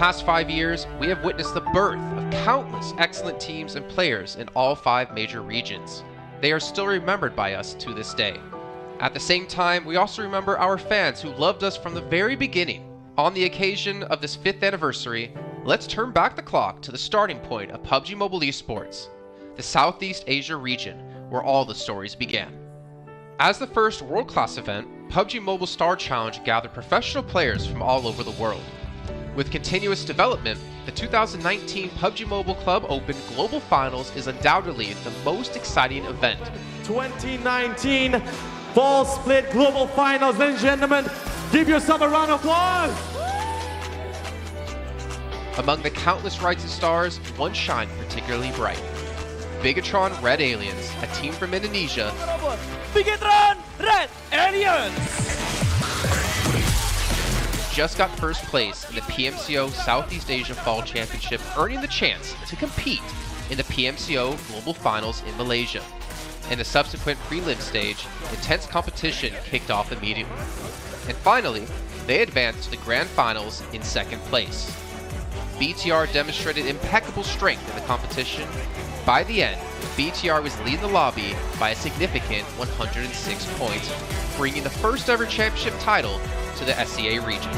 Past 5 years, we have witnessed the birth of countless excellent teams and players in all 5 major regions. They are still remembered by us to this day. At the same time, we also remember our fans who loved us from the very beginning. On the occasion of this 5th anniversary, let's turn back the clock to the starting point of PUBG Mobile Esports, the Southeast Asia region, where all the stories began. As the first world-class event, PUBG Mobile Star Challenge gathered professional players from all over the world. With continuous development, the 2019 PUBG Mobile Club Open Global Finals is undoubtedly the most exciting event. 2019 Fall Split Global Finals, ladies and gentlemen, give yourself a round of applause! Among the countless rising stars, one shined particularly bright. Bigatron Red Aliens, a team from Indonesia, Bigatron Red Aliens! just got first place in the PMCO Southeast Asia Fall Championship, earning the chance to compete in the PMCO Global Finals in Malaysia. In the subsequent prelim stage, intense competition kicked off immediately. And finally, they advanced to the Grand Finals in second place. BTR demonstrated impeccable strength in the competition. By the end, BTR was leading the lobby by a significant 106 points, bringing the first ever championship title to the SEA region.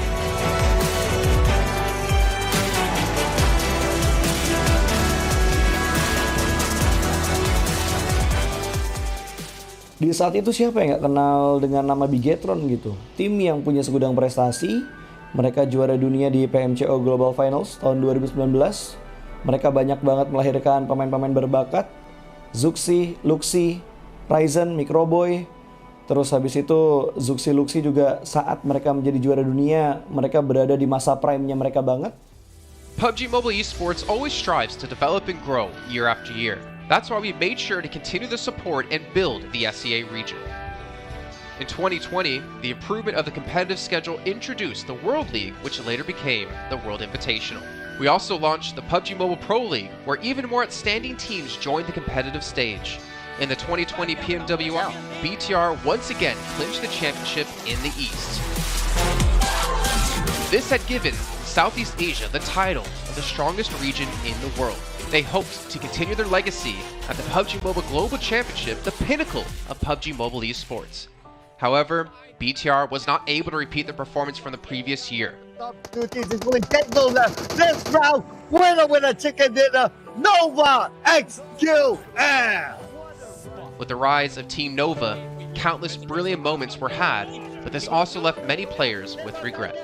Di saat itu siapa yang nggak kenal dengan nama Bigatron gitu? Tim yang punya segudang prestasi, mereka juara dunia di PMCO Global Finals tahun 2019. Mereka banyak banget melahirkan pemain-pemain berbakat, Zuxi, Luxi, Ryzen, Microboy. Terus habis itu Zuxi, Luxi juga saat mereka menjadi juara dunia, mereka berada di masa prime-nya mereka banget. PUBG Mobile Esports always strives to develop and grow year after year. That's why we made sure to continue the support and build the SEA region. In 2020, the improvement of the competitive schedule introduced the World League, which later became the World Invitational. We also launched the PUBG Mobile Pro League, where even more outstanding teams joined the competitive stage. In the 2020 PMWL, BTR once again clinched the championship in the East. This had given Southeast Asia the title of the strongest region in the world. They hoped to continue their legacy at the PUBG Mobile Global Championship, the pinnacle of PUBG Mobile Esports. However, BTR was not able to repeat the performance from the previous year. Top 2 teams is going to go left. This round, winner, chicken dinner, Nova XQL. With the rise of Team Nova, countless brilliant moments were had, but this also left many players with regret.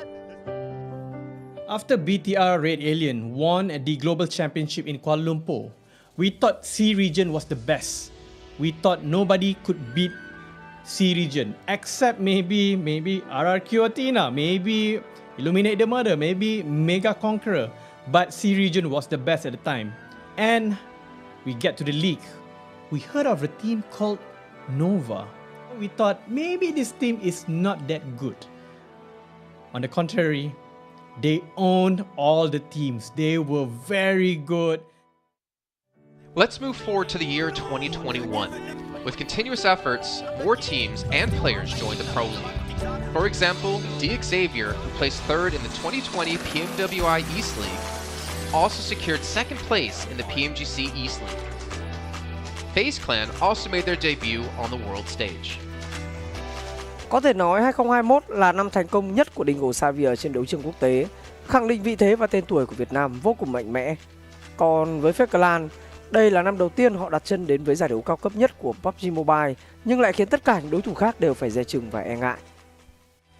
After BTR Red Alien won the Global Championship in Kuala Lumpur, we thought C region was the best. We thought nobody could beat C region except maybe RRQ Athena, maybe Illuminate the Murder, maybe Mega Conqueror. But C region was the best at the time. And we get to the league. We heard of a team called Nova. We thought maybe this team is not that good. On the contrary, they owned all the teams. They were very good. Let's move forward to the year 2021. With continuous efforts, more teams and players joined the Pro League. For example, Xavier, who placed third in the 2020 PMWI East League, also secured second place in the PMGC East League. FaZe Clan also made their debut on the world stage. Có thể nói 2021 là năm thành công nhất của Dingo Xavier trên đấu trường quốc tế, khẳng định vị thế và tên tuổi của Việt Nam vô cùng mạnh mẽ. Còn với FaZe Clan, đây là năm đầu tiên họ đặt chân đến với giải đấu cao cấp nhất của PUBG Mobile, nhưng lại khiến tất cả những đối thủ khác đều phải dè chừng và e ngại.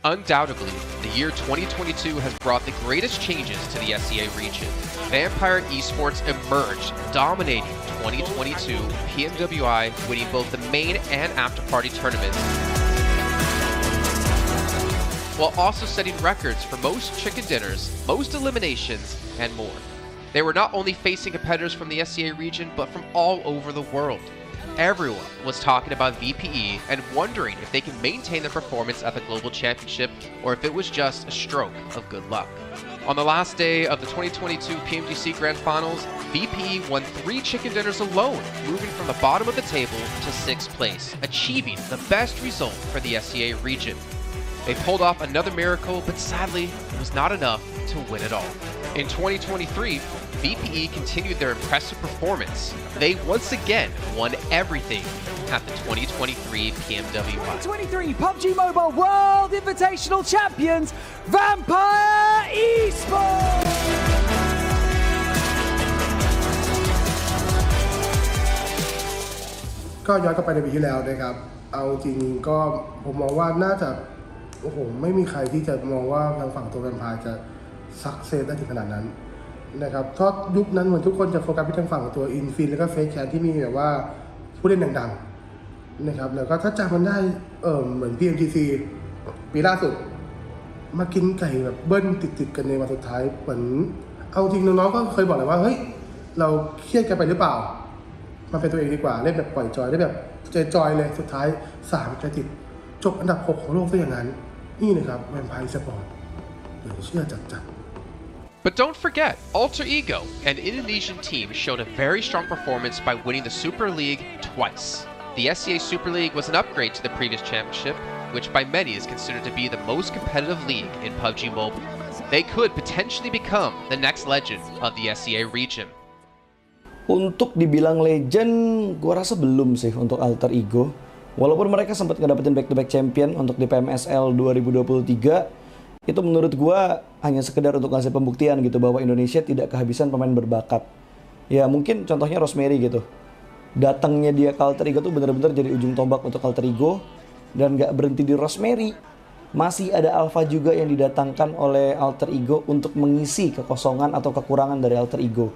Undoubtedly, the year 2022 has brought the greatest changes to the SEA region. Vampire Esports emerged, dominating 2022 PMWI, winning both the main and after-party tournaments, while also setting records for most chicken dinners, most eliminations, and more. They were not only facing competitors from the SEA region, but from all over the world. Everyone was talking about VPE and wondering if they can maintain their performance at the Global Championship or if it was just a stroke of good luck. On the last day of the 2022 PMGC Grand Finals, VPE won 3 chicken dinners alone, moving from the bottom of the table to 6th place, achieving the best result for the SEA region. They pulled off another miracle, but sadly, it was not enough to win it all. In 2023, VPE continued their impressive performance. They once again won everything at the 2023 PMWI. 2023 PUBG Mobile World Invitational Champions, Vampire Esports! ก็ย้อนกลับไปในปีที่แล้วนะครับเอาจริงก็ผมมองว่าน่าจะโอ้โหไม่มีใครที่จะมองว่าทางฝั่งตัวแวมไพร์จะซักเซสได้ถึงขนาดนั้นนะครับเพราะยุคนั้นเหมือนทุกคนจะโฟกัสไปทางฝั่งตัวอินฟินแล้วก็เฟซแคนที่มีแบบว่าผู้เล่นดังๆนะครับแล้วก็ถ้าจำมันได้เหมือน PMGC ปีล่าสุดมากินไก่แบบเบิ้ลติดๆกันในวันสุดท้ายเหมือนเอาจริงน้องๆก็เคยบอกเลยว่าเฮ้ยเราเครียดกันไปหรือเปล่ามันเป็นตัวเองดีกว่าเล่นแบบปล่อยจอยได้แบบจอยเลยสุดท้าย3คะแนนติดจบอันดับ6ของโลกซะอย่างนั้นนี่นะครับแวมไพร์สปอร์ตเหลือเชื่อจัด But don't forget, Alter Ego, an Indonesian team, showed a very strong performance by winning the Super League twice. The SEA Super League was an upgrade to the previous championship, which by many is considered to be the most competitive league in PUBG Mobile. They could potentially become the next legend of the SEA region. Untuk dibilang legend, gue rasa belum sih untuk Alter Ego. Walaupun mereka sempat ngedapetin back-to-back champion untuk di PMSL 2023, itu menurut gue hanya sekedar untuk ngasih pembuktian gitu bahwa Indonesia tidak kehabisan pemain berbakat. Ya mungkin contohnya Rosemary gitu. Datangnya dia ke Alter Ego tuh bener-bener jadi ujung tombak untuk Alter Ego. Dan gak berhenti di Rosemary. Masih ada Alpha juga yang didatangkan oleh Alter Ego untuk mengisi kekosongan atau kekurangan dari Alter Ego.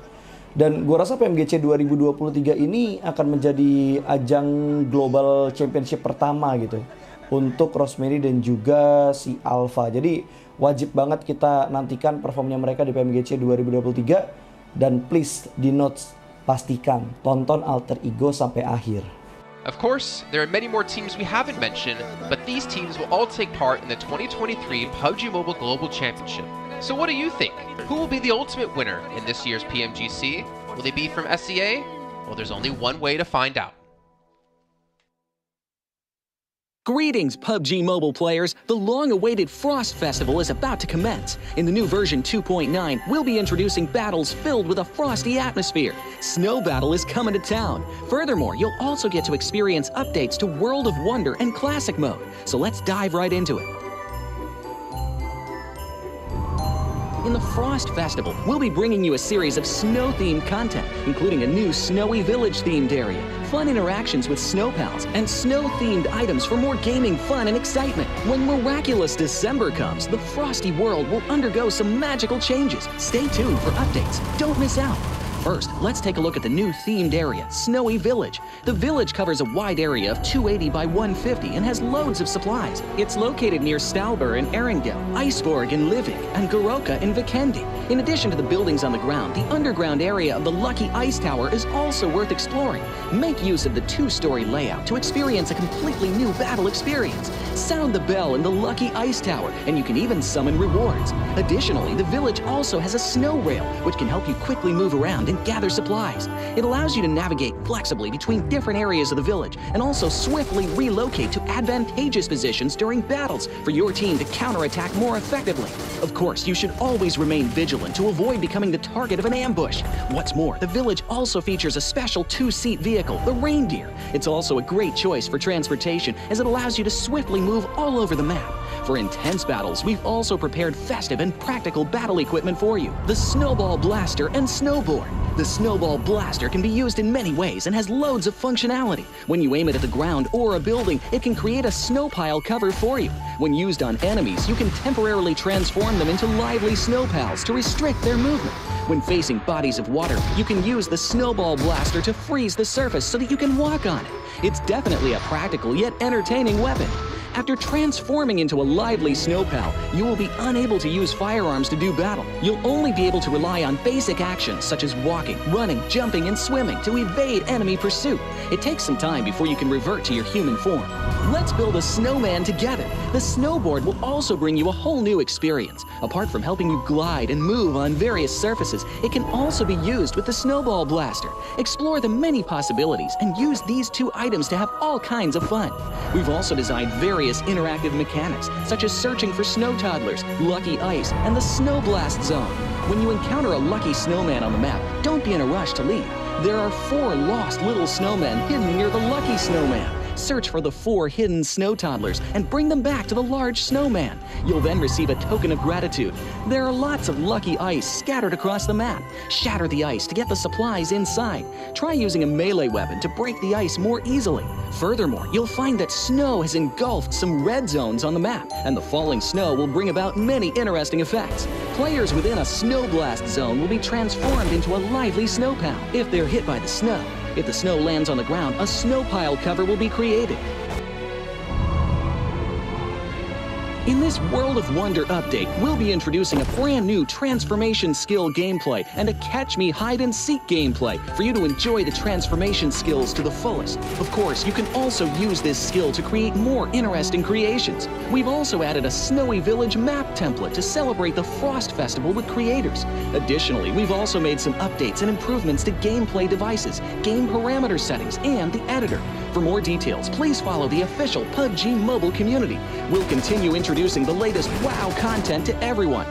Dan gue rasa PMGC 2023 ini akan menjadi ajang Global Championship pertama gitu untuk Rosemary dan juga si Alpha. Jadi wajib banget kita nantikan performnya mereka di PMGC 2023. Dan please di notes pastikan tonton Alter Ego sampai akhir. Of course, there are many more teams we haven't mentioned, but these teams will all take part in the 2023 PUBG Mobile Global Championship. So what do you think? Who will be the ultimate winner in this year's PMGC? Will they be from SEA? Well, there's only one way to find out. Greetings, PUBG Mobile players! The long-awaited Frost Festival is about to commence. In the new version 2.9, we'll be introducing battles filled with a frosty atmosphere. Snow Battle is coming to town. Furthermore, you'll also get to experience updates to World of Wonder and Classic Mode. So let's dive right into it. In the Frost Festival, we'll be bringing you a series of snow-themed content, including a new Snowy Village-themed area, fun interactions with snow pals, and snow-themed items for more gaming fun and excitement. When miraculous December comes, the frosty world will undergo some magical changes. Stay tuned for updates. Don't miss out. First, let's take a look at the new themed area, Snowy Village. The village covers a wide area of 280 by 150 and has loads of supplies. It's located near Stalber in Erringel, Iceborg in Livik, and Goroka in Vikendi. In addition to the buildings on the ground, the underground area of the Lucky Ice Tower is also worth exploring. Make use of the 2-story layout to experience a completely new battle experience. Sound the bell in the Lucky Ice Tower, and you can even summon rewards. Additionally, the village also has a snow rail, which can help you quickly move around and gather supplies. It allows you to navigate flexibly between different areas of the village and also swiftly relocate to advantageous positions during battles for your team to counterattack more effectively. Of course, you should always remain vigilant to avoid becoming the target of an ambush. What's more, the village also features a special 2-seat vehicle, the Reindeer. It's also a great choice for transportation as it allows you to swiftly move all over the map. For intense battles, we've also prepared festive and practical battle equipment for you, the Snowball Blaster and Snowboard. The Snowball Blaster can be used in many ways and has loads of functionality. When you aim it at the ground or a building, it can create a snow pile cover for you. When used on enemies, you can temporarily transform them into lively snow pals to restrict their movement. When facing bodies of water, you can use the Snowball Blaster to freeze the surface so that you can walk on it. It's definitely a practical yet entertaining weapon. After transforming into a lively snow pal, you will be unable to use firearms to do battle. You'll only be able to rely on basic actions such as walking, running, jumping, and swimming to evade enemy pursuit. It takes some time before you can revert to your human form. Let's build a snowman together. The snowboard will also bring you a whole new experience. Apart from helping you glide and move on various surfaces, it can also be used with the Snowball Blaster. Explore the many possibilities and use these 2 items to have all kinds of fun. We've also designed various interactive mechanics, such as searching for snow toddlers, lucky ice, and the snow blast zone. When you encounter a lucky snowman on the map, don't be in a rush to leave. There are 4 lost little snowmen hidden near the lucky snowman. Search for the 4 hidden snow toddlers and bring them back to the large snowman. You'll then receive a token of gratitude. There are lots of lucky ice scattered across the map. Shatter the ice to get the supplies inside. Try using a melee weapon to break the ice more easily. Furthermore, you'll find that snow has engulfed some red zones on the map, and the falling snow will bring about many interesting effects. Players within a snow blast zone will be transformed into a lively snow pal if they're hit by the snow. If the snow lands on the ground, a snow pile cover will be created. In this World of Wonder update, we'll be introducing a brand new transformation skill gameplay and a catch me hide and seek gameplay for you to enjoy the transformation skills to the fullest. Of course, you can also use this skill to create more interesting creations. We've also added a Snowy Village map template to celebrate the Frost Festival with creators. Additionally, we've also made some updates and improvements to gameplay devices, game parameter settings, and the editor. For more details, please follow the official PUBG Mobile community. We'll continue introducing the latest WoW content to everyone.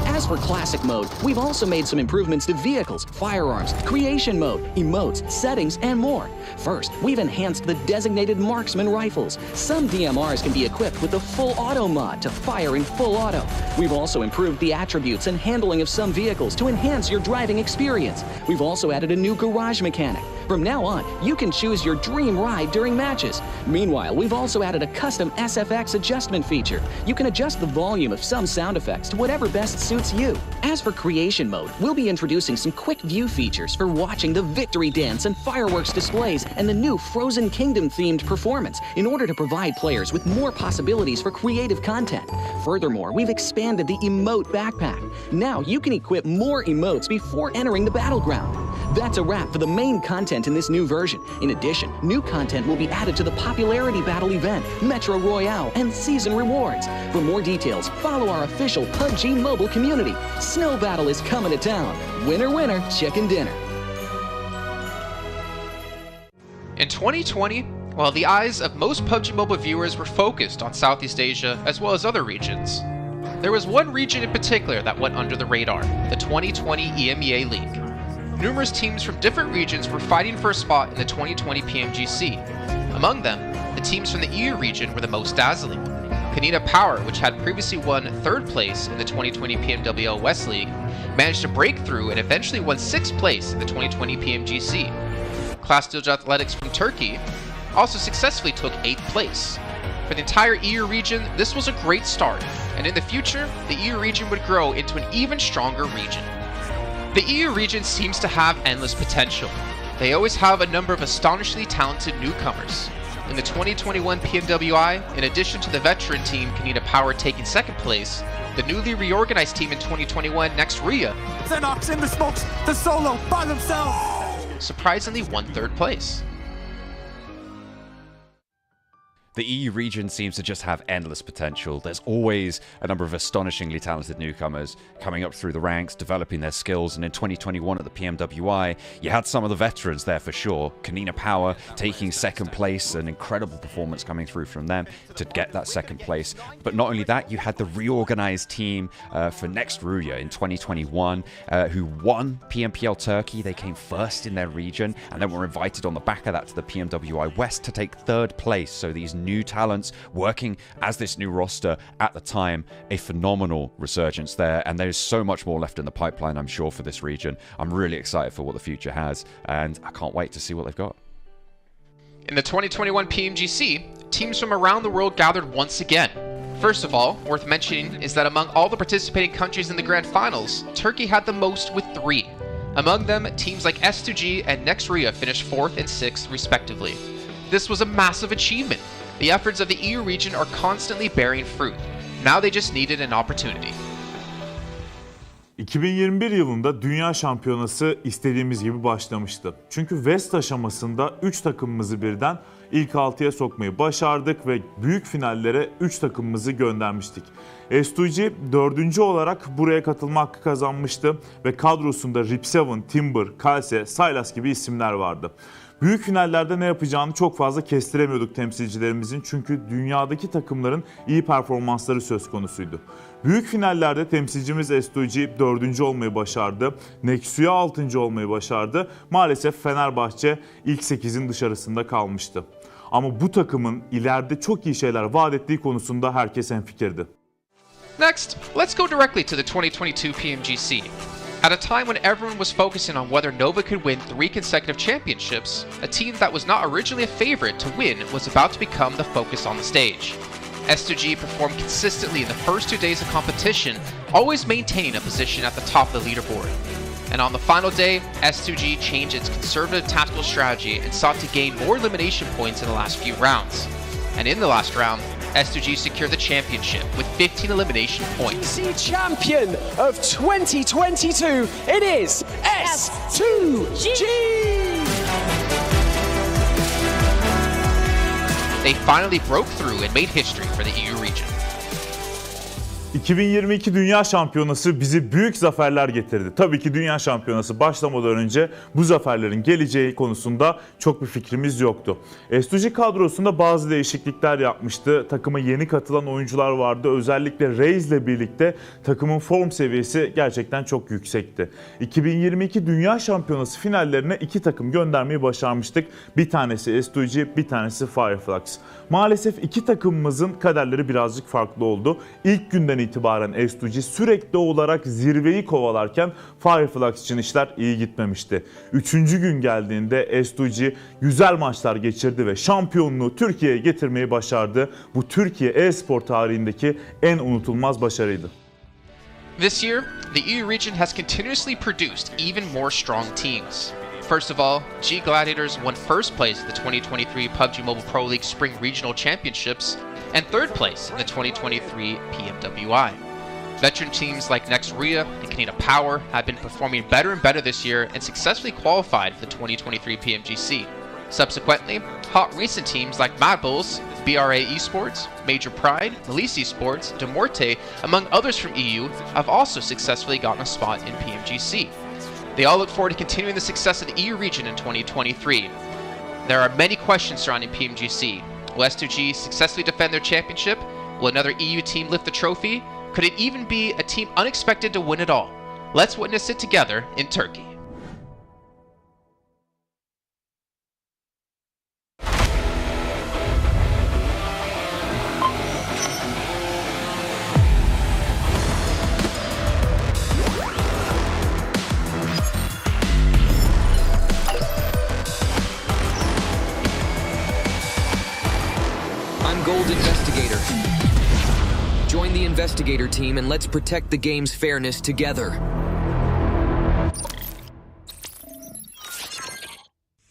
As for Classic Mode, we've also made some improvements to vehicles, firearms, creation mode, emotes, settings, and more. First, we've enhanced the designated marksman rifles. Some DMRs can be equipped with the full auto mod to fire in full auto. We've also improved the attributes and handling of some vehicles to enhance your driving experience. We've also added a new garage mechanic. From now on, you can choose your dream ride during matches. Meanwhile, we've also added a custom SFX adjustment feature. You can adjust the volume of some sound effects to whatever best suits you. As for creation mode, we'll be introducing some quick view features for watching the victory dance and fireworks displays and the new Frozen Kingdom themed performance in order to provide players with more possibilities for creative content. Furthermore, we've expanded the emote backpack. Now you can equip more emotes before entering the battleground. That's a wrap for the main content in this new version. In addition, new content will be added to the popularity battle event, Metro Royale, and season rewards. For more details, follow our official PUBG Mobile community. Snow Battle is coming to town. Winner, winner, chicken dinner. In 2020, while the eyes of most PUBG Mobile viewers were focused on Southeast Asia as well as other regions, there was one region in particular that went under the radar, the 2020 EMEA League. Numerous teams from different regions were fighting for a spot in the 2020 PMGC. Among them, the teams from the EU region were the most dazzling. Canada Power, which had previously won 3rd place in the 2020 PMWL West League, managed to break through and eventually won 6th place in the 2020 PMGC. Class Dilge Athletics from Turkey also successfully took 8th place. For the entire EU region, this was a great start, and in the future, the EU region would grow into an even stronger region. The EU region seems to have endless potential. They always have a number of astonishingly talented newcomers. In the 2021 PMWI, in addition to the veteran team Kanina Power taking second place, the newly reorganized team in 2021, Next Ria, Xenox in the smokes, the solo by themselves, surprisingly won third place. The EU region seems to just have endless potential. There's always a number of astonishingly talented newcomers coming up through the ranks, developing their skills, and in 2021 at the PMWI, you had some of the veterans there for sure. Kanina Power taking second place, an incredible performance coming through from them to get that second place. But not only that, you had the reorganized team for Next Ruya in 2021 who won PMPL Turkey. They came first in their region and then were invited on the back of that to the PMWI West to take third place. So these new talents working as this new roster at the time, a phenomenal resurgence there, and there's so much more left in the pipeline, I'm sure, for this region. I'm really excited for what the future has, and I can't wait to see what they've got. In the 2021 PMGC, teams from around the world gathered once again. First of all, worth mentioning is that among all the participating countries in the Grand Finals, Turkey had the most with 3. Among them, teams like S2G and Next Ria finished 4th and 6th respectively. This was a massive achievement. The efforts of the EU region are constantly bearing fruit. Now they just needed an opportunity. 2021 yılında Dünya Şampiyonası istediğimiz gibi başlamıştı. Çünkü West aşamasında 3 takımımızı birden ilk 6'ya sokmayı başardık ve büyük finallere 3 takımımızı göndermiştik. S2G 4. olarak buraya katılma hakkı kazanmıştı ve kadrosunda Rip7, Timber, Kalse, Sylas gibi isimler vardı. Büyük finallerde ne yapacağını çok fazla kestiremiyorduk temsilcilerimizin, çünkü dünyadaki takımların iyi performansları söz konusuydu. Büyük finallerde temsilcimiz S2G 4. olmayı başardı, Nexuya 6. olmayı başardı. Maalesef Fenerbahçe ilk 8'in dışarısında kalmıştı. Ama bu takımın ileride çok iyi şeyler vaat ettiği konusunda herkes hemfikirdi. Next, let's go directly to the 2022 PMGC. At a time when everyone was focusing on whether Nova could win 3 consecutive championships, a team that was not originally a favorite to win was about to become the focus on the stage. S2G performed consistently in the first 2 days of competition, always maintaining a position at the top of the leaderboard. And on the final day, S2G changed its conservative tactical strategy and sought to gain more elimination points in the last few rounds. And in the last round, S2G secured the championship with 15 elimination points. PMGC champion of 2022, it is S2G! They finally broke through and made history for the EU region. 2022 Dünya Şampiyonası bizi büyük zaferler getirdi. Tabii ki Dünya Şampiyonası başlamadan önce bu zaferlerin geleceği konusunda çok bir fikrimiz yoktu. S2G kadrosunda bazı değişiklikler yapmıştı. Takıma yeni katılan oyuncular vardı. Özellikle Reis ile birlikte takımın form seviyesi gerçekten çok yüksekti. 2022 Dünya Şampiyonası finallerine 2 takım göndermeyi başarmıştık. Bir tanesi S2G, bir tanesi Fireflux. Maalesef 2 takımımızın kaderleri birazcık farklı oldu. İlk günden itibaren S2G sürekli olarak zirveyi kovalarken Fireflux için işler iyi gitmemişti. 3. gün geldiğinde S2G güzel maçlar geçirdi ve şampiyonluğu Türkiye'ye getirmeyi başardı. Bu Türkiye e-spor tarihindeki en unutulmaz başarıydı. This year, the EU region has continuously produced even more strong teams. First of all, G Gladiators won first place at the 2023 PUBG Mobile Pro League Spring Regional Championships and third place in the 2023 PMWI. Veteran teams like Next Ria and Kanina Power have been performing better and better this year and successfully qualified for the 2023 PMGC. Subsequently, hot recent teams like Mad Bulls, BRA Esports, Major Pride, Melise Esports, Demorte, among others from EU, have also successfully gotten a spot in PMGC. They all look forward to continuing the success of the EU region in 2023. There are many questions surrounding PMGC. Will S2G successfully defend their championship? Will another EU team lift the trophy? Could it even be a team unexpected to win it all? Let's witness it together in Turkey. Investigator. Join the investigator team and let's protect the game's fairness together.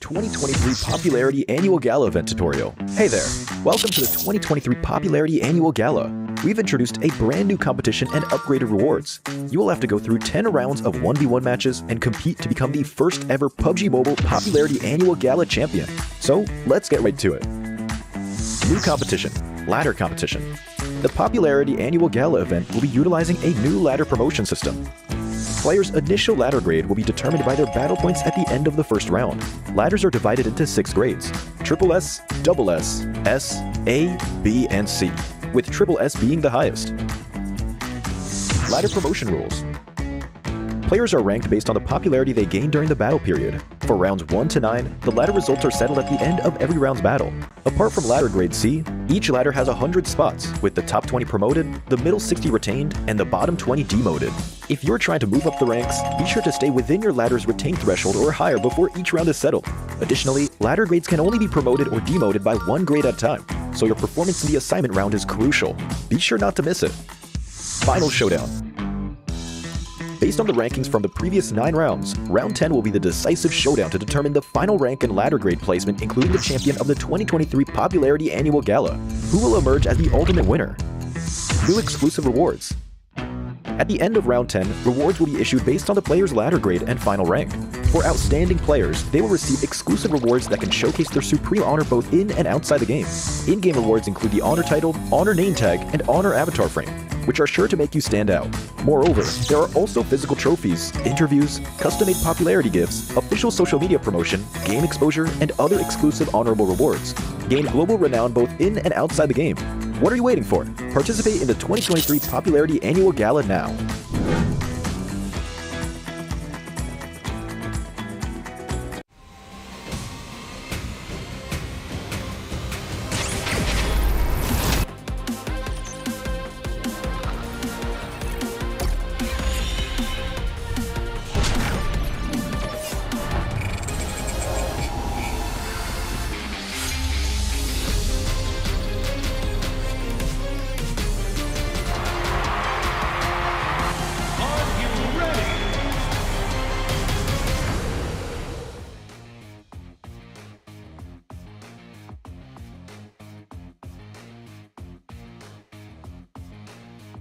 2023 Popularity Annual Gala event tutorial. Hey there, welcome to the 2023 Popularity Annual Gala. We've introduced a brand new competition and upgraded rewards. You will have to go through 10 rounds of 1v1 matches and compete to become the first ever PUBG Mobile Popularity Annual Gala champion. So let's get right to it. New competition, ladder competition. The Popularity Annual Gala event will be utilizing a new ladder promotion system. Players' initial ladder grade will be determined by their battle points at the end of the first round. Ladders are divided into 6 grades: Triple S, Double S, S, A, B, and C, with Triple S being the highest. Ladder promotion rules. Players are ranked based on the popularity they gain during the battle period. For rounds 1 to 9, the ladder results are settled at the end of every round's battle. Apart from ladder grade C, each ladder has 100 spots, with the top 20 promoted, the middle 60 retained, and the bottom 20 demoted. If you're trying to move up the ranks, be sure to stay within your ladder's retained threshold or higher before each round is settled. Additionally, ladder grades can only be promoted or demoted by 1 grade at a time, so your performance in the assignment round is crucial. Be sure not to miss it. Final showdown. Based on the rankings from the previous 9 rounds, round 10 will be the decisive showdown to determine the final rank and ladder grade placement, including the champion of the 2023 Popularity Annual Gala, who will emerge as the ultimate winner. New exclusive rewards. At the end of round 10, rewards will be issued based on the player's ladder grade and final rank. For outstanding players, they will receive exclusive rewards that can showcase their supreme honor both in and outside the game. In-game rewards include the honor title, honor name tag, and honor avatar frame, which are sure to make you stand out. Moreover, there are also physical trophies, interviews, custom-made popularity gifts, official social media promotion, game exposure, and other exclusive honorable rewards. Gain global renown both in and outside the game. What are you waiting for? Participate in the 2023 Popularity Annual Gala now.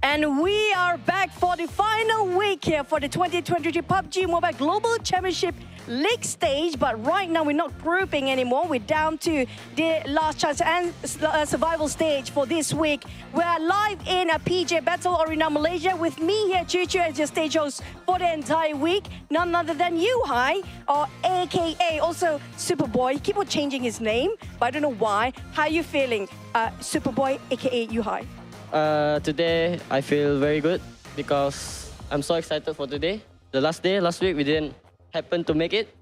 And we are back for the final week here for the 2023 PUBG MOBILE Global Championship League stage. But right now we're not grouping anymore. We're down to the last chance and survival stage for this week. We're live in a PJ Battle Arena, Malaysia, with me here, Chuchu, as your stage host for the entire week. None other than Yuhai, or AKA also Superboy. He keep on changing his name, but I don't know why. How are you feeling, Superboy, AKA Yuhai? Today I feel very good because I'm so excited for today. The last day, last week we didn't happen to make it,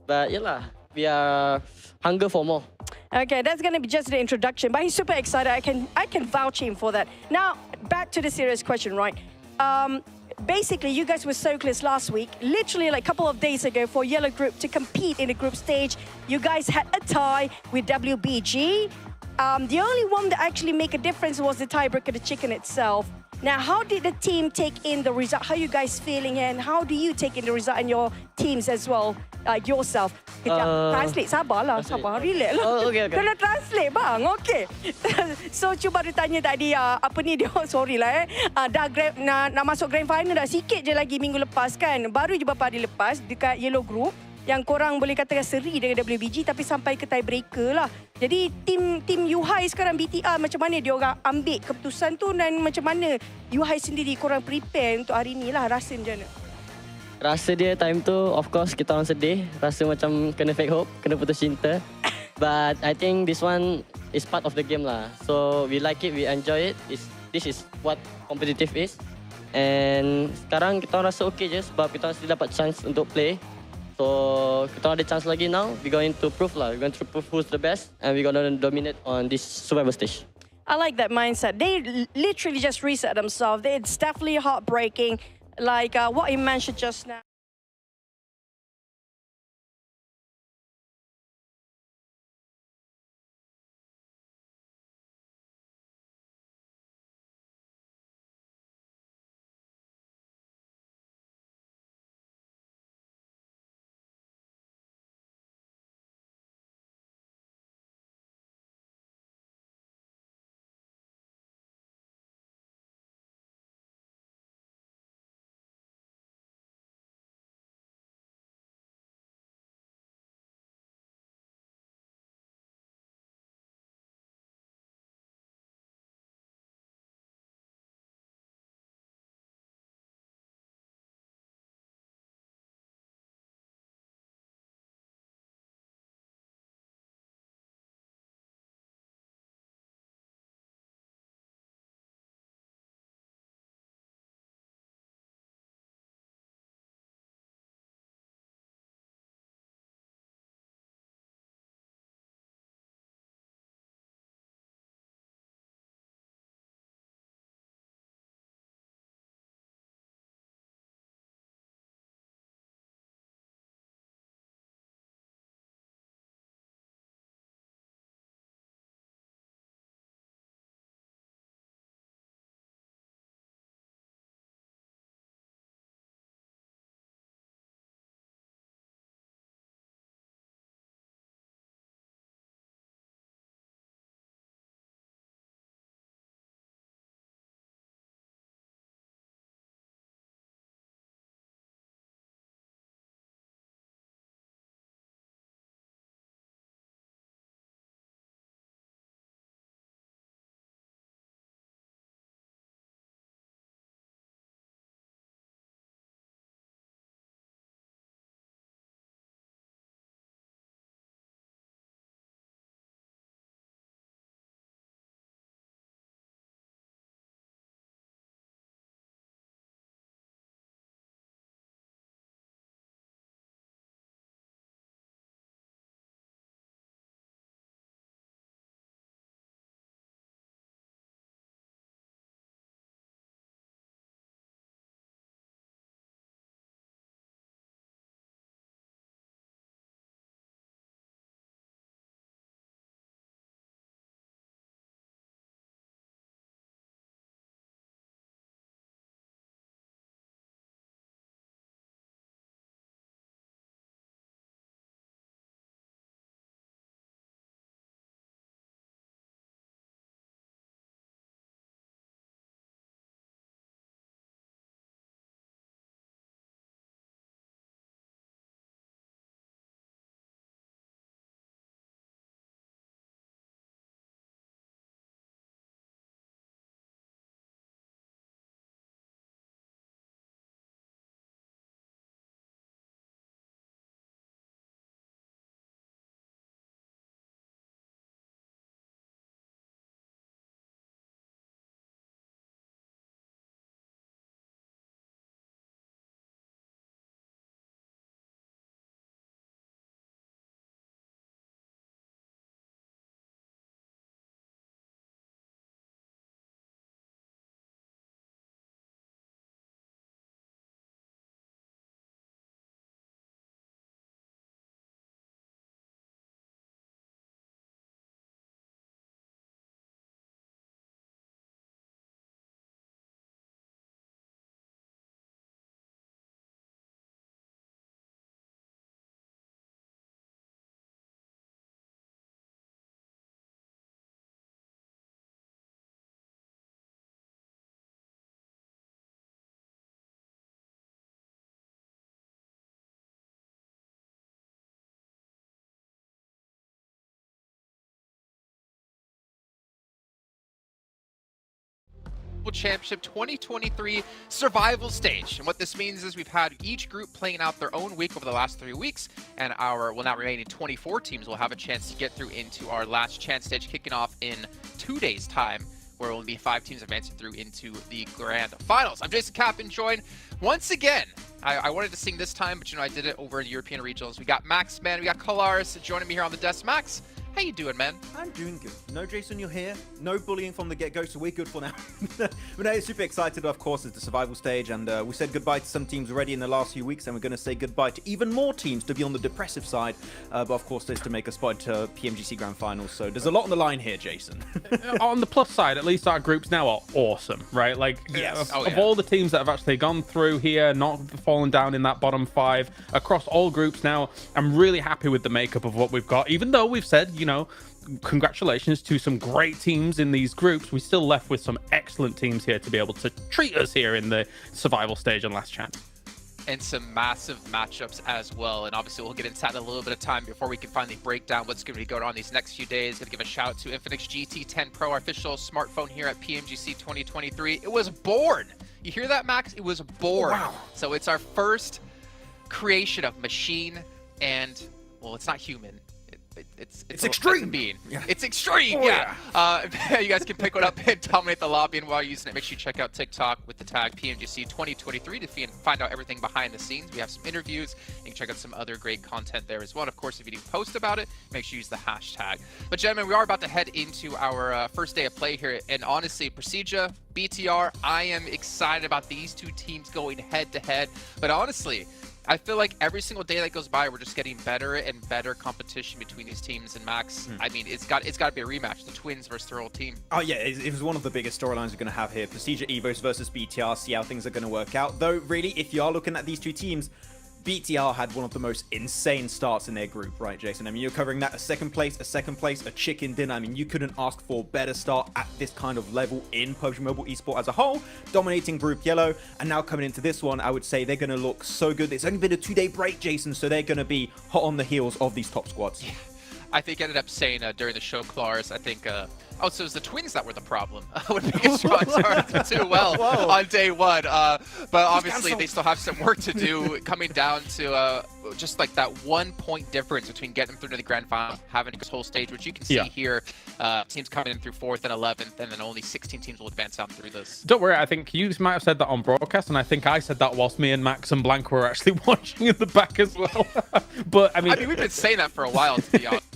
but yeah, we are hunger for more. Okay, that's gonna be just the introduction, but he's super excited. I can vouch him for that. Now back to the serious question, right? Basically, you guys were so close last week, literally like a couple of days ago, for Yellow Group to compete in the group stage. You guys had a tie with WBG. The only one that actually made a difference was the tiebreaker, the chicken itself. Now, how did the team take in the result? How are you guys feeling, and how do you take in the result and your teams as well, like yourself? Kejap, translate, sabarlah, sabar, relax lah. Oh, okay. Kena translate bang, okay. So, cuba dia tanya tadi, apa ni dia, sorry lah nak masuk Grand Final dah sikit je lagi minggu lepas kan. Baru je beberapa hari lepas dekat Yellow Group, yang korang boleh katakan seri dengan WBG tapi sampai ke tiebreaker lah. Jadi tim Yuhai sekarang BTR macam mana dia orang ambil keputusan tu, dan macam mana Yuhai sendiri korang prepare untuk hari ni lah, rasa macam mana? Rasa dia time tu, of course kita orang sedih, rasa macam kena fake hope, kena putus cinta. But I think this one is part of the game lah. So we like it, we enjoy it. This is what competitive is. And sekarang kita orang rasa okay je sebab kita orang still dapat chance untuk play. So kita ada chance lagi now. We're going to prove lah. We're going to prove who's the best, and we're going to dominate on this survival stage. I like that mindset. They literally just reset themselves. It's definitely heartbreaking, like what you mentioned just now. Championship 2023 survival stage. And what this means is we've had each group playing out their own week over the last 3 weeks, and our now remaining 24 teams will have a chance to get through into our last chance stage, kicking off in 2 days' time, where it will be 5 teams advancing through into the Grand Finals. I'm Jason Kappen, joined once again. I wanted to sing this time, but I did it over in the European regionals. We got Max, man. We got Kolaris joining me here on the desk. Max, how you doing, man? I'm doing good. No, Jason, you're here. No bullying from the get-go, so we're good for now. But no, super excited, of course, it's the survival stage, and we said goodbye to some teams already in the last few weeks, and we're going to say goodbye to even more teams to be on the depressive side. But of course, there's to make a spot to PMGC Grand Finals, so there's a lot on the line here, Jason. On the plus side, at least our groups now are awesome, right? Like, yes. of all the teams that have actually gone through here, not fallen down in that bottom 5 across all groups now, I'm really happy with the makeup of what we've got, even though we've said, congratulations to some great teams in these groups. We're still left with some excellent teams here to be able to treat us here in the survival stage and last chance. And some massive matchups as well. And obviously we'll get into that in a little bit of time before we can finally break down what's going to be going on these next few days. Going to give a shout out to Infinix GT10 Pro, our official smartphone here at PMGC 2023. It was born. You hear that, Max? It was born. Wow. So it's our first creation of machine and, well, it's not human. It's extreme. Being. Yeah. It's extreme. Oh, yeah. You guys can pick one up and dominate the lobby. And while using it, make sure you check out TikTok with the tag PMGC 2023 to find out everything behind the scenes. We have some interviews. You can check out some other great content there as well. And of course, if you do post about it, make sure you use the hashtag. But gentlemen, we are about to head into our first day of play here. And honestly, Procedure, BTR, I am excited about these two teams going head to head. But honestly, I feel like every single day that goes by, we're just getting better and better competition between these teams. And Max, I mean, it's got to be a rematch, the Twins versus their old team. Oh yeah, it was one of the biggest storylines we're going to have here. Procedure Evos versus BTR, see how things are going to work out. Though, really, if you are looking at these two teams, BTR had one of the most insane starts in their group, right, Jason? I mean, you're covering that a second place, a chicken dinner. I mean, you couldn't ask for a better start at this kind of level in PUBG Mobile Esport as a whole, dominating Group Yellow, and now coming into this one, I would say they're going to look so good. It's only been a 2-day break, Jason, so they're going to be hot on the heels of these top squads. Yeah. I think I ended up saying during the show, Clars, I think, so it was the Twins that were the problem when biggest strong started too well on day one. But obviously they still have some work to do coming down to just like that 1 point difference between getting through to the Grand Final, having this whole stage, which you can see here. Teams coming in through 4th and 11th, and then only 16 teams will advance out through this. Don't worry, I think you might have said that on broadcast, and I think I said that whilst me and Max and Blank were actually watching in the back as well. But I mean, we've been saying that for a while, to be honest.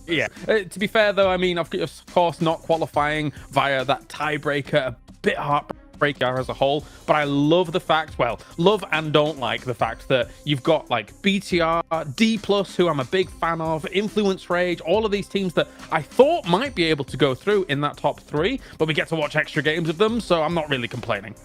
Yeah. To be fair, though, I mean, of course, not qualifying via that tiebreaker, a bit heartbreaker as a whole. But I love the fact, love and don't like the fact that you've got like BTR, D+, who I'm a big fan of, Influence Rage, all of these teams that I thought might be able to go through in that top 3, but we get to watch extra games of them, so I'm not really complaining.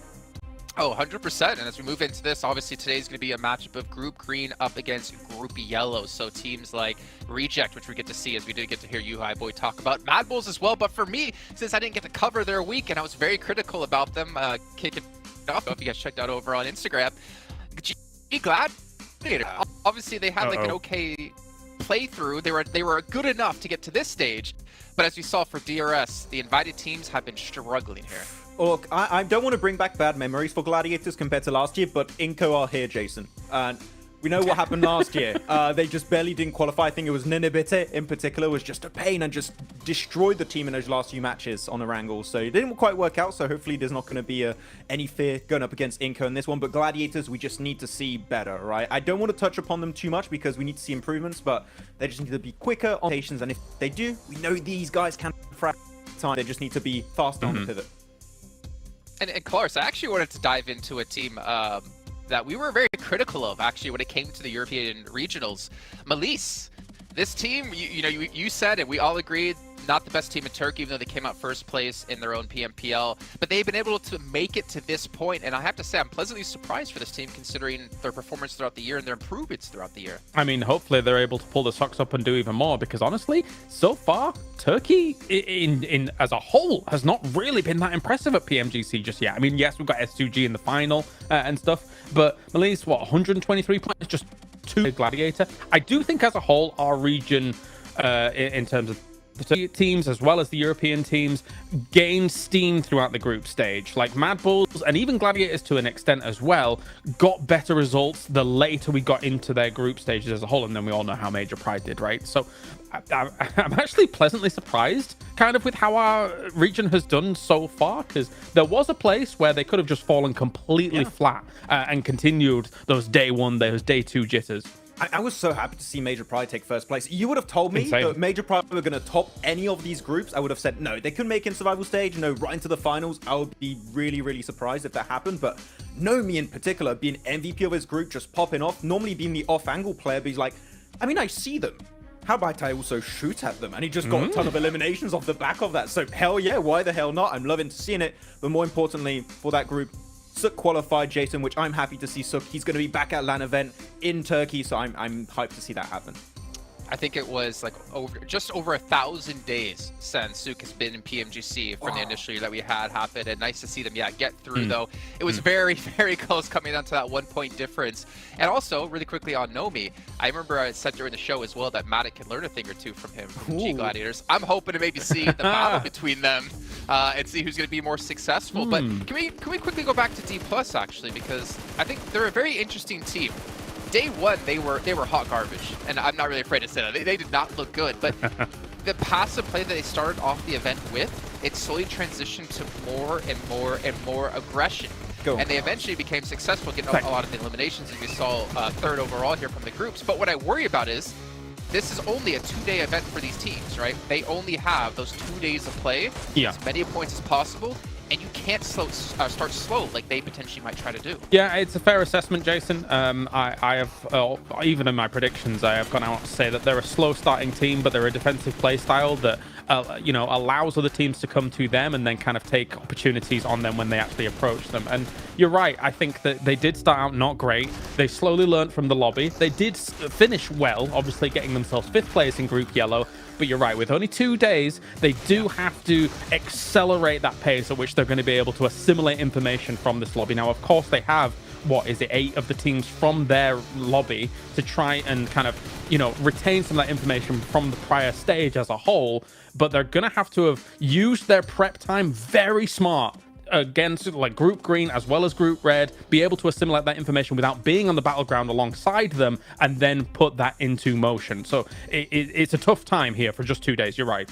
Oh, 100%. And as we move into this, obviously today's going to be a matchup of Group Green up against Group Yellow. So teams like Reject, which we get to see, as we did get to hear you, High Boy, talk about Mad Bulls as well. But for me, since I didn't get to cover their week, and I was very critical about them, kicking off, if you guys checked out over on Instagram, G Gladiator. Obviously, they had like an okay playthrough. They were good enough to get to this stage. But as we saw for DRS, the invited teams have been struggling here. Look, I don't want to bring back bad memories for Gladiators compared to last year, but Inco are here, Jason. And we know what happened last year. They just barely didn't qualify. I think it was Ninibite in particular was just a pain and just destroyed the team in those last few matches on the Wrangles. So it didn't quite work out, so hopefully there's not going to be any fear going up against Inco in this one. But Gladiators, we just need to see better, right? I don't want to touch upon them too much because we need to see improvements, but they just need to be quicker on rotations. And if they do, we know these guys can frack time. They just need to be faster on the pivot. And Clars, I actually wanted to dive into a team that we were very critical of, actually, when it came to the European regionals. Melisse, this team, you said, and we all agreed, not the best team in Turkey, even though they came out first place in their own PMPL. But they've been able to make it to this point, and I have to say, I'm pleasantly surprised for this team, considering their performance throughout the year and their improvements throughout the year. I mean, hopefully they're able to pull the socks up and do even more, because honestly, so far, Turkey in as a whole has not really been that impressive at PMGC just yet. I mean, yes, we've got S2G in the final and stuff, but Melisse, 123 points, just 2 Gladiator. I do think as a whole, our region, in terms of the teams as well as the European teams gained steam throughout the group stage. Like Mad Bulls and even Gladiators to an extent as well got better results the later we got into their group stages as a whole, and then we all know how Major Pride did, right? So I'm actually pleasantly surprised kind of with how our region has done so far, because there was a place where they could have just fallen completely flat and continued those day one, those day two jitters. I was so happy to see Major Pride take first place. You would have told me that Major Pride were going to top any of these groups. I would have said, no, they couldn't make it in survival stage, no, right into the finals. I would be really, really surprised if that happened. But Nomi in particular, being MVP of his group, just popping off, normally being the off-angle player, but he's like, I mean, I see them. How about I also shoot at them? And he just got a ton of eliminations off the back of that. So hell yeah, why the hell not? I'm loving seeing it. But more importantly, for that group, Suk qualified, Jason, which I'm happy to see Suk. He's going to be back at LAN event in Turkey, so I'm hyped to see that happen. I think it was like just over 1,000 days since Suk has been in PMGC from the initial year that we had happen, and nice to see them get through though. It was very, very close coming down to that 1 point difference. And also, really quickly on Nomi, I remember I said during the show as well that Matic can learn a thing or two from him, from G Gladiators. I'm hoping to maybe see the battle between them and see who's going to be more successful. But can we quickly go back to D+ actually, because I think they're a very interesting team. Day one, they were hot garbage, and I'm not really afraid to say that. They did not look good, but the passive play that they started off the event with, it slowly transitioned to more and more and more aggression. And they eventually became successful, getting a lot of the eliminations, as we saw third overall here from the groups. But what I worry about is, this is only a 2-day event for these teams, right? They only have those 2 days of play, as many points as possible, and you can't start slow like they potentially might try to do. Yeah, it's a fair assessment, Jason. I have, even in my predictions, I have gone out to say that they're a slow starting team, but they're a defensive play style that, you know, allows other teams to come to them and then kind of take opportunities on them when they actually approach them. And you're right, I think that they did start out not great. They slowly learned from the lobby. They did finish well, obviously getting themselves 5th place in Group Yellow. But you're right, with only 2 days, they do have to accelerate that pace at which they're going to be able to assimilate information from this lobby. Now, of course, they have, what is it, 8 of the teams from their lobby to try and kind of, you know, retain some of that information from the prior stage as a whole. But they're going to have used their prep time very smart against like Group Green as well as Group Red, be able to assimilate that information without being on the battleground alongside them, and then put that into motion. So it's a tough time here for just 2 days. You're right.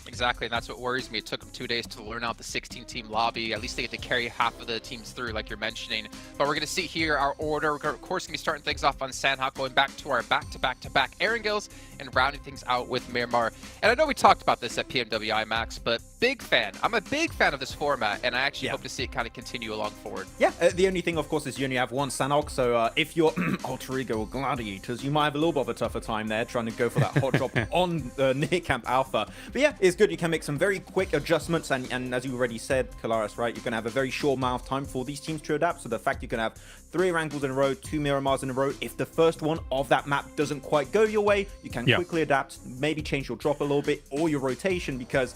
Exactly, and that's what worries me. It took them 2 days to learn out the 16-team lobby. At least they get to carry half of the teams through, like you're mentioning. But we're going to see here our order. We're, of course, going to be starting things off on Sandhawk, going back to our back-to-back Erangels, and rounding things out with Miramar. And I know we talked about this at PMWI Max, but big fan. I'm a big fan of this format, and I actually hope to see it kind of continue along forward. Yeah, the only thing, of course, is you only have one Sandhawk, so if you're Alter Ego or Gladiators, you might have a little bit of a tougher time there trying to go for that hot drop on near Camp Alpha. But yeah, it's good. You can make some very quick adjustments, and as you already said, Kalaris, right, you're going to have a very short amount of time for these teams to adapt. So the fact you can have 3 Wrangles in a row, 2 Miramars in a row, if the first one of that map doesn't quite go your way, you can quickly adapt, maybe change your drop a little bit or your rotation, because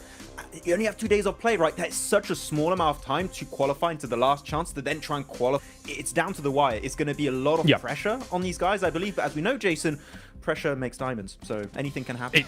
you only have 2 days of play, right? That's such a small amount of time to qualify into the last chance to then try and qualify. It's down to the wire. It's going to be a lot of pressure on these guys, I believe. But as we know, Jason, pressure makes diamonds, so anything can happen.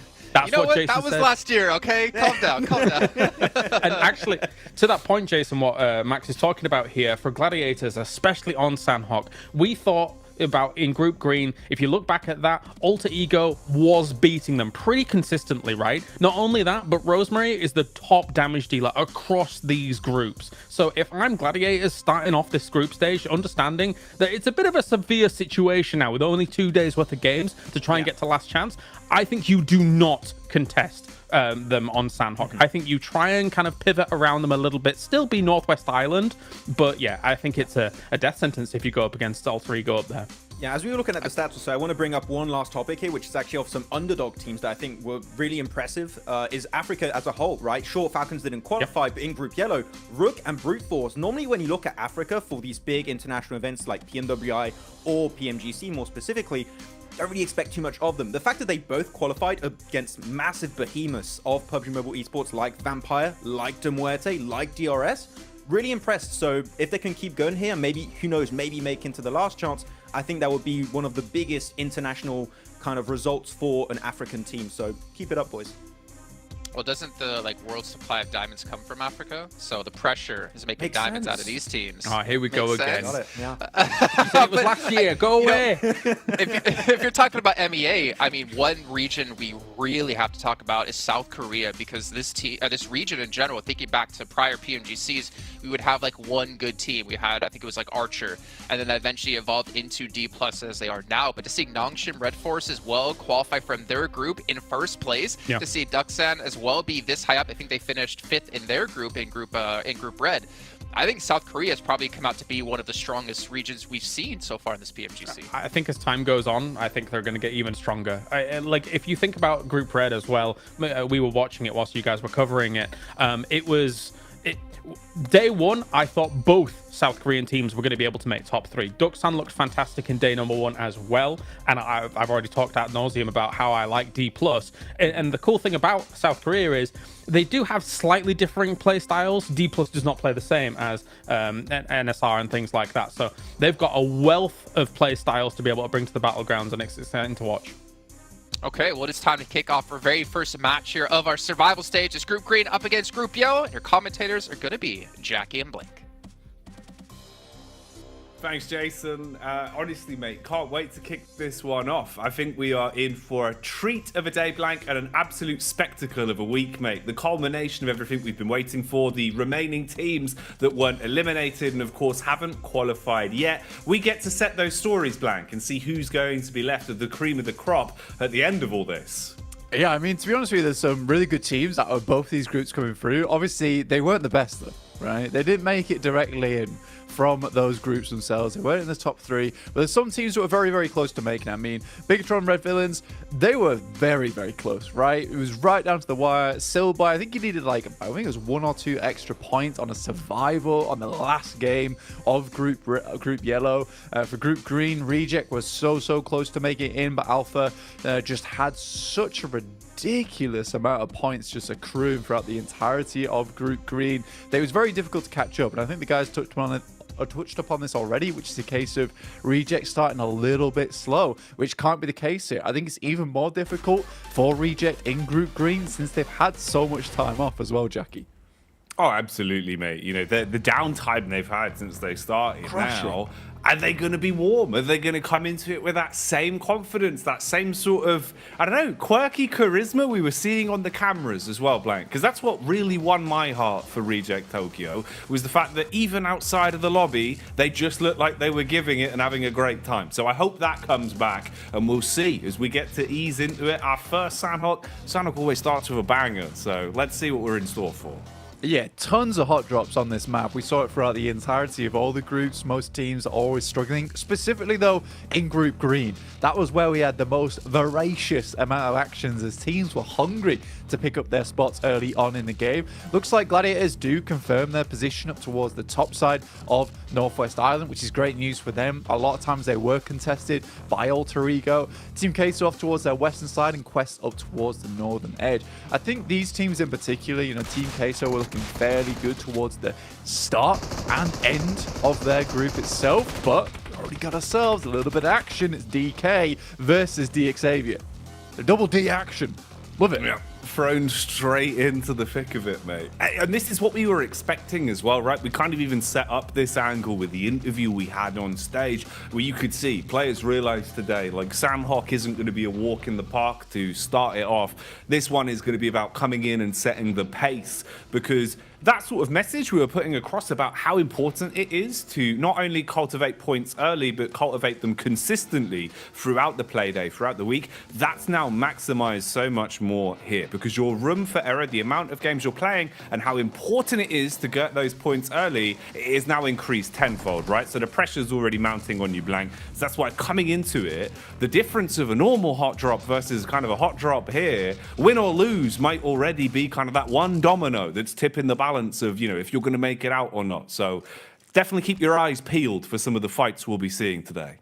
You know what? That was last year, okay? Calm down, calm down. And actually, to that point, Jason, what Max is talking about here, for Gladiators, especially on Sandhawk, we thought about in Group Green, if you look back at that, Alter Ego was beating them pretty consistently, right? Not only that, but Rosemary is the top damage dealer across these groups. So if I'm Gladiators starting off this group stage, understanding that it's a bit of a severe situation now with only 2 days worth of games to try and get to last chance, I think you do not contest them on Sandhawk. I think you try and kind of pivot around them a little bit, still be Northwest Island, but yeah, I think it's a death sentence if you go up against Alter Ego up there. Yeah, as we were looking at the stats also, I want to bring up one last topic here, which is actually of some underdog teams that I think were really impressive, is Africa as a whole, right? Sure, Falcons didn't qualify, but in Group Yellow, Rook and Brute Force, normally when you look at Africa for these big international events like PMWI or PMGC more specifically, don't really expect too much of them. The fact that they both qualified against massive behemoths of PUBG Mobile esports like Vampire, like De Muerte, like DRS, really impressed. So if they can keep going here, maybe, who knows, maybe make into the last chance, I think that would be one of the biggest international kind of results for an African team. So keep it up, boys. Well, doesn't the world supply of diamonds come from Africa? So the pressure is making diamonds out of these teams. Oh, here we go again. Got it. Yeah. It was last year. Go away. If you're talking about MEA, I mean, one region we really have to talk about is South Korea, because this region in general, thinking back to prior PMGCs, we would have one good team. We had, I think it was Archer, and then that eventually evolved into D+ as they are now. But to see Nongshim Red Force as well qualify from their group in first place, to see Duxan as well be this high up, I think they finished 5th in their group in group red. I think South Korea has probably come out to be one of the strongest regions we've seen so far in this PMGC. I think as time goes on, I think they're going to get even stronger. If you think about Group Red as well, we were watching it whilst you guys were covering it. Day one, I thought both South Korean teams were going to be able to make top 3. Duxan looked fantastic in day number 1 as well, and I've already talked ad nauseum about how I like D+. And the cool thing about South Korea is they do have slightly differing play styles. D+ does not play the same as NSR and things like that, so they've got a wealth of play styles to be able to bring to the battlegrounds, and it's exciting to watch. Okay, well, it's time to kick off our very first match here of our survival stage. It's Group Green up against Group Yellow, and your commentators are going to be Jackie and Blake. Thanks, Jason. Honestly, mate, can't wait to kick this one off. I think we are in for a treat of a day, Blank, and an absolute spectacle of a week, mate. The culmination of everything we've been waiting for, the remaining teams that weren't eliminated and, of course, haven't qualified yet. We get to set those stories, Blank, and see who's going to be left of the cream of the crop at the end of all this. Yeah, I mean, to be honest with you, there's some really good teams out of both these groups coming through. Obviously, they weren't the best, though, right? They didn't make it directly in from those groups themselves. They weren't in the top 3, but there's some teams that were very, very close to making it. I mean, Bigatron Red Villains, they were very, very close, right? It was right down to the wire. Silby, I think he needed I think it was 1 or 2 extra points on a survival on the last game of Group Yellow. For Group Green, Reject was so close to making it in, but Alpha just had such a ridiculous amount of points just accruing throughout the entirety of Group Green that it was very difficult to catch up, and I think the guys touched upon this already, which is a case of Reject starting a little bit slow, which can't be the case here. I think it's even more difficult for Reject in Group Green since they've had so much time off as well, Jackie. Oh, absolutely, mate. You know, the downtime they've had since they started now, are they going to be warm? Are they going to come into it with that same confidence, that same sort of, I don't know, quirky charisma we were seeing on the cameras as well, Blank? Because that's what really won my heart for Reject Tokyo, was the fact that even outside of the lobby, they just looked like they were giving it and having a great time. So I hope that comes back, and we'll see as we get to ease into it. Our first Sanhok always starts with a banger, so let's see what we're in store for. Yeah, tons of hot drops on this map. We saw it throughout the entirety of all the groups. Most teams are always struggling. Specifically, though, in Group Green. That was where we had the most voracious amount of actions as teams were hungry to pick up their spots early on in the game. Looks like Gladiators do confirm their position up towards the top side of Northwest Island, which is great news for them. A lot of times they were contested by Alter Ego. Team Queso off towards their western side and Quest up towards the northern edge. I think these teams in particular, you know, Team Queso were looking fairly good towards the start and end of their group itself, but already got ourselves a little bit of action. It's DK versus DXavier. The double D action. Love it. Yeah. Thrown straight into the thick of it, mate. And this is what we were expecting as well, right? We kind of even set up this angle with the interview we had on stage, where you could see players realize today, like, Sanhok isn't going to be a walk in the park to start it off. This one is going to be about coming in and setting the pace, because that sort of message we were putting across about how important it is to not only cultivate points early, but cultivate them consistently throughout the play day, throughout the week. That's now maximized so much more here, because your room for error, the amount of games you're playing, and how important it is to get those points early is now increased tenfold, right? So the pressure's already mounting on you, Blank. So that's why coming into it, the difference of a normal hot drop versus kind of a hot drop here, win or lose, might already be kind of that one domino that's tipping the balance of, you know, if you're going to make it out or not. So definitely keep your eyes peeled for some of the fights we'll be seeing today.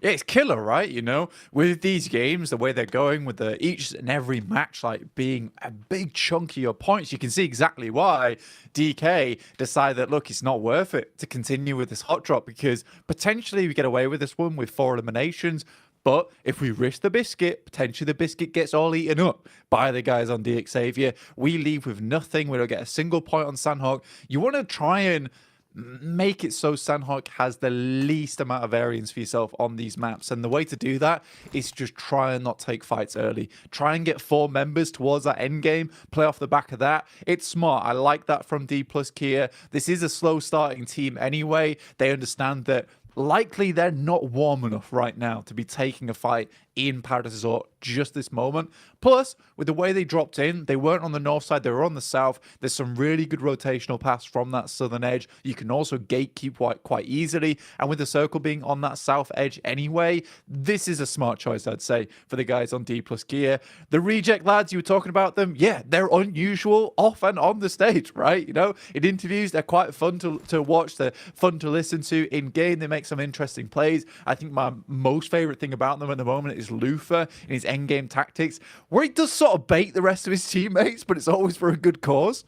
Yeah, it's killer, right? You know, with these games, the way they're going, with the each and every match like being a big chunk of your points, you can see exactly why DK decided that, look, it's not worth it to continue with this hot drop, because potentially we get away with this one with 4 eliminations. But if we risk the biscuit, potentially the biscuit gets all eaten up by the guys on DX Xavier. We leave with nothing. We don't get a single point on Sandhawk. You want to try and make it so Sandhawk has the least amount of variance for yourself on these maps. And the way to do that is just try and not take fights early. Try and get 4 members towards that end game. Play off the back of that. It's smart. I like that from D plus Kia. This is a slow starting team anyway. They understand that likely they're not warm enough right now to be taking a fight in Paradise Resort just this moment. Plus, with the way they dropped in, they weren't on the north side, they were on the south. There's some really good rotational paths from that southern edge. You can also gatekeep quite easily. And with the circle being on that south edge anyway, this is a smart choice, I'd say, for the guys on D plus gear. The reject lads, you were talking about them. Yeah, they're unusual off and on the stage, right? You know, in interviews, they're quite fun to watch. They're fun to listen to. In game, they make some interesting plays. I think my most favorite thing about them at the moment is Lufa in his endgame tactics, where he does sort of bait the rest of his teammates, but it's always for a good cause.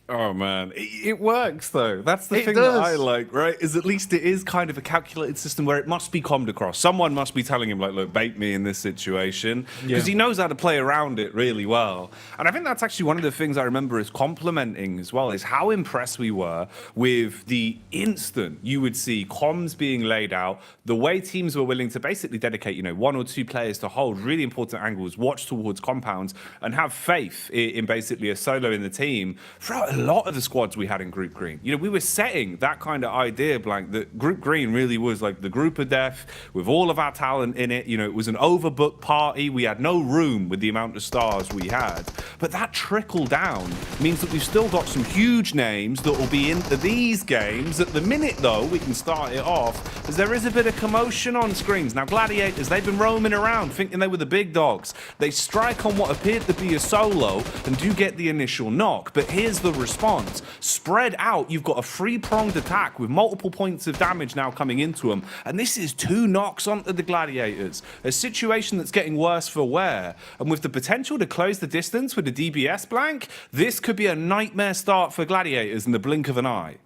Oh man, it works though. That's the thing that I like, right? Is at least it is kind of a calculated system where it must be commed across. Someone must be telling him, like, look, bait me in this situation, because he knows how to play around it really well. And I think that's actually one of the things I remember as complimenting as well, is how impressed we were with the instant you would see comms being laid out, the way teams were willing to basically dedicate, 1 or 2 players to hold really important angles, watch towards compounds, and have faith in basically a solo in the team throughout a lot of the squads we had in Group Green. We were setting that kind of idea, Blank, that Group Green really was like the group of death with all of our talent in it. It was an overbooked party. We had no room with the amount of stars we had. But that trickle down means that we've still got some huge names that will be into these games. At the minute, though, we can start it off, as there is a bit of commotion on screens. Now, Gladiators, they've been roaming around thinking they were the big dogs. They strike on what appeared to be a solo and do get the initial knock. But here's the response. Spread out, you've got a 3-pronged attack with multiple points of damage now coming into them. And this is 2 knocks onto the Gladiators. A situation that's getting worse for wear. And with the potential to close the distance with a DBS Blank, this could be a nightmare start for Gladiators in the blink of an eye.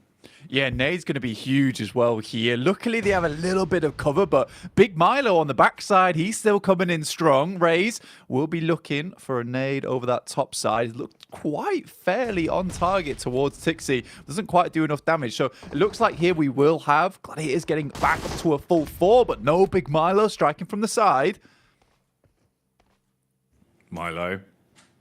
Yeah, nade's going to be huge as well here. Luckily, they have a little bit of cover, but Big Milo on the backside, he's still coming in strong. Raze will be looking for a nade over that top side. Looked quite fairly on target towards Tixie. Doesn't quite do enough damage. So it looks like here we will have Gladiators getting back up to a full 4, but no Big Milo striking from the side. Milo,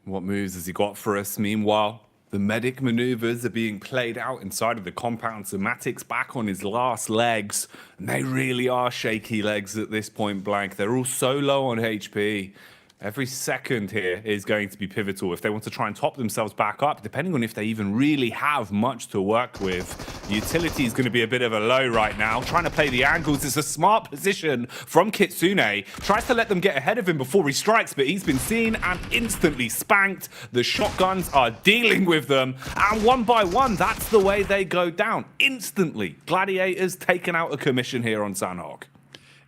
what moves has he got for us? Meanwhile, the medic maneuvers are being played out inside of the compound. Somatic's back on his last legs, and they really are shaky legs at this point, Blank. They're all so low on HP. Every second here is going to be pivotal if they want to try and top themselves back up, depending on if they even really have much to work with. Utility is going to be a bit of a low right now. Trying to play the angles is a smart position from Kitsune. Tries to let them get ahead of him before he strikes, but he's been seen and instantly spanked. The shotguns are dealing with them, and one by one, that's the way they go down. Instantly, Gladiators taken out of commission here on Sandhawk.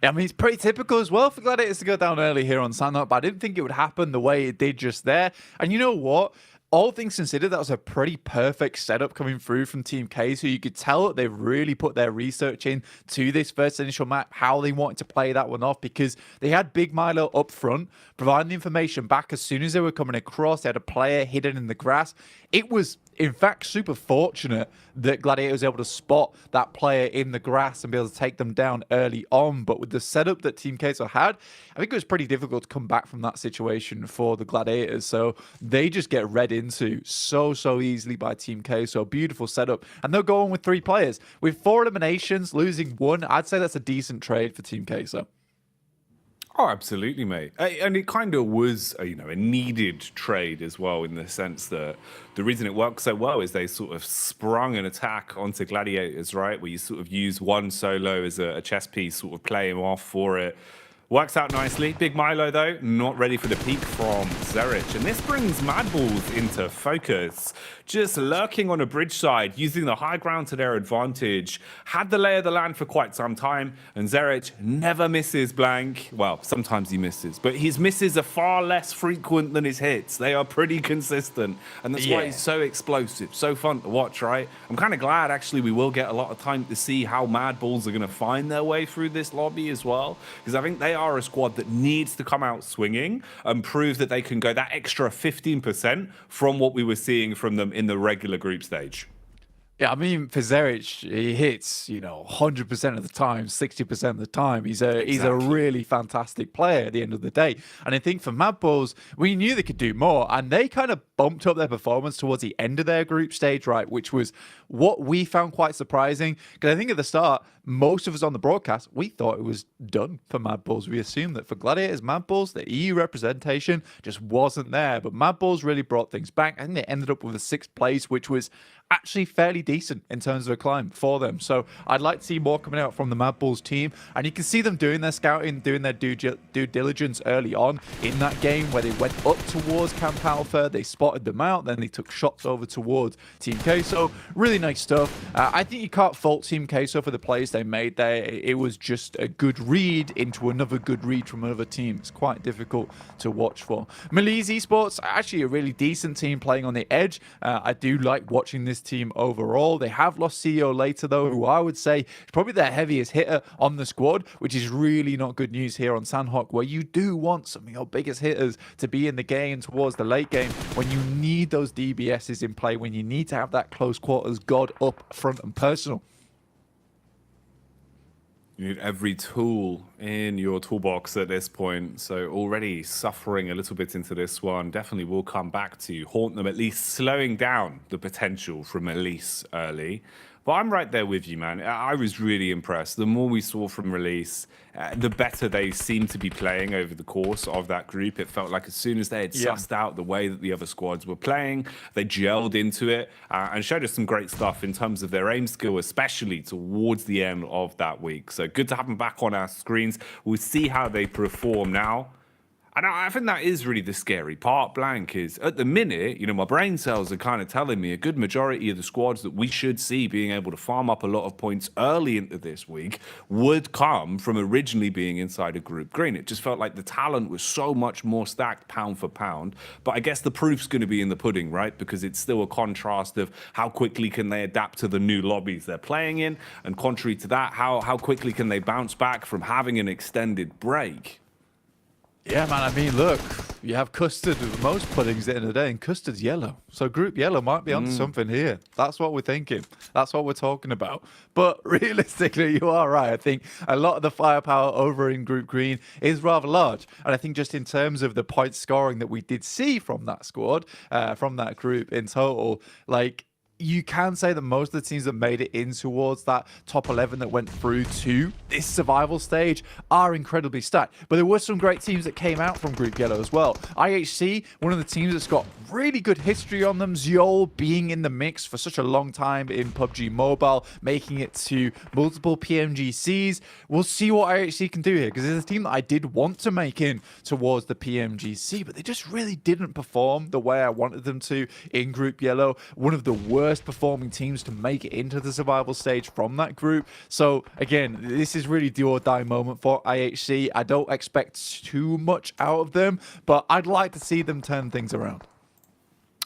I mean, it's pretty typical as well for Gladiators to go down early here on Sandhawk, but I didn't think it would happen the way it did just there. And you know what? All things considered, that was a pretty perfect setup coming through from Team K, so you could tell that they've really put their research in to this first initial map, how they wanted to play that one off, because they had Big Milo up front, providing the information back as soon as they were coming across. They had a player hidden in the grass. It was, in fact, super fortunate that Gladiator was able to spot that player in the grass and be able to take them down early on. But with the setup that Team Queso had, I think it was pretty difficult to come back from that situation for the Gladiators. So they just get read into so easily by Team Queso. Beautiful setup. And they'll go on with 3 players. With 4 eliminations, losing 1, I'd say that's a decent trade for Team Queso. Oh, absolutely, mate. And it kind of was, a needed trade as well, in the sense that the reason it worked so well is they sort of sprung an attack onto Gladiators, right? Where you sort of use one solo as a chess piece, sort of play him off for it. Works out nicely. Big Milo, though, not ready for the peak from Zerich. And this brings Mad Balls into focus. Just lurking on a bridge side, using the high ground to their advantage. Had the lay of the land for quite some time. And Zerich never misses blank. Well, sometimes he misses. But his misses are far less frequent than his hits. They are pretty consistent. And that's why he's so explosive. So fun to watch, right? I'm kind of glad, actually, we will get a lot of time to see how Mad Balls are going to find their way through this lobby as well. Because I think they are a squad that needs to come out swinging and prove that they can go that extra 15% from what we were seeing from them in the regular group stage. Yeah, I mean, for Zerich, he hits, 100% of the time, 60% of the time. He's a really fantastic player at the end of the day. And I think for Mad Balls, we knew they could do more, and they kind of bumped up their performance towards the end of their group stage, right, which was what we found quite surprising. Because I think at the start, most of us on the broadcast, we thought it was done for Mad Balls. We assumed that for Gladiators, Mad Balls, the EU representation just wasn't there. But Mad Balls really brought things back. I think they ended up with a 6th place, which was actually fairly decent in terms of a climb for them. So I'd like to see more coming out from the Mad Balls team. And you can see them doing their scouting, doing their due diligence early on in that game where they went up towards Camp Alpha. They spotted them out. Then they took shots over towards Team Queso. Really nice stuff. I think you can't fault Team Queso for the plays they made there. It was just a good read into another good read from another team. It's quite difficult to watch for. Malise Esports, actually a really decent team playing on the edge. I do like watching this team overall. They have lost CEO later, though, who I would say is probably their heaviest hitter on the squad, which is really not good news here on Sandhawk, where you do want some of your biggest hitters to be in the game towards the late game when you need those DBSs in play, when you need to have that close quarters god up front and personal. You need every tool in your toolbox at this point. So already suffering a little bit into this one. Definitely will come back to haunt them, at least slowing down the potential from Elise early. But I'm right there with you, man. I was really impressed. The more we saw from Release, the better they seemed to be playing over the course of that group. It felt like as soon as they had sussed out the way that the other squads were playing, they gelled into it and showed us some great stuff in terms of their aim skill, especially towards the end of that week. So good to have them back on our screens. We'll see how they perform now. And I think that is really the scary part, Blank, is at the minute, my brain cells are kind of telling me a good majority of the squads that we should see being able to farm up a lot of points early into this week would come from originally being inside a group green. It just felt like the talent was so much more stacked pound for pound. But I guess the proof's going to be in the pudding, right? Because it's still a contrast of how quickly can they adapt to the new lobbies they're playing in. And contrary to that, how quickly can they bounce back from having an extended break? Yeah, man, I mean, look, you have custard with most puddings at the end of the day, and custard's yellow. So Group Yellow might be onto something here. That's what we're thinking. That's what we're talking about. But realistically, you are right. I think a lot of the firepower over in Group Green is rather large. And I think just in terms of the point scoring that we did see from that squad, from that group in total, you can say that most of the teams that made it in towards that top 11 that went through to this survival stage are incredibly stacked. But there were some great teams that came out from Group Yellow as well. IHC, one of the teams that's got really good history on them. Ziol being in the mix for such a long time in PUBG Mobile, making it to multiple PMGCs. We'll see what IHC can do here, because it's a team that I did want to make in towards the PMGC, but they just really didn't perform the way I wanted them to in Group Yellow. One of the worst performing teams to make it into the survival stage from that group. So again, this is really do or die moment for IHC. I don't expect too much out of them, but I'd like to see them turn things around.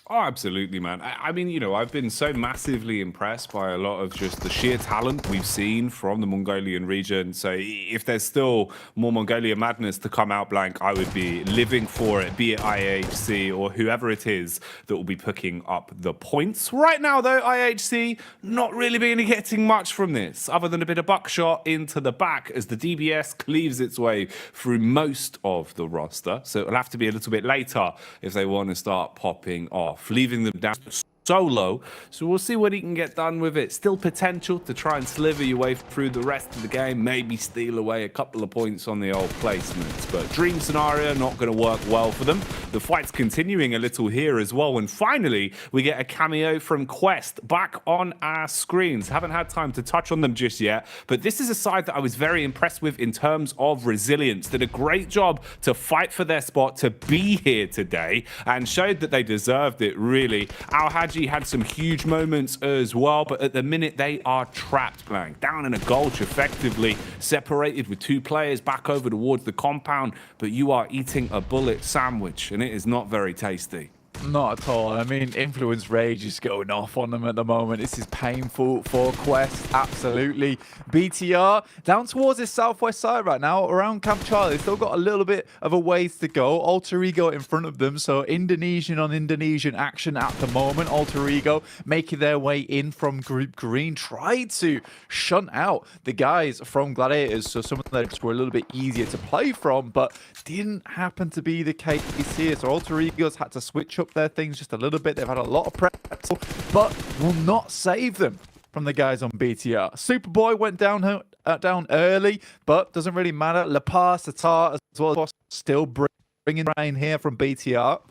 Oh, absolutely, man. I mean, I've been so massively impressed by a lot of just the sheer talent we've seen from the Mongolian region. So if there's still more Mongolia madness to come out, Blank, I would be living for it, be it IHC or whoever it is that will be picking up the points. Right now, though, IHC not really being getting much from this, other than a bit of buckshot into the back as the DBS cleaves its way through most of the roster. So it'll have to be a little bit later if they want to start popping off, leaving them down solo, so we'll see what he can get done with it. Still potential to try and sliver your way through the rest of the game, maybe steal away a couple of points on the old placements, but dream scenario not going to work well for them. The fight's continuing a little here as well, and finally we get a cameo from Quest back on our screens. Haven't had time to touch on them just yet, but this is a side that I was very impressed with in terms of resilience. Did a great job to fight for their spot, to be here today, and showed that they deserved it, really. Al Hadji had some huge moments as well, but at the minute they are trapped, playing down in a gulch, effectively separated with two players back over towards the compound, but you are eating a bullet sandwich, and it is not very tasty. Not at all. I mean, Influence Rage is going off on them at the moment. This is painful for Quest, absolutely. BTR down towards the southwest side right now, around Camp Charlie. Still got a little bit of a ways to go. Alter Ego in front of them, so Indonesian on Indonesian action at the moment. Alter Ego making their way in from Group Green, tried to shunt out the guys from Gladiators, so some of them were a little bit easier to play from, but didn't happen to be the case here. So Alter Egos had to switch up their things just a little bit. They've had a lot of prep, but will not save them from the guys on BTR. Superboy went down early, but doesn't really matter. La Paz, Tatar, as well as still bringing rain here from BTR.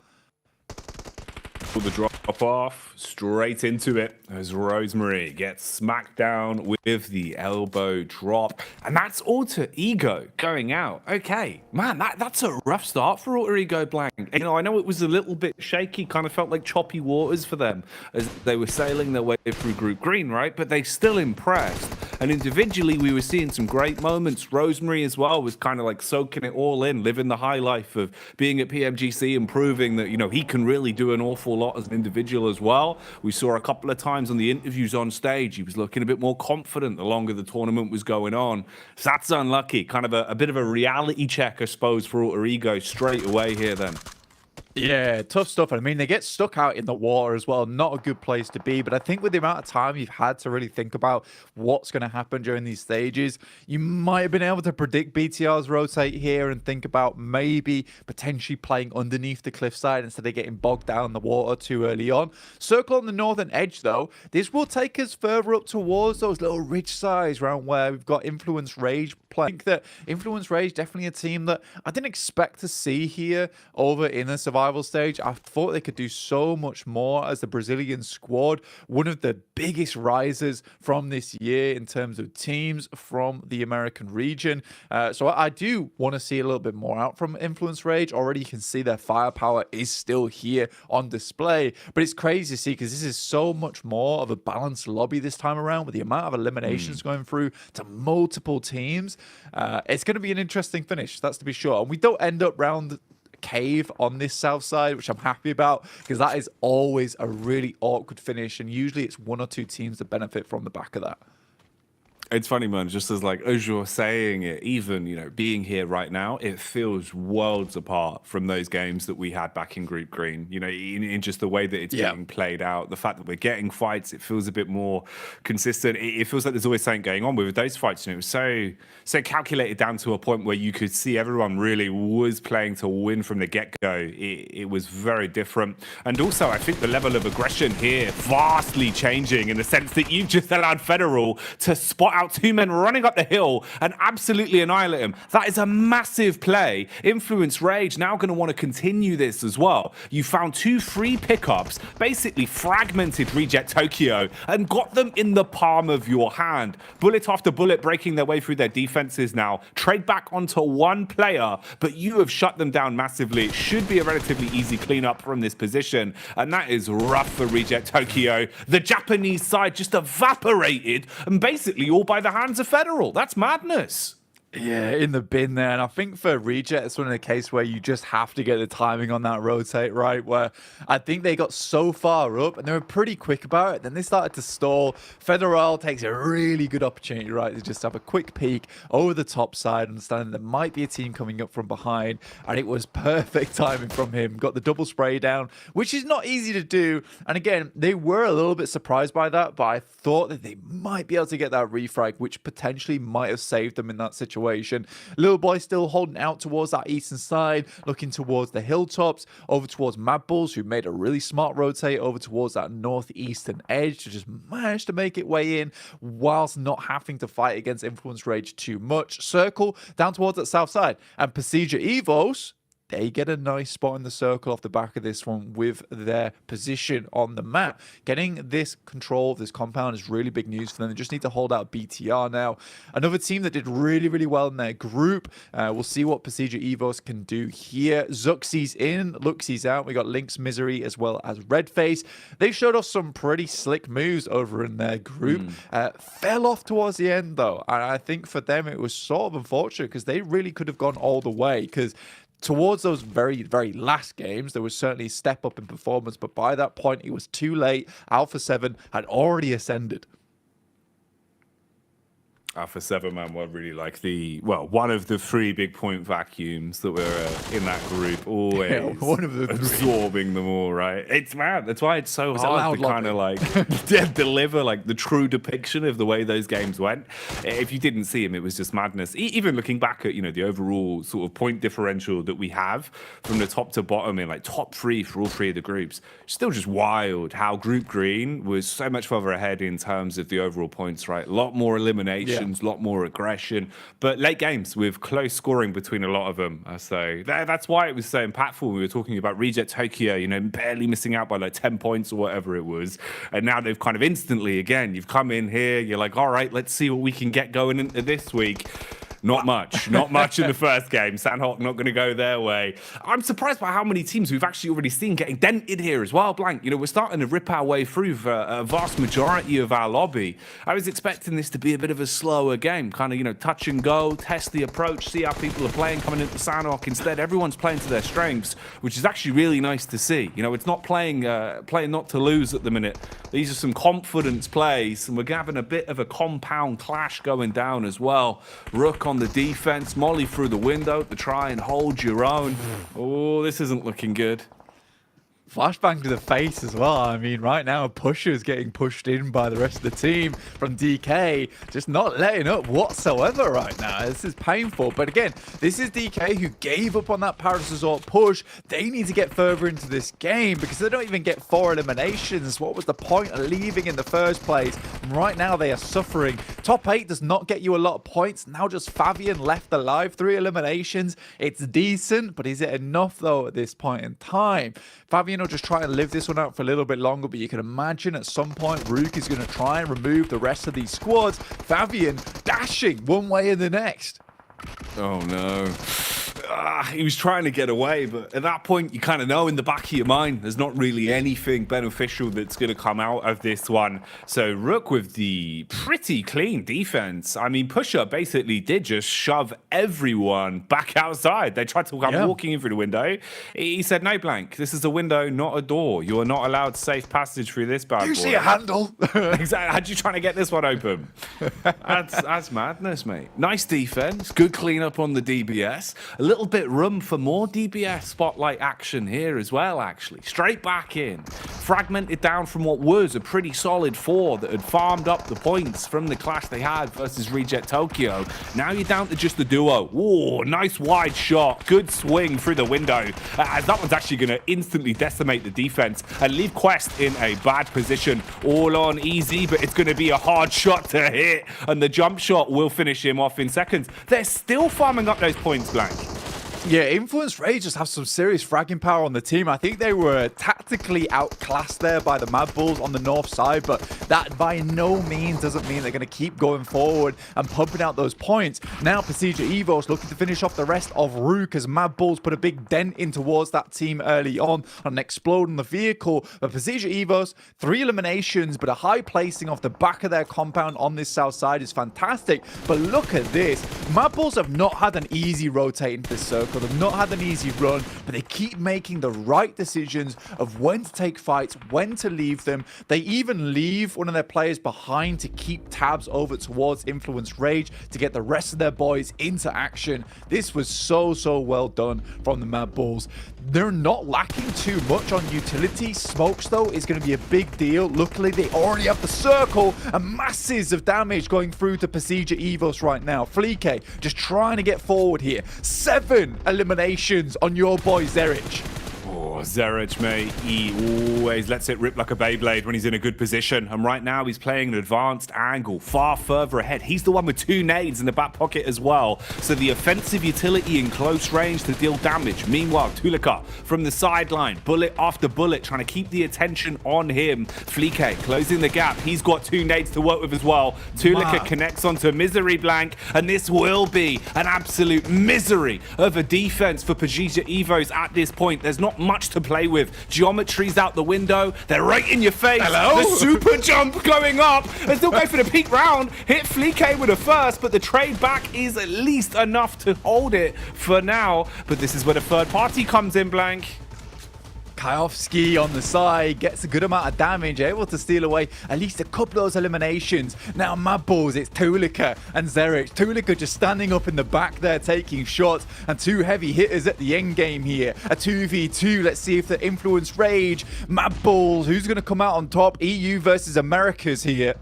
The drop off straight into it as Rosemary gets smacked down with the elbow drop, and that's Alter Ego going out. Okay, man, that's a rough start for Alter Ego Blank. You know, I know it was a little bit shaky, kind of felt like choppy waters for them as they were sailing their way through Group Green, right? But they still impressed, and individually we were seeing some great moments. Rosemary as well was kind of like soaking it all in, living the high life of being at PMGC and proving that, you know, he can really do an awful lot as an individual as well. We saw a couple of times on the interviews on stage, he was looking a bit more confident the longer the tournament was going on. So that's unlucky. Kind of a bit of a reality check, I suppose, for Alter Ego straight away here then. Yeah, tough stuff. I mean, they get stuck out in the water as well. Not a good place to be. But I think with the amount of time you've had to really think about what's going to happen during these stages, you might have been able to predict BTR's rotate here and think about maybe potentially playing underneath the cliffside instead of getting bogged down in the water too early on. Circle on the northern edge, though. This will take us further up towards those little ridge sides around where we've got Influence Rage playing. I think that Influence Rage definitely a team that I didn't expect to see here over in the survival stage. I thought they could do so much more as the Brazilian squad, one of the biggest risers from this year in terms of teams from the American region. So I do want to see a little bit more out from Influence Rage. Already you can see their firepower is still here on display, but it's crazy to see because this is so much more of a balanced lobby this time around with the amount of eliminations going through to multiple teams. It's going to be an interesting finish, that's to be sure. And we don't end up round cave on this south side, which I'm happy about because that is always a really awkward finish, and usually it's one or two teams that benefit from the back of that. It's funny, man, just as you're saying it, even, you know, being here right now, it feels worlds apart from those games that we had back in Group Green, you know, in just the way that it's being played out. The fact that we're getting fights, it feels a bit more consistent. It feels like there's always something going on with those fights. You know, it was so calculated down to a point where you could see everyone really was playing to win from the get-go. It was very different. And also, I think the level of aggression here vastly changing in the sense that you've just allowed Federal to spot out two men running up the hill and absolutely annihilate him. That is a massive play. Influence Rage now going to want to continue this as well. You found two free pickups, basically fragmented Reject Tokyo and got them in the palm of your hand. Bullet after bullet breaking their way through their defenses now. Trade back onto one player, but you have shut them down massively. It should be a relatively easy cleanup from this position, and that is rough for Reject Tokyo. The Japanese side just evaporated and basically all by the hands of Federal. That's madness. Yeah, in the bin there. And I think for Reject, it's one of the cases where you just have to get the timing on that rotate, right? Where I think they got so far up and they were pretty quick about it. Then they started to stall. Federal takes a really good opportunity, right, to just have a quick peek over the top side, understanding there might be a team coming up from behind. And it was perfect timing from him. Got the double spray down, which is not easy to do. And again, they were a little bit surprised by that, but I thought that they might be able to get that refrag, which potentially might have saved them in that situation. situation. Little boy still holding out towards that eastern side, looking towards the hilltops, over towards Mad Bulls, who made a really smart rotate over towards that northeastern edge to just manage to make it way in whilst not having to fight against Influence Rage too much. Circle down towards that south side, and Pasija Evos, they get a nice spot in the circle off the back of this one with their position on the map. Getting this control of this compound is really big news for them. They just need to hold out BTR now. Another team that did really, really well in their group. We'll see what Pasija Evos can do here. Zuxi's in, Luxi's out. We got Link's Misery as well as Redface. They showed us some pretty slick moves over in their group. Fell off towards the end though. And I think for them it was sort of unfortunate because they really could have gone all the way, because towards those very, very last games, there was certainly a step up in performance, but by that point, it was too late. Alpha 7 had already ascended. Alpha 7, man, were really like one of the 3 big point vacuums that were in that group, always one of the absorbing them all, right? It's mad. That's why it's so hard to kind of like deliver like the true depiction of the way those games went. If you didn't see them, it was just madness. Even looking back at, the overall sort of point differential that we have from the top to bottom in like top 3 for all 3 of the groups, still just wild how Group Green was so much further ahead in terms of the overall points, right? A lot more elimination. A lot more aggression, but late games with close scoring between a lot of them. So that's why it was so impactful. We were talking about Reject Tokyo, barely missing out by like 10 points or whatever it was. And now they've kind of instantly, again, you've come in here, you're like, all right, let's see what we can get going into this week. Not much in the first game. Sandhawk not going to go their way. I'm surprised by how many teams we've actually already seen getting dented here as well, Blank. We're starting to rip our way through for a vast majority of our lobby. I was expecting this to be a bit of a slower game, kind of, touch and go, test the approach, see how people are playing coming into Sandhawk. Instead, everyone's playing to their strengths, which is actually really nice to see. It's not playing not to lose at the minute. These are some confidence plays, and we're having a bit of a compound clash going down as well. Rook on the defense, Molly through the window to try and hold your own. Oh, this isn't looking good. Flashbang to the face as well. I mean, right now, Pusher's getting pushed in by the rest of the team from DK. Just not letting up whatsoever right now. This is painful. But again, this is DK who gave up on that Paris Resort push. They need to get further into this game because they don't even get 4 eliminations. What was the point of leaving in the first place? And right now, they are suffering. Top 8 does not get you a lot of points. Now just Fabian left alive. 3 eliminations. It's decent, but is it enough, though, at this point in time? Fabian will just try and live this one out for a little bit longer, but you can imagine at some point Rook is going to try and remove the rest of these squads. Fabian dashing one way and the next. Oh no. He was trying to get away, but at that point you kind of know in the back of your mind there's not really anything beneficial that's going to come out of this one. So Rook with the pretty clean defense. I mean, Pusher basically did just shove everyone back outside. They tried to come walking in through the window. He said, no, Blank, this is a window, not a door. You are not allowed safe passage through this bad boy. You see a handle? Exactly. How'd you trying to get this one open? That's madness, mate. Nice defense. Good clean up on the DBS. A little bit room for more DBS spotlight action here as well, actually. Straight back in. Fragmented down from what was a pretty solid 4 that had farmed up the points from the clash they had versus Reject Tokyo. Now you're down to just the duo. Ooh, nice wide shot. Good swing through the window. As that one's actually going to instantly decimate the defense and leave Quest in a bad position. All on easy, but it's going to be a hard shot to hit. And the jump shot will finish him off in seconds. They're still farming up those points, Blank. Yeah, Influence Rage just have some serious fragging power on the team. I think they were tactically outclassed there by the Mad Bulls on the north side, but that by no means doesn't mean they're going to keep going forward and pumping out those points. Now, Pasija Evos looking to finish off the rest of Rook as Mad Bulls put a big dent in towards that team early on and explode on the vehicle. But Pasija Evos, 3 eliminations, but a high placing off the back of their compound on this south side is fantastic. But look at this. Mad Bulls have not had an easy rotate into this circle. cycle. They've not had an easy run, but they keep making the right decisions of when to take fights, when to leave them. They even leave one of their players behind to keep tabs over towards Influence Rage to get the rest of their boys into action. This was so well done from the Mad Bulls. They're not lacking too much on utility. Smokes, though, is going to be a big deal. Luckily, they already have the circle and masses of damage going through to Pasija Evos right now. Fleek just trying to get forward here. 7 eliminations on your boy Zerich. Oh, Zerich, mate, he always lets it rip like a Beyblade when he's in a good position. And right now, he's playing an advanced angle, far further ahead. He's the one with 2 nades in the back pocket as well. So the offensive utility in close range to deal damage. Meanwhile, Tulika from the sideline, bullet after bullet, trying to keep the attention on him. Fleek closing the gap. He's got 2 nades to work with as well. Tulika connects onto Misery Blank, and this will be an absolute misery of a defense for Pasija Evos at this point. There's not much to play with. Geometry's out the window. They're right in your face. Hello? The super jump going up. They still go for the peak round. Hit Fleek with a first, but the trade back is at least enough to hold it for now. But this is where the third party comes in, Blank. Kayovski on the side gets a good amount of damage, able to steal away at least a couple of those eliminations. Now Mad Bulls, it's Tulika and Zerich. Tulika just standing up in the back there taking shots, and 2 heavy hitters at the end game here. A 2v2, let's see if the Influence Rage. Mad Bulls, who's going to come out on top? EU versus Americas here.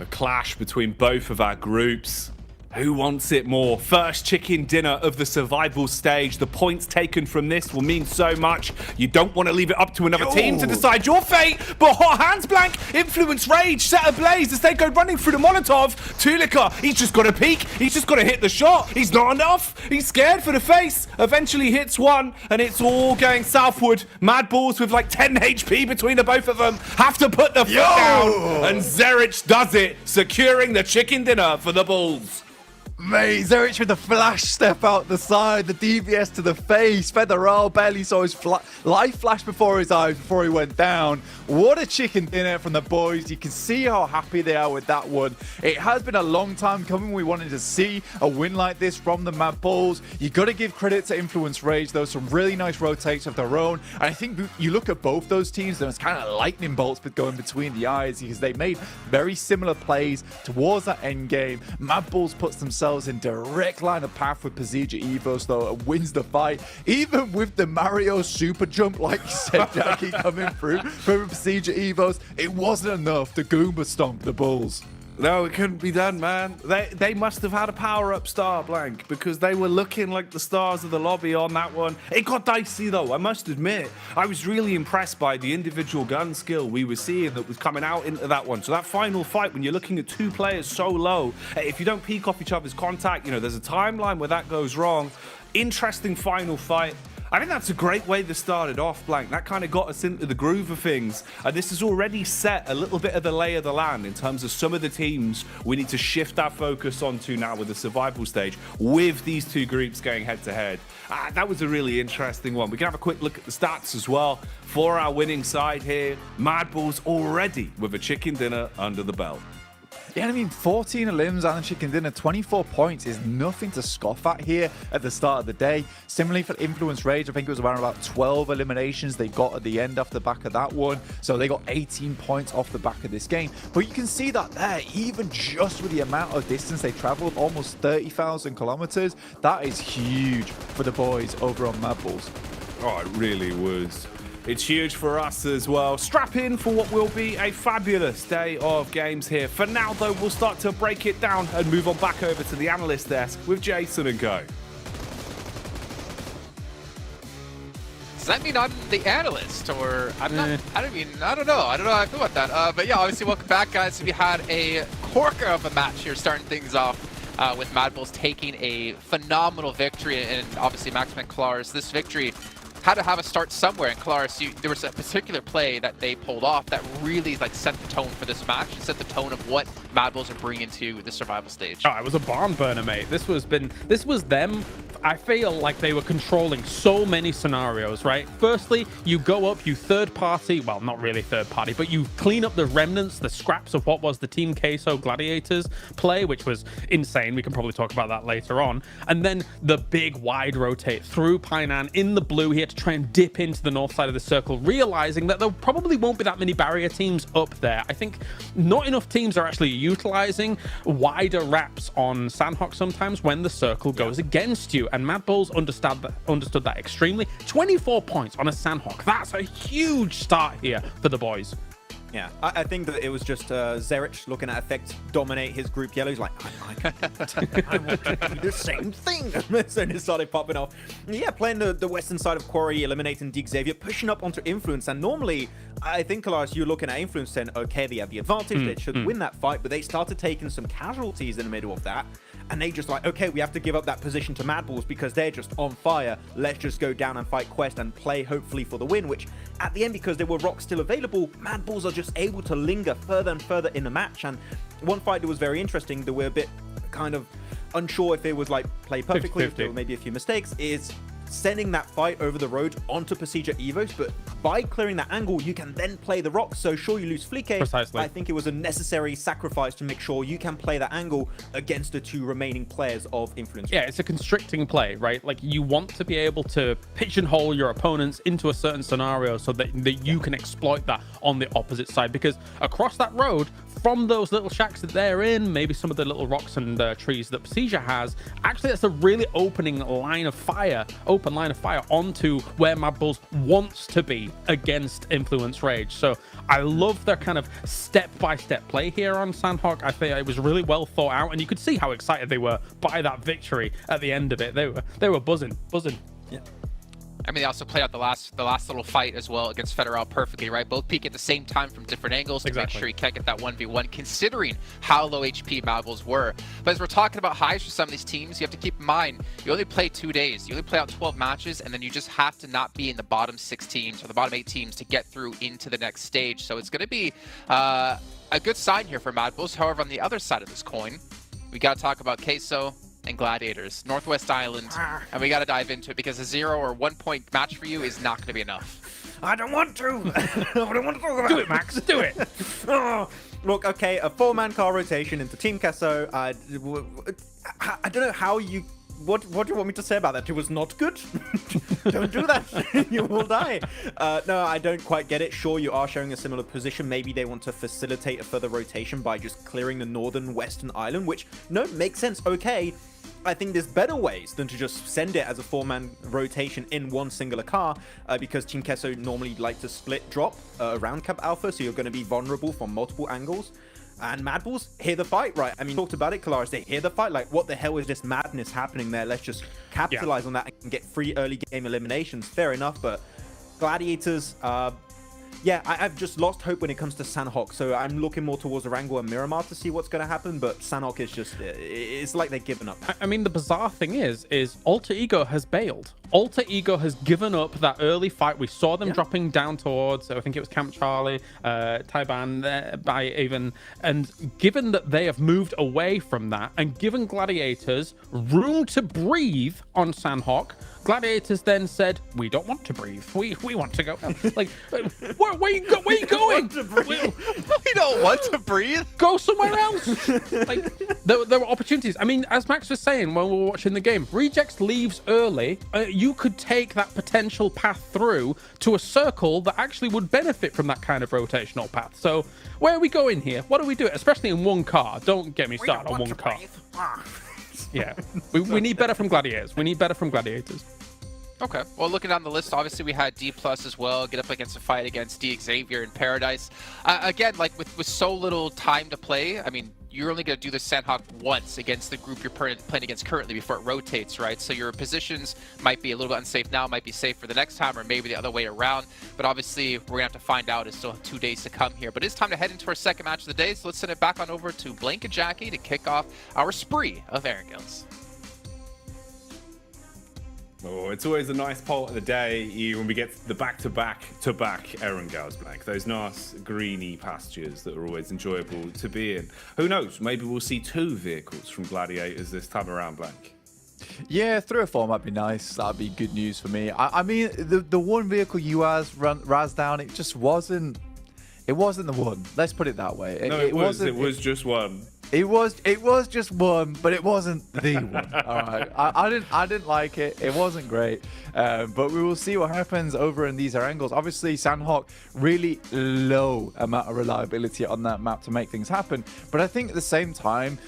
A clash between both of our groups. Who wants it more? First chicken dinner of the survival stage. The points taken from this will mean so much. You don't want to leave it up to another team to decide your fate. But hot hands, Blank. Influence Rage set ablaze as they go running through the Molotov. Tulika, he's just got to peek. He's just got to hit the shot. He's not enough. He's scared for the face. Eventually hits one, and it's all going southward. Mad Bulls with like 10 HP between the both of them have to put the foot down. And Zerich does it, securing the chicken dinner for the Bulls. Mate, Zerich with the flash step out the side, the DBS to the face. Federal barely saw his life flash before his eyes before he went down. What a chicken dinner from the boys. You can see how happy they are with that one. It has been a long time coming. We wanted to see a win like this from the Mad Bulls. You got to give credit to Influence Rage, though. Some really nice rotates of their own. And I think you look at both those teams, there's kind of lightning bolts going between the eyes because they made very similar plays towards that end game. Mad Bulls puts themselves in direct line of path with Pasija Evos, though, and wins the fight. Even with the Mario super jump, like you said, Jackie, coming through from Pasija Evos, it wasn't enough to Goomba stomp the Bulls. No, it couldn't be done, man. They must have had a power-up star, Blank, because they were looking like the stars of the lobby on that one. It got dicey, though, I must admit. I was really impressed by the individual gun skill we were seeing that was coming out into that one. So that final fight, when you're looking at 2 players so low, if you don't peek off each other's contact, you know, there's a timeline where that goes wrong. Interesting final fight. I think that's a great way to start it off, Blank. That kind of got us into the groove of things. And this has already set a little bit of the lay of the land in terms of some of the teams we need to shift our focus onto now with the survival stage, with these 2 groups going head-to-head. That was a really interesting one. We can have a quick look at the stats as well for our winning side here. Mad Bulls already with a chicken dinner under the belt. Yeah, I mean, 14 elims and a chicken dinner, 24 points is nothing to scoff at here at the start of the day. Similarly for Influence Rage, I think it was around about 12 eliminations they got at the end off the back of that one. So they got 18 points off the back of this game. But you can see that there, even just with the amount of distance they traveled, almost 30,000 kilometers, that is huge for the boys over on Mad Bulls. Oh, it really was. It's huge for us as well. Strap in for what will be a fabulous day of games here. For now, though, we'll start to break it down and move on back over to the analyst desk with Jason and go. Does that mean I'm the analyst, or I'm not? I don't know. I don't know how I feel about that. But yeah, obviously, welcome back, guys. We had a corker of a match here, starting things off with Mad Bulls taking a phenomenal victory, and obviously Maximin Klars. This victory had to have a start somewhere, and Klaris, there was a particular play that they pulled off that really like set the tone for this match, and set the tone of what Mad Bulls are bringing to the survival stage. Oh, it was a barn burner, mate. This was them I feel like they were controlling so many scenarios, right? Firstly, you go up, you third party, well, not really third party, but you clean up the remnants, the scraps of what was the Team Queso Gladiators play, which was insane. We can probably talk about that later on. And then the big wide rotate through Painan in the blue. He had to try and dip into the north side of the circle, realizing that there probably won't be that many barrier teams up there. I think not enough teams are actually utilizing wider wraps on Sandhawk sometimes when the circle goes against you. And Mad Bulls understood that extremely. 24 points on a Sandhawk. That's a huge start here for the boys. Yeah, I think that it was just Zerich looking at Effect dominate his group yellow. He's like, I want to do the same thing. So he started popping off. Yeah, playing the western side of Quarry, eliminating Dig Xavier, pushing up onto Influence. And normally, I think, Kalash, you're looking at Influence saying, okay, they have the advantage. They should win that fight. But they started taking some casualties in the middle of that. And they just like, okay, we have to give up that position to Mad Bulls because they're just on fire. Let's just go down and fight Quest and play hopefully for the win, which at the end, because there were rocks still available, Mad Bulls are just able to linger further and further in the match. And one fight that was very interesting, that we're a bit kind of unsure if it was like played perfectly, if there were maybe a few mistakes, is sending that fight over the road onto Pasija Evos, but by clearing that angle, you can then play the rock. So sure, you lose Flique. Precisely. I think it was a necessary sacrifice to make sure you can play that angle against the two remaining players of Influence. Yeah, it's a constricting play, right? Like, you want to be able to pigeonhole your opponents into a certain scenario so that you can exploit that on the opposite side, because across that road, from those little shacks that they're in, maybe some of the little rocks and trees that Pasija has, actually that's a really open line of fire onto where Mad Bulls wants to be against Influence Rage. So I love their kind of step-by-step play here on Sandhawk. I think it was really well thought out, and you could see how excited they were by that victory at the end of it. They were buzzing. Yeah. I mean, they also played out the last little fight as well against Federal perfectly, right? Both peak at the same time from different angles to make sure you can't get that 1v1, considering how low HP Mad Bulls were. But as we're talking about highs for some of these teams, you have to keep in mind, you only play 2 days. You only play out 12 matches, and then you just have to not be in the bottom 6 teams or the bottom 8 teams to get through into the next stage. So it's going to be a good sign here for Mad Bulls. However, on the other side of this coin, we got to talk about Queso and Gladiators, Northwest Island, and we got to dive into it because a 0 or 1 point match for you is not going to be enough. I don't want to. I don't want to talk about Do it, Max. Do it. Look, okay, a 4-man car rotation into Team Queso. I don't know how you. What do you want me to say about that? It was not good. Don't do that. You will die. No, I don't quite get it. Sure, you are showing a similar position. Maybe they want to facilitate a further rotation by just clearing the northern western island, which, no, makes sense. Okay. I think there's better ways than to just send it as a 4-man rotation in one singular car, because Team Queso normally like to split drop around Camp Alpha, so you're going to be vulnerable from multiple angles. And Mad Bulls hear the fight, right? I mean, talked about it, Kalaris. They hear the fight. Like, what the hell is this madness happening there? Let's just capitalize on that and get free early game eliminations. Fair enough, but Gladiators, yeah, I've just lost hope when it comes to Sandhawk, so I'm looking more towards Erangel and Miramar to see what's going to happen, but Sandhawk is just, it's like they've given up. I mean, the bizarre thing is Alter Ego has bailed. Alter Ego has given up that early fight. We saw them dropping down towards, I think it was Camp Charlie, Taiban, by even, and given that they have moved away from that and given Gladiators room to breathe on Sandhawk, Gladiators then said, we don't want to breathe. We want to go. Like, where you going? We don't want to breathe. Go somewhere else. Like, there were opportunities. I mean, as Max was saying when we were watching the game, Rejects leaves early. You could take that potential path through to a circle that actually would benefit from that kind of rotational path. So where are we going here? What do we do? Especially in one car. Don't get me started on one car. Yeah, we need better from Gladiators. We need better from Gladiators. Okay, well, looking down the list, obviously we had D+ as well, get up against a fight against D Xavier in Paradise. Again, like with so little time to play, I mean, you're only going to do the Sandhawk once against the group you're playing against currently before it rotates, right? So your positions might be a little bit unsafe now, might be safe for the next time, or maybe the other way around. But obviously, we're going to have to find out. It's still 2 days to come here. But it's time to head into our second match of the day, so let's send it back on over to Blank and Jackie to kick off our spree of Erangels. Oh, it's always a nice part of the day when we get the back-to-back Erangels, Blank. Those nice greeny pastures that are always enjoyable to be in. Who knows? Maybe we'll see 2 vehicles from Gladiators this time around, Blank. Yeah, 3 or 4 might be nice. That'd be good news for me. I mean, the one vehicle you raz down, it just wasn't. It wasn't the one. Let's put it that way. It was just one. It was just one, but it wasn't the one. All right, I didn't like it. It wasn't great, but we will see what happens over in these angles. Obviously, Sandhawk really low amount of reliability on that map to make things happen. But I think at the same time,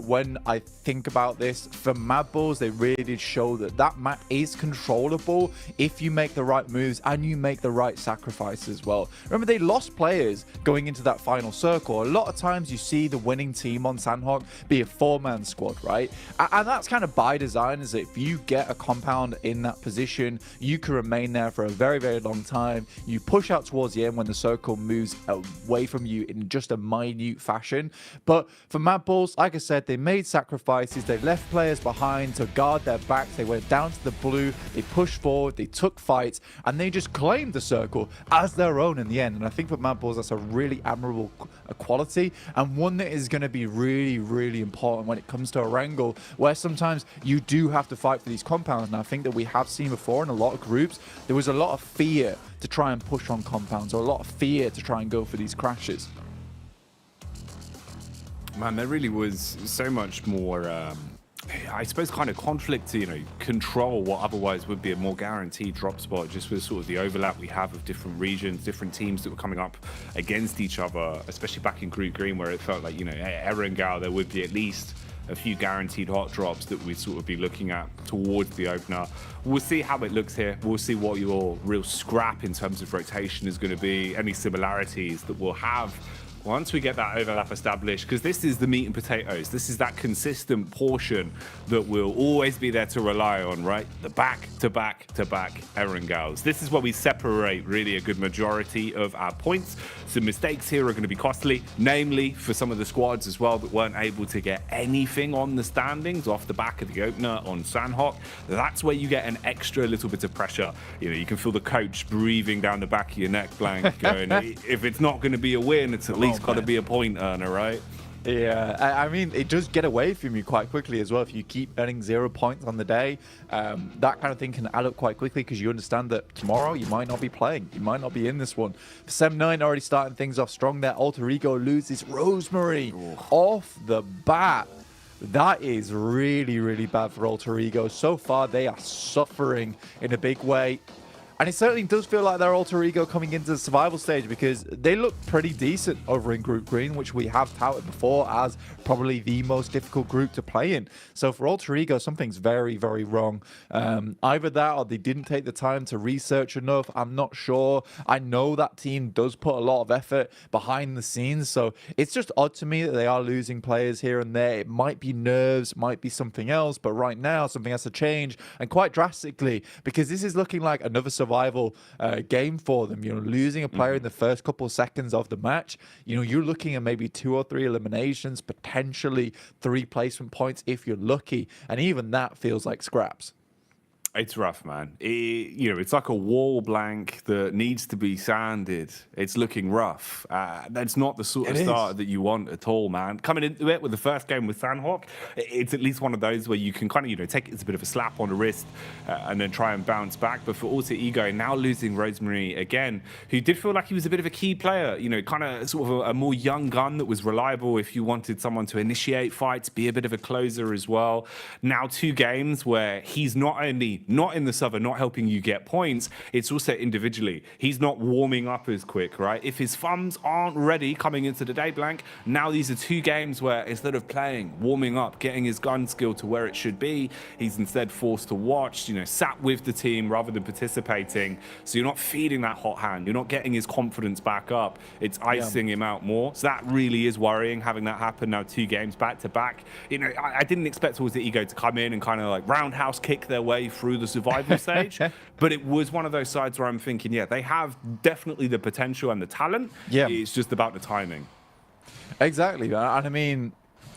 when I think about this, for Mad Bulls, they really did show that map is controllable if you make the right moves and you make the right sacrifices as well. Remember, they lost players going into that final circle. A lot of times you see the winning team on Sandhawk be a 4-man squad, right? And that's kind of by design, is that if you get a compound in that position, you can remain there for a very, very long time. You push out towards the end when the circle moves away from you in just a minute fashion. But for Mad Bulls, like I said, they made sacrifices. They left players behind to guard their backs. They went down to the blue. They pushed forward. They took fights, and they just claimed the circle as their own in the end. And I think for Mad Bulls, that's a really admirable quality, and one that is going to be really, really important when it comes to a wrangle where sometimes you do have to fight for these compounds. And I think that we have seen before in a lot of groups, there was a lot of fear to try and push on compounds, or a lot of fear to try and go for these crashes. Man, there really was so much more, I suppose, kind of conflict to, control what otherwise would be a more guaranteed drop spot, just with sort of the overlap we have of different regions, different teams that were coming up against each other, especially back in Group Green, where it felt like, Erangel, there would be at least a few guaranteed hot drops that we'd sort of be looking at towards the opener. We'll see how it looks here. We'll see what your real scrap in terms of rotation is going to be, any similarities that we'll have once we get that overlap established, because this is the meat and potatoes. This is that consistent portion that will always be there to rely on, right? The back-to-back-to-back Erangels. This is where we separate really a good majority of our points. Some mistakes here are going to be costly, namely for some of the squads as well that weren't able to get anything on the standings off the back of the opener on Sandhawk. That's where you get an extra little bit of pressure. You can feel the coach breathing down the back of your neck, Blank, going, if it's not going to be a win, it's at least got to be a point earner, right? Yeah, I mean, it does get away from you quite quickly as well. If you keep earning 0 points on the day, that kind of thing can add up quite quickly, because you understand that tomorrow you might not be playing. You might not be in this one. 7-9 already starting things off strong there. Alter Ego loses Rosemary off the bat. That is really, really bad for Alter Ego. So far, they are suffering in a big way. And it certainly does feel like their Alter Ego coming into the survival stage, because they look pretty decent over in Group Green, which we have touted before as probably the most difficult group to play in. So for Alter Ego, something's very, very wrong. Either that or they didn't take the time to research enough. I'm not sure. I know that team does put a lot of effort behind the scenes, so it's just odd to me that they are losing players here and there. It might be nerves, might be something else, but right now something has to change, and quite drastically, because this is looking like another survival game for them. Losing a player in the first couple of seconds of the match, you're looking at maybe 2 or 3 eliminations, potentially 3 placement points if you're lucky, and even that feels like scraps. It's rough, man. It's like a wall, Blank, that needs to be sanded. It's looking rough. That's not the sort of start that you want at all, man. Coming into it with the first game with Sandhawk, it's at least one of those where you can kind of, take it as a bit of a slap on the wrist and then try and bounce back. But for Alter Ego, now losing Rosemary again, who did feel like he was a bit of a key player, kind of sort of a more young gun that was reliable if you wanted someone to initiate fights, be a bit of a closer as well. Now 2 games where he's not only not in the server, not helping you get points, it's also individually. He's not warming up as quick, right? If his thumbs aren't ready coming into the day, Blank, now these are 2 games where instead of playing, warming up, getting his gun skill to where it should be, he's instead forced to watch, sat with the team rather than participating. So you're not feeding that hot hand. You're not getting his confidence back up. It's icing him out more. So that really is worrying, having that happen now 2 games back to back. I didn't expect Alter Ego to come in and kind of like roundhouse kick their way through the survival stage, but it was one of those sides where I'm thinking, they have definitely the potential and the talent. It's just about the timing. Exactly. And I mean,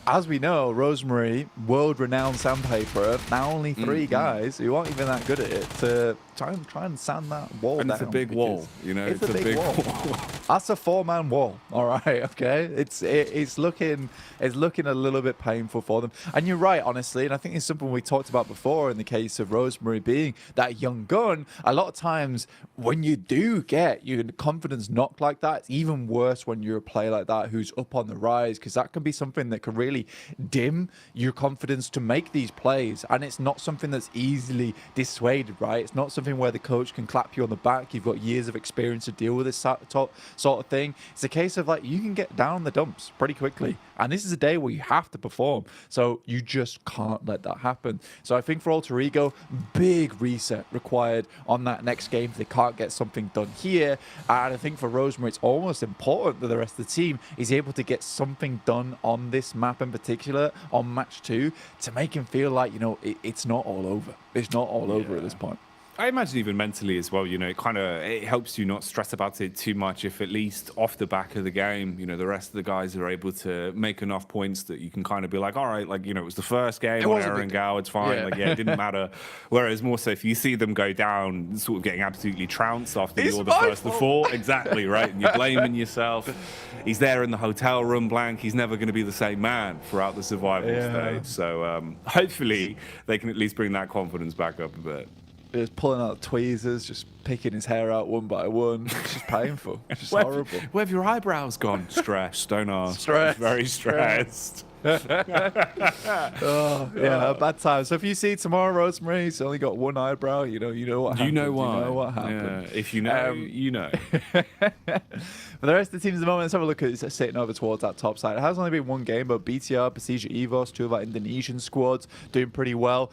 as we know, Rosemary, world-renowned sandpaperer, now only 3 guys who aren't even that good at it to try and sand that wall down. And it's a big wall, it's a big wall. That's a 4-man wall. All right, okay. It's looking a little bit painful for them. And you're right, honestly. And I think it's something we talked about before in the case of Rosemary being that young gun. A lot of times when you do get your confidence knocked like that, it's even worse when you're a player like that who's up on the rise, because that can be something that can really dim your confidence to make these plays. And it's not something that's easily dissuaded, right? It's not something where the coach can clap you on the back. You've got years of experience to deal with this sort of thing. It's a case of like you can get down in the dumps pretty quickly, and this is a day where you have to perform, so you just can't let that happen. So I think for Alter Ego, big reset required on that next game if they can't get something done here. And I think for Rosemary, it's almost important that the rest of the team is able to get something done on this map in particular on match 2 to make him feel like, you know, it's not all over. It's not all over at this point. I imagine even mentally as well, you know, it helps you not stress about it too much if at least off the back of the game, you know, the rest of the guys are able to make enough points that you can kind of be like, all right, like, you know, it was the first game on Aaron Gow, it's fine. Yeah. Like, yeah, it didn't matter. Whereas more so if you see them go down, sort of getting absolutely trounced after you're the first of 4, exactly, right? And you're blaming yourself. He's there in the hotel room blank. He's never going to be the same man throughout the survival stage. So hopefully they can at least bring that confidence back up a bit. Just pulling out tweezers, just picking his hair out one by one. It's just painful. It's just horrible. Where have your eyebrows gone? Stressed, don't ask. Stressed. Very stressed. Oh, yeah, bad time. So if you see tomorrow, Rosemary, he's only got one eyebrow, you know what happened. You know why. You know what happened. Yeah, if you know, you know. For the rest of the teams at the moment, let's have a look at it sitting over towards that top side. It has only been one game, but BTR, Persija EVOS, 2 of our Indonesian squads, doing pretty well.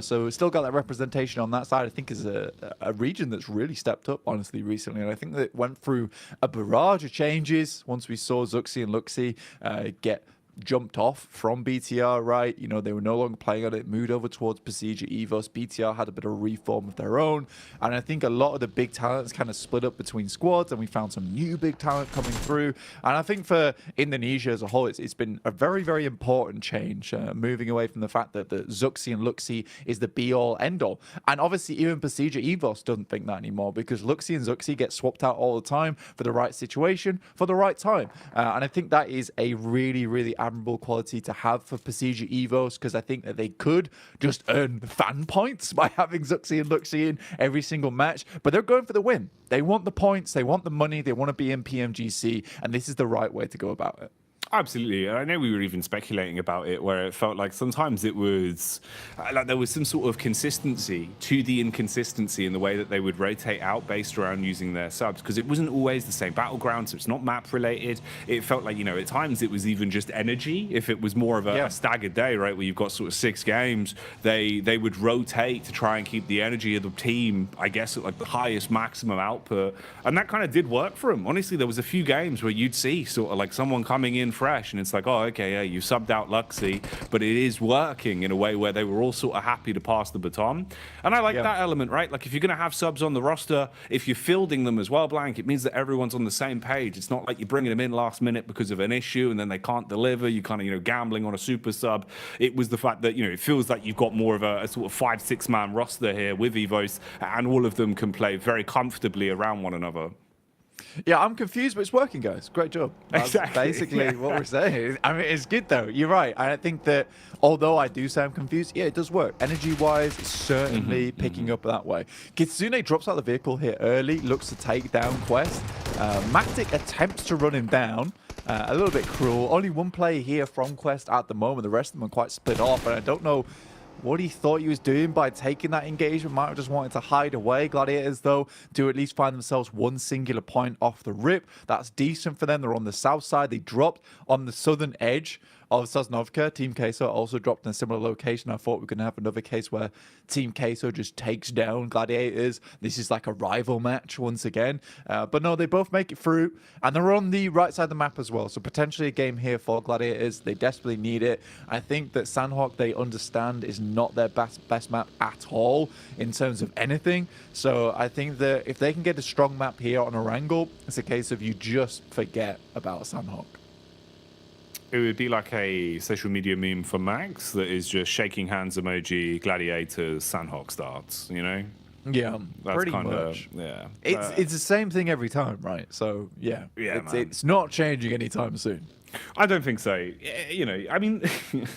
So we've still got that representation on that side. I think is a region that's really stepped up, honestly, recently. And I think that it went through a barrage of changes once we saw Zuxi and Luxi get jumped off from BTR, right? You know, they were no longer playing on it, moved over towards Persija EVOS. BTR had a bit of a reform of their own, and I think a lot of the big talents kind of split up between squads, and we found some new big talent coming through. And I think for Indonesia as a whole, it's been a very, very important change, moving away from the fact that the Zuxi and Luxi is the be-all, end-all. And obviously, even Persija EVOS doesn't think that anymore, because Luxi and Zuxi get swapped out all the time for the right situation, for the right time. And I think that is a really, really admirable quality to have for Persija EVOS, because I think that they could just earn fan points by having Zuxi and Luxi in every single match, but they're going for the win. They want the points, they want the money, they want to be in PMGC, and this is the right way to go about it. Absolutely. I know we were even speculating about it, where it felt like sometimes it was like there was some sort of consistency to the inconsistency in the way that they would rotate out based around using their subs, because it wasn't always the same battleground, so it's not map related. It felt like, you know, at times it was even just energy. If it was more of a staggered day, right, where you've got sort of 6 games, they would rotate to try and keep the energy of the team, I guess, at like the highest maximum output. And that kind of did work for them. Honestly, there was a few games where you'd see sort of like someone coming in fresh, and it's like, oh, okay, yeah, you subbed out Luxi, but it is working in a way where they were all sort of happy to pass the baton. And I like that element, right? Like, if you're going to have subs on the roster, if you're fielding them as well, Blank, it means that everyone's on the same page. It's not like you're bringing them in last minute because of an issue and then they can't deliver. You kind of, you know, gambling on a super sub. It was the fact that, you know, it feels like you've got more of a sort of 5-6 man roster here with EVOS, and all of them can play very comfortably around one another. Yeah, I'm confused, but it's working, guys. Great job. That's basically what we're saying. I mean, it's good, though. You're right. I think that although I do sound confused, yeah, it does work. Energy-wise, it's certainly picking up that way. Kitsune drops out of the vehicle here early, looks to take down Quest. Matic attempts to run him down. A little bit cruel. Only one player here from Quest at the moment. The rest of them are quite split off, and I don't know what he thought he was doing by taking that engagement. Might have just wanted to hide away. Gladiators, though, do at least find themselves one singular point off the rip. That's decent for them. They're on the south side. They dropped on the southern edge of Sosnovka. Team Queso also dropped in a similar location. I thought we were going to have another case where Team Queso just takes down Gladiators. This is like a rival match once again. But no, they both make it through. And they're on the right side of the map as well. So potentially a game here for Gladiators. They desperately need it. I think that Sandhawk, they understand, is not their best map at all in terms of anything. So I think that if they can get a strong map here on Erangel, it's a case of you just forget about Sandhawk. It would be like a social media meme for Max that is just shaking hands emoji, Gladiators, Sandhawk starts, you know? Yeah, That's pretty kinda, much. yeah. It's the same thing every time, right? So yeah, it's not changing anytime soon. I don't think so. You know, I mean,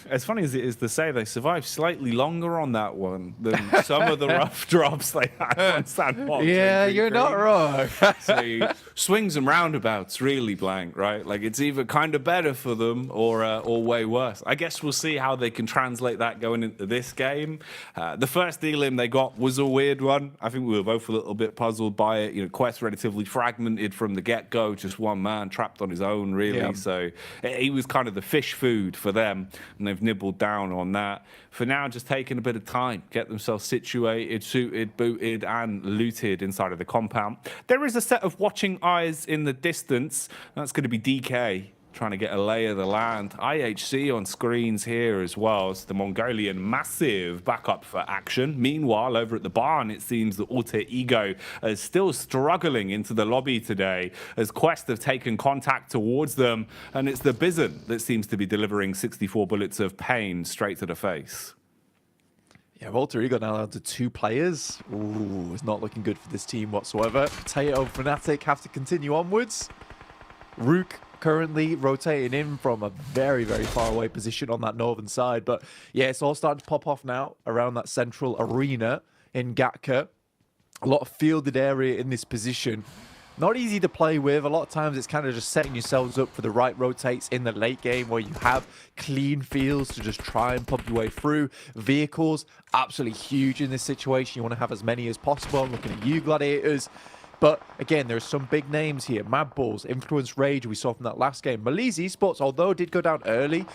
as funny as it is to say, they survived slightly longer on that one than some of the rough drops they had on Sandbox. Yeah, you're not wrong. So swings and roundabouts, really, Blank, right? Like it's either kind of better for them or way worse. I guess we'll see how they can translate that going into this game. The first elim they got was a weird one. I think we were both a little bit puzzled by it. You know, Quest relatively fragmented from the get-go, just one man trapped on his own, really. Yeah. So he was kind of the fish food for them, and they've nibbled down on that. For now, just taking a bit of time, get themselves situated, suited, booted, and looted inside of the compound. There is a set of watching eyes in the distance. That's going to be DK trying to get a lay of the land. IHC on screens here as well. It's the Mongolian massive backup for action. Meanwhile, over at the barn, it seems that Alter Ego is still struggling into the lobby today as Quest have taken contact towards them, and it's the Bison that seems to be delivering 64 bullets of pain straight to the face. Yeah, Alter Ego now down to 2 players. Ooh, it's not looking good for this team whatsoever. Potato Fnatic have to continue onwards. Rook currently rotating in from a very, very far away position on that northern side. But yeah, it's all starting to pop off now around that central arena in Gatka. A lot of fielded area in this position. Not easy to play with. A lot of times it's kind of just setting yourselves up for the right rotates in the late game where you have clean fields to just try and pump your way through. Vehicles, absolutely huge in this situation. You want to have as many as possible. I'm looking at you, Gladiators. But again, there are some big names here. Mad Bulls, Influence Rage, we saw from that last game. Malice Esports, although did go down early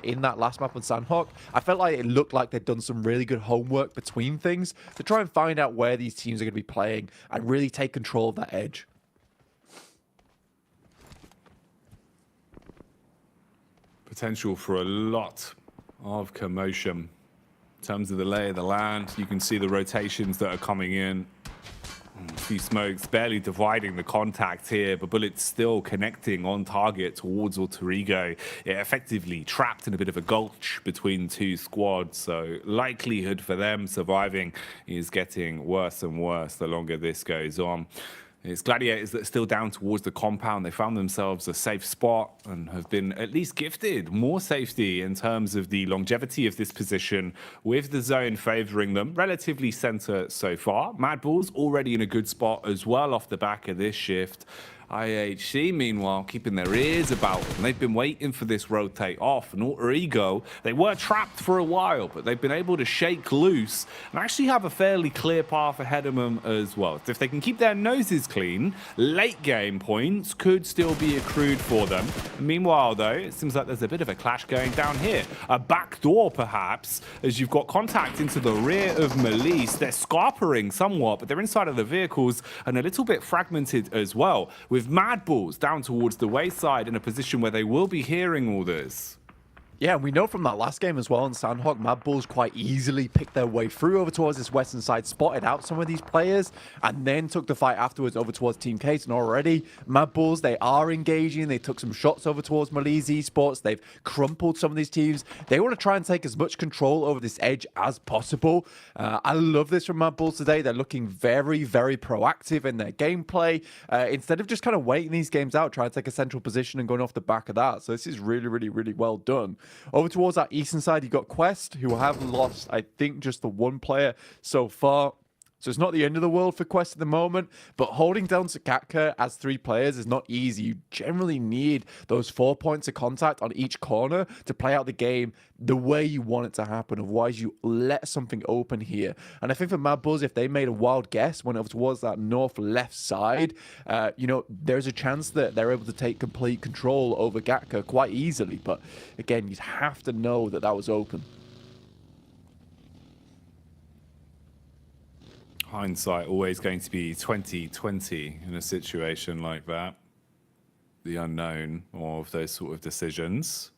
in that last map on Sandhawk, I felt like it looked like they'd done some really good homework between things to try and find out where these teams are going to be playing and really take control of that edge. Potential for a lot of commotion. In terms of the lay of the land, you can see the rotations that are coming in. A few smokes barely dividing the contact here, but bullets still connecting on target towards Alter Ego. Yeah, effectively trapped in a bit of a gulch between 2 squads, so likelihood for them surviving is getting worse and worse the longer this goes on. It's Gladiators that are still down towards the compound. They found themselves a safe spot and have been at least gifted more safety in terms of the longevity of this position, with the zone favoring them relatively center so far. Mad Bulls already in a good spot as well off the back of this shift. IHC, meanwhile, keeping their ears about them. They've been waiting for this rotate off. And Alter Ego, they were trapped for a while, but they've been able to shake loose and actually have a fairly clear path ahead of them as well. So if they can keep their noses clean, late game points could still be accrued for them. Meanwhile, though, it seems like there's a bit of a clash going down here. A back door, perhaps, as you've got contact into the rear of Malice. They're scarpering somewhat, but they're inside of the vehicles and a little bit fragmented as well, with Mad Bulls down towards the wayside in a position where they will be hearing all this. Yeah, and we know from that last game as well in Sandhawk, Mad Bulls quite easily picked their way through over towards this western side, spotted out some of these players, and then took the fight afterwards over towards Team Case. And already, Mad Bulls, they are engaging. They took some shots over towards Malice Esports. They've crumpled some of these teams. They want to try and take as much control over this edge as possible. I love this from Mad Bulls today. They're looking very, very proactive in their gameplay. Instead of just kind of waiting these games out, trying to take a central position and going off the back of that. So this is really, really, really well done. Over towards that eastern side, you've got Quest, who have lost, I think, just the 1 player so far. So it's not the end of the world for Quest at the moment, but holding down Sakatka as 3 players is not easy. You generally need those 4 points of contact on each corner to play out the game the way you want it to happen. Otherwise, you let something open here. And I think for Mad Bulls, if they made a wild guess, went over towards that north-left side, you know, there's a chance that they're able to take complete control over Gatka quite easily. But again, you'd have to know that that was open. Hindsight always going to be 20/20 in a situation like that. The unknown of those sort of decisions.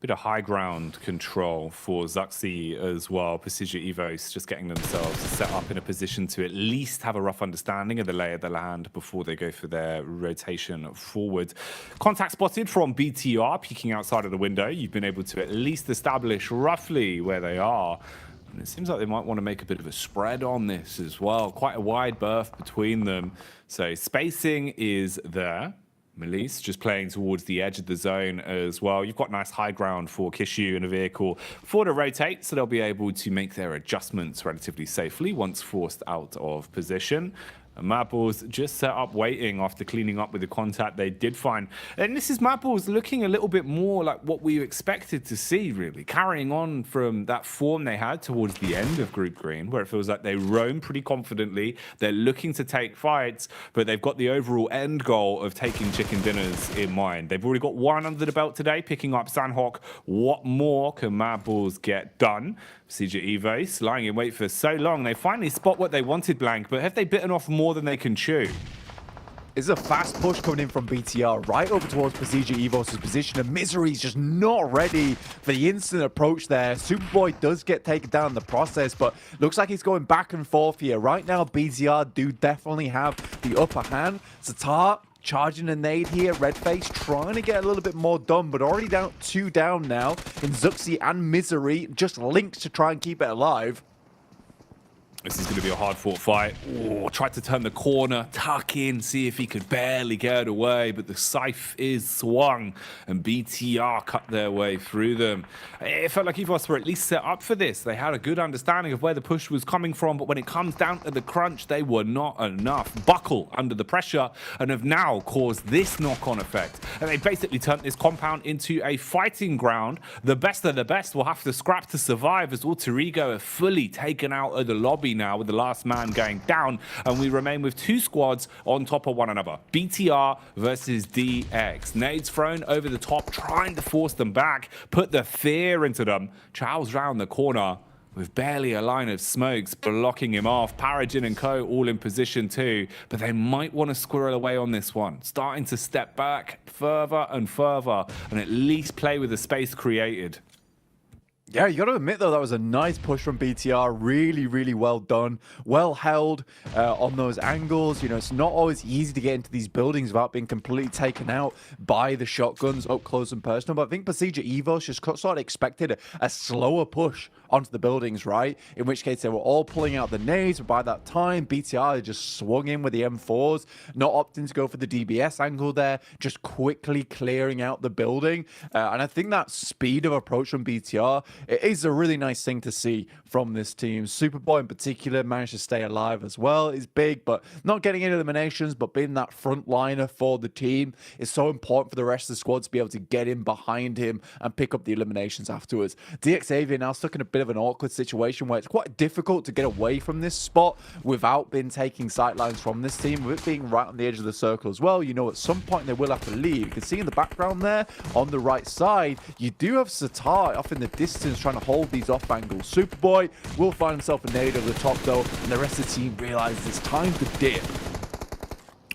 Bit of high ground control for Zuxi as well. Precision Evos just getting themselves set up in a position to at least have a rough understanding of the lay of the land before they go for their rotation forward. Contact spotted from BTR peeking outside of the window. You've been able to at least establish roughly where they are. And it seems like they might want to make a bit of a spread on this as well. Quite a wide berth between them. So spacing is there. Melise just playing towards the edge of the zone as well. You've got nice high ground for Kishu in a vehicle for to rotate, so they'll be able to make their adjustments relatively safely once forced out of position. And Madballs just set up waiting after cleaning up with the contact they did find. And this is Madballs looking a little bit more like what we expected to see, really. Carrying on from that form they had towards the end of Group Green, where it feels like they roam pretty confidently. They're looking to take fights, but they've got the overall end goal of taking chicken dinners in mind. They've already got one under the belt today, picking up Sandhawk. What more can Madballs get done? PMGC Evos lying in wait for so long. They finally spot what they wanted, Blank, but have they bitten off more than they can chew? It's a fast push coming in from BTR right over towards PMGC Evos' position, and Misery's just not ready for the instant approach there. Superboy does get taken down in the process, but looks like he's going back and forth here. Right now, BTR do definitely have the upper hand. Zatar charging a nade here. Redface trying to get a little bit more done, but already down 2 down now in Zuxi and Misery. Just linked to try and keep it alive. This is going to be a hard-fought fight. Oh, tried to turn the corner, tuck in, see if he could barely get it away, but the scythe is swung, and BTR cut their way through them. It felt like Evos were at least set up for this. They had a good understanding of where the push was coming from, but when it comes down to the crunch, they were not enough. Buckle under the pressure, and have now caused this knock-on effect. And they basically turned this compound into a fighting ground. The best of the best will have to scrap to survive, as Alter Ego are fully taken out of the lobby now, with the last man going down, and we remain with 2 squads on top of one another. BTR versus DX. Nades thrown over the top, trying to force them back, put the fear into them. Charles round the corner with barely a line of smokes blocking him off. Paragin and co all in position too, but they might want to squirrel away on this one, starting to step back further and further and at least play with the space created. Yeah, you got to admit, though, that was a nice push from BTR. Really, really well done. Well held on those angles. You know, it's not always easy to get into these buildings without being completely taken out by the shotguns up close and personal. But I think PMGC Evos just sort of expected a slower push onto the buildings, right? In which case they were all pulling out the nades, but by that time, BTR just swung in with the M4s, not opting to go for the DBS angle there, just quickly clearing out the building. And I think that speed of approach from BTR, it is a really nice thing to see from this team. Superboy in particular managed to stay alive as well. He's big, but not getting any eliminations, but being that front liner for the team is so important for the rest of the squad to be able to get in behind him and pick up the eliminations afterwards. DX Avian now stuck in a bit of an awkward situation where it's quite difficult to get away from this spot without being taking sightlines from this team, with it being right on the edge of the circle as well. You know, at some point they will have to leave. You can see in the background there on the right side, you do have Zatar off in the distance trying to hold these off angles. Superboy will find himself a nade over the top though, and the rest of the team realizes it's time to dip.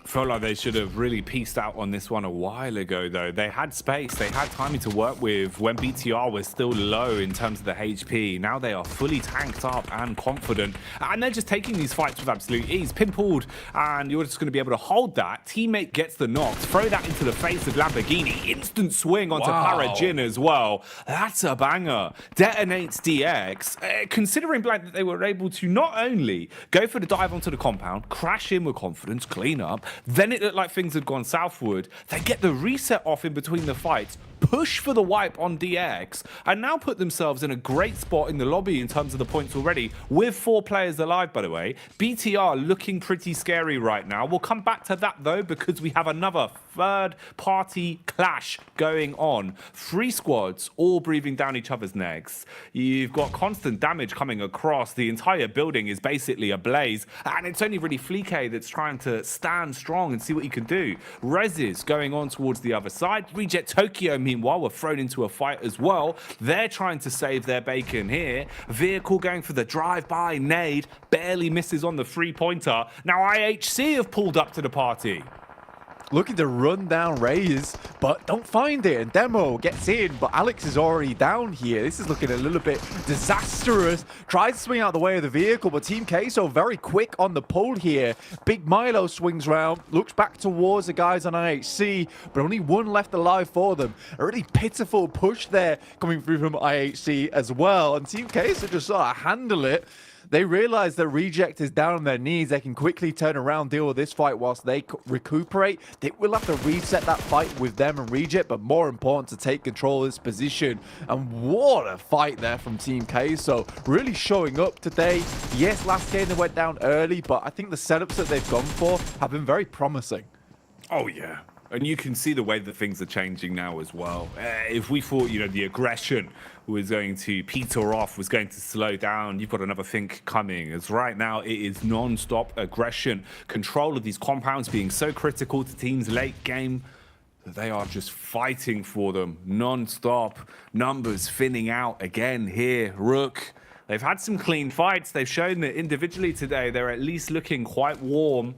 Felt like they should have really pieced out on this one a while ago, though. They had space, they had timing to work with when BTR was still low in terms of the HP. Now they are fully tanked up and confident, and they're just taking these fights with absolute ease. Pinpooled, and you're just going to be able to hold that. Teammate gets the knock, throw that into the face of Lamborghini. Instant swing onto Paragin as well. That's a banger. Detonates DX. Considering Blank that they were able to not only go for the dive onto the compound, crash in with confidence, clean up, then it looked like things had gone southward. They get the reset off in between the fights, push for the wipe on DX, and now put themselves in a great spot in the lobby in terms of the points already, with 4 players alive, by the way. BTR looking pretty scary right now. We'll come back to that, though, because we have another third-party clash going on. 3 squads, all breathing down each other's necks. You've got constant damage coming across. The entire building is basically ablaze, and it's only really Fleek that's trying to stand strong and see what he can do. Rezes going on towards the other side. Reject Tokyo, meanwhile, were thrown into a fight as well. They're trying to save their bacon here. Vehicle going for the drive-by nade, barely misses on the 3-pointer. Now IHC have pulled up to the party. looking to run down Raze, but don't find it. And Demo gets in, but Alex is already down here. This is looking a little bit disastrous. Tries to swing out the way of the vehicle, but Team Queso very quick on the pull here. Big Milo swings round, looks back towards the guys on IHC, but only one left alive for them. A really pitiful push there coming through from IHC as well. And Team Queso just sort of handle it. They realize that Reject is down on their knees. They can quickly turn around, deal with this fight whilst they recuperate. They will have to reset that fight with them and Reject, but more important to take control of this position. And what a fight there from Team Queso. Really showing up today. Yes, last game they went down early, but I think the setups that they've gone for have been very promising. Oh, yeah. And you can see the way that things are changing now as well. If we thought, the aggression was going to peter off, was going to slow down, you've got another thing coming. As right now, it is non-stop aggression. Control of these compounds being so critical to teams late game that they are just fighting for them non-stop. Numbers thinning out again here. Rook, they've had some clean fights. They've shown that individually today, they're at least looking quite warm.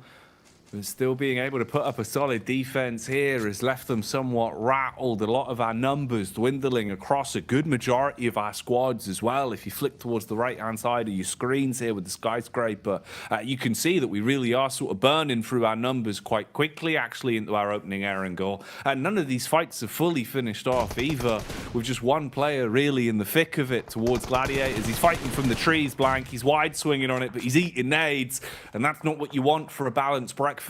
But still being able to put up a solid defense here has left them somewhat rattled. A lot of our numbers dwindling across a good majority of our squads as well. If you flick towards the right-hand side of your screens here with the skyscraper, you can see that we really are sort of burning through our numbers quite quickly, actually, into our opening Aaron goal. And none of these fights are fully finished off either, with just one player really in the thick of it towards Gladiators. He's fighting from the trees, Blank. He's wide swinging on it, but he's eating nades, and that's not what you want for a balanced breakfast.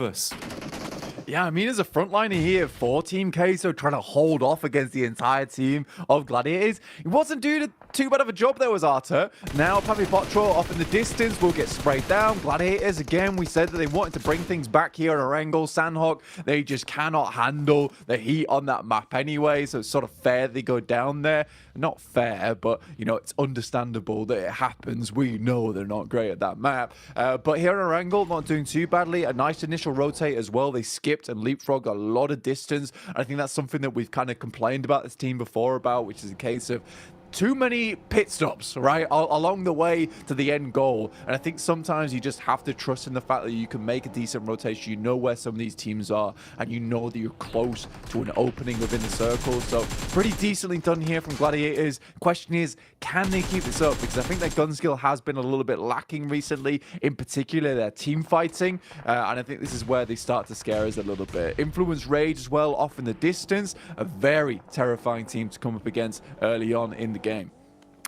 Yeah, I mean, as a frontliner here for Team Queso, trying to hold off against the entire team of Gladiators. He wasn't doing too bad of a job there, was Arthur. Now, Papi Potro off in the distance will get sprayed down. Gladiators, again, we said that they wanted to bring things back here on Erangel. Sandhawk, they just cannot handle the heat on that map anyway, so it's sort of fair they go down there. Not fair, but, it's understandable that it happens. We know they're not great at that map. But here on Erangel, not doing too badly. A nice initial rotate as well. They skipped and leapfrogged a lot of distance. I think that's something that we've kind of complained about this team before about, which is a case of too many pit stops, right, along the way to the end goal. And I think sometimes you just have to trust in the fact that you can make a decent rotation. You know where some of these teams are, and you know that you're close to an opening within the circle. So pretty decently done here from Gladiators. Question is, can they keep this up? Because I think their gun skill has been a little bit lacking recently, in particular their team fighting. And I think this is where they start to scare us a little bit. Influence Rage as well off in the distance. A very terrifying team to come up against early on in the game.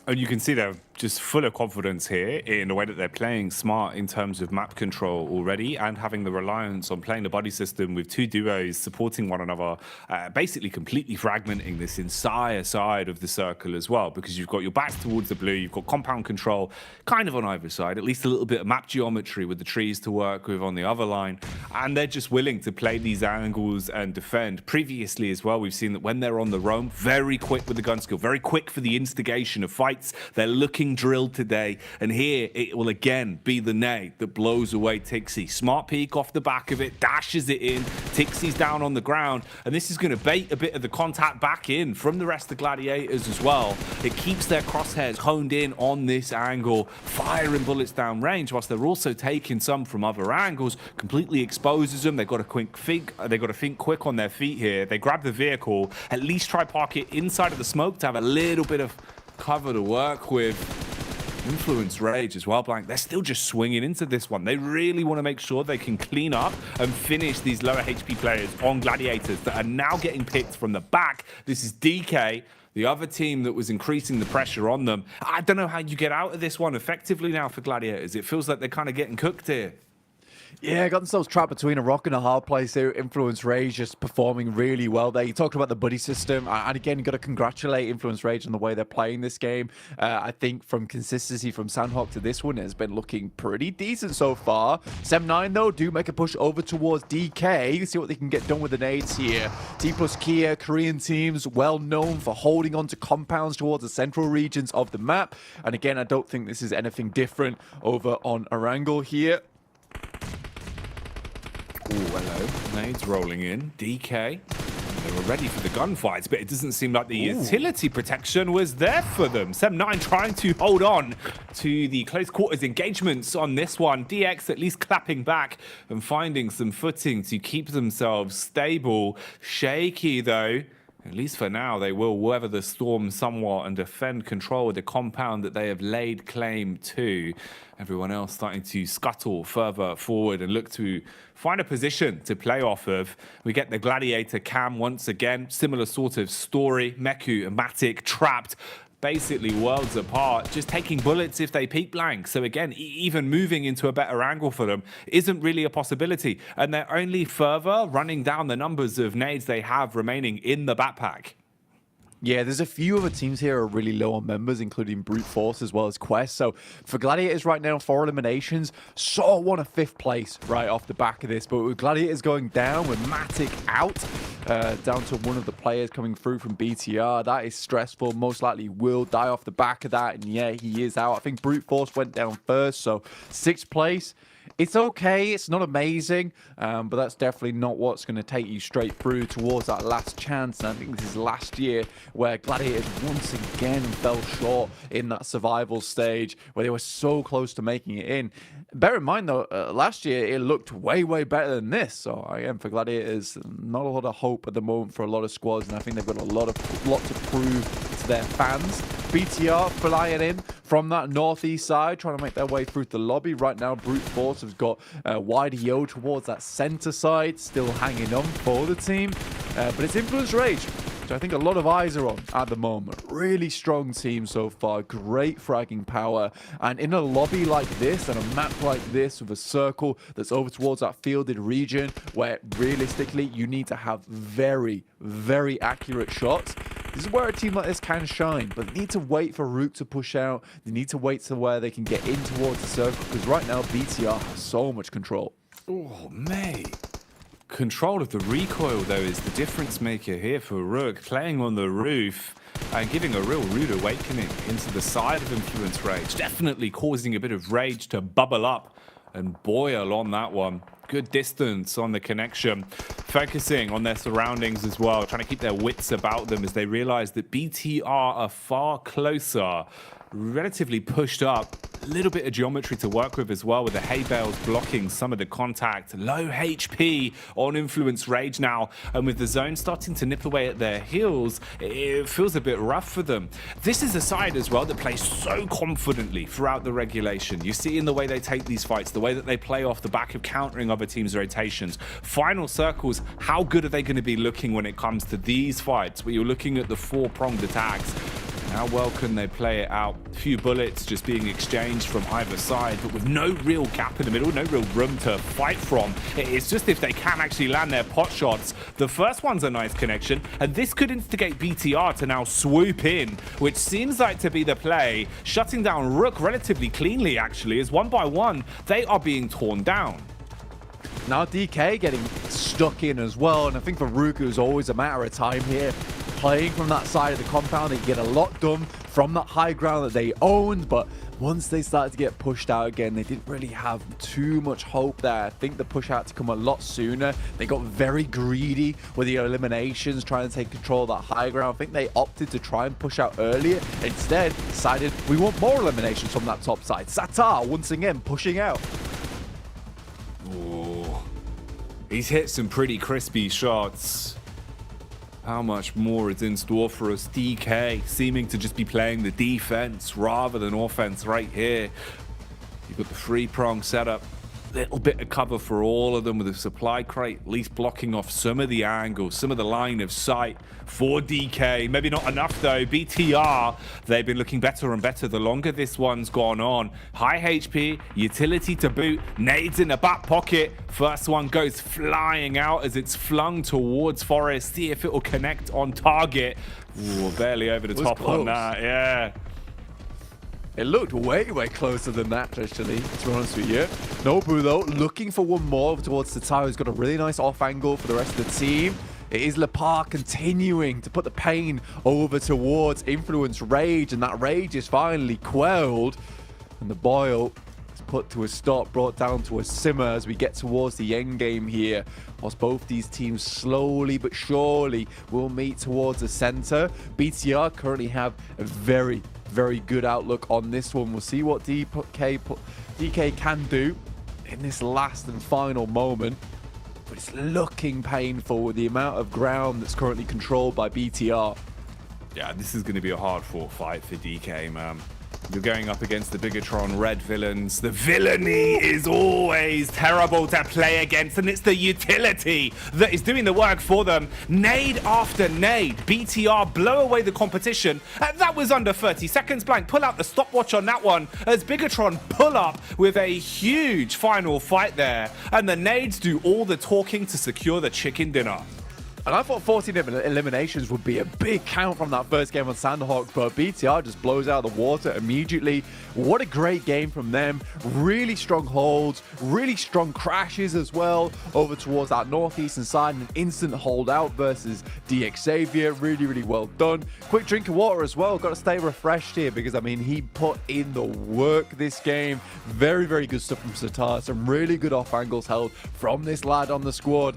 And you can see they're just full of confidence here in the way that they're playing smart in terms of map control already, and having the reliance on playing the body system with two duos supporting one another, basically completely fragmenting this entire side of the circle as well, because you've got your backs towards the blue, you've got compound control kind of on either side, at least a little bit of map geometry with the trees to work with on the other line, and they're just willing to play these angles and defend. Previously as well, we've seen that when they're on the roam, very quick with the gun skill, very quick for the instigation of fights. They're looking drilled today, and here it will again be the nade that blows away Tixie. Smart peek off the back of it, dashes it in. Tixie's down on the ground, and this is going to bait a bit of the contact back in from the rest of Gladiators as well. It keeps their crosshairs honed in on this angle, firing bullets down range, whilst they're also taking some from other angles. Completely exposes them. They've got to think quick on their feet here. They grab the vehicle, at least try park it inside of the smoke to have a little bit of cover to work with. Influence Rage as well, Blank. They're still just swinging into this one. They really want to make sure they can clean up and finish these lower HP players on Gladiators that are now getting picked from the back. This is DK, the other team that was increasing the pressure on them. I don't know how you get out of this one effectively now for Gladiators. It feels like they're kind of getting cooked here. Yeah, got themselves trapped between a rock and a hard place here. Influence Rage just performing really well there. You talked about the buddy system, and again, you got to congratulate Influence Rage on the way they're playing this game. I think from consistency from Sandhawk to this one, it has been looking pretty decent so far. 7-9 though, do make a push over towards DK. See what they can get done with the nades here. T plus Kia, Korean teams, well known for holding on to compounds towards the central regions of the map. And again, I don't think this is anything different over on Erangel here. Oh, hello. Nades rolling in. DK They were ready for the gunfights, but it doesn't seem like the utility protection was there for them. Sem9 trying to hold on to the close quarters engagements on this one. DX at least clapping back and finding some footing to keep themselves stable. Shaky though. At least for now, they will weather the storm somewhat and defend control of the compound that they have laid claim to. Everyone else starting to scuttle further forward and look to find a position to play off of. We get the Gladiator cam once again. Similar sort of story. Meku and Matic trapped. Basically worlds apart, just taking bullets if they peek blank. So again, even moving into a better angle for them isn't really a possibility. And they're only further running down the numbers of nades they have remaining in the backpack. Yeah, there's a few other teams here are really low on members, including Brute Force as well as Quest. So for Gladiators right now, 4 eliminations, saw one of 5th place right off the back of this. But with Gladiators going down, with Matic out, down to one of the players coming through from BTR, that is stressful. Most likely will die off the back of that. And yeah, he is out. I think Brute Force went down first, so 6th place. It's okay, it's not amazing, but that's definitely not what's going to take you straight through towards that last chance. And I think this is last year where Gladiators once again fell short in that survival stage where they were so close to making it in. Bear in mind though, last year it looked way better than this. So again, for Gladiators, not a lot of hope at the moment for a lot of squads, and I think they've got a lot to prove to their fans. BTR flying in from that northeast side, trying to make their way through the lobby. Right now, Brute Force has got YDO towards that center side, still hanging on for the team. But it's Influence Rage, which I think a lot of eyes are on at the moment. Really strong team so far, great fragging power. And in a lobby like this, and a map like this, with a circle that's over towards that fielded region, where realistically you need to have very accurate shots. This is where a team like this can shine, but they need to wait for Rook to push out. They need to wait to where they can get in towards the circle, because right now BTR has so much control. Oh, mate. Control of the recoil, though, is the difference maker here for Rook, playing on the roof and giving a real rude awakening into the side of Influence Rage. Definitely causing a bit of rage to bubble up and boil on that one. Good distance on the connection, focusing on their surroundings as well, trying to keep their wits about them as they realize that BTR are far closer, relatively pushed up. A little bit of geometry to work with as well, with the hay bales blocking some of the contact. Low HP on Influence Rage now, and with the zone starting to nip away at their heels, it feels a bit rough for them. This is a side as well that plays so confidently throughout the regulation. You see in the way they take these fights, the way that they play off the back of countering other teams' rotations. Final circles, how good are they going to be looking when it comes to these fights, where you're looking at the 4-pronged attacks? How well can they play it out? A few bullets just being exchanged from either side, but with no real gap in the middle, no real room to fight from. It's just if they can actually land their pot shots. The first one's a nice connection, and this could instigate BTR to now swoop in, which seems like to be the play. Shutting down Rook relatively cleanly, actually, as one by one, they are being torn down. Now DK getting stuck in as well, and I think for Rook it was always a matter of time here. Playing from that side of the compound, they get a lot done from that high ground that they owned, but once they started to get pushed out again, they didn't really have too much hope there. I think the push out to come a lot sooner. They got very greedy with the eliminations, trying to take control of that high ground. I think they opted to try and push out earlier. Instead, decided we want more eliminations from that top side. Satar once again pushing out. Oh, he's hit some pretty crispy shots. How much more is in store for us? DK seeming to just be playing the defense rather than offense right here. You've got the 3-prong setup. Little bit of cover for all of them with a supply crate, at least blocking off some of the angles, some of the line of sight for DK. Maybe not enough though. BTR, they've been looking better and better the longer this one's gone on. High HP, utility to boot, nades in the back pocket. First one goes flying out as it's flung towards Forest. See if it will connect on target. Ooh, barely over the top on that, yeah. It looked way closer than that, actually, to be honest with you. Nobu, though, looking for one more towards the tower. He's got a really nice off angle for the rest of the team. It is Lepar continuing to put the pain over towards Influence Rage, and that rage is finally quelled. And the boil is put to a stop, brought down to a simmer as we get towards the end game here. Whilst both these teams slowly but surely will meet towards the center. BTR currently have a very, very good outlook on this one. We'll see what DK can do in this last and final moment. But it's looking painful with the amount of ground that's currently controlled by BTR. Yeah, this is going to be a hard-fought fight for DK, man. You're going up against the Bigatron red villains. The villainy is always terrible to play against, and it's the utility that is doing the work for them. Nade after nade. BTR blow away the competition. That was under 30 seconds. Blank, pull out the stopwatch on that one as Bigatron pull up with a huge final fight there. And the nades do all the talking to secure the chicken dinner. And I thought 14 eliminations would be a big count from that first game on Sandhawk, but BTR just blows out of the water immediately. What a great game from them. Really strong holds, really strong crashes as well over towards that northeastern side, and an instant holdout versus DX Xavier. Really, really well done. Quick drink of water as well. Got to stay refreshed here because, I mean, he put in the work this game. Very, very good stuff from Satar. Some really good off angles held from this lad on the squad.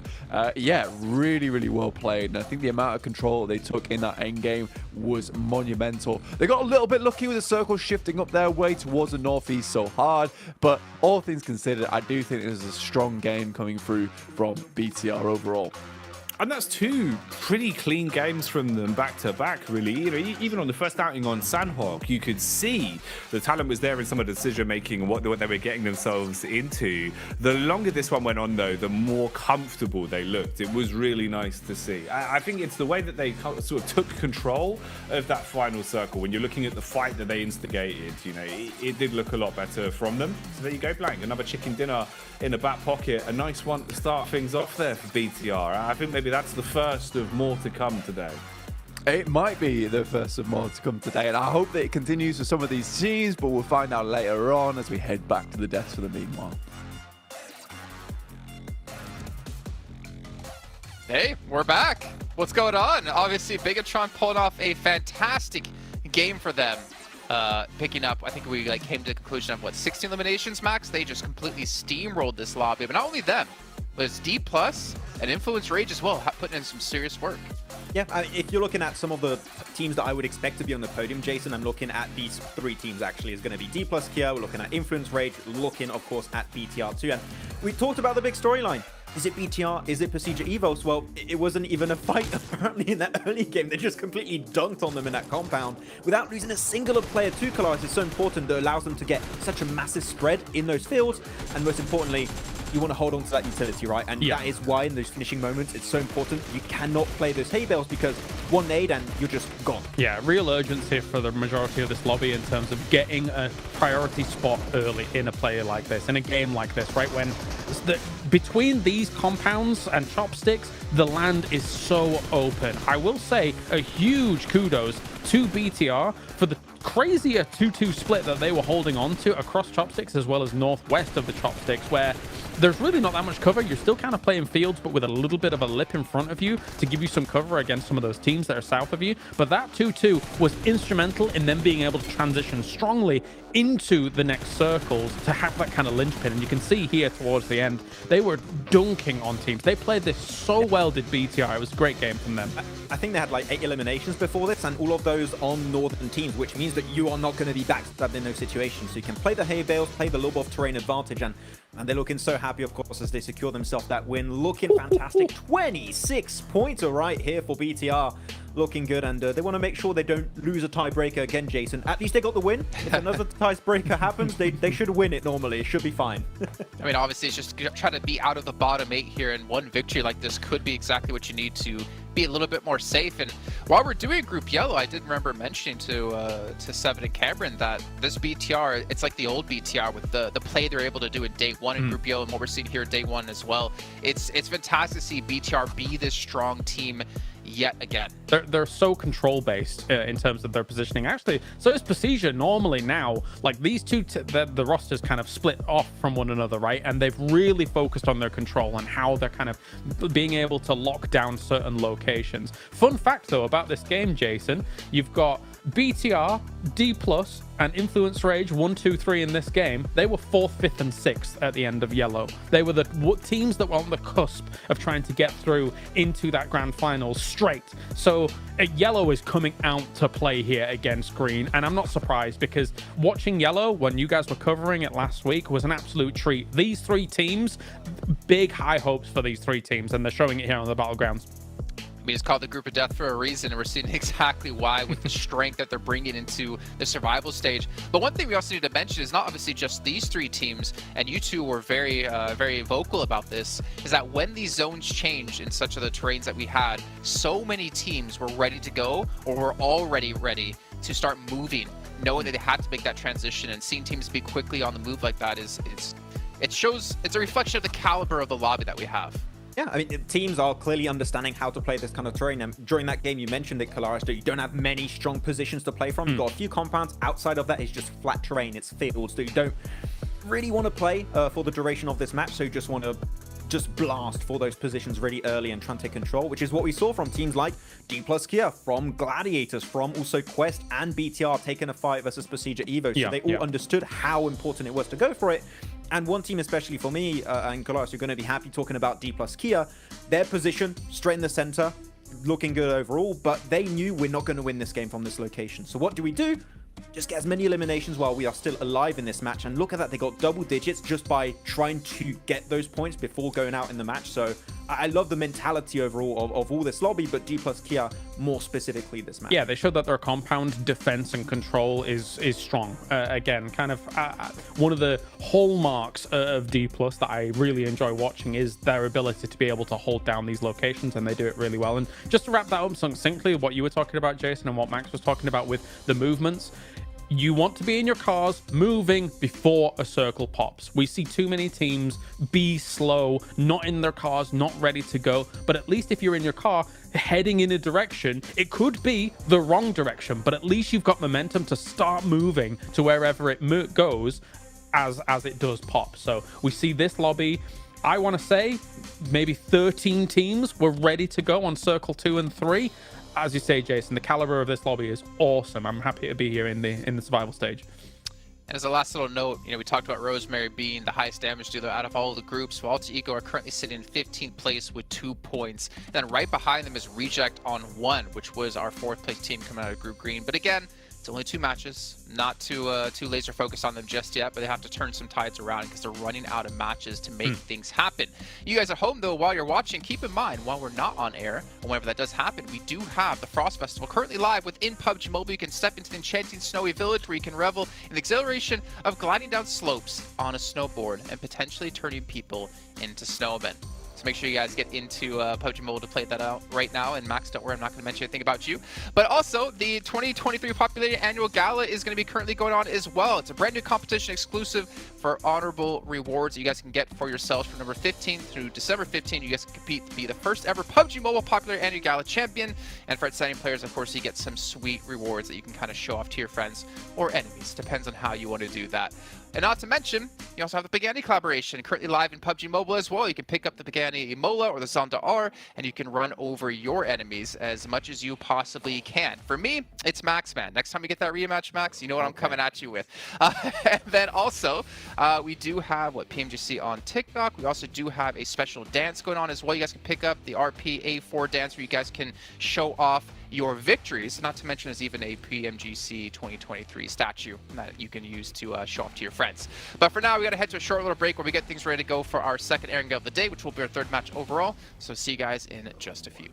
Yeah, really, really well played, and I think the amount of control they took in that end game was monumental. They got a little bit lucky with the circle shifting up their way towards the northeast so hard, but all things considered, I do think it was a strong game coming through from BTR overall. And that's two pretty clean games from them back to back, really. You know, even on the first outing on Sandhawk, you could see the talent was there in some of the decision making and what they were getting themselves into. The longer this one went on, though, the more comfortable they looked. It was really nice to see. I think it's the way that they sort of took control of that final circle. When you're looking at the fight that they instigated, you know, it did look a lot better from them. So there you go, Blank. Another chicken dinner in the back pocket. A nice one to start things off there for BTR. I think maybe that's the first of more to come today. It might be the first of more to come today, and I hope that it continues for some of these teams, but we'll find out later on as we head back to the desk for the meanwhile. Hey, we're back. What's going on? Obviously, Bigatron pulling off a fantastic game for them. Picking up, I think we came to the conclusion of 16 eliminations max. They just completely steamrolled this lobby, but not only them, but it's D+ and Influence Rage as well, putting in some serious work. Yeah, if you're looking at some of the teams that I would expect to be on the podium, Jason, I'm looking at these three teams actually. It's going to be D+ Kia, we're looking at Influence Rage, looking, of course, at BTR2. And we talked about the big storyline. Is it BTR? Is it Procedure Evos? Well, it wasn't even a fight, apparently, in that early game. They just completely dunked on them in that compound without losing a single player. 2 collars is so important that allows them to get such a massive spread in those fields. And most importantly, you want to hold on to that utility, right? And that is why in those finishing moments, it's so important. You cannot play those hay bales because one nade and you're just gone. Yeah, real urgency for the majority of this lobby in terms of getting a priority spot early in a player like this, in a game like this, right? When between these compounds and chopsticks, the land is so open. I will say a huge kudos to BTR for the crazier 2-2 split that they were holding on to across chopsticks as well as northwest of the chopsticks, where there's really not that much cover. You're still kind of playing fields, but with a little bit of a lip in front of you to give you some cover against some of those teams that are south of you. But that 2-2 was instrumental in them being able to transition strongly into the next circles to have that kind of linchpin. And you can see here towards the end, they were dunking on teams. They played this so well, did BTR. It was a great game from them. I think they had like 8 eliminations before this, and all of those on northern teams, which means that you are not going to be backstabbed in those situations. So you can play the hay bales, play the low-off terrain advantage, and they're looking so happy, of course, as they secure themselves that win. Looking fantastic. 26 points right here for BTR. Looking good, and they want to make sure they don't lose a tiebreaker again, Jason. At least they got the win. If another tiebreaker happens, they should win it normally. It should be fine. I mean, obviously, it's just try to be out of the bottom 8 here, and one victory like this could be exactly what you need to be a little bit more safe. And while we're doing Group Yellow, I did remember mentioning to Seven and Cameron that this BTR, it's like the old BTR with the play they're able to do in Day 1 in Group Yellow, and what we're seeing here in Day 1 as well. It's fantastic to see BTR be this strong team yet again. They're so control based in terms of their positioning. Actually, so is Procedure normally now. Like these two, the rosters kind of split off from one another, right? And they've really focused on their control and how they're kind of being able to lock down certain locations. Fun fact though about this game, Jason, you've got BTR, D+, and Influence Rage 1, 2, 3 in this game, they were 4th, 5th, and 6th at the end of Yellow. They were the teams that were on the cusp of trying to get through into that Grand Finals straight. So Yellow is coming out to play here against Green, and I'm not surprised because watching Yellow when you guys were covering it last week was an absolute treat. These three teams, big high hopes for these three teams, and they're showing it here on the Battlegrounds. I mean, it's called the Group of Death for a reason, and we're seeing exactly why with the strength that they're bringing into the survival stage. But one thing we also need to mention is not obviously just these three teams, and you two were very vocal about this, is that when these zones changed in such of the terrains that we had, so many teams were ready to go or were already ready to start moving, knowing that they had to make that transition, and seeing teams be quickly on the move like that it's a reflection of the caliber of the lobby that we have. Yeah, I mean, teams are clearly understanding how to play this kind of terrain. And during that game, you mentioned it, Kalaris, that you don't have many strong positions to play from. You've got a few compounds. Outside of that, it's just flat terrain. It's fields that you don't really want to play for the duration of this match. So you just want to just blast for those positions really early and try and take control, which is what we saw from teams like D+ Kia, from Gladiators, from also Quest and BTR taking a fight versus Procedure Evo. So they all understood how important it was to go for it. And one team, especially for me, and Kalaris, you're going to be happy talking about D+ Kia, their position straight in the center, looking good overall, but they knew we're not going to win this game from this location. So what do? Just get as many eliminations while we are still alive in this match. And look at that, they got double digits just by trying to get those points before going out in the match. So I love the mentality overall of all this lobby, but D+ Kia more specifically this match. Yeah, they showed that their compound defense and control is strong. Again, kind of one of the hallmarks of D+ that I really enjoy watching is their ability to be able to hold down these locations, and they do it really well. And just to wrap that up succinctly, what you were talking about, Jason, and what Max was talking about with the movements, you want to be in your cars moving before a circle pops. We see too many teams be slow, not in their cars, not ready to go. But at least if you're in your car heading in a direction, it could be the wrong direction, but at least you've got momentum to start moving to wherever it goes as it does pop. So we see this lobby, I want to say maybe 13 teams were ready to go on circle 2 and 3. As you say, Jason, the caliber of this lobby is awesome. I'm happy to be here in the survival stage. And as a last little note, we talked about Rosemary being the highest damage dealer out of all of the groups. Well, Alter Ego are currently sitting in 15th place with 2 points. Then right behind them is Reject on 1, which was our 4th place team coming out of Group Green. But again, it's only 2 matches, not too laser focused on them just yet, but they have to turn some tides around because they're running out of matches to make things happen. You guys at home, though, while you're watching, keep in mind, while we're not on air, and whenever that does happen, we do have the Frost Festival currently live within PUBG Mobile. You can step into the enchanting snowy village where you can revel in the exhilaration of gliding down slopes on a snowboard and potentially turning people into snowmen. So make sure you guys get into PUBG Mobile to play that out right now. And Max, don't worry, I'm not going to mention anything about you. But also, the 2023 Popularity Annual Gala is going to be currently going on as well. It's a brand new competition exclusive for honorable rewards that you guys can get for yourselves from November 15th through December 15th. You guys can compete to be the first ever PUBG Mobile Popularity Annual Gala champion. And for outstanding players, of course, you get some sweet rewards that you can kind of show off to your friends or enemies. Depends on how you want to do that. And not to mention, you also have the Pagani collaboration currently live in PUBG Mobile as well. You can pick up the Pagani Imola or the Zonda R, and you can run over your enemies as much as you possibly can. For me, it's Max, man. Next time we get that rematch, Max, you know what I'm coming at you with. And then also, we do have, PMGC on TikTok. We also do have a special dance going on as well. You guys can pick up the RP-A4 dance where you guys can show off your victories. Not to mention there's even a PMGC 2023 statue that you can use to show off to your friends. But for now, we got to head to a short little break where we get things ready to go for our second airing of the day, which will be our 3rd match overall. So see you guys in just a few.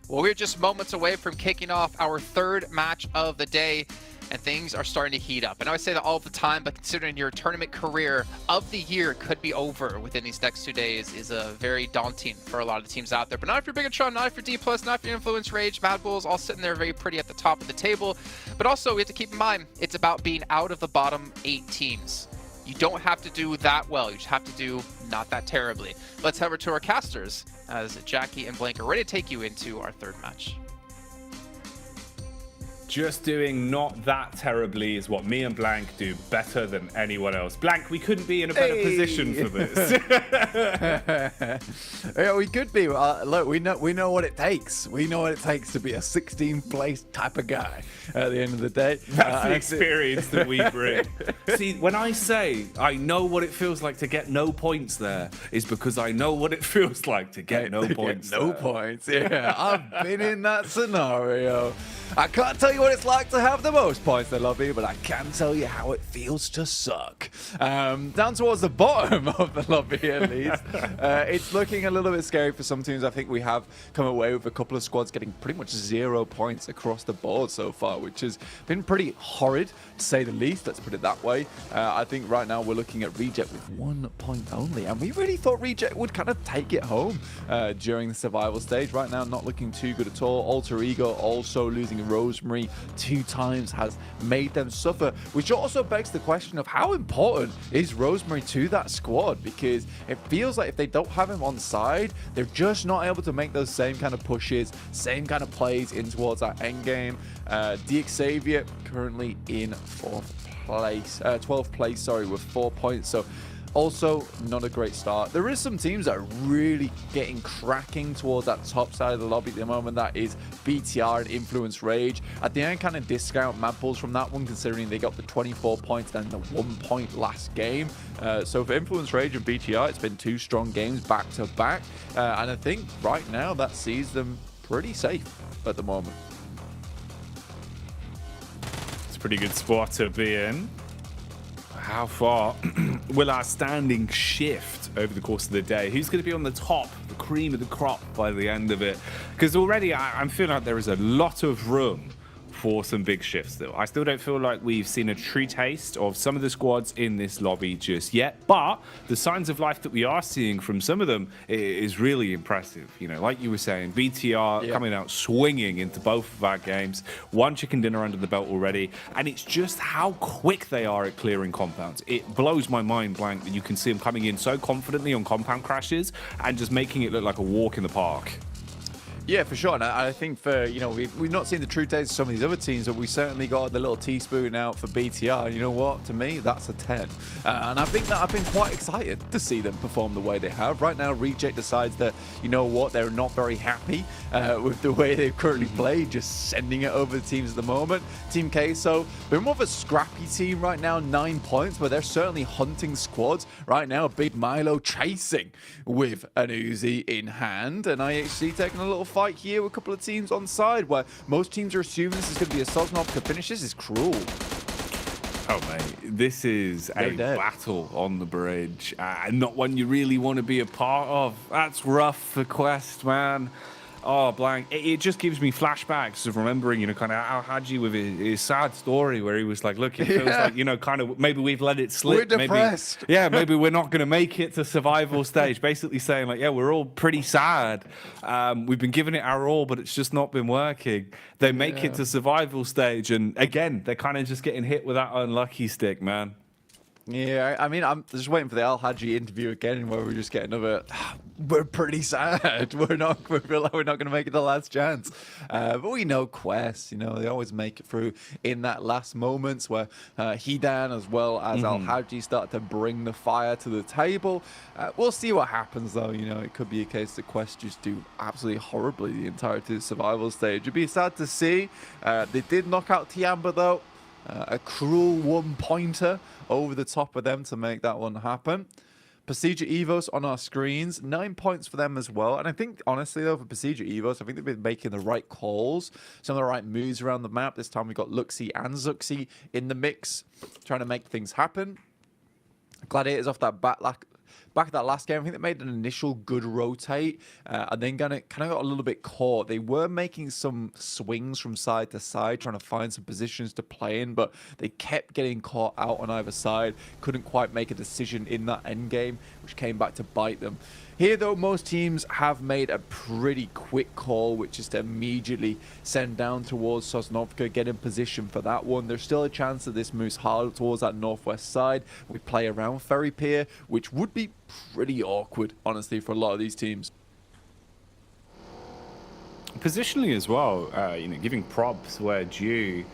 Well, we're just moments away from kicking off our third match of the day, and things are starting to heat up. I know I say that all the time, but considering your tournament career of the year could be over within these next 2 days is very daunting for a lot of the teams out there. But not if you're Bigatron, not if you're D+, not if you're Influence, Rage, Mad Bulls, all sitting there very pretty at the top of the table. But also, we have to keep in mind, it's about being out of the bottom 8 teams. You don't have to do that well. You just have to do not that terribly. Let's head over to our casters as Jackie and Blank are ready to take you into our third match. Just doing not that terribly is what me and Blank do better than anyone else. Blank, we couldn't be in a better position for this. Yeah, we could be. Look, we know what it takes. We know what it takes to be a 16th place type of guy at the end of the day. That's the experience that we bring. See, when I say I know what it feels like to get no points there, is because I know what it feels like to get no points. No points. Yeah, I've been in that scenario. I can't tell you what it's like to have the most points in the lobby, but I can tell you how it feels to suck. Down towards the bottom of the lobby, at least. It's looking a little bit scary for some teams. I think we have come away with a couple of squads getting pretty much 0 points across the board so far, which has been pretty horrid, to say the least. Let's put it that way. I think right now we're looking at Reject with 1 point only, and we really thought Reject would kind of take it home during the survival stage. Right now, not looking too good at all. Alter Ego also losing Rosemary 2 times has made them suffer, which also begs the question of how important is Rosemary to that squad, because it feels like if they don't have him on side, they're just not able to make those same kind of pushes, same kind of plays in towards that end game. Xavier currently in 12th place, sorry, with 4 points. So also, not a great start. There is some teams that are really getting cracking towards that top side of the lobby at the moment. That is BTR and Influence Rage. At the end, kind of discount Mad Bulls from that one, considering they got the 24 points and the 1 point last game. So for Influence Rage and BTR, it's been 2 strong games back to back. And I think right now that sees them pretty safe at the moment. It's a pretty good spot to be in. How far will our standing shift over the course of the day? Who's going to be on the top, the cream of the crop by the end of it? Because already I'm feeling like there is a lot of room for some big shifts still. I still don't feel like we've seen a true taste of some of the squads in this lobby just yet, but the signs of life that we are seeing from some of them is really impressive. You know, like you were saying, BTR coming out swinging into both of our games, 1 chicken dinner under the belt already, and it's just how quick they are at clearing compounds. It blows my mind, Blank, that you can see them coming in so confidently on compound crashes and just making it look like a walk in the park. Yeah, for sure. And I think for, you know, we've not seen the true taste of some of these other teams, but we certainly got the little teaspoon out for BTR. You know what? To me, that's a 10. And I think that I've been quite excited to see them perform the way they have. Right now, Reject decides that, you know what, they're not very happy with the way they've currently played, just sending it over the teams at the moment. Team Queso, they're more of a scrappy team right now, 9 points, but they're certainly hunting squads. Right now, Big Milo chasing with an Uzi in hand, and IHC taking a little fight here with a couple of teams on side, where most teams are assuming this is going to be a Sosnov to finish. This is cruel. Oh, mate, this is a battle on the bridge, and not one you really want to be a part of. That's rough for Quest, man. Oh, Blank. It just gives me flashbacks of remembering, you know, kind of Al Hadji with his sad story where he was like, look, it feels like, you know, kind of maybe we've let it slip. We're depressed. Maybe we're not going to make it to survival stage. Basically saying like, yeah, we're all pretty sad. We've been giving it our all, but it's just not been working. They make it to survival stage. And again, they're kind of just getting hit with that unlucky stick, man. Yeah, I mean, I'm just waiting for the Al Hadji interview again, where we just get another. We're pretty sad. We feel like we're not going to make it the last chance. But we know Quest, you know, they always make it through in that last moments where Hidan as well as Al Hadji start to bring the fire to the table. We'll see what happens, though. You know, it could be a case that Quest just do absolutely horribly the entirety of the survival stage. It'd be sad to see. They did knock out Tiamba, though. A cruel 1-pointer over the top of them to make that one happen. Procedure Evos on our screens, 9 points for them as well. And I think, honestly, though, for Procedure Evos, I think they've been making the right calls, some of the right moves around the map. This time we've got Luxie and Zuxi in the mix, trying to make things happen. Gladiators off that back at that last game, I think they made an initial good rotate and then kind of got a little bit caught. They were making some swings from side to side, trying to find some positions to play in, but they kept getting caught out on either side. Couldn't quite make a decision in that end game, which came back to bite them. Here, though, most teams have made a pretty quick call, which is to immediately send down towards Sosnovka, get in position for that one. There's still a chance that this moves hard towards that northwest side. We play around Ferry Pier, which would be pretty awkward, honestly, for a lot of these teams. Positionally as well, giving props where due,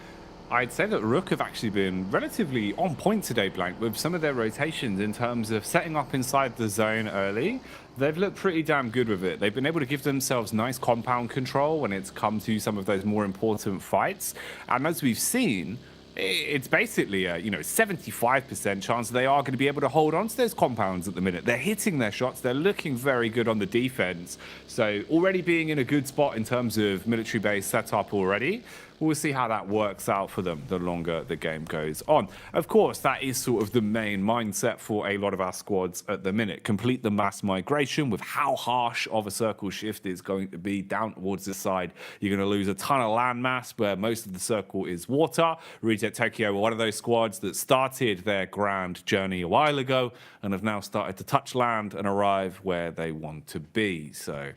I'd say that Rook have actually been relatively on point today, Blank, with some of their rotations in terms of setting up inside the zone early. They've looked pretty damn good with it. They've been able to give themselves nice compound control when it's come to some of those more important fights. And as we've seen, it's basically a 75% chance they are going to be able to hold on to those compounds at the minute. They're hitting their shots. They're looking very good on the defense. So already being in a good spot in terms of military base setup already. We'll see how that works out for them the longer the game goes on. Of course, that is sort of the main mindset for a lot of our squads at the minute. Complete the mass migration with how harsh of a circle shift is going to be down towards the side. You're going to lose a ton of land mass where most of the circle is water. Reject Tokyo were one of those squads that started their grand journey a while ago and have now started to touch land and arrive where they want to be. So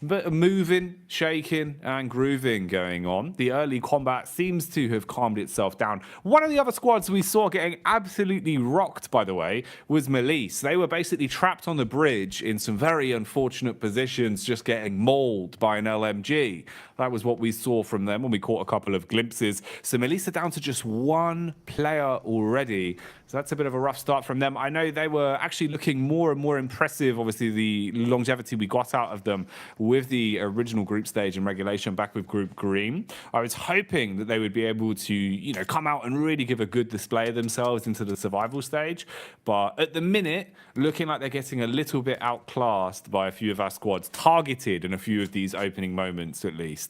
bit of moving, shaking, and grooving going on. The early combat seems to have calmed itself down. One of the other squads we saw getting absolutely rocked, by the way, was Melise. They were basically trapped on the bridge in some very unfortunate positions, just getting mauled by an LMG. That was what we saw from them when we caught a couple of glimpses. So Melise are down to just one player already. So that's a bit of a rough start from them. I know they were actually looking more and more impressive, obviously, the longevity we got out of them with the original group stage and regulation back with Group Green. I was hoping that they would be able to, come out and really give a good display of themselves into the survival stage. But at the minute, looking like they're getting a little bit outclassed by a few of our squads, targeted in a few of these opening moments at least.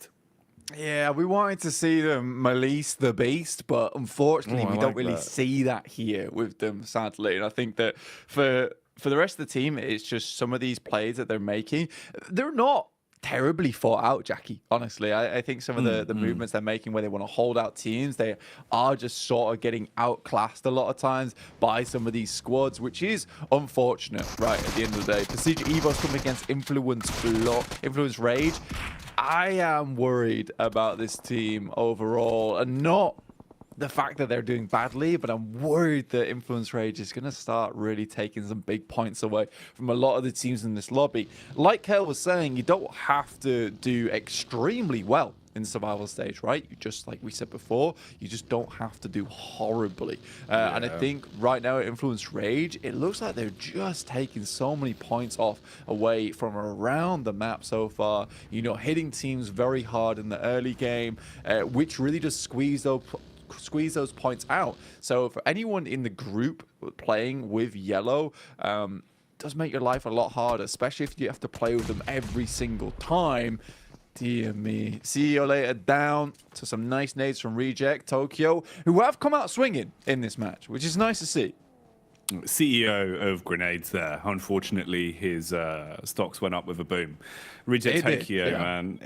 Yeah, we wanted to see them Melise the Beast, but unfortunately we don't really see that here with them, sadly. And I think that for the rest of the team, it's just some of these plays that they're making. They're not terribly thought out, Jackie, honestly. I think some of the movements they're making where they want to hold out teams, they are just sort of getting outclassed a lot of times by some of these squads, which is unfortunate, right, at the end of the day. Prestige Evo's coming against Influence Rage. I am worried about this team overall, and not the fact that they're doing badly, but I'm worried that Influence Rage is going to start really taking some big points away from a lot of the teams in this lobby. Like Kale was saying, you don't have to do extremely well in the survival stage, right? You just, like we said before, you just don't have to do horribly. And I think right now at Influence Rage, it looks like they're just taking so many points off away from around the map so far. Hitting teams very hard in the early game, which really just squeeze those points out. So for anyone in the group playing with yellow, does make your life a lot harder, especially if you have to play with them every single time. Dear me. See you later down to some nice nades from Reject Tokyo, who have come out swinging in this match, which is nice to see. CEO of Grenades there. Unfortunately, his stocks went up with a boom. Reject Tokyo, man.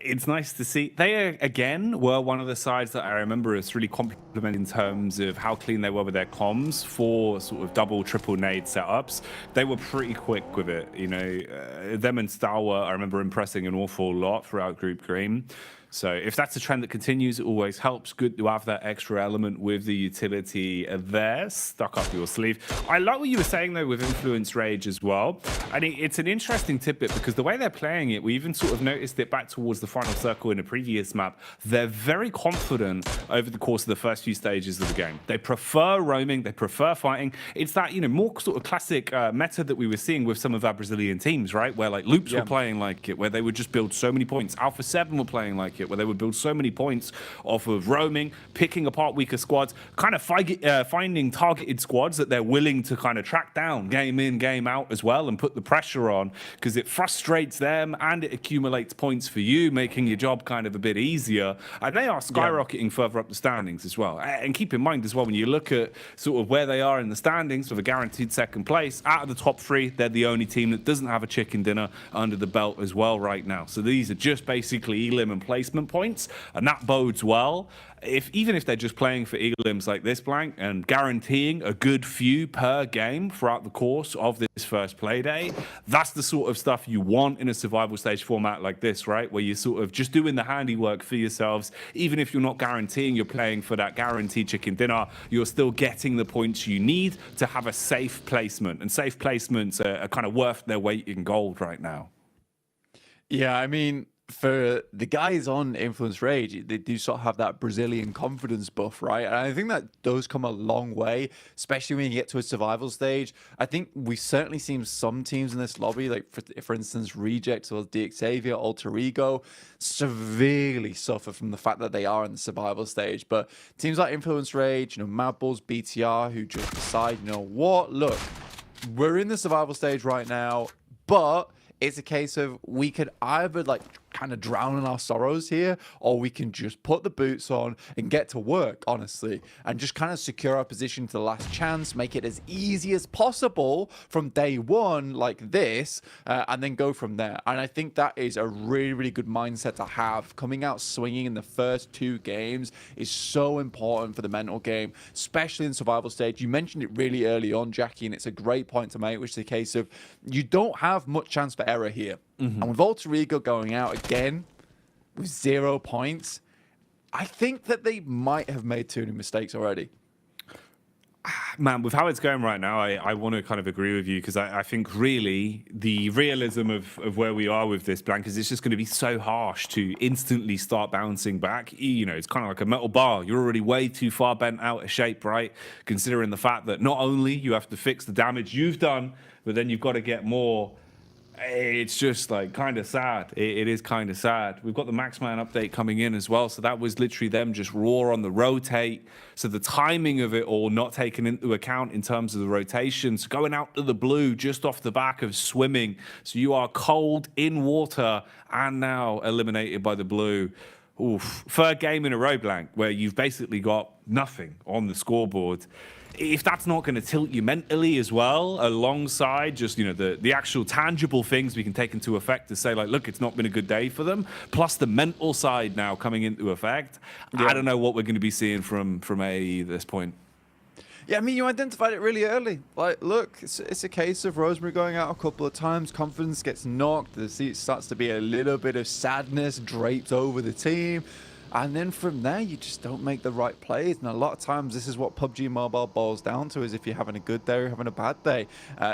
It's nice to see. They, again, were one of the sides that I remember as really complimented in terms of how clean they were with their comms for sort of double, triple nade setups. They were pretty quick with it. Them and Stalwart, I remember impressing an awful lot throughout Group Green. So if that's a trend that continues, it always helps. Good to have that extra element with the utility there, stuck up your sleeve. I like what you were saying, though, with Influence Rage as well. And it's an interesting tidbit because the way they're playing it, we even sort of noticed it back towards the final circle in a previous map. They're very confident over the course of the first few stages of the game. They prefer roaming. They prefer fighting. It's that, more sort of classic method that we were seeing with some of our Brazilian teams, right? Where like Loops were playing like it, where they would just build so many points. Alpha 7 were playing like it. Skyrocket, where they would build so many points off of roaming, picking apart weaker squads, kind of finding targeted squads that they're willing to kind of track down game in, game out as well, and put the pressure on, because it frustrates them and it accumulates points for you, making your job kind of a bit easier. And they are skyrocketing further up the standings as well. And keep in mind as well, when you look at sort of where they are in the standings with a guaranteed second place, out of the top three, they're the only team that doesn't have a chicken dinner under the belt as well right now. So these are just basically elim and placement points, and that bodes well. Even if they're just playing for elims like this, Blank, and guaranteeing a good few per game throughout the course of this first play day, that's the sort of stuff you want in a survival stage format like this, right? Where you're sort of just doing the handiwork for yourselves. Even if you're not guaranteeing you're playing for that guaranteed chicken dinner, you're still getting the points you need to have a safe placement. And safe placements are kind of worth their weight in gold right now. Yeah, I mean, for the guys on Influence Rage, they do sort of have that Brazilian confidence buff, right? And I think that does come a long way, especially when you get to a survival stage. I think we've certainly seen some teams in this lobby, like for instance, Reject or DXavier, Alter Ego, severely suffer from the fact that they are in the survival stage. But teams like Influence Rage, Mad Bulls, BTR, who just decide, you know what, look, we're in the survival stage right now, but it's a case of we could either like kind of drown in our sorrows here, or we can just put the boots on and get to work, honestly, and just kind of secure our position to the last chance, make it as easy as possible from day one like this, and then go from there. And I think that is a really, really good mindset to have. Coming out swinging in the first two games is so important for the mental game, especially in survival stage. You mentioned it really early on, Jackie, and it's a great point to make, which is a case of you don't have much chance for error here. And with Alter Ego going out again with 0 points, I think that they might have made too many mistakes already. Man, with how it's going right now, I want to kind of agree with you, because I think really the realism of where we are with this, Blank, is it's just going to be so harsh to instantly start bouncing back. You know, it's kind of like a metal bar. You're already way too far bent out of shape, right? Considering the fact that not only you have to fix the damage you've done, but then you've got to get more. It's just like kind of sad. It is kind of sad. We've got the Maxman update coming in as well. So that was literally them just raw on the rotate. So the timing of it all not taken into account in terms of the rotations. Going out to the blue just off the back of swimming. So you are cold in water and now eliminated by the blue. Oof. Third game in a row, Blank, where you've basically got nothing on the scoreboard. If that's not going to tilt you mentally as well, alongside just, the actual tangible things we can take into effect to say, like, look, it's not been a good day for them, plus the mental side now coming into effect, I don't know what we're going to be seeing from AE at this point. Yeah, I mean, you identified it really early. Like, look, it's a case of Rosemary going out a couple of times, confidence gets knocked, there starts to be a little bit of sadness draped over the team. And then from there, you just don't make the right plays. And a lot of times, this is what PUBG Mobile boils down to, is if you're having a good day or having a bad day,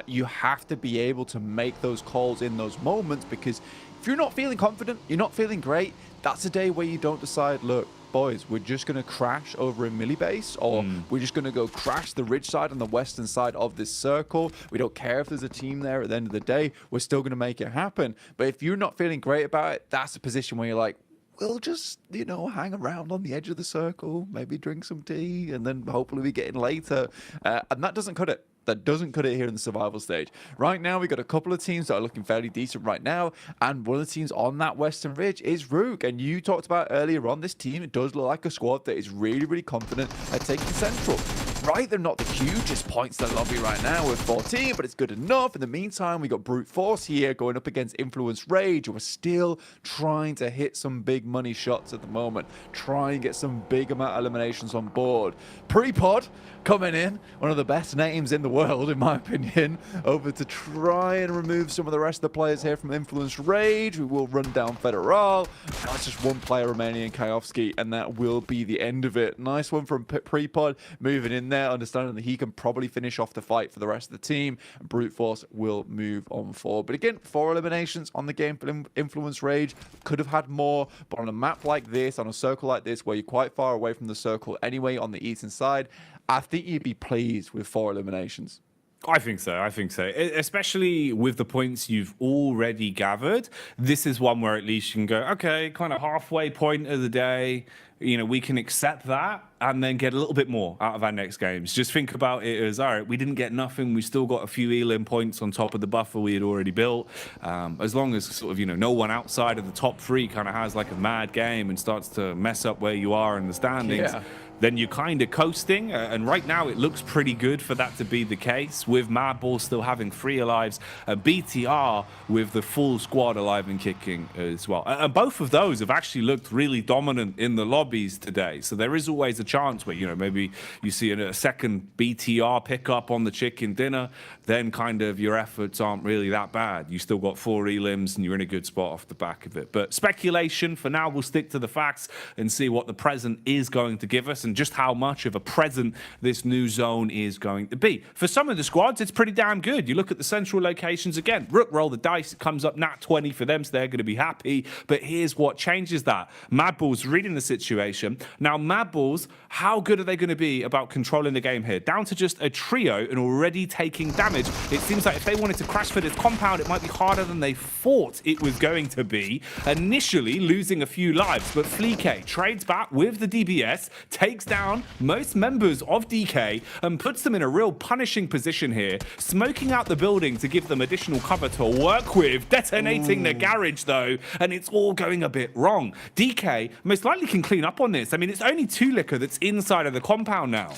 you have to be able to make those calls in those moments, because if you're not feeling confident, you're not feeling great, that's a day where you don't decide, look, boys, we're just going to crash over a milli base, or we're just going to go crash the ridge side on the western side of this circle. We don't care if there's a team there at the end of the day. We're still going to make it happen. But if you're not feeling great about it, that's a position where you're like, we'll just, hang around on the edge of the circle, maybe drink some tea, and then hopefully we get in later. And that doesn't cut it. That doesn't cut it here in the survival stage. Right now, we've got a couple of teams that are looking fairly decent right now, and one of the teams on that Western Ridge is Rook. And you talked about earlier on, this team, it does look like a squad that is really, really confident at taking Central. Right, they're not the hugest points in the lobby right now with 14, but it's good enough. In the meantime, we got Brute Force here going up against Influence Rage, who are still trying to hit some big money shots at the moment, try and get some big amount of eliminations on board. Prepod coming in, one of the best names in the world, in my opinion, over to try and remove some of the rest of the players here from Influence Rage. We will run down Federal. Now it's just one player remaining in Kayovsky, and that will be the end of it. Nice one from Prepod, moving in there, understanding that he can probably finish off the fight for the rest of the team, and Brute Force will move on forward. But again, 4 eliminations on the game for Influence Rage. Could have had more, but on a map like this, on a circle like this, where you're quite far away from the circle anyway on the eastern side, I think you'd be pleased with 4 eliminations. I think so. I think so. Especially with the points you've already gathered. This is one where at least you can go, okay, kind of halfway point of the day. We can accept that and then get a little bit more out of our next games. Just think about it as, all right, we didn't get nothing. We still got a few elim points on top of the buffer we had already built. As long as sort of, no one outside of the top 3 kind of has like a mad game and starts to mess up where you are in the standings. Yeah. Then you're kind of coasting, and right now it looks pretty good for that to be the case, with Madball still having 3 alives, and BTR with the full squad alive and kicking as well. And both of those have actually looked really dominant in the lobbies today, so there is always a chance where, maybe you see a second BTR pickup on the chicken dinner, then kind of your efforts aren't really that bad. You still got 4 elims, and you're in a good spot off the back of it. But speculation, for now, we'll stick to the facts and see what the present is going to give us, and just how much of a present this new zone is going to be. For some of the squads, it's pretty damn good. You look at the central locations again. Rook roll the dice. It comes up nat 20 for them, so they're going to be happy. But here's what changes that. Madball's reading the situation. Now, Madballs, how good are they going to be about controlling the game here? Down to just a trio and already taking damage. It seems like if they wanted to crash for this compound, it might be harder than they thought it was going to be. Initially, losing a few lives, but Fleek trades back with the DBS, takes down most members of DK and puts them in a real punishing position here, smoking out the building to give them additional cover to work with, detonating the garage though, and it's all going a bit wrong. DK most likely can clean up on this. I mean, it's only 2 liquor that's inside of the compound now.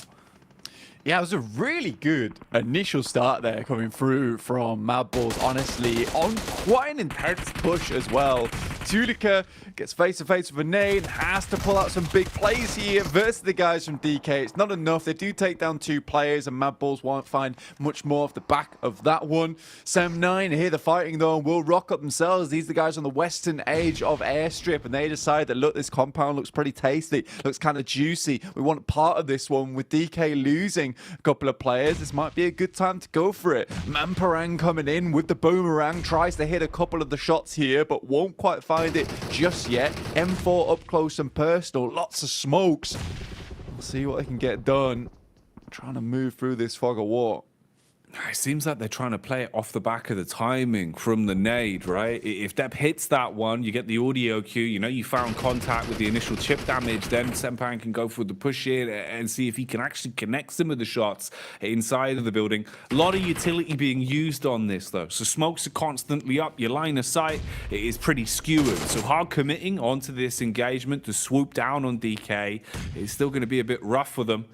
Yeah, it was a really good initial start there coming through from Madballs, honestly, on quite an intense push as well. Tulika gets face-to-face with a nade, has to pull out some big plays here versus the guys from DK. It's not enough. They do take down 2 players, and Madballs won't find much more off the back of that one. Sem9 here, the fighting though, will rock up themselves. These are the guys on the western edge of Airstrip, and they decide that, look, this compound looks pretty tasty, looks kind of juicy. We want part of this one. With DK losing a couple of players, this might be a good time to go for it. Mamparang coming in with the boomerang, tries to hit a couple of the shots here, but won't quite find it just yet. M4 up close and personal, lots of smokes. We'll see what they can get done. Trying to move through this fog of war. It seems like they're trying to play it off the back of the timing from the nade, right? If Deb hits that one, you get the audio cue. You found contact with the initial chip damage. Then Sempan can go for the push in and see if he can actually connect some of the shots inside of the building. A lot of utility being used on this, though. So smokes are constantly up. Your line of sight is pretty skewered. So hard committing onto this engagement to swoop down on DK is still going to be a bit rough for them.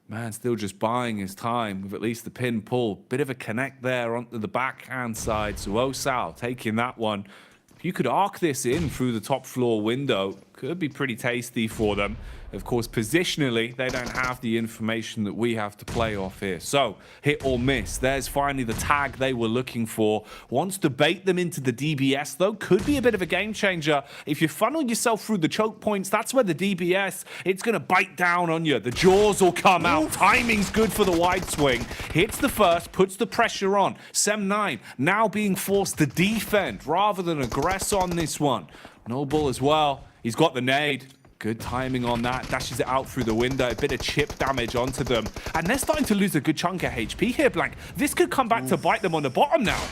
Man, still just buying his time with at least the pin pull. Bit of a connect there onto the backhand side. So Osal taking that one. If you could arc this in through the top floor window, could be pretty tasty for them. Of course, positionally, they don't have the information that we have to play off here. So, hit or miss. There's finally the tag they were looking for. Wants to bait them into the DBS, though. Could be a bit of a game changer. If you funnel yourself through the choke points, that's where the DBS, it's going to bite down on you. The jaws will come out. Timing's good for the wide swing. Hits the first, puts the pressure on. Sem9 now being forced to defend rather than aggress on this one. Noble as well. He's got the nade. Good timing on that. Dashes it out through the window. A bit of chip damage onto them. And they're starting to lose a good chunk of HP here, Blank. This could come back to bite them on the bottom now.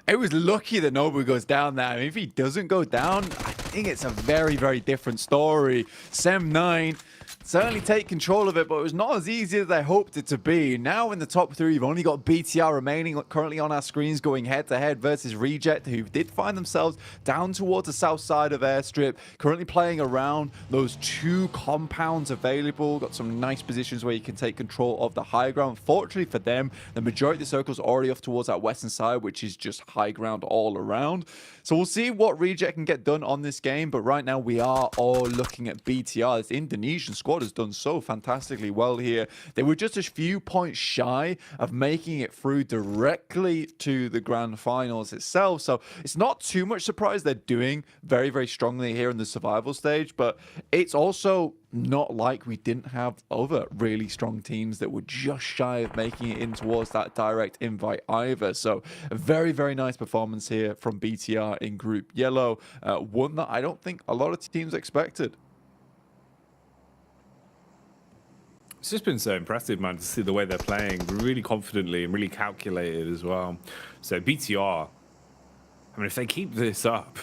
It was lucky that Nobu goes down there. I mean, if he doesn't go down, I think it's a very, very different story. Sem9 certainly take control of it, but it was not as easy as I hoped it to be. Now in the top 3, you've only got BTR remaining currently on our screens, going head-to-head versus Reject, who did find themselves down towards the south side of Airstrip, currently playing around those 2 compounds available. Got some nice positions where you can take control of the high ground. Fortunately for them, the majority of the circle's already off towards that western side, which is just high ground all around. So we'll see what Reject can get done on this game, but right now we are all looking at BTR. This Indonesian squad has done so fantastically well here. They were just a few points shy of making it through directly to the Grand Finals itself, so it's not too much surprise they're doing very, very strongly here in the survival stage, but it's also not like we didn't have other really strong teams that were just shy of making it in towards that direct invite either. So a very, very nice performance here from BTR in Group Yellow, one that I don't think a lot of teams expected. It's just been so impressive, man, to see the way they're playing really confidently and really calculated as well. So BTR, I mean, if they keep this up,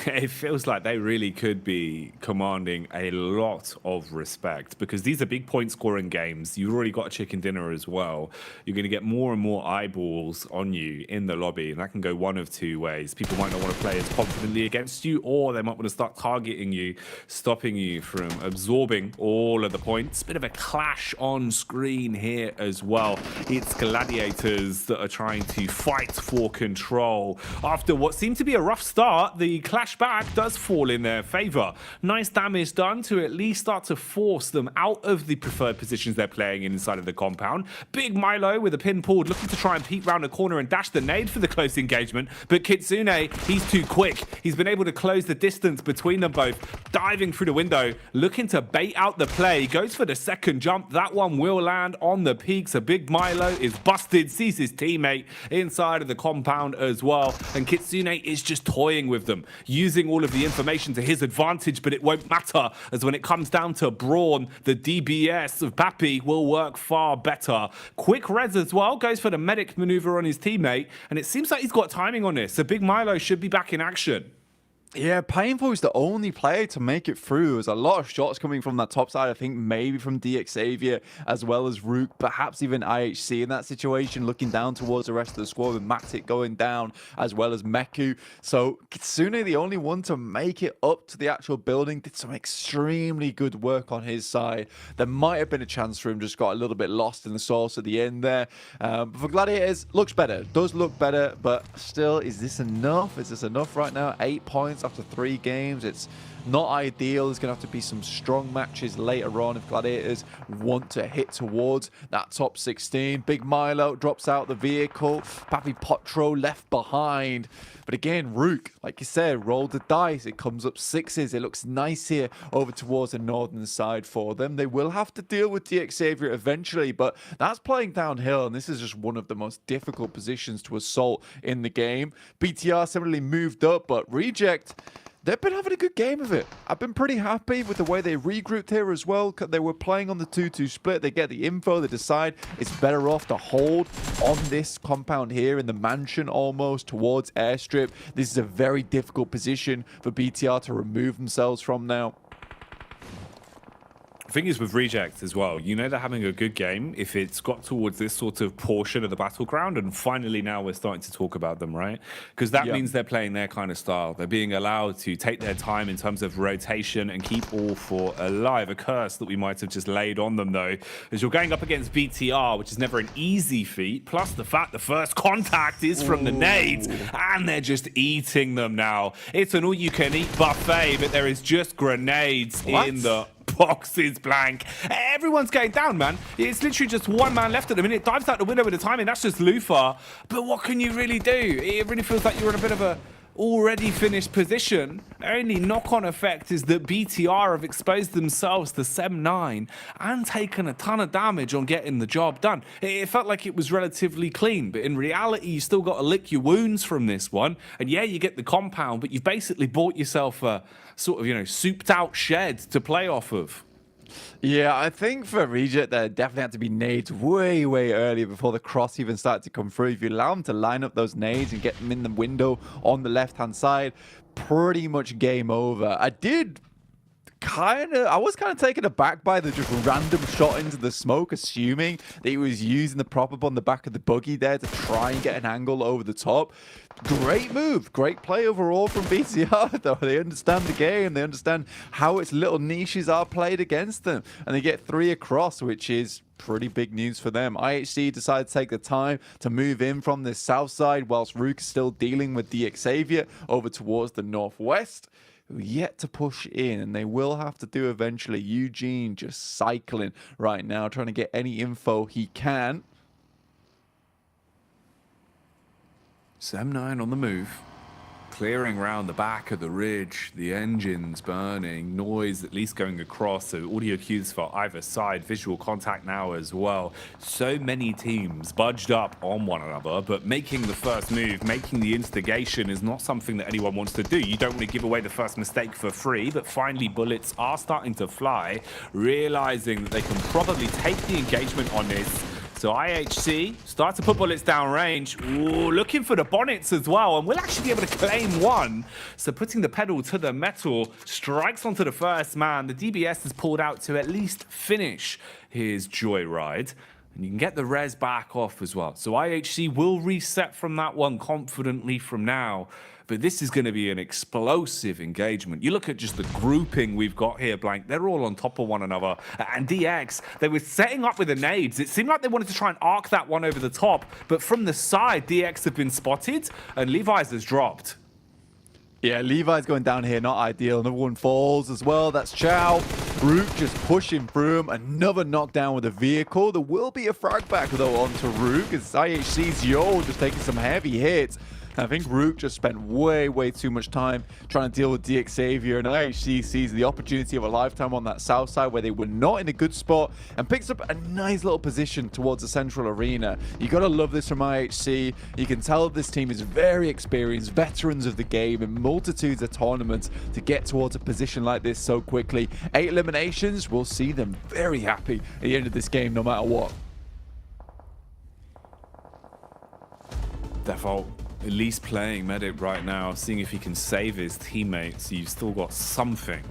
it feels like they really could be commanding a lot of respect, because these are big point scoring games. You've already got a chicken dinner as well. You're going to get more and more eyeballs on you in the lobby, and that can go one of two ways. People might not want to play as confidently against you, or they might want to start targeting you, stopping you from absorbing all of the points. Bit of a clash on screen here as well. It's Gladiators that are trying to fight for control. After what seemed to be a rough start, the flashback does fall in their favor. Nice damage done to at least start to force them out of the preferred positions they're playing in inside of the compound. Big Milo with a pin pulled, looking to try and peek round the corner and dash the nade for the close engagement, but Kitsune, he's too quick. He's been able to close the distance between them both, diving through the window, looking to bait out the play, goes for the second jump. That one will land on the peak, so Big Milo is busted, sees his teammate inside of the compound as well, and Kitsune is just toying with them, using all of the information to his advantage, but it won't matter, as when it comes down to Brawn, the DBS of Pappy will work far better. Quick res as well, goes for the medic maneuver on his teammate, and it seems like he's got timing on this, so Big Milo should be back in action. Yeah, Painful is the only player to make it through. There's a lot of shots coming from that top side. I think maybe from DXavier as well as Rook, perhaps even IHC in that situation, looking down towards the rest of the squad with Matic going down as well as Meku. So Kitsune, the only one to make it up to the actual building, did some extremely good work on his side. There might have been a chance for him, just got a little bit lost in the sauce at the end there. But for Gladiators, looks better, does look better, but still, is this enough? Is this enough right now? 8 points after 3 games. It's not ideal. There's going to have to be some strong matches later on if Gladiators want to hit towards that top 16. Big Milo drops out the vehicle. Pappy Potro left behind. But again, Rook, like you said, rolled the dice. It comes up 6s. It looks nice here over towards the northern side for them. They will have to deal with DXavier eventually, but that's playing downhill, and this is just one of the most difficult positions to assault in the game. BTR similarly moved up, but Reject, they've been having a good game of it. I've been pretty happy with the way they regrouped here as well. They were playing on the 2-2 split. They get the info. They decide it's better off to hold on this compound here in the mansion almost towards airstrip. This is a very difficult position for BTR to remove themselves from now. The thing is with Reject as well, you know they're having a good game if it's got towards this sort of portion of the battleground, and finally now we're starting to talk about them, right? Because that means they're playing their kind of style. They're being allowed to take their time in terms of rotation and keep all four alive. A curse that we might have just laid on them though, as you're going up against BTR, which is never an easy feat, plus the fact the first contact is from the nades, and they're just eating them now. It's an all-you-can-eat buffet, but there is just grenades in the boxes blank. Everyone's going down, man. It's literally just one man left at the minute. Dives out the window with the timing. That's just Lufa. But what can you really do? It really feels like you're in a bit of a already finished position. The only knock-on effect is that BTR have exposed themselves to 7-9 and taken a ton of damage on getting the job done. It felt like it was relatively clean, but in reality, you still got to lick your wounds from this one. And yeah, you get the compound, but you've basically bought yourself a sort of, you know, souped out shed to play off of. Yeah, I think for Reject, there definitely had to be nades way, way earlier before the cross even started to come through. If you allow them to line up those nades and get them in the window on the left-hand side, pretty much game over. I was kind of taken aback by the just random shot into the smoke, assuming that he was using the prop up on the back of the buggy there to try and get an angle over the top. Great move, great play overall from BTR though. They understand the game, they understand how its little niches are played against them, and they get 3 across, which is pretty big news for them. IHC decided to take the time to move in from the south side, whilst Rook is still dealing with DXavier over towards the northwest. Yet to push in, and they will have to do eventually. Eugene just cycling right now, trying to get any info he can. 7-9 on the move. clearing round the back of the ridge, the engines burning, noise at least going across, so audio cues for either side, visual contact now as well. So many teams budged up on one another, but making the first move, making the instigation is not something that anyone wants to do. You don't want to give away the first mistake for free, but finally bullets are starting to fly, realizing that they can probably take the engagement on this. So IHC start to put bullets down range. Ooh, looking for the bonnets as well, and we'll actually be able to claim one. So putting the pedal to the metal, strikes onto the first man. The DBS is pulled out to at least finish his joyride. And you can get the res back off as well. So IHC will reset from that one confidently from now. But this is going to be an explosive engagement. You look at just the grouping we've got here, Blank. They're all on top of one another. And DX, they were setting up with the nades. It seemed like they wanted to try and arc that one over the top. But from the side, DX have been spotted, and Levi's has dropped. Yeah, Levi's going down here, not ideal. Another one falls as well. That's Chow. Rook just pushing through him. Another knockdown with a vehicle. There will be a frag back, though, onto Rook, as IHC's Yo just taking some heavy hits. I think Rook just spent way too much time trying to deal with DX Xavier, and IHC sees the opportunity of a lifetime on that south side where they were not in a good spot and picks up a nice little position towards the central arena. You gotta love this from IHC. You can tell this team is very experienced, veterans of the game in multitudes of tournaments to get towards a position like this so quickly. 8 eliminations will see them very happy at the end of this game no matter what. Default. At least playing medic right now, seeing if he can save his teammates. You've still got something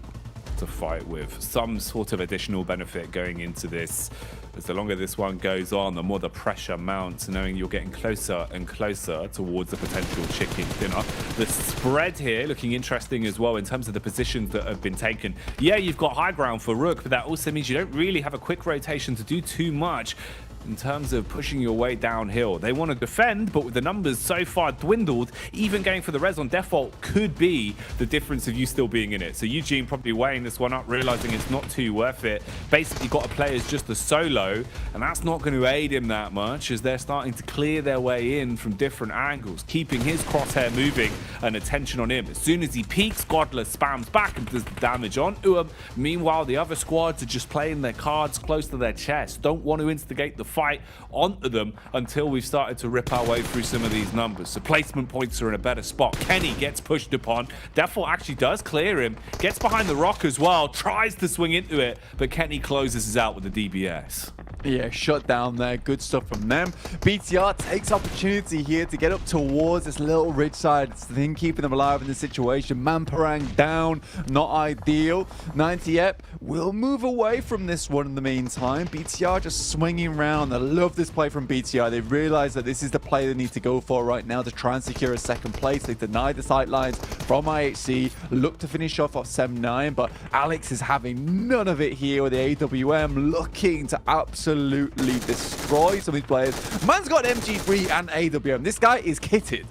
to fight with, some sort of additional benefit going into this. As the longer this one goes on, the more the pressure mounts, knowing you're getting closer and closer towards a potential chicken dinner. The spread here looking interesting as well in terms of the positions that have been taken. Yeah, you've got high ground for Rook, but that also means you don't really have a quick rotation to do too much in terms of pushing your way downhill. They want to defend, but with the numbers so far dwindled, even going for the res on default could be the difference of you still being in it. So Eugene probably weighing this one up, realizing it's not too worth it. Basically got to play as just a solo, and that's not going to aid him that much as they're starting to clear their way in from different angles, keeping his crosshair moving and attention on him. As soon as he peaks, Godless spams back and does damage on him. Meanwhile, the other squads are just playing their cards close to their chest, don't want to instigate the fight onto them until we've started to rip our way through some of these numbers. So placement points are in a better spot. Kenny gets pushed upon. Default actually does clear him, gets behind the rock as well, tries to swing into it, but Kenny closes us out with the DBS. Yeah, shut down there. Good stuff from them. BTR takes opportunity here to get up towards this little ridge side thing, keeping them alive in this situation. Mamparang down, not ideal. 90ep will move away from this one in the meantime. BTR just swinging around. I love this play from BTR. They realize that this is the play they need to go for right now to try and secure a second place. They deny the sightlines from IHC, look to finish off 7-9, but Alex is having none of it here with the AWM, looking to absolutely destroy some of these players. Man's got MG3 and AWM. This guy is kitted.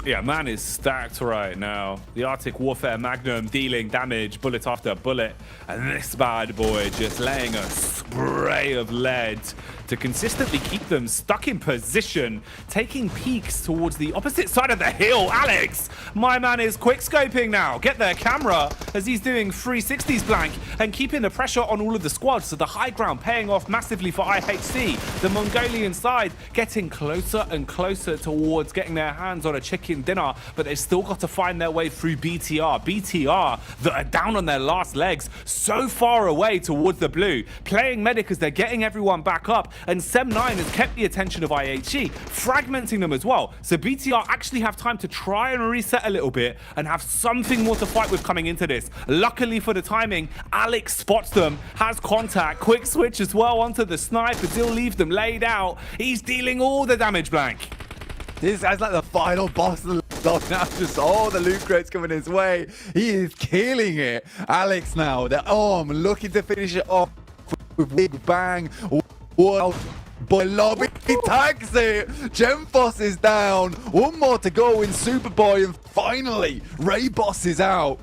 Yeah, man is stacked right now. The Arctic Warfare Magnum dealing damage bullet after bullet. And this bad boy just laying a spray of lead to consistently keep them stuck in position, taking peeks towards the opposite side of the hill. Alex, my man is quick scoping now. Get their camera as he's doing 360s Blank and keeping the pressure on all of the squads. So the high ground paying off massively for IHC. The Mongolian side getting closer and closer towards getting their hands on a chicken dinner, but they've still got to find their way through BTR. BTR that are down on their last legs, so far away towards the blue, playing medic as they're getting everyone back up, and Sem9 has kept the attention of IHC, fragmenting them as well. So BTR actually have time to try and reset a little bit and have something more to fight with coming into this. Luckily for the timing, Alex spots them, has contact, quick switch as well onto the sniper, he'll leave them laid out. He's dealing all the damage Blank. This guy's like the final boss of the dog now, just all the loot crates coming his way. He is killing it. Alex now, I'm looking to finish it off with big bang. Wow. Boy Lobby, he tags it. Gemfoss is down. One more to go in Superboy, and finally, Ray Boss is out.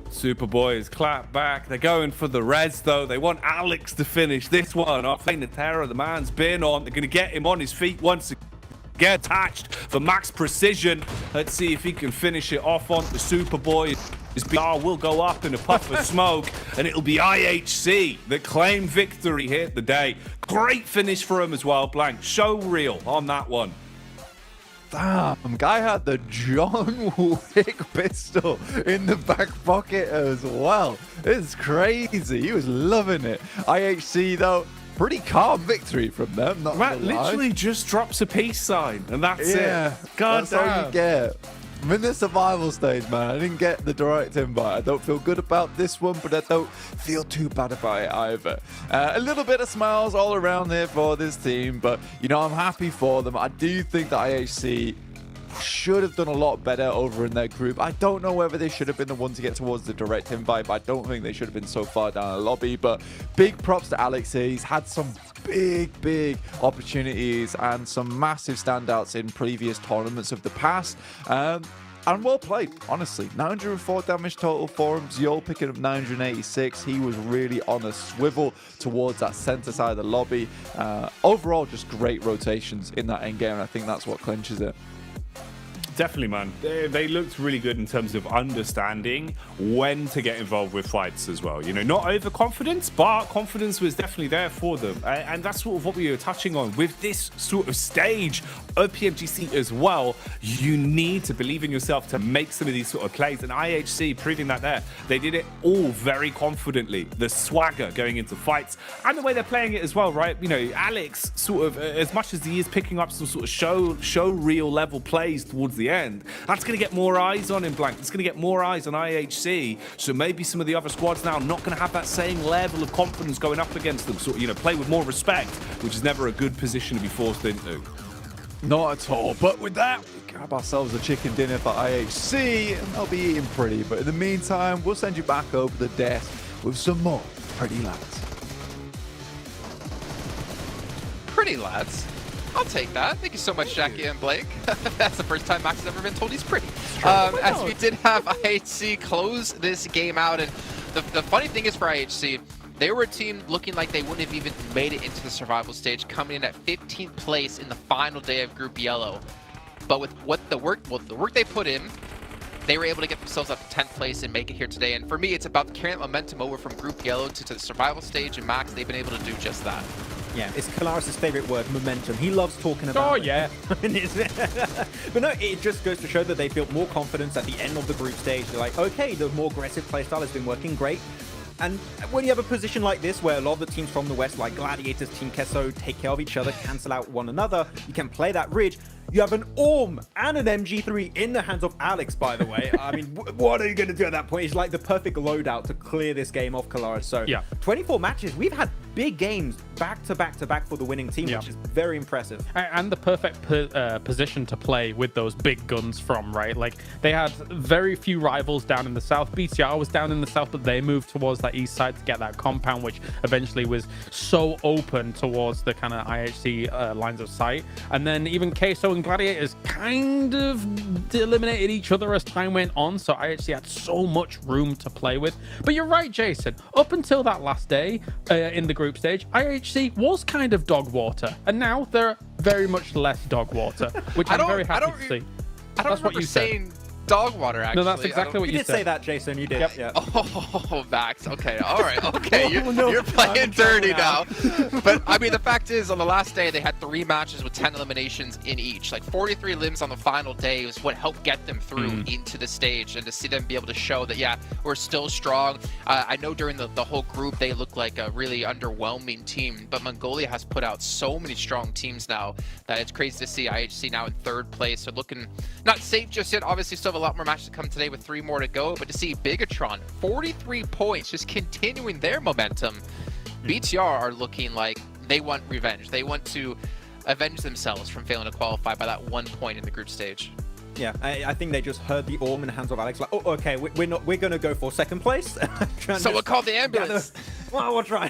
Superboy is clapped back. They're going for the res though. They want Alex to finish this one off. The terror the man's been on. They're going to get him on his feet once again. get attached for max precision. Let's see if he can finish it off on the Superboy. His BR will go up in a puff of smoke, and it'll be IHC that claim victory here today. Great finish for him as well, Blank. Show real on that one. Damn, guy had the John Wick pistol in the back pocket as well. It's crazy. He was loving it. IHC, though, pretty calm victory from them. Not Matt literally just drops a peace sign, and that's it. God that's all you get. I'm in the survival stage, man. I didn't get the direct invite. I don't feel good about this one, but I don't feel too bad about it either. A little bit of smiles all around here for this team, but, you know, I'm happy for them. I do think that IHC should have done a lot better over in their group. I don't know whether they should have been the one to get towards the direct invite, but I don't think they should have been so far down the lobby. But big props to Alex here. He's had some big opportunities and some massive standouts in previous tournaments of the past. And well played, honestly. 904 damage total for him. Ziol picking up 986. He was really on a swivel towards that center side of the lobby. Overall, just great rotations in that end game, and I think that's what clinches it. Definitely, man. They looked really good in terms of understanding when to get involved with fights as well. You know, not overconfidence, but confidence was definitely there for them. And that's sort of what we were touching on. With this sort of stage of PMGC as well, you need to believe in yourself to make some of these sort of plays. And IHC proving that there. They did it all very confidently. The swagger going into fights and the way they're playing it as well, right? You know, Alex sort of, as much as he is picking up some sort of show reel level plays towards the end, that's going to get more eyes on him, Blank. It's going to get more eyes on IHC. So maybe some of the other squads now not going to have that same level of confidence going up against them. So, you know, play with more respect, which is never a good position to be forced into. Not at all. But with that, we grab ourselves a chicken dinner for IHC, and they'll be eating pretty. But in the meantime, we'll send you back over the desk with some more pretty lads. Pretty lads? I'll take that. Thank you so much, Jackie and Blake. That's the first time Max has ever been told he's pretty. As we did have IHC close this game out, and the funny thing is for IHC, they were a team looking like they wouldn't have even made it into the survival stage, coming in at 15th place in the final day of Group Yellow. But with the work they put in, they were able to get themselves up to 10th place and make it here today. And for me, it's about carrying that momentum over from Group Yellow to the survival stage, and Max, they've been able to do just that. Yeah, it's Kalaris' favorite word, momentum. He loves talking about it. Yeah. But no, it just goes to show that they built more confidence at the end of the group stage. They're like, okay, the more aggressive playstyle has been working great. And when you have a position like this, where a lot of the teams from the West, like Gladiators, Team Kesso, take care of each other, cancel out one another, you can play that ridge. You have an Orm and an MG3 in the hands of Alex, by the way. I mean, what are you going to do at that point? It's like the perfect loadout to clear this game off Kalaris. So, yeah. 24 matches. We've had big games back to back to back for the winning team, which is very impressive. And the perfect position to play with those big guns from, right? Like, they had very few rivals down in the south. BTR was down in the south, but they moved towards that east side to get that compound, which eventually was so open towards the kind of IHC lines of sight. And then even Queso and Gladiators kind of eliminated each other as time went on, so IHC had so much room to play with. But you're right, Jason. Up until that last day in the group stage, IHC was kind of dog water, and now they're very much less dog water, which I'm very happy to see. I don't remember saying dog water, actually. No, that's exactly what you said. You did say that, Jason. You did. Yep. Yeah. Oh, Max. Okay. All right. Okay. You're playing dirty now. But, I mean, the fact is, on the last day, they had 3 matches with 10 eliminations in each. Like, 43 limbs on the final day was what helped get them through into the stage. And to see them be able to show that, yeah, we're still strong. I know during the whole group, they looked like a really underwhelming team. But Mongolia has put out so many strong teams now that it's crazy to see IHC now in 3rd place. So looking not safe just yet. Obviously, still have a lot more matches to come today with 3 more to go, but to see Bigatron 43 points just continuing their momentum. BTR are looking like they want revenge. They want to avenge themselves from failing to qualify by that 1 point in the group stage. Yeah, I think they just heard the Orm in the hands of Alex, like, oh, okay, we're going to go for 2nd place. Someone called the ambulance. Well, we'll try.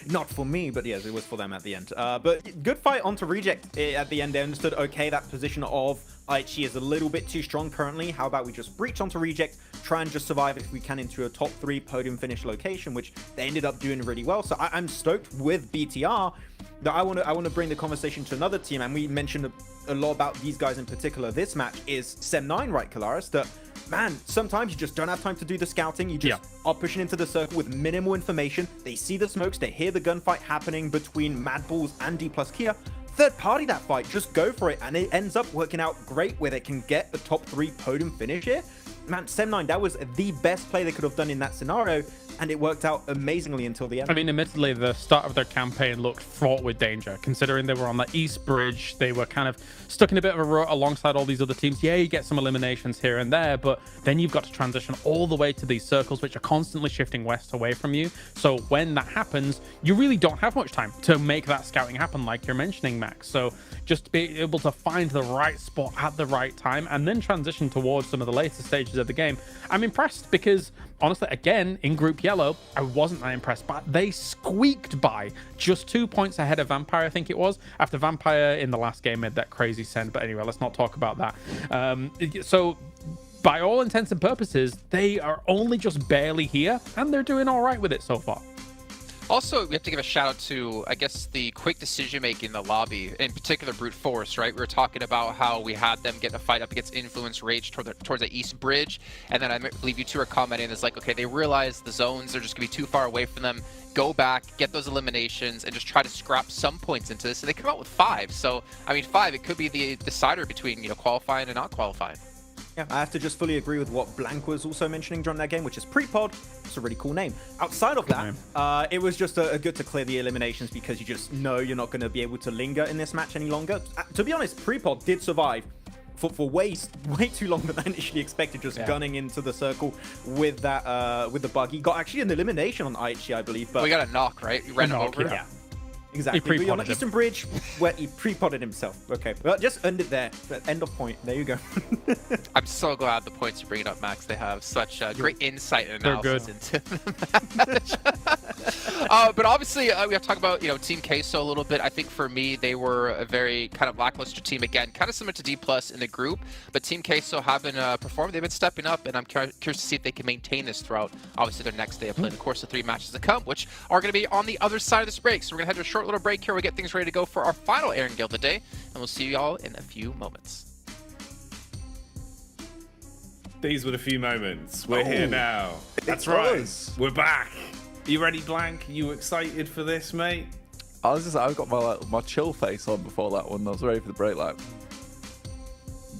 Not for me, but yes, it was for them at the end. But good fight onto Reject at the end. They understood, okay, that position of IHC is a little bit too strong currently. How about we just breach onto Reject, try and just survive if we can into a top 3 podium finish location, which they ended up doing really well. So I'm stoked with BTR. that I want to bring the conversation to another team, and we mentioned a lot about these guys in particular this match, is Sem9, right, Kalaris? That, man, sometimes you just don't have time to do the scouting. You just are pushing into the circle with minimal information. They see the smokes, they hear the gunfight happening between Mad Balls and D plus Kia. Third party that fight, just go for it, and it ends up working out great where they can get the top 3 podium finish here. Man, Sem9, that was the best play they could have done in that scenario, and it worked out amazingly until the end. I mean, admittedly, the start of their campaign looked fraught with danger, considering they were on the East Bridge. They were kind of stuck in a bit of a rut alongside all these other teams. Yeah, you get some eliminations here and there, but then you've got to transition all the way to these circles, which are constantly shifting west away from you. So when that happens, you really don't have much time to make that scouting happen, like you're mentioning, Max. So just to be able to find the right spot at the right time and then transition towards some of the later stages of the game, I'm impressed because, honestly, again, in Group Yellow, I wasn't that impressed, but they squeaked by just 2 points ahead of Vampire, I think it was, after Vampire in the last game made that crazy send. But anyway, let's not talk about that. So by all intents and purposes, they are only just barely here, and they're doing all right with it so far. Also, we have to give a shout out to, I guess, the quick decision making in the lobby, in particular Brute Force, right? We were talking about how we had them get in a fight up against Influence Rage towards the East Bridge, and then I believe you two are commenting, it's like, okay, they realize the zones are just going to be too far away from them. Go back, get those eliminations, and just try to scrap some points into this. And they come out with 5. So, I mean, 5, it could be the decider between, you know, qualifying and not qualifying. Yeah, I have to just fully agree with what Blank was also mentioning during that game, which is Pre-Pod. It's a really cool name. Outside of that, it was just good to clear the eliminations because you just know you're not going to be able to linger in this match any longer. To be honest, Pre-Pod did survive for way too long than I initially expected, just gunning into the circle with that with the buggy. Got actually an elimination on IHG, I believe. But we got a knock, right? We ran him over. Yeah. Exactly. But on the Eastern Bridge, where he pre-potted himself. Okay, well, just end it there. End of point. There you go. I'm so glad the points you bring up, Max. They have such great insight and analysis into the match. But obviously, we have to talk about, you know, Team Queso a little bit. I think for me, they were a very kind of lackluster team again, kind of similar to D+ in the group. But Team Queso have been performing. They've been stepping up, and I'm curious to see if they can maintain this throughout, obviously, their next day of play. Of course, the 3 matches to come, which are going to be on the other side of this break. So we're going to head to a short little break here. We'll get things ready to go for our final Aaron Guild today, and we'll see you all in a few moments. These were the few moments. We're here now. That's right. We're back. You ready, Blank? You excited for this, mate? I've got my chill face on before that one. I was ready for the break, like.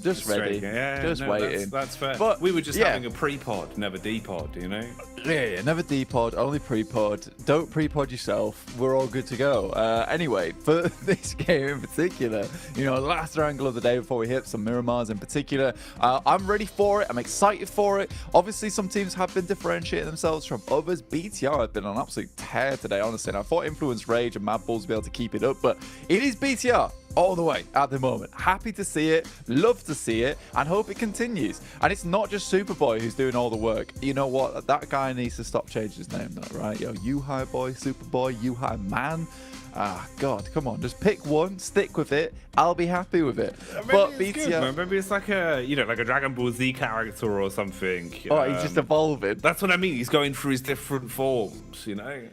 Just ready. Just waiting. That's fair. But we were just having a pre-pod, never D-pod, you know? Yeah, never D-pod, only pre-pod. Don't pre-pod yourself. We're all good to go. Anyway, for this game in particular, you know, last angle of the day before we hit some Miramars in particular, I'm ready for it. I'm excited for it. Obviously, some teams have been differentiating themselves from others. BTR have been on an absolute tear today, honestly. And I thought Influence Rage and Mad Balls would be able to keep it up, but it is BTR all the way at the moment. Happy to see it, love to see it, and hope it continues. And it's not just Superboy who's doing all the work. You know what? That guy needs to stop changing his name, though, right? Yo, U-High Boy, Superboy, U-High Man. Ah, God, come on. Just pick one, stick with it. I'll be happy with it. Maybe but it's BTR... good, maybe it's like a, you know, like a Dragon Ball Z character or something. Oh, he's just evolving. That's what I mean. He's going through his different forms, you know?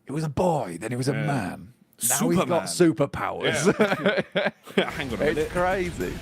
It was a boy, then it was a man. Now Superman. he's got superpowers. Yeah. Hang on a minute. It's crazy.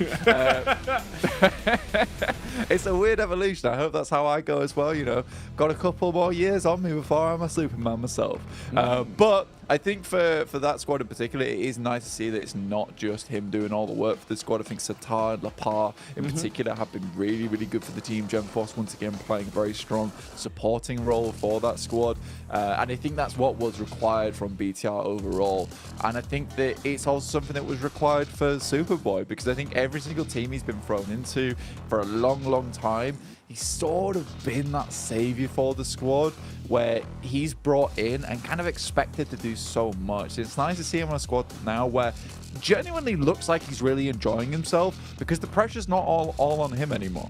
It's a weird evolution. I hope that's how I go as well. You know, got a couple more years on me before I'm a Superman myself. But I think for that squad in particular, it is nice to see that it's not just him doing all the work for the squad. I think Satar and Lapar in particular have been really, really good for the team. GemForce once again playing a very strong supporting role for that squad. And I think that's what was required from BTR overall. And I think that it's also something that was required for Superboy, because I think every single team he's been thrown into for a long, long time, he's sort of been that savior for the squad, where he's brought in and kind of expected to do so much. It's nice to see him on a squad now where genuinely looks like he's really enjoying himself, because the pressure's not all on him anymore.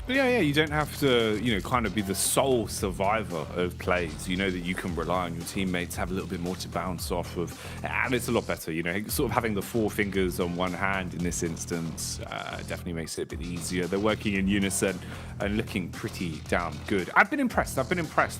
Yeah, you don't have to, kind of be the sole survivor of plays. You know that you can rely on your teammates, have a little bit more to bounce off of, and it's a lot better. Sort of having the 4 fingers on one hand in this instance definitely makes it a bit easier. They're working in unison and looking pretty damn good. I've been impressed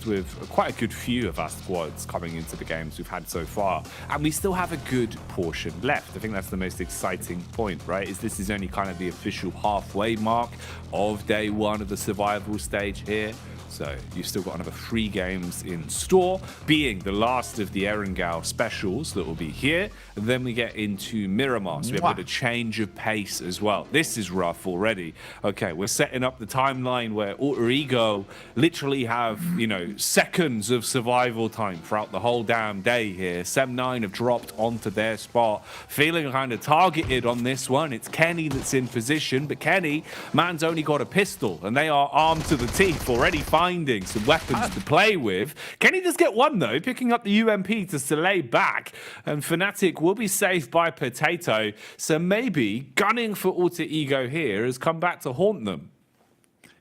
with quite a good few of our squads coming into the games we've had so far, and we still have a good portion left. I think that's the most exciting point, right? This is only kind of the official halfway mark of day 1 of the survival stage here. So you've still got another 3 games in store, being the last of the Erangel specials that will be here. And then we get into Miramar, so we have a bit of change of pace as well. This is rough already. Okay, we're setting up the timeline where Alter Ego literally have, seconds of survival time throughout the whole damn day here. Sem9 have dropped onto their spot, feeling kind of targeted on this one. It's Kenny that's in position, but Kenny, man's only got a pistol, and they are armed to the teeth, already finding some weapons to play with. Kenny does get one though, picking up the UMP to Soleil back, and Fnatic will be saved by Potato. So maybe gunning for Alter Ego here has come back to haunt them.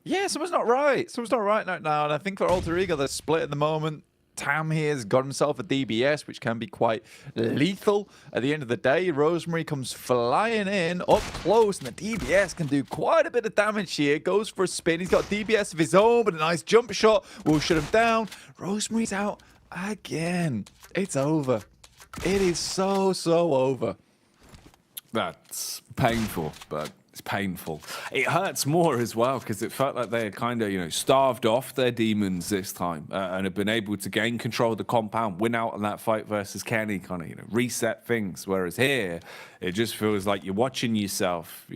Yeah, someone's not right. Someone's not right now. And I think for Alter Ego, they're split at the moment. Tam here has got himself a DBS, which can be quite lethal. At the end of the day, Rosemary comes flying in up close, and the DBS can do quite a bit of damage here. Goes for a spin. He's got DBS of his own, but a nice jump shot will shut him down. Rosemary's out again. It's over. It is so over. That's painful, but it's painful. It hurts more as well because it felt like they had kind of, starved off their demons this time and have been able to gain control of the compound, win out on that fight versus Kenny, kind of, reset things. Whereas here, it just feels like you're watching yourself,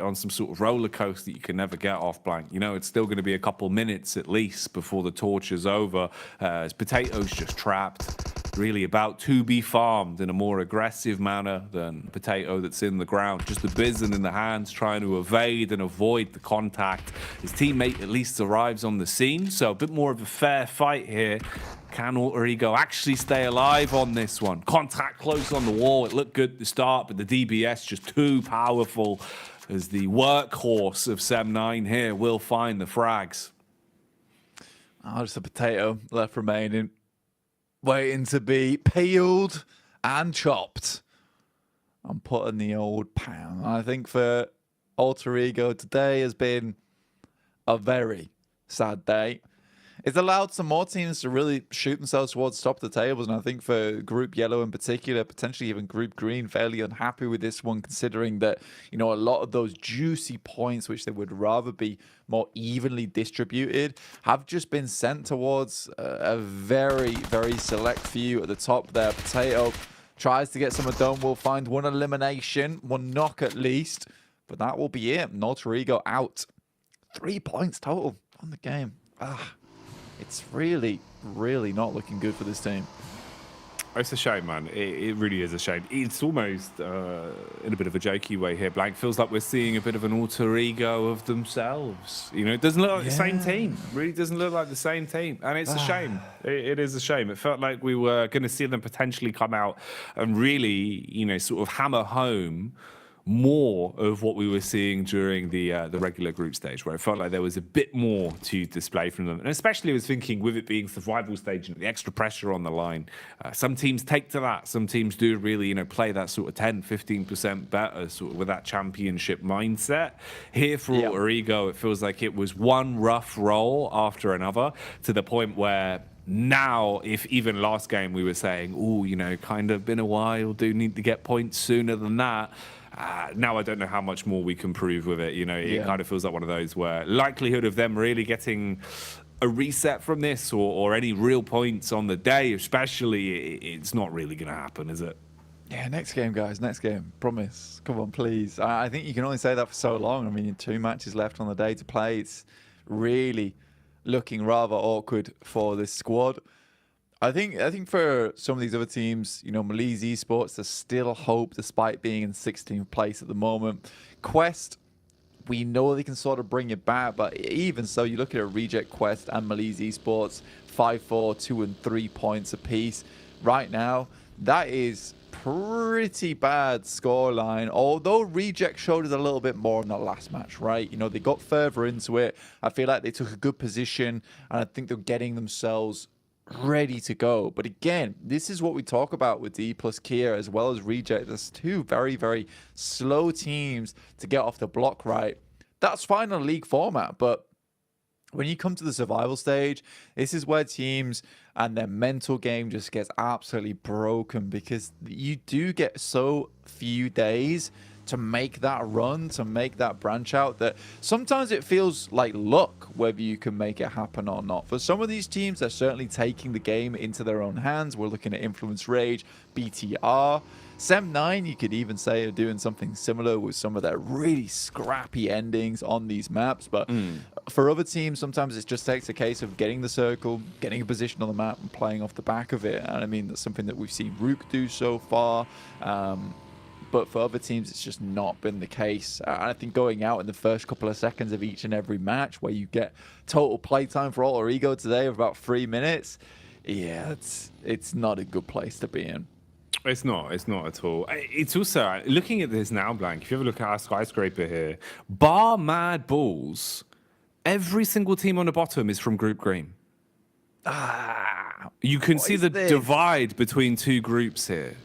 on some sort of roller coaster that you can never get off blank. It's still going to be a couple minutes at least before the torch is over. As Potato's just trapped. Really about to be farmed in a more aggressive manner than Potato that's in the ground. Just the Bison in the hands trying to evade and avoid the contact. His teammate at least arrives on the scene, so a bit more of a fair fight here. Can Alter Ego actually stay alive on this one? Contact close on the wall. It looked good at the start, but the DBS just too powerful as the workhorse of Sem9 here will find the frags. Oh, just a Potato left remaining. Waiting to be peeled and chopped. I'm putting the old pound. I think for Alter Ego, today has been a very sad day. It's allowed some more teams to really shoot themselves towards top of the tables, and I think for Group Yellow in particular, potentially even Group Green, fairly unhappy with this one, considering that, a lot of those juicy points, which they would rather be more evenly distributed, have just been sent towards a very, very select few at the top there. Potato tries to get some of done, will find one elimination, one knock at least, but that will be it. Alter Ego out. 3 points total on the game. It's really, really not looking good for this team. It's a shame, man. It really is a shame. It's almost in a bit of a jokey way here. Blank feels like we're seeing a bit of an Alter Ego of themselves. It doesn't look like the same team. It really doesn't look like the same team. And it's a shame. It is a shame. It felt like we were going to see them potentially come out and really, sort of hammer home more of what we were seeing during the regular group stage, where it felt like there was a bit more to display from them. And especially I was thinking with it being survival stage and the extra pressure on the line, some teams take to that. Some teams do really, play that sort of 10, 15% better sort of with that championship mindset. Here for Alter Ego, it feels like it was one rough roll after another to the point where now, if even last game we were saying, kind of been a while, do need to get points sooner than that. Now I don't know how much more we can prove with it. It kind of feels like one of those where likelihood of them really getting a reset from this or any real points on the day, especially, it's not really going to happen, is it? Yeah, next game, guys. Next game. Promise. Come on, please. I think you can only say that for so long. I mean, 2 matches left on the day to play. It's really looking rather awkward for this squad. I think for some of these other teams, Malice Esports, there's still hope despite being in 16th place at the moment. Quest, we know they can sort of bring it back, but even so, you look at a Reject Quest and Malice Esports, 5-4, 2 and 3 points apiece. Right now, that is pretty bad scoreline, although Reject showed us a little bit more in that last match, right? You know, they got further into it. I feel like they took a good position, and I think they're getting themselves ready to go. But again, this is what we talk about with D plus Kia as well as Reject. There's two very, very slow teams to get off the block right. That's fine on a league format, but when you come to the survival stage, this is where teams and their mental game just gets absolutely broken, because you do get so few days to make that run, to make that branch out, that sometimes it feels like luck whether you can make it happen or not. For some of these teams, they're certainly taking the game into their own hands. We're looking at Influence Rage, BTR. Sem9, you could even say, are doing something similar with some of their really scrappy endings on these maps. But for other teams, sometimes it just takes a case of getting the circle, getting a position on the map, and playing off the back of it. And I mean, that's something that we've seen Rook do so far. But for other teams, it's just not been the case. And I think going out in the first couple of seconds of each and every match, where you get total playtime for Alter Ego today of about 3 minutes, yeah, it's not a good place to be in. It's not at all. It's also, looking at this now, Blank, if you ever look at our skyscraper here, bar Mad Bulls, every single team on the bottom is from Group Green. You can see the divide between two groups here,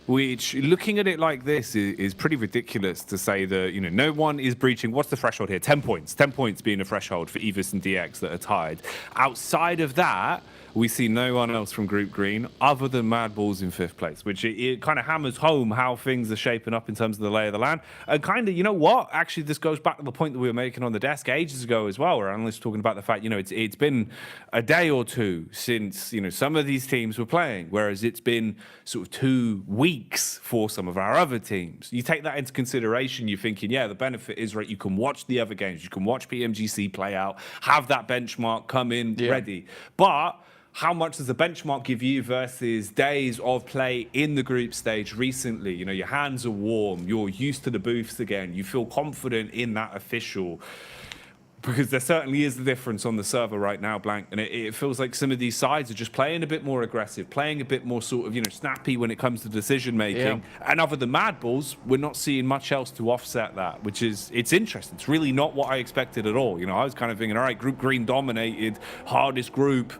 which, looking at it like this, is pretty ridiculous to say that, you know, no one is breaching. What's the threshold here? 10 points. 10 points being a threshold for Evis and DX that are tied. Outside of that, we see no one else from Group Green other than Mad Bulls in 5th place, which it kind of hammers home how things are shaping up in terms of the lay of the land. And kind of, you know what? Actually, this goes back to the point that we were making on the desk ages ago as well, where analysts were talking about the fact, you know, it's been a day or two since, you know, some of these teams were playing, whereas it's been sort of 2 weeks for some of our other teams. You take that into consideration, you're thinking, yeah, the benefit is, right, you can watch the other games, you can watch PMGC play out, have that benchmark come in ready. But how much does the benchmark give you versus days of play in the group stage recently? You know, your hands are warm, you're used to the booths again, you feel confident in that official. Because there certainly is the difference on the server right now, Blank, and it feels like some of these sides are just playing a bit more aggressive, playing a bit more sort of, you know, snappy when it comes to decision making. And other than Mad Bulls, we're not seeing much else to offset that, which is, it's interesting. It's really not what I expected at all. You know, I was kind of thinking, all right, Group Green dominated, hardest group,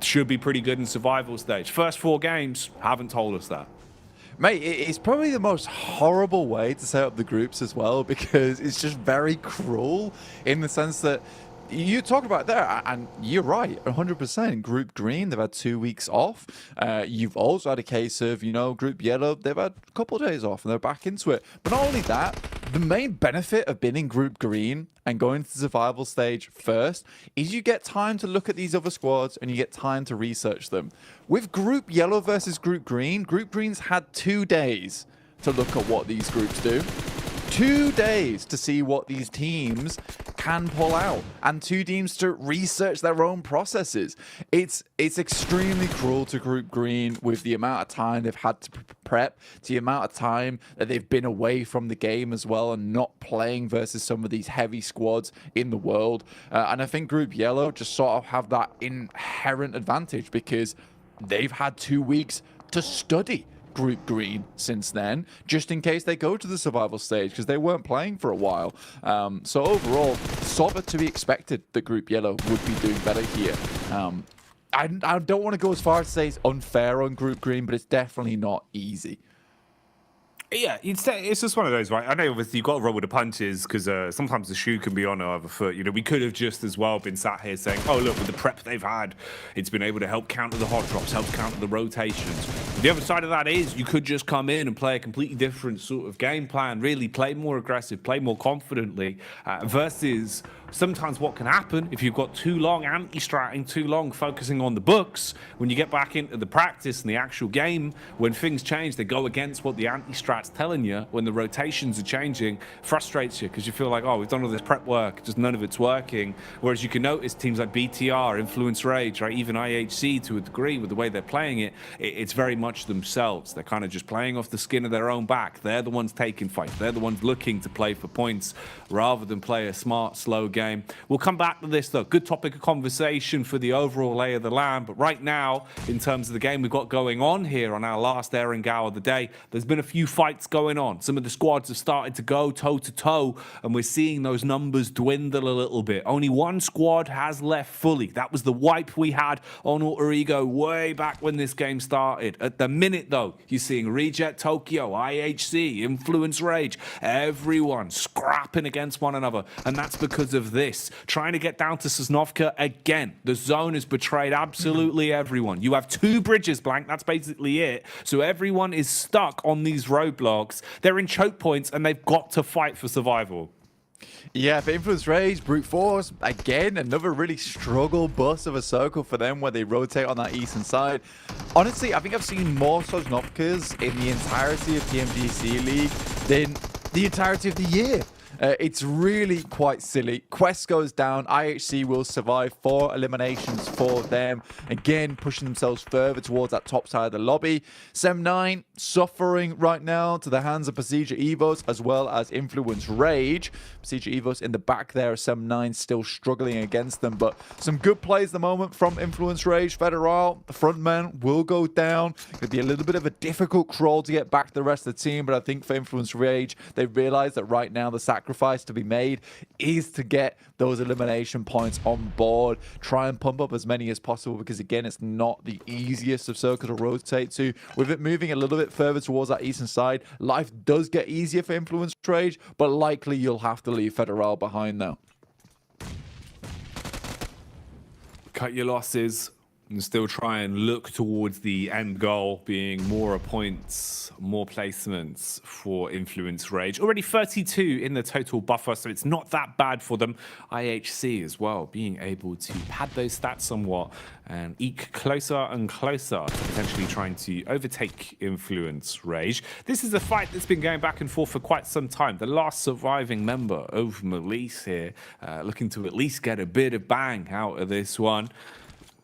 should be pretty good in survival stage. First 4 games haven't told us that. Mate, it's probably the most horrible way to set up the groups as well, because it's just very cruel in the sense that you talk about there, and you're right, 100%. Group Green, they've had 2 weeks off. You've also had a case of, you know, Group Yellow, they've had a couple of days off and they're back into it. But not only that, the main benefit of being in Group Green and going to the survival stage first is you get time to look at these other squads and you get time to research them. With Group Yellow versus Group Green's had 2 days to look at what these groups do. 2 days to see what these teams can pull out, and 2 teams to research their own processes. It's extremely cruel to Group Green with the amount of time they've had to prep, the amount of time that they've been away from the game as well and not playing versus some of these heavy squads in the world. And I think Group Yellow just sort of have that inherent advantage because they've had 2 weeks to study Group Green since then, just in case they go to the survival stage, because they weren't playing for a while. So overall, sort of to be expected that Group Yellow would be doing better here. I don't want to go as far as to say it's unfair on Group Green, but it's definitely not easy. Yeah, it's just one of those, right? I know obviously you've got to roll with the punches because sometimes the shoe can be on the other foot. You know, we could have just as well been sat here saying, oh, look, with the prep they've had, it's been able to help counter the hot drops, help counter the rotations. But the other side of that is you could just come in and play a completely different sort of game plan, really play more aggressive, play more confidently, versus sometimes what can happen if you've got too long anti-stratting, too long focusing on the books, when you get back into the practice and the actual game, when things change, they go against what the anti-strat's telling you, when the rotations are changing, frustrates you because you feel like, oh, we've done all this prep work, just none of it's working. Whereas you can notice teams like BTR, Influence Rage, right, even IHC to a degree with the way they're playing it, it's very much much themselves. They're kind of just playing off the skin of their own back. They're the ones taking fights. They're the ones looking to play for points rather than play a smart, slow game. We'll come back to this, though. Good topic of conversation for the overall lay of the land. But right now, in terms of the game we've got going on here on our last Erangel of the day, there's been a few fights going on. Some of the squads have started to go toe-to-toe, and we're seeing those numbers dwindle a little bit. Only one squad has left fully. That was the wipe we had on Alter Ego way back when this game started. At the minute, though, you're seeing Reject Tokyo, IHC, Influence Rage, everyone scrapping against one another. And that's because of this. Trying to get down to Sosnovka again. The zone has betrayed absolutely everyone. You have 2 bridges blank. That's basically it. So everyone is stuck on these roadblocks. They're in choke points, and they've got to fight for survival. Yeah, for Influence Rage, Brute Force, again, another really struggle bus of a circle for them where they rotate on that eastern side. Honestly, I think I've seen more Sosnovkas in the entirety of PMGC League than the entirety of the year. It's really quite silly. Quest goes down. IHC will survive 4 eliminations for them. Again, pushing themselves further towards that top side of the lobby. Sem9 suffering right now to the hands of Procedure Evos as well as Influence Rage. Procedure Evos in the back there. Sem9 still struggling against them. But some good plays at the moment from Influence Rage. Federal, the front man, will go down. It'll be a little bit of a difficult crawl to get back to the rest of the team. But I think for Influence Rage, they realize that right now the sacrifice to be made is to get those elimination points on board, try and pump up as many as possible, because again, it's not the easiest of circle to rotate to. With it moving a little bit further towards that eastern side, life does get easier for Influence Rage, but likely you'll have to leave Federal behind now. Cut your losses and still try and look towards the end goal being more points, more placements for Influence Rage. Already 32 in the total buffer, so it's not that bad for them. IHC as well, being able to pad those stats somewhat and eke closer and closer to potentially trying to overtake Influence Rage. This is a fight that's been going back and forth for quite some time. The last surviving member of Melise here, looking to at least get a bit of bang out of this one.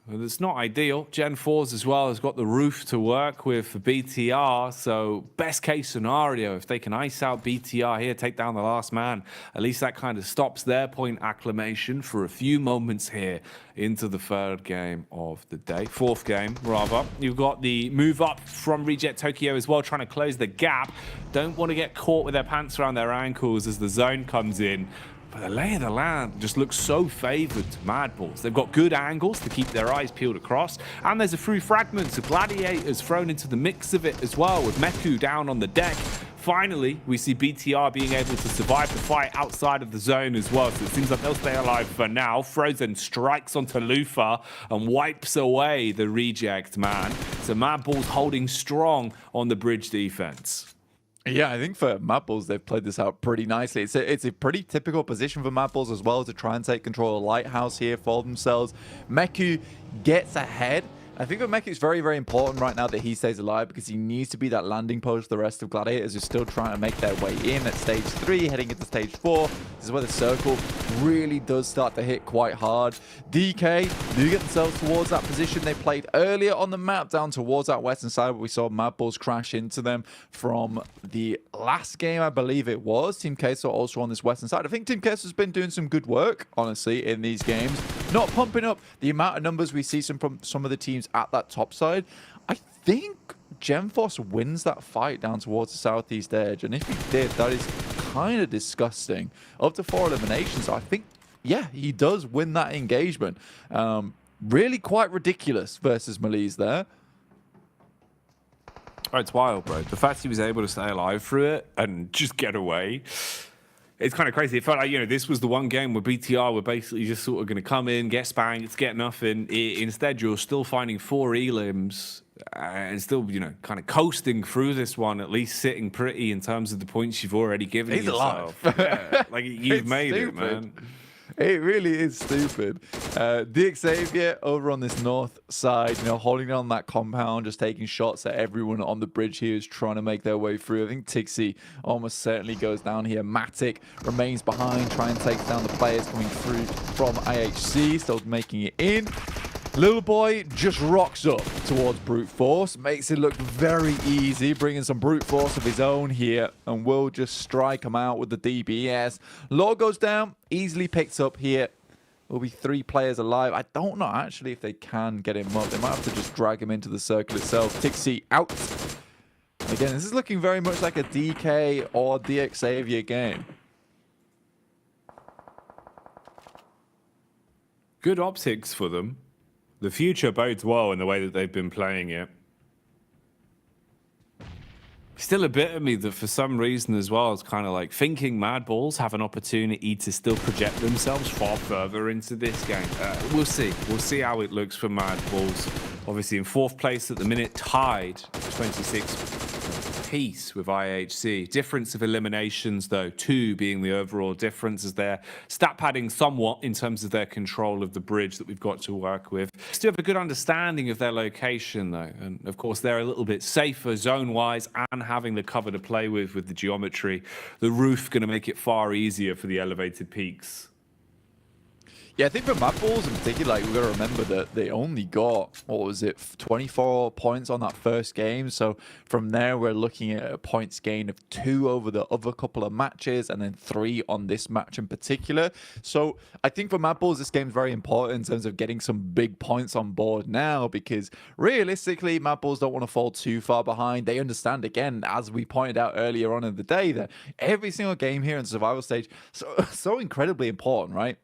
Well, it's not ideal. Gen 4s as well has got the roof to work with for BTR. So best case scenario, if they can ice out BTR here, take down the last man, at least that kind of stops their point acclamation for a few moments here into the 3rd game of the day. 4th game, rather. You've got the move up from Reject Tokyo as well, trying to close the gap. Don't want to get caught with their pants around their ankles as the zone comes in. But the lay of the land just looks so favoured to Madballs. They've got good angles to keep their eyes peeled across. And there's a few fragments of Gladiators thrown into the mix of it as well, with Meku down on the deck. Finally, we see BTR being able to survive the fight outside of the zone as well. So it seems like they'll stay alive for now. Frozen strikes onto Lufa and wipes away the Reject man. So Madballs holding strong on the bridge defense. Yeah, I think for Madballs, they've played this out pretty nicely. It's a pretty typical position for Madballs as well, to try and take control of Lighthouse here for themselves. Meku gets ahead. I think for Meku, it's very, very important right now that he stays alive, because he needs to be that landing post for the rest of Gladiators who are still trying to make their way in at stage 3, heading into stage 4. This is where the circle really does start to hit quite hard. DK do get themselves towards that position they played earlier on the map, down towards that western side, where we saw Madballs crash into them from the last game, I believe it was. Team Queso also on this western side. I think Team Queso has been doing some good work, honestly, in these games. Not pumping up the amount of numbers we see from some of the teams at that top side. I think Genforce wins that fight down towards the southeast edge, and if he did, that is kind of disgusting. Up to 4 eliminations, so I think, yeah, he does win that engagement. Really quite ridiculous versus Melise there. Oh, it's wild, bro. The fact he was able to stay alive through it and just get away, it's kind of crazy. It felt like, this was the one game where BTR were basically just sort of going to come in, get spanked, get nothing. Instead, you're still finding 4 elims and still, kind of coasting through this one, at least sitting pretty in terms of the points you've already given yourself. Yeah, like, you've made stupid. It, man. It really is stupid. The Xavier over on this north side, holding on that compound, just taking shots at everyone on the bridge here who's trying to make their way through. I think Tixie almost certainly goes down here. Matic remains behind, trying to take down the players coming through from IHC, still making it in. Little Boy just rocks up towards Brute Force, makes it look very easy, bringing some Brute Force of his own here, and will just strike him out with the DBS. Law goes down, easily picked up here. Will be 3 players alive. I don't know actually if they can get him up. They might have to just drag him into the circle itself. Tixie out. Again, this is looking very much like a DK or DX Xavier game. Good optics for them. The future bodes well in the way that they've been playing it. Still a bit of me that for some reason as well is kind of like thinking Mad Balls have an opportunity to still project themselves far further into this game. We'll see. We'll see how it looks for Mad Balls. Obviously in 4th place at the minute, tied 26 piece with IHC. Difference of eliminations though, 2 being the overall difference, as they're stat padding somewhat in terms of their control of the bridge that we've got to work with. Still have a good understanding of their location though, and of course they're a little bit safer zone-wise and having the cover to play with the geometry. The roof going to make it far easier for the elevated peaks. Yeah, I think for Mad Balls in particular, like, we've got to remember that they only got, what was it, 24 points on that first game. So from there, we're looking at a points gain of 2 over the other couple of matches, and then 3 on this match in particular. So I think for Mad Balls, this game's very important in terms of getting some big points on board now, because realistically, Mad Balls don't want to fall too far behind. They understand, again, as we pointed out earlier on in the day, that every single game here in survival stage so incredibly important, right?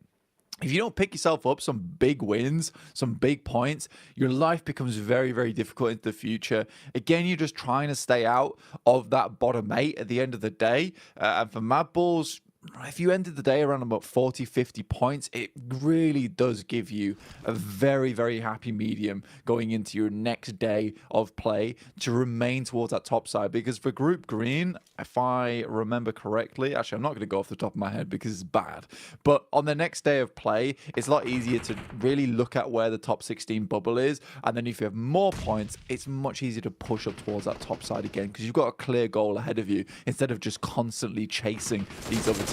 If you don't pick yourself up some big wins, some big points, your life becomes very, very difficult into the future. Again, you're just trying to stay out of that bottom 8 at the end of the day. And for Mad Balls, if you ended the day around about 40, 50 points, it really does give you a very, very happy medium going into your next day of play to remain towards that top side. Because for Group Green, if I remember correctly, actually, I'm not going to go off the top of my head because it's bad, but on the next day of play, it's a lot easier to really look at where the top 16 bubble is. And then if you have more points, it's much easier to push up towards that top side again, because you've got a clear goal ahead of you instead of just constantly chasing these other teams.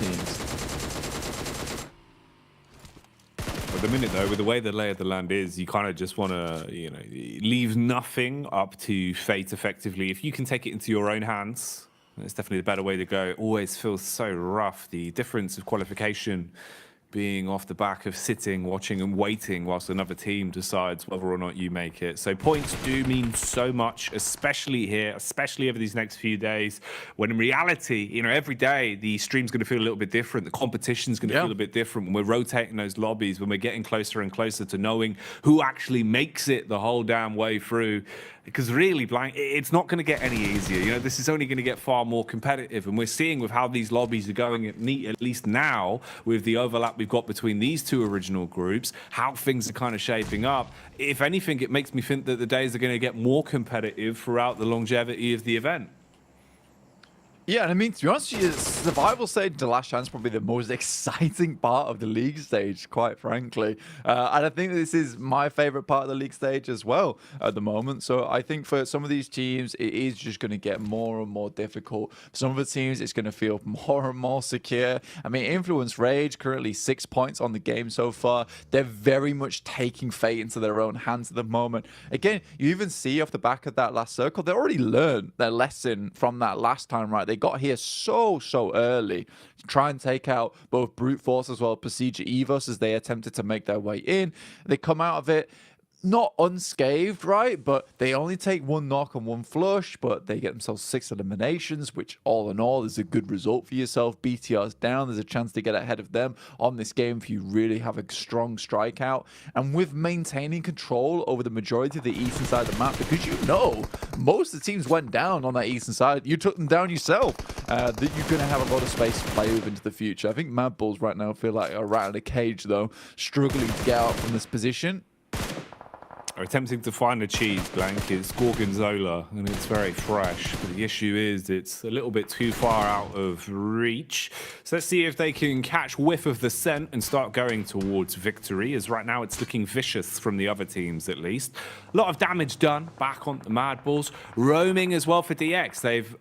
At the minute, though, with the way the lay of the land is, you kind of just want to, you know, leave nothing up to fate effectively. If you can take it into your own hands, it's definitely the better way to go. It always feels so rough. The difference of qualification being off the back of sitting, watching and waiting whilst another team decides whether or not you make it. So points do mean so much, especially here, especially over these next few days, when in reality, you know, every day the stream's going to feel a little bit different. The competition's going to feel a bit different when we're rotating those lobbies, when we're getting closer and closer to knowing who actually makes it the whole damn way through. Because really, Blank, it's not going to get any easier. You know, this is only going to get far more competitive. And we're seeing with how these lobbies are going, at least now, with the overlap we've got between these 2 original groups, how things are kind of shaping up. If anything, it makes me think that the days are going to get more competitive throughout the longevity of the event. Yeah, and I mean, to be honest with you, survival stage, the last chance, is probably the most exciting part of the league stage, quite frankly. And I think this is my favorite part of the league stage as well at the moment. So I think for some of these teams, it is just going to get more and more difficult. For some of the teams, it's going to feel more and more secure. I mean, Influence Rage, currently 6 points on the game so far. They're very much taking fate into their own hands at the moment. Again, you even see off the back of that last circle, they already learned their lesson from that last time, right? They got here so early to try and take out both Brute Force as well as Procedure Evos as they attempted to make their way in. They come out of it not unscathed, right? But they only take 1 knock and 1 flush, but they get themselves 6 eliminations, which all in all is a good result for yourself. BTR's down. There's a chance to get ahead of them on this game if you really have a strong strikeout. And with maintaining control over the majority of the eastern side of the map, because you know most of the teams went down on that eastern side. You took them down yourself. That you're going to have a lot of space to play with into the future. I think Mad Balls right now feel like a rat in a cage, though, struggling to get out from this position. Are attempting to find a cheese, Blank. It's Gorgonzola, and it's very fresh. But the issue is it's a little bit too far out of reach. So let's see if they can catch whiff of the scent and start going towards victory, as right now it's looking vicious from the other teams, at least. A lot of damage done back on the Mad Balls. Roaming as well for DX. They've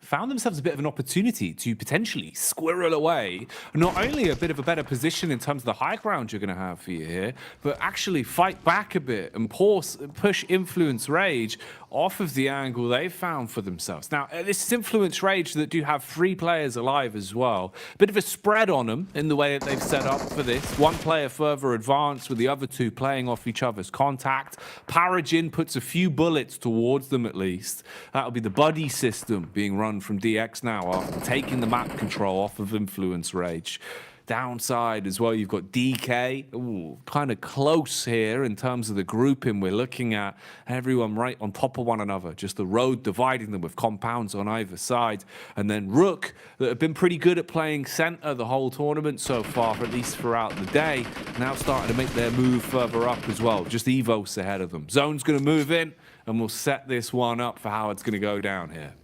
found themselves a bit of an opportunity to potentially squirrel away not only a bit of a better position in terms of the high ground you're going to have for you here, but actually fight back a bit and push Influence Rage off of the angle they've found for themselves. Now, this is Influence Rage that do have 3 players alive as well. Bit of a spread on them in the way that they've set up for this. 1 player further advanced with the other 2 playing off each other's contact. Parajin puts a few bullets towards them at least. That'll be the buddy system being run from DX now after taking the map control off of Influence Rage. Downside as well, you've got DK. Ooh, kind of close here in terms of the grouping we're looking at. Everyone right on top of one another. Just the road dividing them with compounds on either side. And then Rook, that have been pretty good at playing center the whole tournament so far, at least throughout the day, now starting to make their move further up as well. Just Evos ahead of them. Zone's going to move in, and we'll set this one up for how it's going to go down here.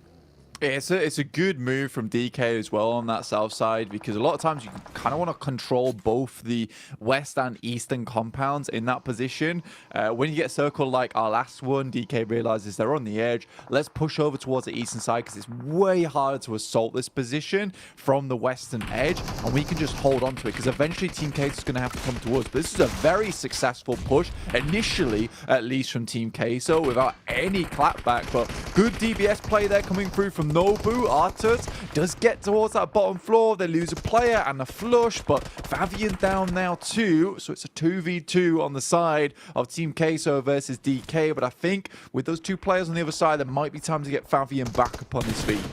It's a good move from DK as well on that south side, because a lot of times you kind of want to control both the west and eastern compounds in that position. When you get circled like our last one, DK realizes they're on the edge. Let's push over towards the eastern side because it's way harder to assault this position from the western edge, and we can just hold on to it because eventually Team K-So is going to have to come towards. But this is a very successful push, initially at least from Team K-So, without any clapback, but good DBS play there coming through from Nobu. Artut does get towards that bottom floor. They lose a player and a flush, but Fabian down now too. So it's a 2v2 on the side of Team K-So versus DK. But I think with those 2 players on the other side, there might be time to get Fabian back up on his feet.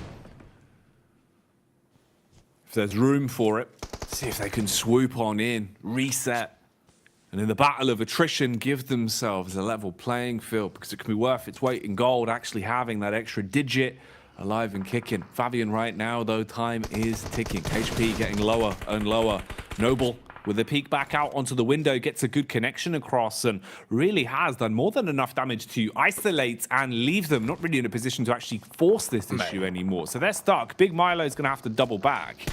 If there's room for it, see if they can swoop on in, reset, and in the battle of attrition, give themselves a level playing field, because it can be worth its weight in gold actually having that extra digit alive and kicking. Fabian right now, though, time is ticking. HP getting lower and lower. Noble with a peek back out onto the window, gets a good connection across and really has done more than enough damage to isolate and leave them not really in a position to actually force this issue anymore. So they're stuck. Big Milo's going to have to double back.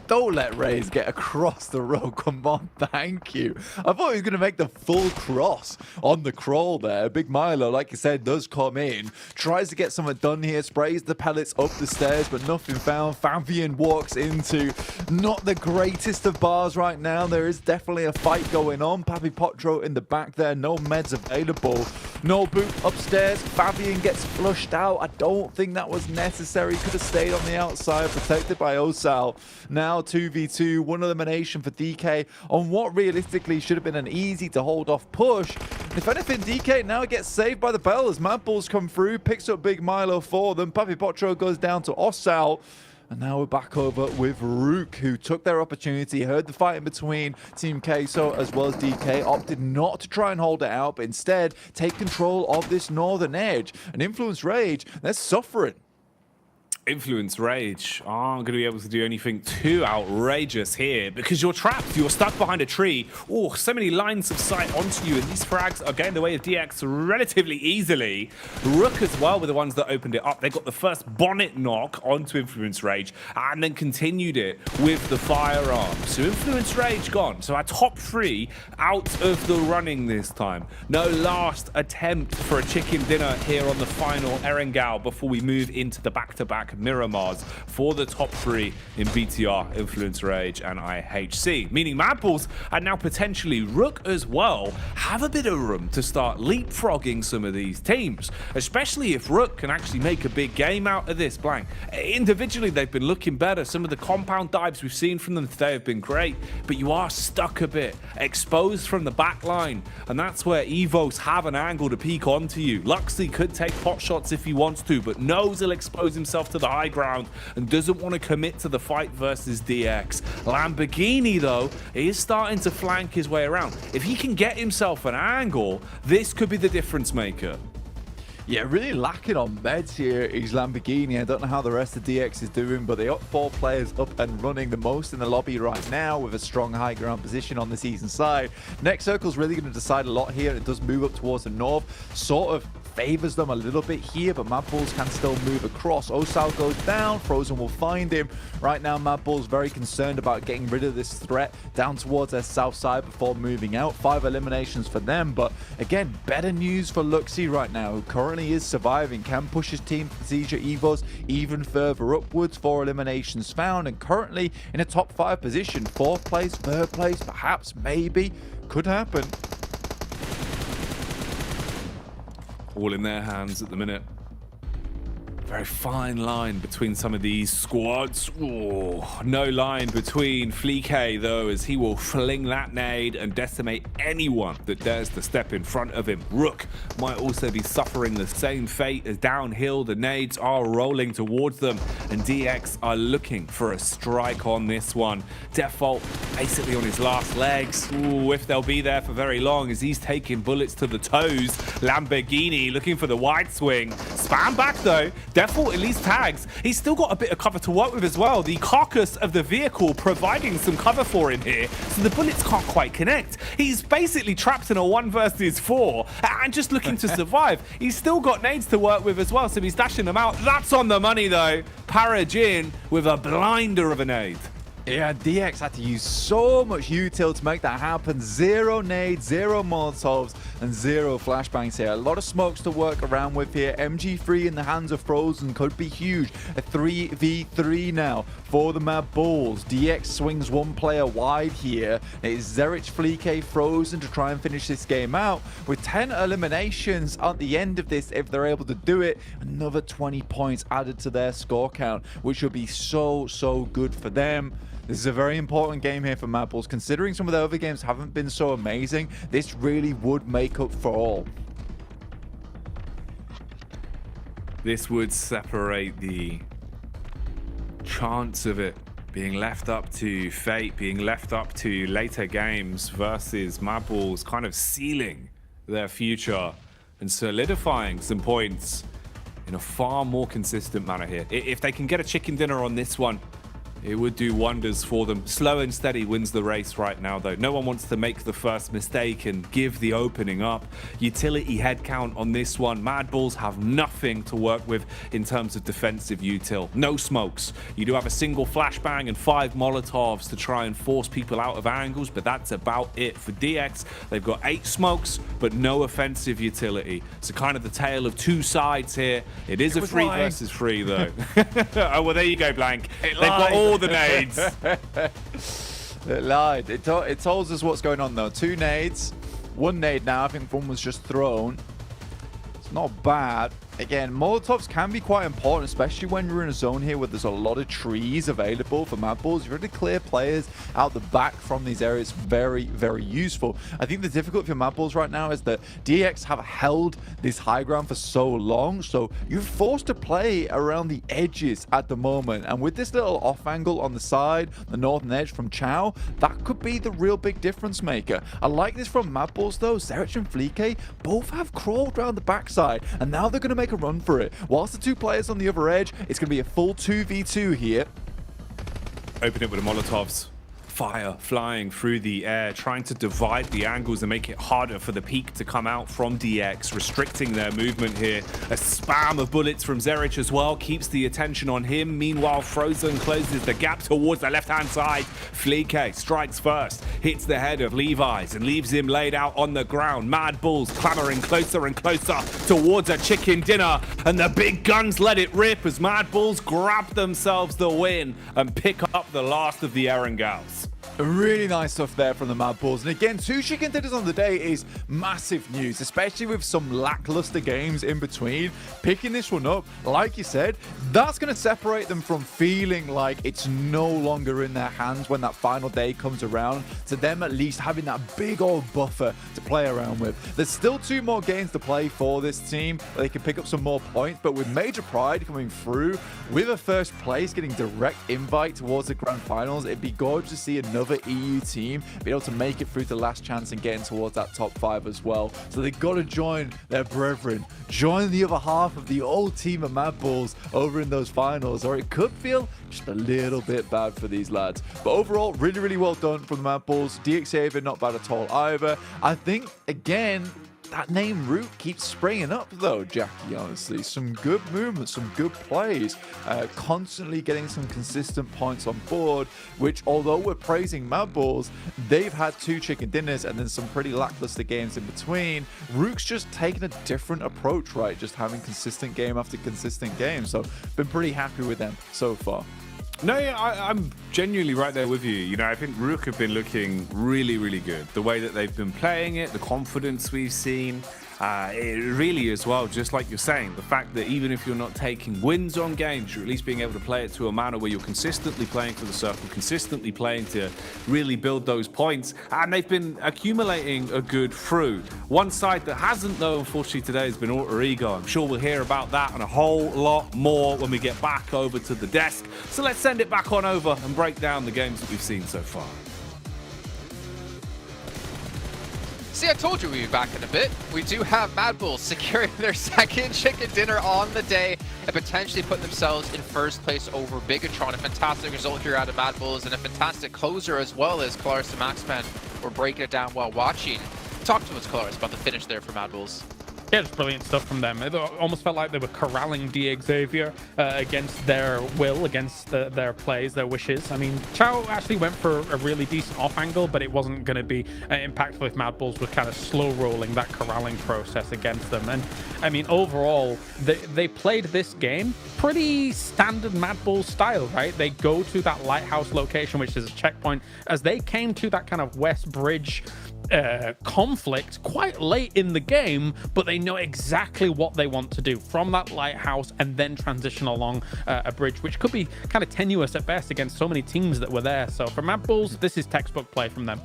Don't let Raze get across the road. Come on, thank you. I thought he was going to make the full cross on the crawl there. Big Milo, like you said, does come in. Tries to get something done here. Sprays the pellets up the stairs, but nothing found. Fabian walks into not the greatest of bars right now. There is definitely a fight going on. Papi Potro in the back there. No meds available. No boot upstairs. Fabian gets flushed out. I don't think that was necessary. Could have stayed on the outside, protected by Osal. Now 2v2, one elimination for DK on what realistically should have been an easy to hold off push. If anything, DK now gets saved by the bell as Mad Bulls come through, picks up Big Milo for them. Papi Potro goes down to Osal. And now we're back over with Rook, who took their opportunity, heard the fight in between Team K-So as well as DK, opted not to try and hold it out, but instead take control of this northern edge. And Influence Rage, they're suffering. Influence Rage aren't going to be able to do anything too outrageous here because you're trapped. You're stuck behind a tree. Oh, so many lines of sight onto you, and these frags are getting the way of DX relatively easily. Rook as well were the ones that opened it up. They got the first bonnet knock onto Influence Rage and then continued it with the firearm. So Influence Rage gone. So our top 3 out of the running this time. No last attempt for a chicken dinner here on the final Erengao before we move into the back-to-back Miramars for the top 3 in BTR, Influence Rage, and IHC. Meaning Mad Bulls and now potentially Rook as well have a bit of room to start leapfrogging some of these teams, especially if Rook can actually make a big game out of this. Blank. Individually, they've been looking better. Some of the compound dives we've seen from them today have been great, but you are stuck a bit, exposed from the back line, and that's where Evos have an angle to peek onto you. Luxy could take pot shots if he wants to, but knows he'll expose himself to the high ground and doesn't want to commit to the fight versus DX. Lamborghini, though, is starting to flank his way around. If he can get himself an angle, this could be the difference maker. Yeah, really lacking on meds here is Lamborghini. I don't know how the rest of DX is doing, but they got 4 players up and running, the most in the lobby right now with a strong high ground position on the season side. Next circle's really going to decide a lot here. It does move up towards the north, sort of favors them a little bit here, but Mad Bulls can still move across. Osal goes down, Frozen will find him. Right now, Mad Bulls very concerned about getting rid of this threat down towards their south side before moving out. 5 eliminations for them, but again, better news for Luxy right now, who currently currently is surviving can push his team Seizure Evos even further upwards. 4 eliminations found and currently in a top 5 position. 4th place, 3rd place, perhaps, maybe, could happen. All in their hands at the minute. Very fine line between some of these squads. Ooh, no line between Fleek, though, as he will fling that nade and decimate anyone that dares to step in front of him. Rook might also be suffering the same fate as downhill. The nades are rolling towards them, and DX are looking for a strike on this one. Default basically on his last legs. Ooh, if they'll be there for very long, as he's taking bullets to the toes. Lamborghini looking for the wide swing. Spam back, though. Default at least tags. He's still got a bit of cover to work with as well. The carcass of the vehicle providing some cover for him here, so the bullets can't quite connect. He's basically trapped in a 1 versus 4 and just looking to survive. He's still got nades to work with as well, so he's dashing them out. That's on the money, though. Parajin with a blinder of a nade. Yeah, DX had to use so much util to make that happen. 0 nades, 0 molotovs, and 0 flashbangs here. A lot of smokes to work around with here. MG3 in the hands of Frozen could be huge. A 3v3 now for the Mad Bulls. DX swings 1 player wide here. It is Zerich, Fleek, Frozen to try and finish this game out. With 10 eliminations at the end of this, if they're able to do it, another 20 points added to their score count, which would be so good for them. This is a very important game here for Mad Bulls. Considering some of the other games haven't been so amazing, this really would make up for all. This would separate the chance of it being left up to fate, being left up to later games, versus Mad Bulls kind of sealing their future and solidifying some points in a far more consistent manner here. If they can get a chicken dinner on this one, it would do wonders for them. Slow and steady wins the race right now, though. No one wants to make the first mistake and give the opening up. Utility head count on this one. Mad Bulls have nothing to work with in terms of defensive util. No smokes. You do have a single flashbang and 5 molotovs to try and force people out of angles, but that's about it. For DX, they've got 8 smokes, but no offensive utility. So kind of the tale of 2 sides here. It is a 3 versus 3, though. Oh, well, there you go, Blank. They've got all the nades. It lied. It tells us what's going on, though. 2 nades. 1 nade now. I think one was just thrown. It's not bad. Again, molotovs can be quite important, especially when you're in a zone here where there's a lot of trees available for Mad Bulls. You're going to clear players out the back from these areas. Very useful. I think the difficulty for Mad Bulls right now is that DX have held this high ground for so long, so you're forced to play around the edges at the moment. And with this little off angle on the side, the northern edge from Chow, that could be the real big difference maker. I like this from Mad Bulls, though. Zerich and Fleek both have crawled around the backside, and now they're going to make a run for it. Whilst the 2 players on the other edge, it's going to be a full 2v2 here. Open it with the molotovs. Fire flying through the air, trying to divide the angles and make it harder for the peak to come out from DX, restricting their movement here. A spam of bullets from Zerich as well keeps the attention on him. Meanwhile, Frozen closes the gap towards the left-hand side. Fleek strikes first, hits the head of Levi's and leaves him laid out on the ground. Mad Bulls clamoring closer and closer towards a chicken dinner, and the big guns let it rip as Mad Bulls grab themselves the win and pick up the last of the Erangals. Really nice stuff there from the Mad Bulls. And again, 2 chicken dinners on the day is massive news, especially with some lackluster games in between. Picking this one up, like you said, that's going to separate them from feeling like it's no longer in their hands when that final day comes around, to them at least having that big old buffer to play around with. There's still 2 more games to play for this team where they can pick up some more points, but with Major Pride coming through, with a first place getting direct invite towards the Grand Finals, it'd be gorgeous to see another EU team be able to make it through to last chance and getting towards that top 5 as well. So they've got to join their brethren, join the other half of the old team of Mad Bulls over in those finals, or it could feel just a little bit bad for these lads. But overall, really well done from the Mad Bulls. DXavian not bad at all either. I think, again, that name Root keeps springing up though, Jackie, honestly. Some good movements, some good plays, constantly getting some consistent points on board, which although we're praising Mad Balls, they've had 2 chicken dinners and then some pretty lackluster games in between. Rook's just taken a different approach, right? Just having consistent game after consistent game. So been pretty happy with them so far. No, yeah, I'm genuinely right there with you. You know, I think Rook have been looking really, really good. The way that they've been playing it, the confidence we've seen, it really as well, just like you're saying, the fact that even if you're not taking wins on games, you're at least being able to play it to a manner where you're consistently playing for the circle, consistently playing to really build those points, and they've been accumulating a good through. One side that hasn't, though, unfortunately today has been Alter Ego. I'm sure we'll hear about that and a whole lot more when we get back over to the desk. So let's send it back on over and break down the games that we've seen so far. See, I told you we'd be back in a bit. We do have Mad Bulls securing their second chicken dinner on the day and potentially putting themselves in first place over Bigatron. A fantastic result here out of Mad Bulls and a fantastic closer as well as Colaris and Maxman were breaking it down while watching. Talk to us, Colaris, about the finish there for Mad Bulls. Yeah, just brilliant stuff from them. It almost felt like they were corralling Xavier against their will, against their plays, their wishes. I mean, Chow actually went for a really decent off angle, but it wasn't going to be impactful if Mad Bulls were kind of slow rolling that corralling process against them. And I mean, overall, they played this game pretty standard Mad Bulls style, right? They go to that lighthouse location, which is a checkpoint, as they came to that kind of West Bridge conflict quite late in the game, but they know exactly what they want to do from that lighthouse and then transition along a bridge, which could be kind of tenuous at best against so many teams that were there. So for Mad Bulls, this is textbook play from them.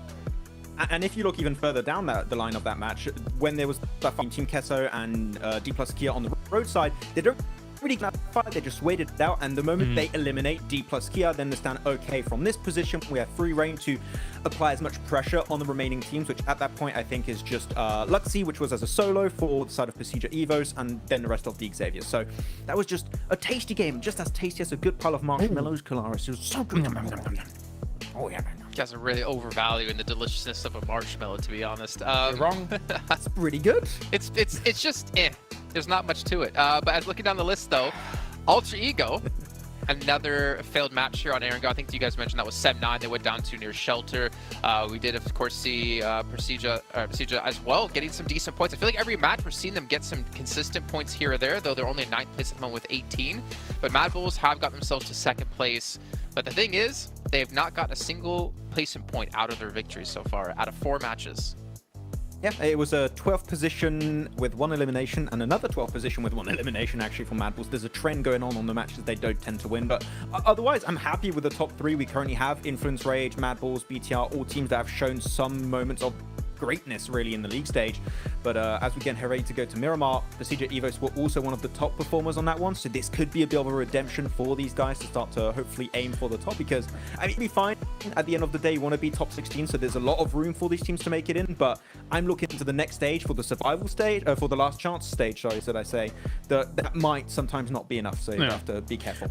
And if you look even further down the line of that match, when there was that fight Team Kesso and D plus Kia on the roadside, they don't really fight, they just waited it out, and the moment they eliminate D plus Kia, then they stand okay from this position. We have free reign to apply as much pressure on the remaining teams, which at that point I think is just Luxy, which was as a solo for the side of Procedure Evos, and then the rest of the Xavier. So that was just a tasty game, just as tasty as a good pile of marshmallows, Colaris. It was so good. Oh yeah. You guys are really overvaluing the deliciousness of a marshmallow, to be honest. You're wrong. That's pretty good. It's just There's not much to it. But as looking down the list, though, Alter Ego, another failed match here on Erangel. I think you guys mentioned that was 7-9. They went down to near Shelter. We did, of course, see Procedure as well, getting some decent points. I feel like every match we're seeing them get some consistent points here or there, though they're only in 9th place at the moment with 18. But Mad Bulls have got themselves to 2nd place. But the thing is, they have not gotten a single placement point out of their victories so far, out of 4 matches. Yeah, it was a 12th position with 1 elimination and another 12th position with 1 elimination actually for Mad Bulls. There's a trend going on the matches they don't tend to win, but otherwise I'm happy with the top 3 we currently have. Influence Rage, Mad Bulls, BTR, all teams that have shown some moments of greatness really in the league stage. But as we get ready to go to Miramar, Procedure Evos were also one of the top performers on that one, so this could be a bit of a redemption for these guys to start to hopefully aim for the top, because I mean, it'd be fine at the end of the day. You want to be top 16, so there's a lot of room for these teams to make it in, but I'm looking to the next stage, for the survival stage, for the last chance stage, sorry, should I say, that might sometimes not be enough, so you have to be careful.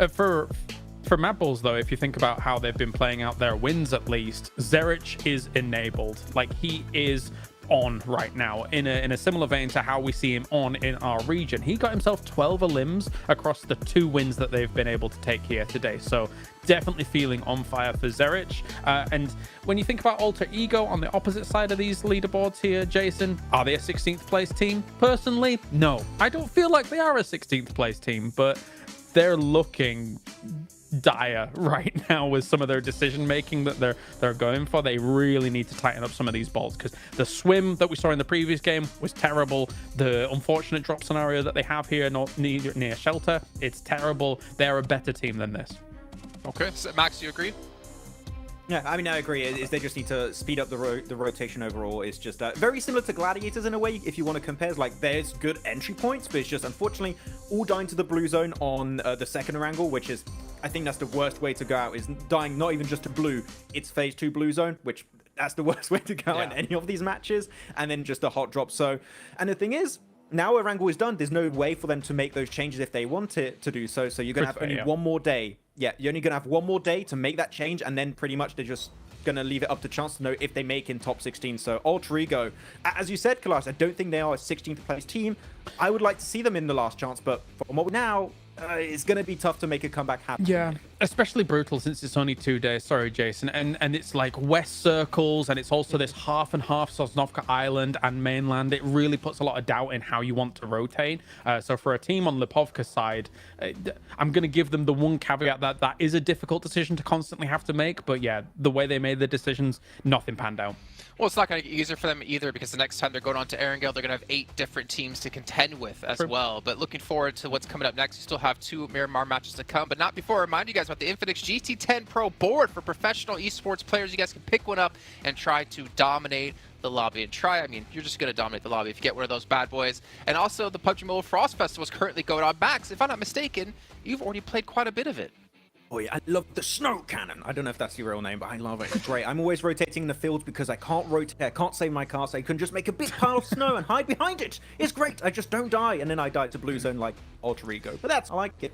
For Mad Bulls, though, if you think about how they've been playing out their wins, at least, Zerich is enabled. Like, he is on right now in a similar vein to how we see him on in our region. He got himself 12 elims across the 2 wins that they've been able to take here today. So definitely feeling on fire for Zerich. And when you think about Alter Ego on the opposite side of these leaderboards here, Jason, are they a 16th place team? Personally, no. I don't feel like they are a 16th place team, but they're looking dire right now with some of their decision making that they're going for. They really need to tighten up some of these balls, because the swim that we saw in the previous game was terrible. The unfortunate drop scenario that they have here not near Shelter, it's terrible. They're a better team than this. Okay, so Max, you agree? Yeah, I mean, I agree. Is they just need to speed up the rotation overall. It's just very similar to Gladiators in a way, if you want to compare. It's like, there's good entry points, but it's just unfortunately all dying to the blue zone on the second angle, which is, I think that's the worst way to go out, is dying not even just to blue, it's phase 2 blue zone, which that's the worst way to go in any of these matches, and then just a hot drop. So, and the thing is, now Erangel is done, there's no way for them to make those changes if they want it to do so. So you're going to have only one more day. Yeah, you're only going to have one more day to make that change, and then pretty much they just going to leave it up to chance to know if they make in top 16. So Alter Ego, as you said, Kalash, I don't think they are a 16th place team. I would like to see them in the last chance, but from what now, it's going to be tough to make a comeback happen. Yeah, especially brutal since it's only 2 days. Sorry, Jason. And it's like West Circles, and it's also this half and half Sosnovka Island and mainland. It really puts a lot of doubt in how you want to rotate. So for a team on Lipovka's side, I'm going to give them the one caveat that is a difficult decision to constantly have to make. But yeah, the way they made the decisions, nothing panned out. Well, it's not going to get easier for them either, because the next time they're going on to Erangel, they're going to have 8 different teams to contend with as well. But looking forward to what's coming up next. You still have 2 Miramar matches to come, but not before I remind you guys about the Infinix GT10 Pro board for professional esports players. You guys can pick one up and try to dominate the lobby. I mean, you're just going to dominate the lobby if you get one of those bad boys. And also, the PUBG Mobile Frost Festival is currently going on. Max, if I'm not mistaken, you've already played quite a bit of it. Oh yeah, I love the snow cannon. I don't know if that's your real name, but I love it. It's great. I'm always rotating in the field because I can't rotate. I can't save my car, so I can just make a big pile of snow and hide behind it. It's great. I just don't die, and then I die to Blue Zone like Alter Ego. But I like it.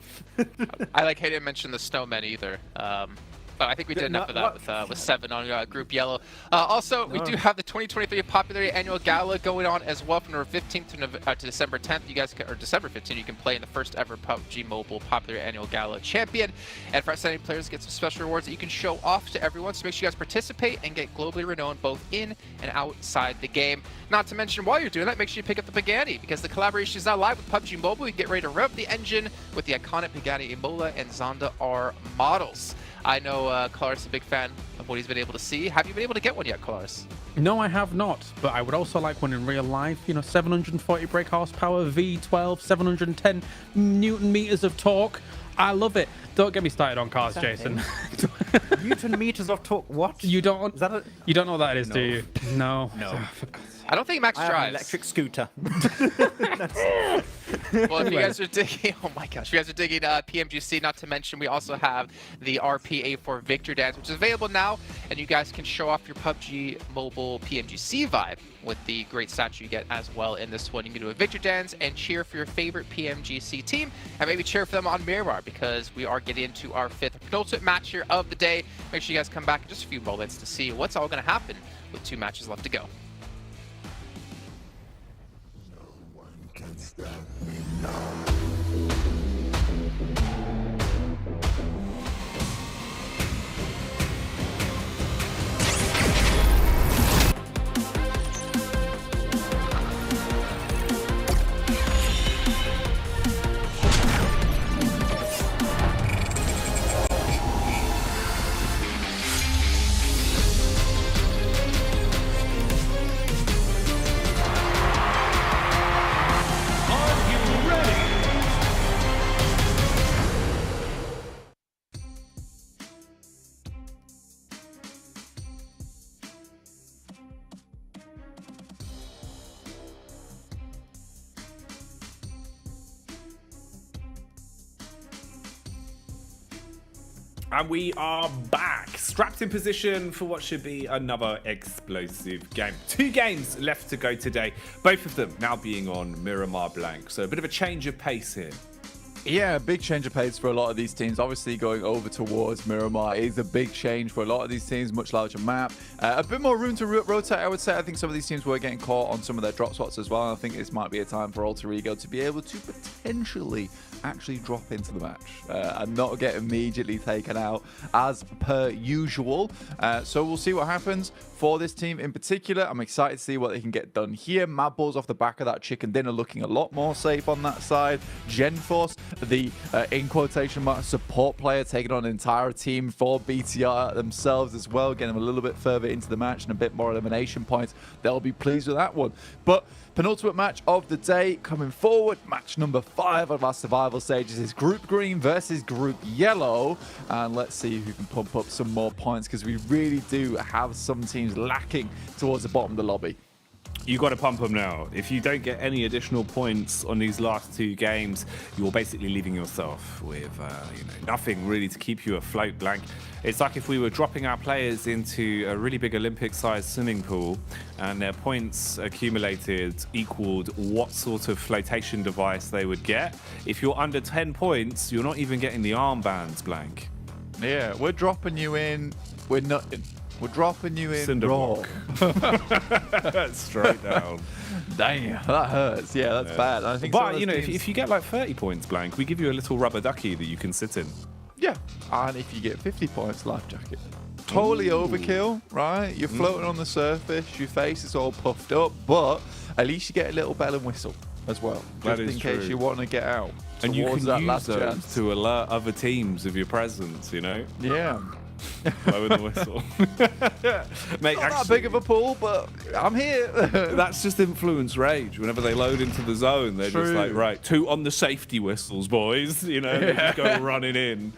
I like how you didn't mention the snowmen either. But I think we did enough of that with 7 on Group Yellow. Also, we do have the 2023 Popularity Annual Gala going on as well from November 15th to December 10th. You guys can, or December 15th, you can play in the first ever PUBG Mobile Popularity Annual Gala Champion. And for outstanding players, get some special rewards that you can show off to everyone. So make sure you guys participate and get globally renowned both in and outside the game. Not to mention, while you're doing that, make sure you pick up the Pagani, because the collaboration is now live with PUBG Mobile. You can get ready to rev up the engine with the iconic Pagani Imola and Zonda R models. I know Kalaris is a big fan of what he's been able to see. Have you been able to get one yet, Kalaris? No, I have not, but I would also like one in real life. You know, 740 brake horsepower, V12, 710 Newton meters of torque. I love it. Don't get me started on cars, Jason. Newton meters of torque? What? You don't you don't know what that is, No. do you? No. No. I don't think Max I have an drives. electric scooter. Well, if you guys are digging, oh my gosh, if you guys are digging PMGC, not to mention we also have the RP-A4 Victor Dance, which is available now, and you guys can show off your PUBG Mobile PMGC vibe with the great statue you get as well in this one. You can do a Victor Dance and cheer for your favorite PMGC team, and maybe cheer for them on Miramar, because we are getting into our 5th penultimate match here of the day. Make sure you guys come back in just a few moments to see what's all going to happen with 2 matches left to go. And we are back, strapped in position for what should be another explosive game. 2 games left to go today, both of them now being on Miramar Blank. So a bit of a change of pace here. Yeah, big change of pace for a lot of these teams. Obviously, going over towards Miramar is a big change for a lot of these teams. Much larger map, a bit more room to rotate, I would say. I think some of these teams were getting caught on some of their drop spots as well. I think this might be a time for Alter Ego to be able to potentially actually drop into the match and not get immediately taken out as per usual. So we'll see what happens for this team in particular. I'm excited to see what they can get done here. Mad Balls off the back of that chicken dinner looking a lot more safe on that side. GenForce, the in quotation marks support player, taking on an entire team for BTR themselves as well, getting them a little bit further into the match and a bit more elimination points. They'll be pleased with that one. But penultimate match of the day coming forward, match number 5 of our survival stages is Group Green versus Group Yellow, and let's see who can pump up some more points, because we really do have some teams lacking towards the bottom of the lobby. You got to pump them now. If you don't get any additional points on these last 2 games, you're basically leaving yourself with nothing really to keep you afloat, Blank. It's like if we were dropping our players into a really big Olympic-sized swimming pool and their points accumulated equaled what sort of flotation device they would get. If you're under 10 points, you're not even getting the armbands, Blank. Yeah, we're dropping you in. We're not. We're dropping you in Cinderblock. raw. Straight down. Damn, that hurts. Yeah, that's bad. I think. But you know, if you get like 30 points, Blank, we give you a little rubber ducky that you can sit in. Yeah, and if you get 50 points, life jacket. Totally overkill, right? You're floating on the surface, your face is all puffed up, but at least you get a little bell and whistle as well, just in case you want to get out. And you can that use last those chance. to alert other teams of your presence, you know? Yeah. Blowing the whistle. Mate, Not that big of a pool, but I'm here. That's just influence rage. Whenever they load into the zone, they're just like, right, 2 on the safety whistles, boys. You know, they just go running in.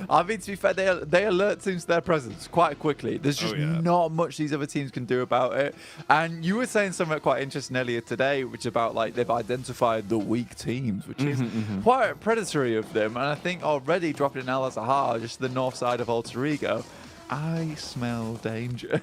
I mean, to be fair, they alert teams to their presence quite quickly. There's just not much these other teams can do about it. And you were saying something quite interesting earlier today, which is about like they've identified the weak teams, which is quite predatory of them. And I think already dropping in Al Azhar, just the north side of Alter Ego, I smell danger.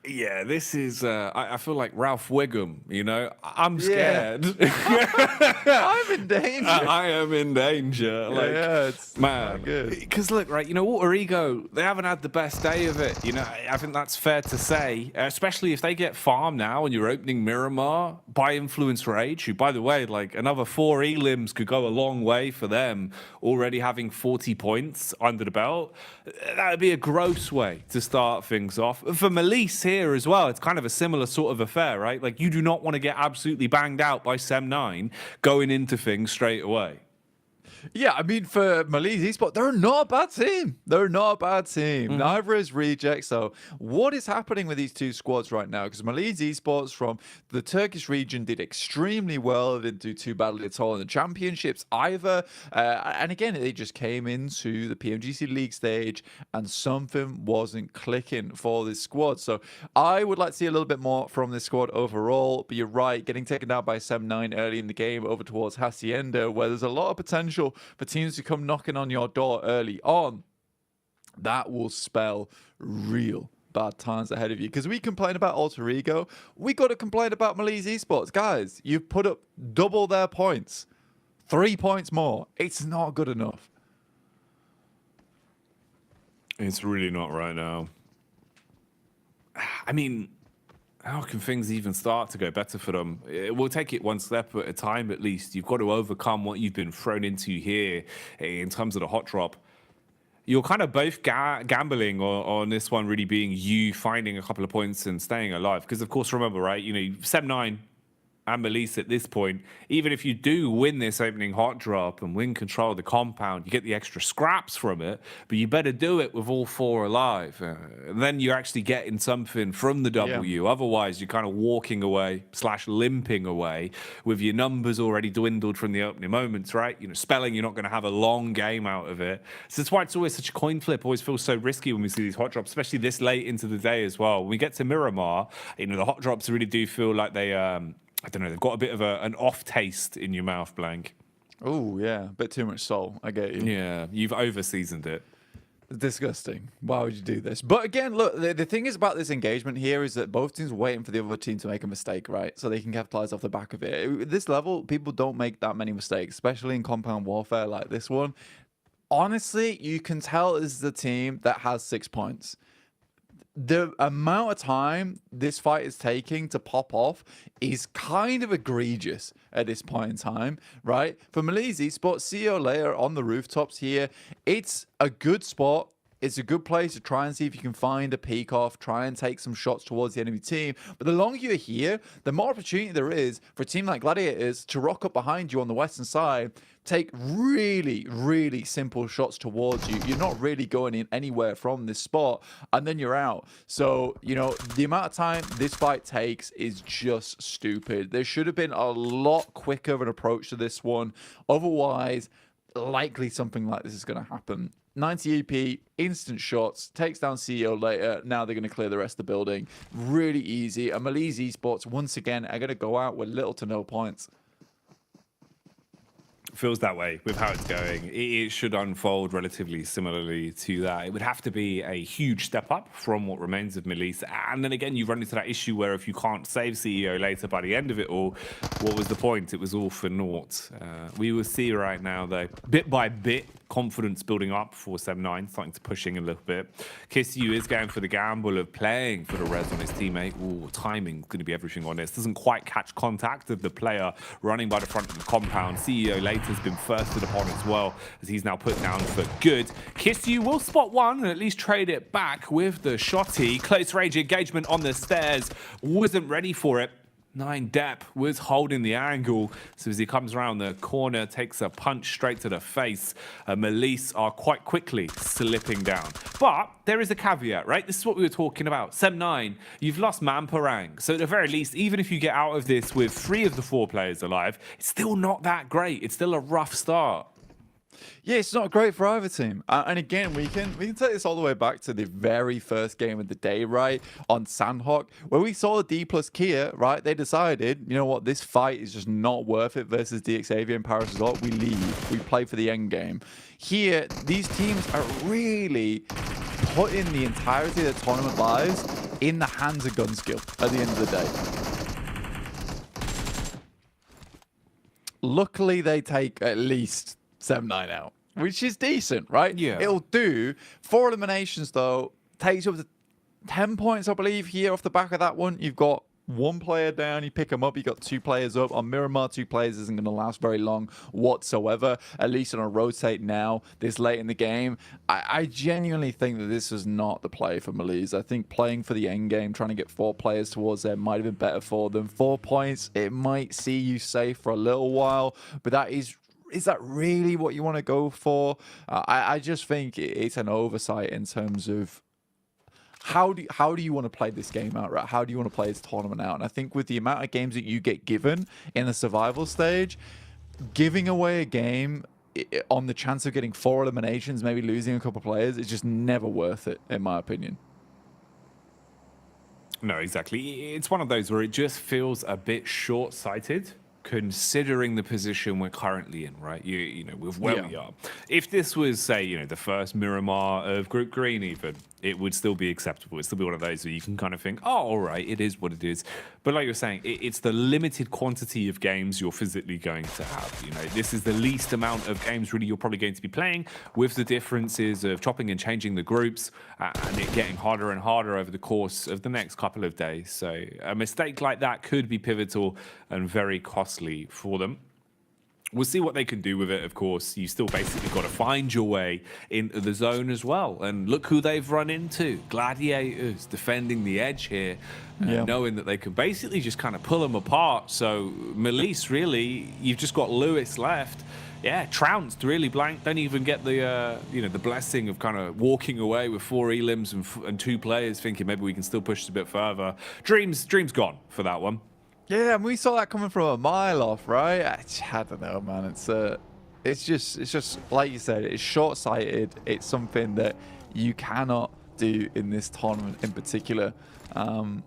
Yeah, this is, I feel like Ralph Wiggum, you know? I'm scared. I'm in danger. I am in danger. Like, it's man. Because look, right, you know, Alter Ego, they haven't had the best day of it. You know, I think that's fair to say, especially if they get farmed now and you're opening Miramar by Influence Rage, who, by the way, like another 4 elims could go a long way for them, already having 40 points under the belt. That would be a gross way to start things off. For Melise here as well, it's kind of a similar sort of affair, right? Like, you do not want to get absolutely banged out by Sem9 going into things straight away. Yeah, I mean, for Malise Esports, they're not a bad team. They're not a bad team. Neither is Reject. So what is happening with these two squads right now? Because Malise Esports from the Turkish region did extremely well. They didn't do too badly at all in the championships either. And again, they just came into the PMGC League stage and something wasn't clicking for this squad. So I would like to see a little bit more from this squad overall. But you're right, getting taken down by Sem9 early in the game over towards Hacienda, where there's a lot of potential for teams to come knocking on your door early on, that will spell real bad times ahead of you. Because we complain about Alter Ego, we got to complain about Malise Esports. Guys, you've put up double their points, 3 points more. It's not good enough. It's really not right now. I mean, how can things even start to go better for them? We'll take it one step at a time, at least. You've got to overcome what you've been thrown into here in terms of the hot drop. You're kind of both gambling on this one really being you finding a couple of points and staying alive. Because, of course, remember, right, you know, Sem9 and Melise at this point, even if you do win this opening hot drop and win control of the compound, you get the extra scraps from it, but you better do it with all 4 alive. And then you're actually getting something from the W. Otherwise, you're kind of walking away / limping away with your numbers already dwindled from the opening moments, right? You know, spelling, you're not going to have a long game out of it. So that's why it's always such a coin flip. Always feels so risky when we see these hot drops, especially this late into the day as well. When we get to Miramar, you know, the hot drops really do feel like they, I don't know, they've got a bit of an off taste in your mouth, Blank. Oh, yeah. A bit too much soul. I get you. Yeah, you've over-seasoned it. Disgusting. Why would you do this? But again, look, the thing is about this engagement here is that both teams are waiting for the other team to make a mistake, right? So they can capitalize off the back of it. At this level, people don't make that many mistakes, especially in compound warfare like this one. Honestly, you can tell this is a team that has 6 points. The amount of time this fight is taking to pop off is kind of egregious at this point in time, right? For Malise Esports, CEO layer on the rooftops here, it's a good spot. It's a good place to try and see if you can find a peek off, try and take some shots towards the enemy team. But the longer you're here, the more opportunity there is for a team like Gladiators to rock up behind you on the western side, take really, really simple shots towards you. You're not really going in anywhere from this spot, and then you're out. So, you know, the amount of time this fight takes is just stupid. There should have been a lot quicker of an approach to this one. Otherwise, likely something like this is going to happen. 90 EP, instant shots, takes down CEO later. Now they're going to clear the rest of the building. Really easy. And Malise Esports, once again, are going to go out with little to no points. Feels that way with how it's going. It should unfold relatively similarly to that. It would have to be a huge step up from what remains of Melise. And then again, you run into that issue where if you can't save CEO later by the end of it all, what was the point? It was all for naught. We will see right now, though, bit by bit, confidence building up for 7-9, starting to pushing a little bit. Kisyu is going for the gamble of playing for the res on his teammate. Ooh, timing's going to be everything on this. Doesn't quite catch contact of the player running by the front of the compound. CEO later has been firsted upon as well, as he's now put down for good. Kisyu will spot one and at least trade it back with the shotty. Close range engagement on the stairs. Wasn't ready for it. 9 Depp was holding the angle, so as he comes around the corner, takes a punch straight to the face. Melise are quite quickly slipping down. But there is a caveat, right? This is what we were talking about. 7-9, you've lost Mamparang. So at the very least, even if you get out of this with 3 of the 4 players alive, it's still not that great. It's still a rough start. Yeah, it's not great for either team. And again, we can take this all the way back to the very first game of the day, right? On Sandhawk, where we saw D plus Kia, right? They decided, you know what, this fight is just not worth it versus DXavian and Paris Resort. We leave. We play for the end game. Here, these teams are really putting the entirety of the tournament lives in the hands of Gunskill at the end of the day. Luckily, they take at least 7-9 out, which is decent, right? Yeah. It'll do. 4 eliminations, though, takes you up to 10 points, I believe, here off the back of that one. You've got 1 player down, you pick them up, you got 2 players up. On Miramar, 2 players isn't going to last very long whatsoever, at least on a rotate now, this late in the game. I genuinely think that this was not the play for Melise. I think playing for the end game, trying to get 4 players towards there might have been better for them. 4 points, it might see you safe for a little while, but that is that really what you want to go for? I just think it's an oversight in terms of how do you want to play this game out, right? How do you want to play this tournament out? And I think with the amount of games that you get given in the survival stage, giving away a game on the chance of getting 4 eliminations, maybe losing a couple of players, is just never worth it, in my opinion. No, exactly. It's one of those where it just feels a bit short-sighted, considering the position we're currently in, right? You know, with where we are. If this was, say, the first Miramar of Group Green even, it would still be acceptable. It'd still be one of those where you can kind of think, oh, all right, it is what it is. But like you're saying, it's the limited quantity of games you're physically going to have. This is the least amount of games really you're probably going to be playing, with the differences of chopping and changing the groups and it getting harder and harder over the course of the next couple of days. So a mistake like that could be pivotal and very costly for them. We'll see what they can do with it, of course. You still basically got to find your way into the zone as well. And look who they've run into. Gladiators defending the edge here, knowing that they can basically just kind of pull them apart. So Melise, really, you've just got Lewis left. Yeah, trounced, really blank. Don't even get the the blessing of kind of walking away with 4 elims and 2 players, thinking maybe we can still push it a bit further. Dream's gone for that one. Yeah, and we saw that coming from a mile off, right? I don't know, man. It's just like you said, it's short-sighted. It's something that you cannot do in this tournament in particular. I'm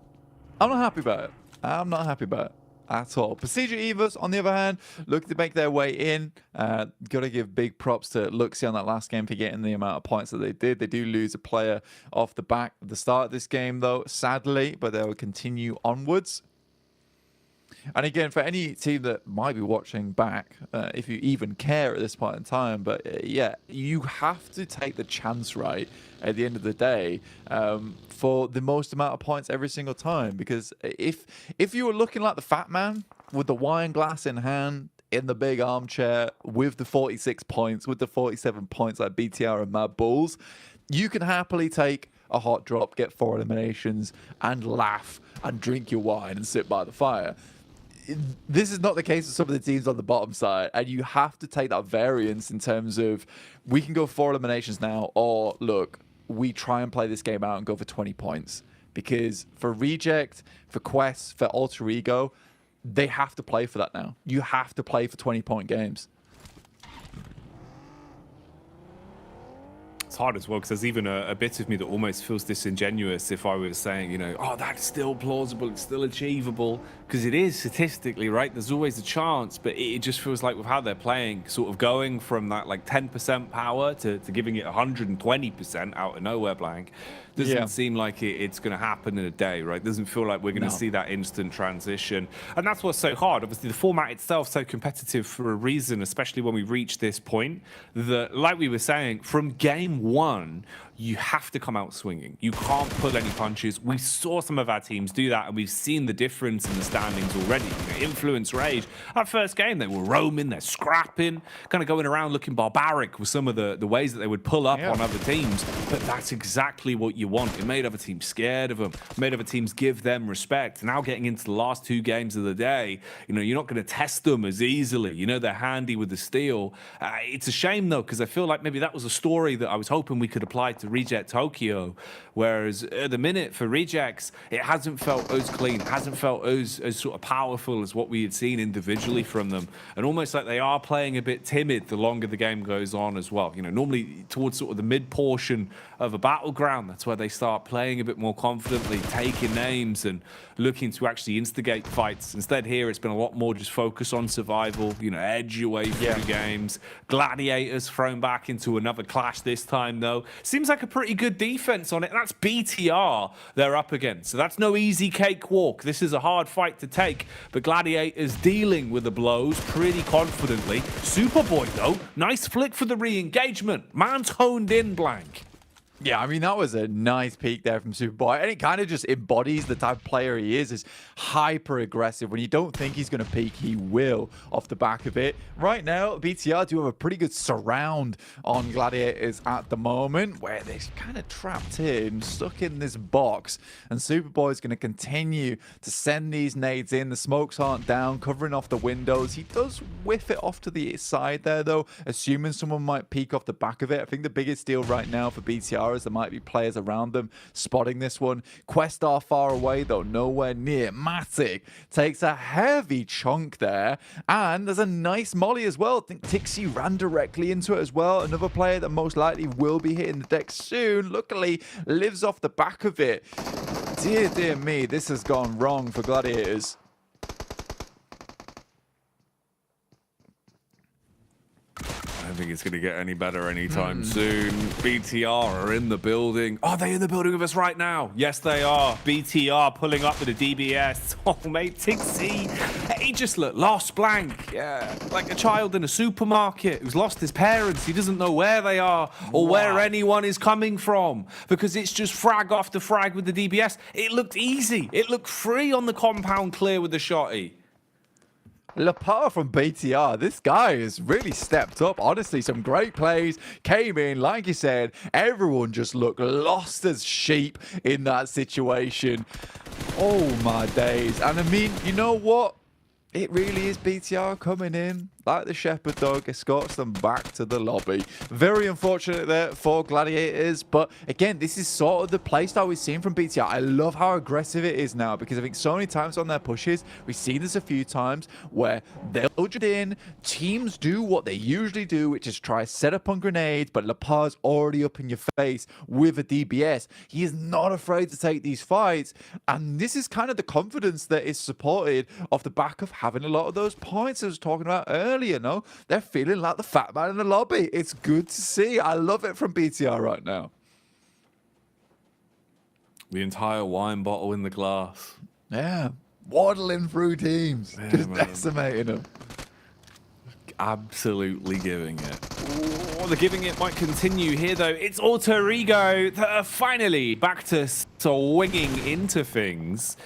not happy about it. I'm not happy about it at all. Procedure Evas, on the other hand, look to make their way in. Got to give big props to Luxie on that last game for getting the amount of points that they did. They do lose a player off the back at the start of this game, though, sadly, but they will continue onwards. And again, for any team that might be watching back, if you even care at this point in time, but yeah, you have to take the chance right at the end of the day for the most amount of points every single time. Because if you were looking like the fat man with the wine glass in hand, in the big armchair, with the 46 points, with the 47 points like BTR and Mad Bulls, you can happily take a hot drop, get 4 eliminations, and laugh and drink your wine and sit by the fire. This is not the case with some of the teams on the bottom side, and you have to take that variance in terms of we can go 4 eliminations now, or look, we try and play this game out and go for 20 points. Because for Reject, for Quest, for Alter Ego, they have to play for that now. You have to play for 20-point games. It's hard as well, because there's even a bit of me that almost feels disingenuous if I was saying, oh, that's still plausible, it's still achievable, because it is statistically, right? There's always a chance, but it just feels like with how they're playing, sort of going from that like 10% power to giving it 120% out of nowhere blank, Doesn't seem like it's going to happen in a day, right? Doesn't feel like we're going to see that instant transition. And that's what's so hard. Obviously, the format itself so competitive for a reason, especially when we reach this point, that, like we were saying, from game one, you have to come out swinging. You can't pull any punches. We saw some of our teams do that, and we've seen the difference in the standings already. Influence Rage, our first game, they were roaming, they're scrapping, kind of going around looking barbaric with some of the ways that they would pull up on other teams. But that's exactly what you want. It made other teams scared of them, made other teams give them respect. Now getting into the last 2 games of the day, you're not going to test them as easily. They're handy with the steel. It's a shame, though, because I feel like maybe that was a story that I was hoping we could apply to Reject Tokyo, whereas at the minute for Rejects, it hasn't felt as clean, hasn't felt as sort of powerful as what we had seen individually from them, and almost like they are playing a bit timid the longer the game goes on as well. Normally towards sort of the mid portion of a battleground, that's where they start playing a bit more confidently, taking names and looking to actually instigate fights. Instead here, it's been a lot more just focus on survival, edge your way through games. Gladiators thrown back into another clash this time, though. Seems like a pretty good defense on it, and that's BTR they're up against. So that's no easy cakewalk. This is a hard fight to take, but Gladiators dealing with the blows pretty confidently. Superboy, though, nice flick for the re-engagement. Man's honed in, Blank. Yeah, I mean, that was a nice peek there from Superboy, and it kind of just embodies the type of player he is hyper aggressive. When you don't think he's going to peak, he will off the back of it. Right now, BTR do have a pretty good surround on Gladiators at the moment, where they're kind of trapped in, stuck in this box, and Superboy is going to continue to send these nades in. The smokes aren't down, covering off the windows. He does whiff it off to the side there, though, assuming someone might peek off the back of it. I think the biggest deal right now for BTR is there might be players around them spotting this one. Quest are far away, though, nowhere near. Matic takes a heavy chunk there, and there's a nice molly as well. I think Tixie ran directly into it as well. Another player that most likely will be hitting the deck soon, luckily lives off the back of it. Dear me, this has gone wrong for Gladiators. I don't think it's going to get any better anytime soon. BTR are in the building. Are they in the building with us right now? Yes, they are. BTR pulling up with a DBS. Oh, mate, Tixie. He just looked lost, Blank. Yeah, like a child in a supermarket who's lost his parents. He doesn't know where they are or where anyone is coming from, because it's just frag after frag with the DBS. It looked easy. It looked free on the compound clear with the shotty. Lepar from BTR, this guy has really stepped up. Honestly, some great plays came in. Like you said, everyone just looked lost as sheep in that situation. Oh my days. And I mean, you know what? It really is BTR coming in like the shepherd dog, escorts them back to the lobby. Very unfortunate there for Gladiators, but again, this is sort of the playstyle we've seen from BTR. I love how aggressive it is now, because I think so many times on their pushes, we've seen this a few times where they'll jump in, teams do what they usually do, which is try set up on grenades, but Lepar's already up in your face with a DBS. He is not afraid to take these fights, and this is kind of the confidence that is supported off the back of having a lot of those points I was talking about earlier. No, they're feeling like the fat man in the lobby. It's good to see. I love it from BTR right now. The entire wine bottle in the glass. Yeah, waddling through teams, just decimating them. Absolutely giving it. The giving it might continue here, though. It's Alter Ego that are finally back to swinging into things.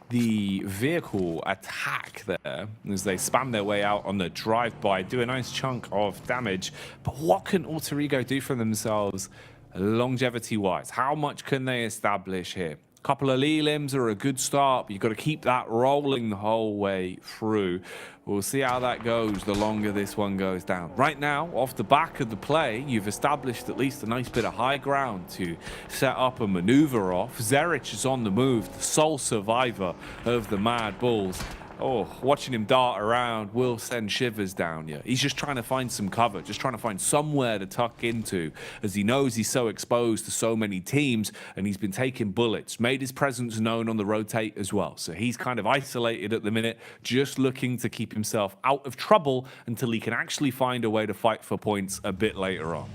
The vehicle attack there as they spam their way out on the drive-by, do a nice chunk of damage. But what can Alter Ego do for themselves longevity-wise? How much can they establish here? A couple of Lee limbs are a good start, but you've got to keep that rolling the whole way through. We'll see how that goes the longer this one goes down. Right now, off the back of the play, you've established at least a nice bit of high ground to set up a maneuver off. Zerich is on the move, the sole survivor of the Mad Bulls. Oh, watching him dart around will send shivers down you. He's just trying to find some cover, just trying to find somewhere to tuck into, as he knows he's so exposed to so many teams, and he's been taking bullets, made his presence known on the rotate as well. So he's kind of isolated at the minute, just looking to keep himself out of trouble until he can actually find a way to fight for points a bit later on.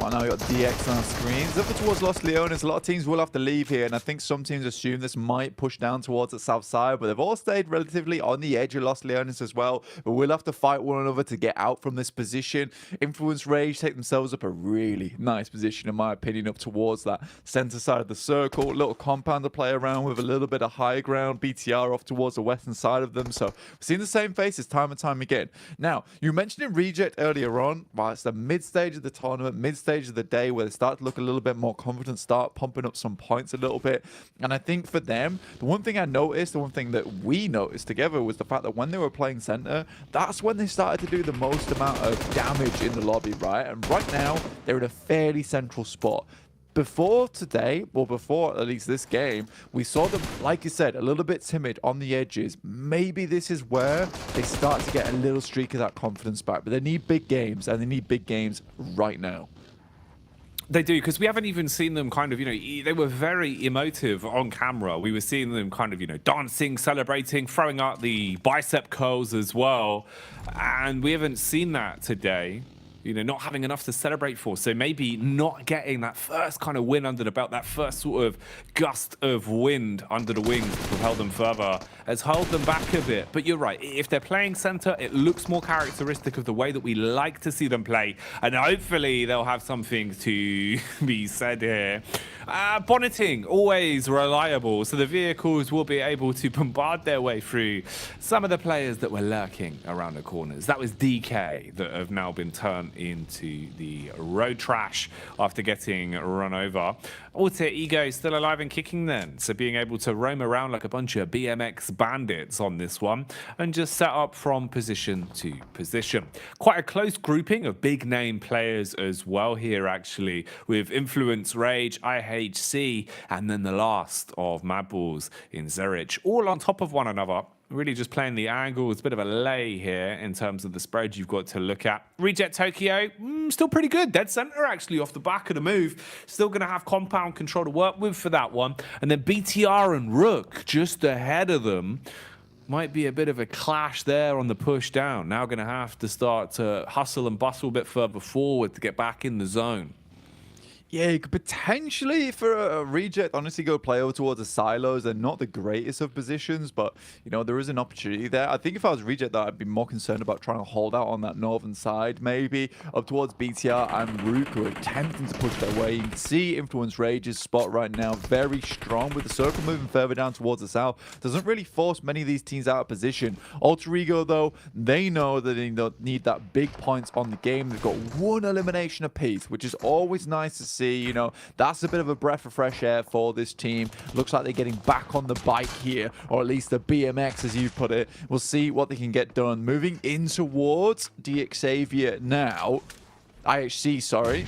Right now, we've got DX on our screens. Up towards Los Leones, a lot of teams will have to leave here, and I think some teams assume this might push down towards the south side, but they've all stayed relatively on the edge of Los Leones as well. But we'll have to fight one another to get out from this position. Influence Rage take themselves up a really nice position, in my opinion, up towards that center side of the circle. Little compound to play around with, a little bit of high ground. BTR off towards the western side of them. So we've seen the same faces time and time again. Now, you mentioned in Reject earlier on, well, it's the mid-stage of the tournament, mid-stage of the day, where they start to look a little bit more confident, start pumping up some points a little bit. And I think for them, the one thing I noticed, the one thing that we noticed together, was the fact that when they were playing center, that's when they started to do the most amount of damage in the lobby, right? And right now, they're in a fairly central spot. Before today, or before at least this game, we saw them, like you said, a little bit timid on the edges. Maybe this is where they start to get a little streak of that confidence back. But they need big games, and they need big games right now. They do, because we haven't even seen them kind of, they were very emotive on camera. We were seeing them kind of, dancing, celebrating, throwing out the bicep curls as well. And we haven't seen that today. Not having enough to celebrate for. So maybe not getting that first kind of win under the belt, that first sort of gust of wind under the wings to propel them further, has held them back a bit. But you're right, if they're playing center, it looks more characteristic of the way that we like to see them play. And hopefully they'll have something to be said here. Bonneting, always reliable. So the vehicles will be able to bombard their way through some of the players that were lurking around the corners. That was DK that have now been turned into the road trash after getting run over. Alter Ego still alive and kicking then, so being able to roam around like a bunch of BMX bandits on this one and just set up from position to position. Quite a close grouping of big name players as well here, actually, with Influence Rage, IHC, and then the last of Madballs in Zerich, all on top of one another. Really just playing the angle. It's a bit of a lay here in terms of the spread you've got to look at. Reject Tokyo, still pretty good. Dead center, actually, off the back of the move. Still going to have compound control to work with for that one. And then BTR and Rook just ahead of them. Might be a bit of a clash there on the push down. Now going to have to start to hustle and bustle a bit further forward to get back in the zone. Yeah, you could potentially, for a Reject, honestly go play over towards the silos. They're not the greatest of positions, but, there is an opportunity there. I think if I was Reject, I'd be more concerned about trying to hold out on that northern side, maybe, up towards BTR and Rook, who are attempting to push their way. You can see Influence Rage's spot right now, very strong, with the circle moving further down towards the south. Doesn't really force many of these teams out of position. Alter Ego, though, they know that they need that big points on the game. They've got one elimination apiece, which is always nice to see. That's a bit of a breath of fresh air for this team. Looks like they're getting back on the bike here, or at least the BMX, as you put it. We'll see what they can get done. Moving in towards DXavier now. IHC, sorry.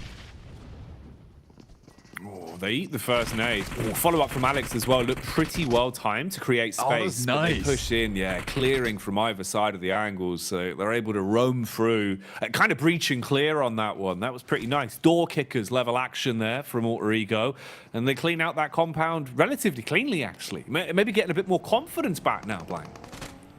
Oh, they eat the first nade. Follow-up from Alex as well. Looked pretty well timed to create space. Oh, nice. They push in, clearing from either side of the angles. So they're able to roam through. Kind of breach and clear on that one. That was pretty nice. Door kickers level action there from Alter Ego. And they clean out that compound relatively cleanly, actually. Maybe getting a bit more confidence back now, Blank.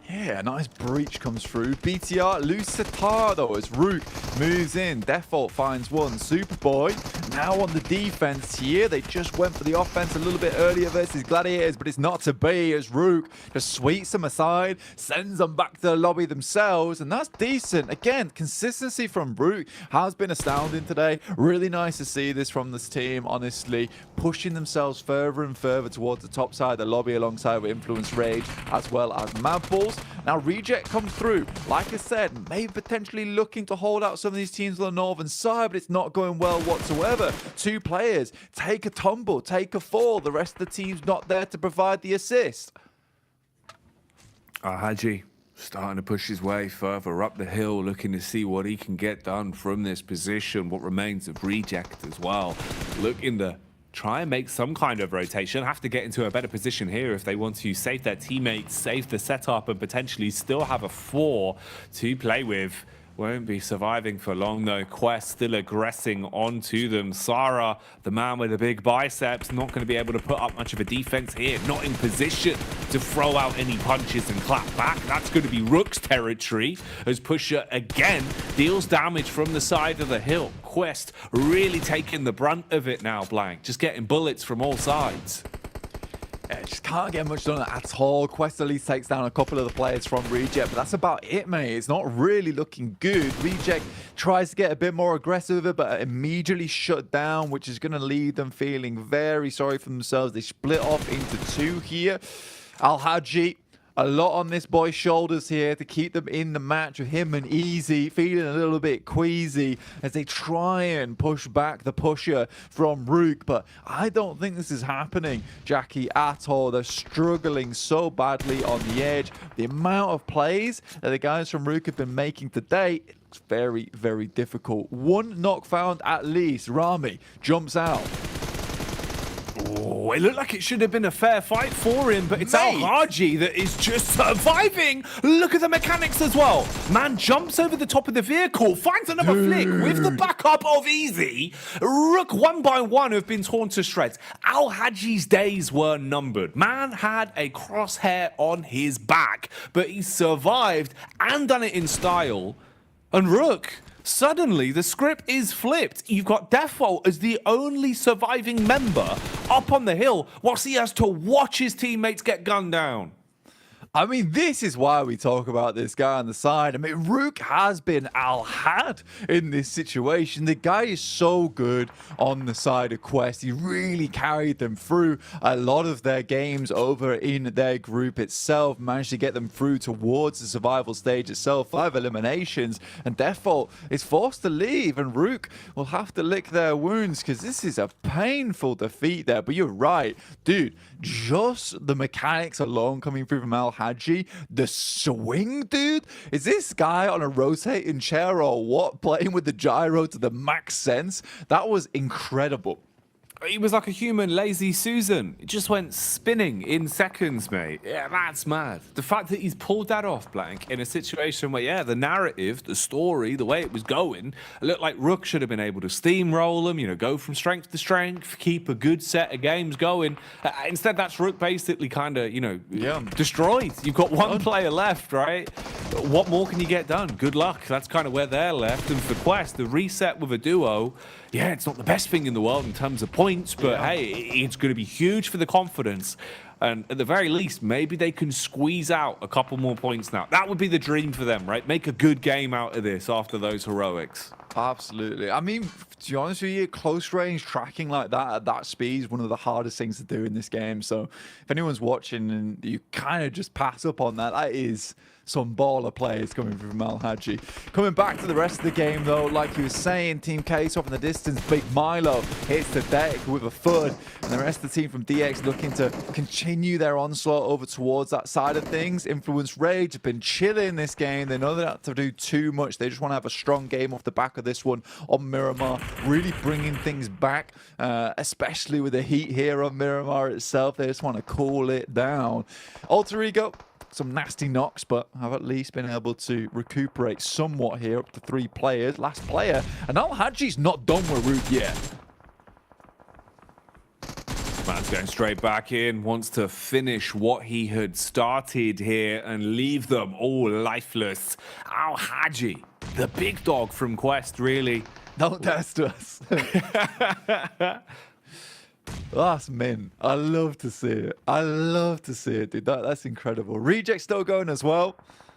Yeah, a nice breach comes through. BTR Lucitado as Rook moves in. Default finds one. Superboy now on the defense here. They just went for the offense a little bit earlier versus Gladiators, but it's not to be as Rook just sweeps them aside, sends them back to the lobby themselves, and that's decent. Again, consistency from Rook has been astounding today. Really nice to see this from this team, honestly, pushing themselves further and further towards the top side of the lobby alongside with Influence Rage as well as Madballs. Now, Reject comes through. Like I said, maybe potentially looking to hold out some of these teams on the northern side, but it's not going well whatsoever. Two players take a tumble, take a fall. The rest of the team's not there to provide the assist. Haji starting to push his way further up the hill, looking to see what he can get done from this position. What remains of Reject as well. Looking to try and make some kind of rotation. Have to get into a better position here if they want to save their teammates, save the setup, and potentially still have a 4 to play with. Won't be surviving for long, though. Quest still aggressing onto them. Sarah, the man with the big biceps, not going to be able to put up much of a defense here. Not in position to throw out any punches and clap back. That's going to be Rook's territory, as Pusher again deals damage from the side of the hill. Quest really taking the brunt of it now, Blank. Just getting bullets from all sides. Yeah, just can't get much done at all. Quest at least takes down a couple of the players from Reject, but that's about it, mate. It's not really looking good. Reject tries to get a bit more aggressive with it, but immediately shut down, which is going to leave them feeling very sorry for themselves. They split off into two here. Al-Haji, a lot on this boy's shoulders here to keep them in the match with him and Easy feeling a little bit queasy as they try and push back the pusher from Rook, but I don't think this is happening, Jackie, at all. They're struggling so badly on the edge. The amount of plays that the guys from Rook have been making today, it's very, very difficult. One knock found at least. Rami jumps out. Oh, it looked like it should have been a fair fight for him, but it's Al-Haji that is just surviving. Look at the mechanics as well. Man jumps over the top of the vehicle, finds another flick with the backup of Easy. Rook one by one have been torn to shreds. Al-Haji's days were numbered. Man had a crosshair on his back, but he survived and done it in style. And Rook, suddenly the script is flipped. You've got Default as the only surviving member up on the hill whilst he has to watch his teammates get gunned down. I mean, this is why we talk about this guy on the side. I mean, Rook has been Al-Had in this situation. The guy is so good on the side of Quest. He really carried them through a lot of their games over in their group itself. Managed to get them through towards the survival stage itself. 5 eliminations. And Default is forced to leave. And Rook will have to lick their wounds because this is a painful defeat there. But you're right. Dude, just the mechanics alone coming through from Al-Had, the swing, dude. Is this guy on a rotating chair or what? Playing with the gyro to the max sense? That was incredible. He was like a human lazy Susan. It just went spinning in seconds, mate. Yeah, that's mad. The fact that he's pulled that off, Blank, in a situation where, yeah, the narrative, the story, the way it was going, it looked like Rook should have been able to steamroll him, you know, go from strength to strength, keep a good set of games going. Instead, that's Rook basically kind of, you know, destroyed. You've got one player left, right? What more can you get done? Good luck. That's kind of where they're left. And for Quest, the reset with a duo, yeah, it's not the best thing in the world in terms of points, but hey, it's going to be huge for the confidence. And at the very least, maybe they can squeeze out a couple more points now. That would be the dream for them, right? Make a good game out of this after those heroics. Absolutely. I mean, to be honest with you, close range tracking like that at that speed is one of the hardest things to do in this game. So if anyone's watching and you kind of just pass up on that, that is some baller players coming from Al-Haji. Coming back to the rest of the game, though, like you were saying, Team Case off in the distance. Big Milo hits the deck with a FUD, and the rest of the team from DX looking to continue their onslaught over towards that side of things. Influence Rage have been chilling this game. They know they don't have to do too much. They just want to have a strong game off the back of this one on Miramar, really bringing things back, especially with the heat here on Miramar itself. They just want to cool it down. Alter Ego, some nasty knocks, but have at least been able to recuperate somewhat here, up to 3 players. Last player, and Al-Haji's not done with Root yet. Man's going straight back in, wants to finish what he had started here and leave them all lifeless. Al-Haji, the big dog from Quest, really. Don't test us. That's mint. I love to see it. I love to see it, dude. That's incredible. Reject still going as well,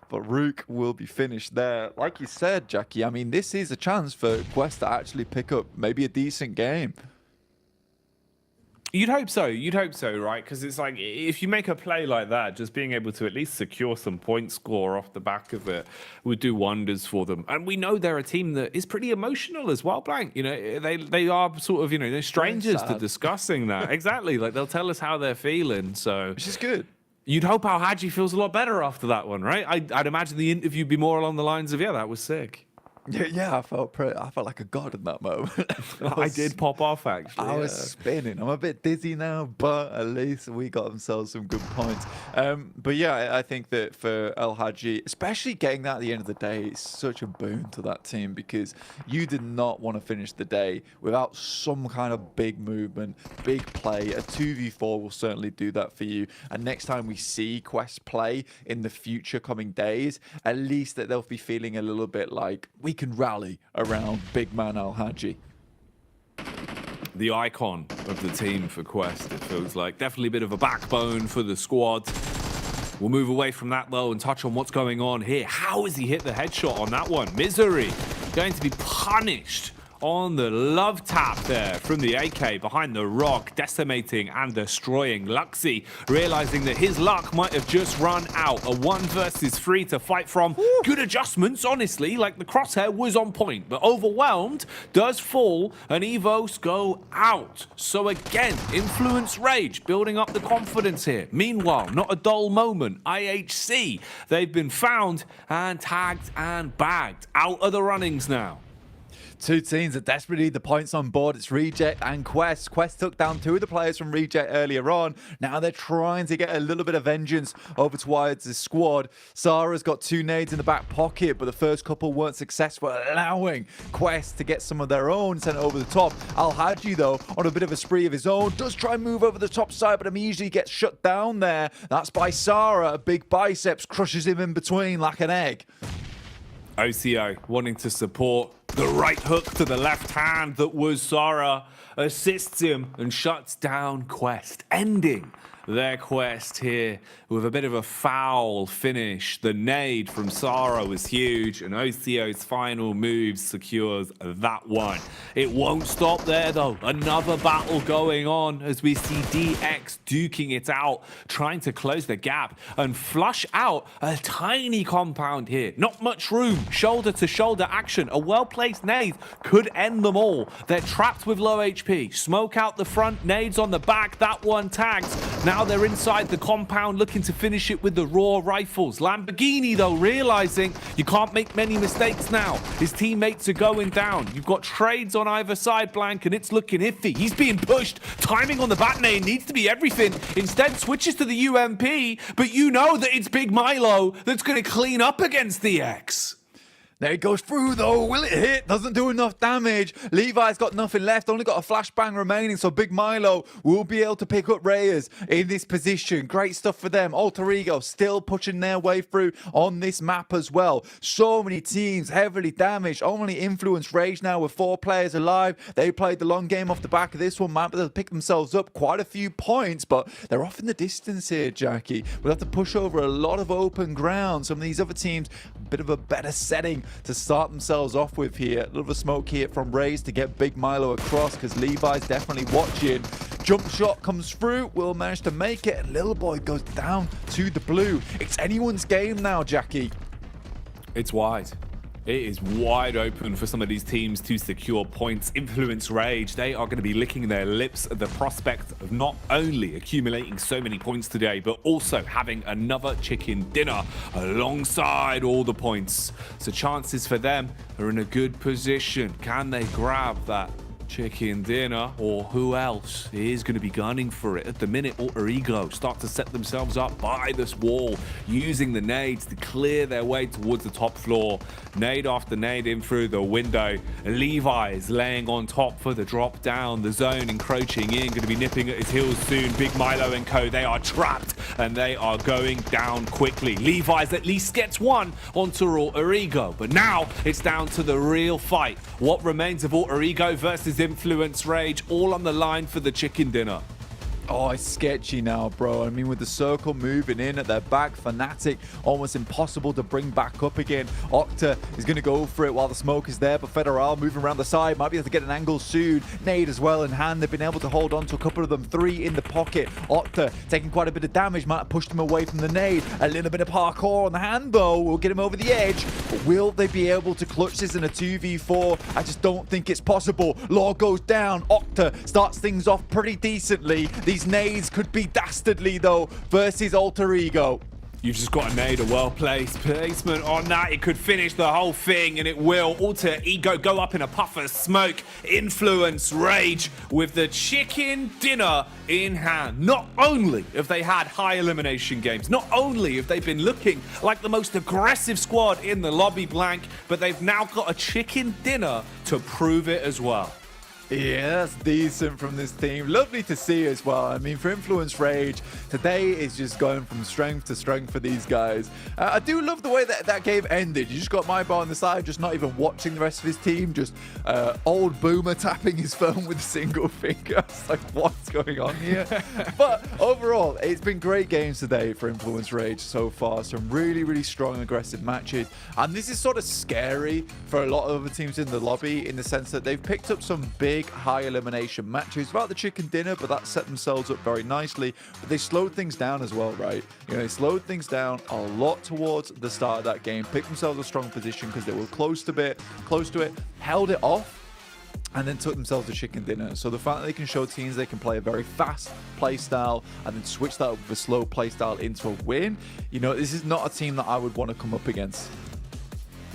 but Rook will be finished there. Like you said, Jackie, I mean, this is a chance for Quest to actually pick up maybe a decent game. You'd hope so, right? Because it's like, if you make a play like that, just being able to at least secure some point score off the back of it would do wonders for them. And we know they're a team that is pretty emotional as well, Blank. You know, they are sort of, you know, they're strangers to discussing that. Exactly. Like, they'll tell us how they're feeling, so... Which is good. You'd hope Al-Haji feels a lot better after that one, right? I'd imagine the interview would be more along the lines of, yeah, that was sick. Yeah, I felt like a god in that moment. I did pop off, actually. I was spinning. I'm a bit dizzy now, but at least we got themselves some good points. But yeah, I think that for Al-Haji, especially getting that at the end of the day, it's such a boon to that team because you did not want to finish the day without some kind of big movement, big play. A 2v4 will certainly do that for you. And next time we see Quest play in the future coming days, at least that they'll be feeling a little bit like we can rally around big man Al-Haji. The icon of the team for Quest, it feels like. Definitely a bit of a backbone for the squad. We'll move away from that, though, and touch on what's going on here. How has he hit the headshot on that one? Misery going to be punished on the love tap there from the AK behind the rock, decimating and destroying Luxy, realizing that his luck might have just run out. A 1 versus 3 to fight from. Good adjustments, honestly, like the crosshair was on point, but overwhelmed does fall and Evos go out. So again, Influence Rage building up the confidence here. Meanwhile, not a dull moment. IHC, they've been found and tagged and bagged. Out of the runnings now. Two teams that desperately need the points on board. It's Reject and Quest. Quest took down 2 of the players from Reject earlier on. Now they're trying to get a little bit of vengeance over towards the squad. Sarah's got 2 nades in the back pocket, but the first couple weren't successful, allowing Quest to get some of their own sent over the top. Al-Haji, though, on a bit of a spree of his own, does try and move over the top side, but immediately gets shut down there. That's by Sarah. A big biceps crushes him in between like an egg. OCO wanting to support. The right hook to the left hand that was Sarah assists him and shuts down Quest, ending their quest here with a bit of a foul finish. The nade from Sarah was huge, and OCO's final move secures that one. It won't stop there, though. Another battle going on as we see DX duking it out, trying to close the gap and flush out a tiny compound here. Not much room. Shoulder-to-shoulder action. A well-placed nade could end them all. They're trapped with low HP. Smoke out the front, nades on the back. That one tags. Now they're inside the compound looking to finish it with the raw rifles. Lamborghini, though, realizing you can't make many mistakes now. His teammates are going down. You've got trades on either side, Blank, and it's looking iffy. He's being pushed. Timing on the bat nade needs to be everything. Instead, switches to the UMP, but you know that it's Big Milo that's going to clean up against the X. There it goes through, though. Will it hit? Doesn't do enough damage. Levi's got nothing left. Only got a flashbang remaining, so Big Milo will be able to pick up Reyes in this position. Great stuff for them. Alter Ego still pushing their way through on this map as well. So many teams heavily damaged. Only Influence Rage now with 4 players alive. They played the long game off the back of this one, map. They'll pick themselves up quite a few points, but they're off in the distance here, Jackie. We'll have to push over a lot of open ground. Some of these other teams, a bit of a better setting to start themselves off with here. A little bit of smoke here from Rays to get Big Milo across, because Levi's definitely watching. Jump shot comes through, will manage to make it, and Little Boy goes down to the blue. It's anyone's game now, Jackie. It's wide. It is wide open for some of these teams to secure points. Influence Rage, they are going to be licking their lips at the prospect of not only accumulating so many points today, but also having another chicken dinner alongside all the points. So chances for them are in a good position. Can they grab that chicken dinner, or who else is going to be gunning for it? At the minute, Alter Ego start to set themselves up by this wall, using the nades to clear their way towards the top floor. Nade after nade in through the window. Levi is laying on top for the drop down. The zone encroaching in, going to be nipping at his heels soon. Big Milo and co, they are trapped and they are going down quickly. Levi's at least gets one onto Alter Ego, but now it's down to the real fight. What remains of Alter Ego versus Influence Rage, all on the line for the chicken dinner. Oh, it's sketchy now, bro. I mean, with the circle moving in at their back, Fnatic almost impossible to bring back up again. Octa is going to go for it while the smoke is there, but Federal moving around the side, might be able to get an angle soon. Nade as well in hand. They've been able to hold on to a couple of them. 3 in the pocket. Octa taking quite a bit of damage, might have pushed him away from the nade. A little bit of parkour on the hand, though, will get him over the edge. But will they be able to clutch this in a 2v4? I just don't think it's possible. Law goes down. Octa starts things off pretty decently. These nades could be dastardly, though, versus Alter Ego. You've just got a nade, a well-placed placement on that. It could finish the whole thing, and it will. Alter Ego go up in a puff of smoke. Influence Rage with the chicken dinner in hand. Not only have they had high elimination games, not only have they been looking like the most aggressive squad in the lobby, Blank, but they've now got a chicken dinner to prove it as well. Yeah, that's decent from this team. Lovely to see as well. I mean, for Influence Rage, today is just going from strength to strength for these guys. I do love the way that game ended. You just got my bar on the side, just not even watching the rest of his team, just old Boomer tapping his phone with a single finger. It's like, what's going on here? But overall, it's been great games today for Influence Rage so far. Some really, really strong, aggressive matches. And this is sort of scary for a lot of other teams in the lobby in the sense that they've picked up some big high elimination matches without the chicken dinner, but that set themselves up very nicely. But they slowed things down as well, right? You know, they slowed things down a lot towards the start of that game, picked themselves a strong position because they were close to it, held it off, and then took themselves a chicken dinner. So the fact that they can show teams they can play a very fast play style and then switch that with a slow play style into a win, you know, this is not a team that I would want to come up against.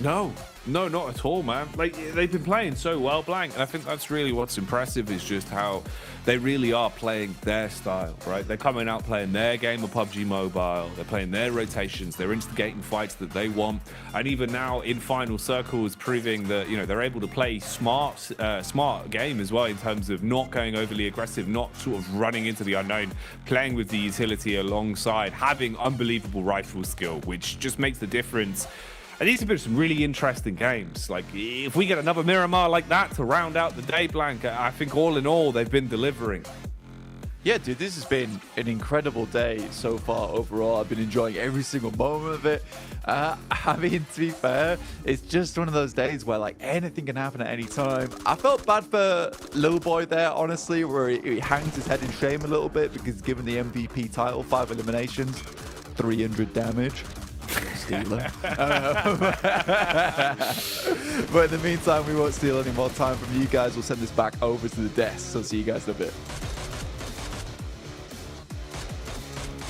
No, not at all, man. Like, they've been playing so well, Blank, and I think that's really what's impressive is just how they really are playing their style, right? They're coming out playing their game of PUBG Mobile. They're playing their rotations. They're instigating fights that they want. And even now in final circles, proving that, you know, they're able to play smart game as well in terms of not going overly aggressive, not sort of running into the unknown, playing with the utility alongside, having unbelievable rifle skill, which just makes the difference. And these have been some really interesting games. Like, if we get another Miramar like that to round out the day, Blank, I think all in all, they've been delivering. Yeah, dude, this has been an incredible day so far overall. I've been enjoying every single moment of it. I mean, to be fair, it's just one of those days where, like, anything can happen at any time. I felt bad for Lil Boy there, honestly, where he hangs his head in shame a little bit because given the MVP title, 5 eliminations, 300 damage. Stealer. But in the meantime, we won't steal any more time from you guys. We'll send this back over to the desk. So see you guys in a bit.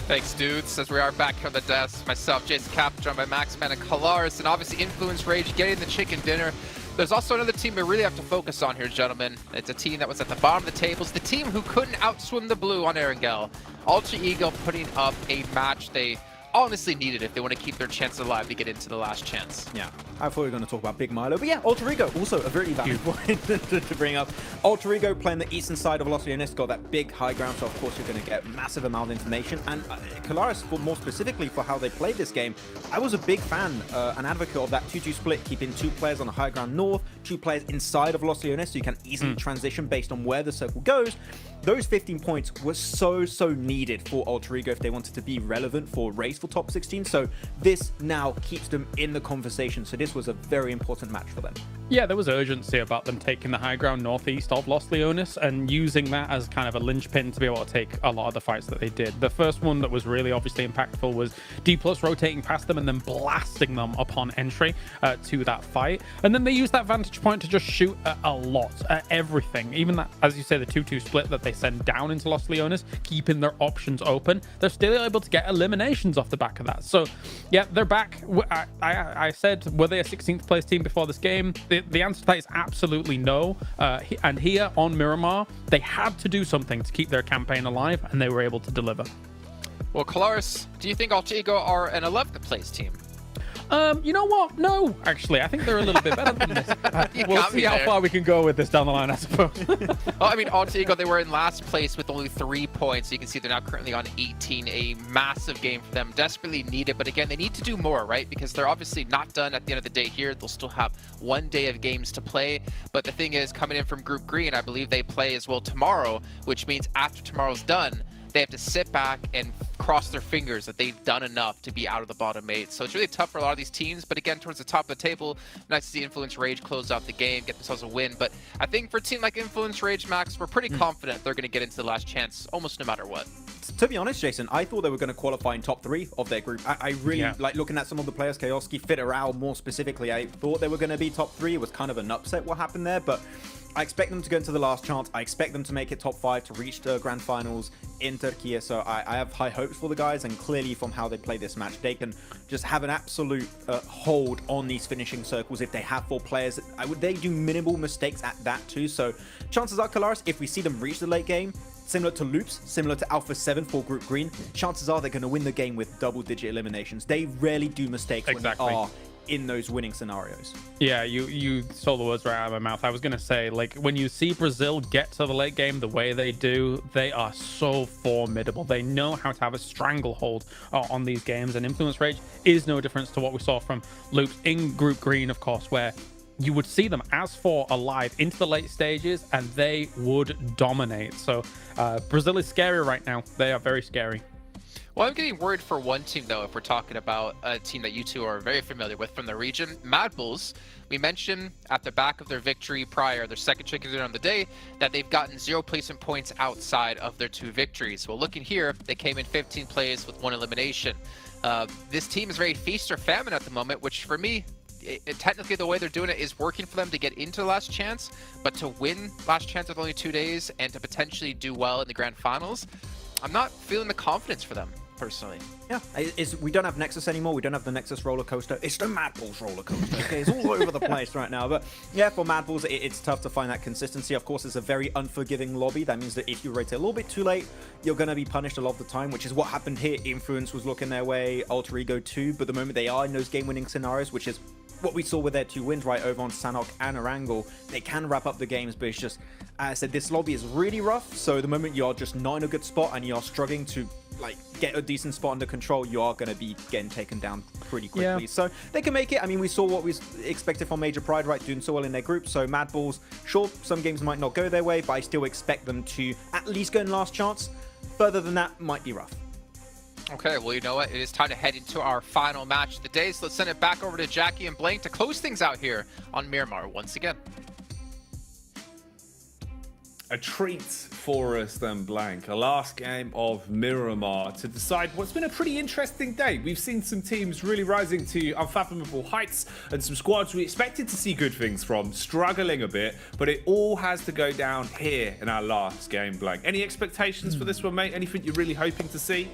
Thanks, dudes. As we are back here on the desk, myself, Jason Cap, joined by Maxman and Kalaris, and obviously Influence Rage getting the chicken dinner. There's also another team we really have to focus on here, gentlemen. It's a team that was at the bottom of the table. It's the team who couldn't outswim the blue on Erangel. Alter Ego putting up a match they honestly needed if they want to keep their chance alive to get into the last chance. Yeah, I thought we were going to talk about Big Milo, but yeah, Alter Ego, also a very valid point to bring up. Alter Ego playing the eastern side of Los Leones, got that big high ground, so of course you're going to get massive amount of information. And Kalaris, more specifically for how they played this game, I was a big fan, an advocate of that 2-2 split, keeping 2 players on the high ground north, 2 players inside of Los Leones, so you can easily transition based on where the circle goes. Those 15 points were so needed for Alter Ego if they wanted to be relevant for race for top 16. So this now keeps them in the conversation. So this was a very important match for them. Yeah, there was urgency about them taking the high ground northeast of Los Leones and using that as kind of a linchpin to be able to take a lot of the fights that they did. The first one that was really obviously impactful was D+ rotating past them and then blasting them upon entry to that fight. And then they used that vantage point to just shoot a lot, at everything. Even that, as you say, the 2-2 split that they send down into Los Leones, keeping their options open. They're still able to get eliminations off the back of that. So, yeah, they're back. I said, were they a 16th place team before this game? The answer to that is absolutely no. And here on Miramar, they had to do something to keep their campaign alive, and they were able to deliver. Well, Kalaris, do you think Alter Ego are an 11th place team? You know what? No, actually, I think they're a little bit better than this. We'll see how far we can go with this down the line, I suppose. Well, I mean, Alter Ego, they were in last place with only 3 points. You can see they're now currently on 18. A massive game for them, desperately needed. But again, they need to do more, right? Because they're obviously not done at the end of the day here. They'll still have 1 day of games to play. But the thing is, coming in from Group Green, I believe they play as well tomorrow, which means after tomorrow's done, they have to sit back and cross their fingers that they've done enough to be out of the bottom 8. So it's really tough for a lot of these teams. But again, towards the top of the table, nice to see Influence Rage close out the game, get themselves a win. But I think for a team like Influence Rage, Max, we're pretty confident they're going to get into the last chance almost no matter what. To be honest, Jason, I thought they were going to qualify in top 3 of their group. I really like looking at some of the players, Kayoski, Fitterau more specifically. I thought they were going to be top 3. It was kind of an upset what happened there, but I expect them to go into the last chance. I expect them to make it top 5 to reach the Grand Finals in Turkey. So I have high hopes for the guys, and clearly from how they play this match, they can just have an absolute hold on these finishing circles if they have 4 players. They do minimal mistakes at that too. So chances are, Kalaris, if we see them reach the late game, similar to Loops, similar to Alpha 7 for Group Green, chances are they're going to win the game with double-digit eliminations. They rarely do mistakes when they are in those winning scenarios. Yeah, you stole the words right out of my mouth. I was going to say, like, when you see Brazil get to the late game the way they do, they are so formidable. They know how to have a stranglehold on these games, and Influence Rage is no difference to what we saw from Loops in Group Green, of course, where you would see them as four alive into the late stages, and they would dominate. So Brazil is scary right now. They are very scary. Well, I'm getting worried for one team, though, if we're talking about a team that you two are very familiar with from the region, Mad Bulls. We mentioned at the back of their victory prior, their second chicken dinner on the day, that they've gotten 0 placement points outside of their 2 victories. Well, looking here, they came in 15 plays with 1 elimination. This team is very feast or famine at the moment, which for me, technically the way they're doing it is working for them to get into the last chance, but to win last chance with only 2 days and to potentially do well in the grand finals, I'm not feeling the confidence for them. Personally, yeah, we don't have Nexus anymore. We don't have the Nexus roller coaster. It's the Mad Bulls roller coaster. Okay, it's all over the place right now. But yeah, for Mad Bulls, it's tough to find that consistency. Of course, it's a very unforgiving lobby. That means that if you rotate a little bit too late, you're going to be punished a lot of the time, which is what happened here. Influence was looking their way, Alter Ego too, but the moment they are in those game-winning scenarios, which is what we saw with their 2 wins right over on Sanhok and Erangel, they can wrap up the games, but it's just, as I said, this lobby is really rough. So the moment you're just not in a good spot and you're struggling to like get a decent spot under control, you are going to be getting taken down pretty quickly. Yeah. So they can make it. I mean, we saw what we expected from Major Pride, right, doing so well in their group. So Mad Bulls, sure, some games might not go their way, but I still expect them to at least go in last chance. Further than that might be rough. Okay, well, you know what? It is time to head into our final match of the day. So let's send it back over to Jackie and Blank to close things out here on Miramar once again. A treat for us then, Blank. A last game of Miramar to decide what's been a pretty interesting day. We've seen some teams really rising to unfathomable heights and some squads we expected to see good things from struggling a bit, but it all has to go down here in our last game, Blank. Any expectations for this one, mate? Anything you're really hoping to see?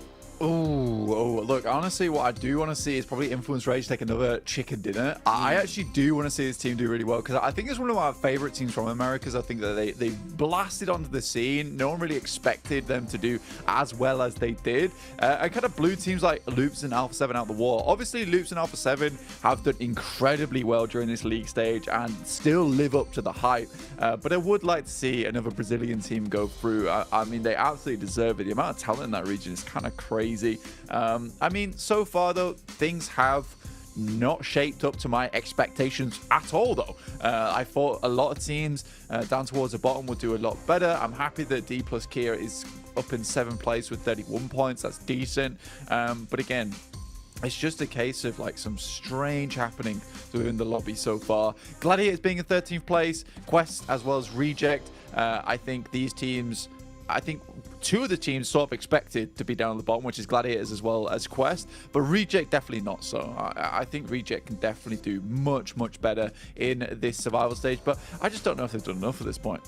Oh, look, honestly, what I do want to see is probably Influence Rage take another chicken dinner. I actually do want to see this team do really well, because I think it's one of my favorite teams from Americas. I think that they blasted onto the scene. No one really expected them to do as well as they did. And kind of blew teams like Loops and Alpha 7 out the wall. Obviously, Loops and Alpha 7 have done incredibly well during this league stage and still live up to the hype. But I would like to see another Brazilian team go through. I mean, they absolutely deserve it. The amount of talent in that region is kind of crazy. I mean, so far though, things have not shaped up to my expectations at all though. I thought a lot of teams down towards the bottom would do a lot better. I'm happy that D plus Kia is up in 7th place with 31 points. That's decent. But again, it's just a case of like some strange happening within the lobby so far. Gladiators being in 13th place, Quest as well as Reject. I think these teams, I think 2 of the teams sort of expected to be down at the bottom, which is Gladiators as well as Quest, but Reject definitely not so. I think Reject can definitely do much, much better in this survival stage, but I just don't know if they've done enough at this point.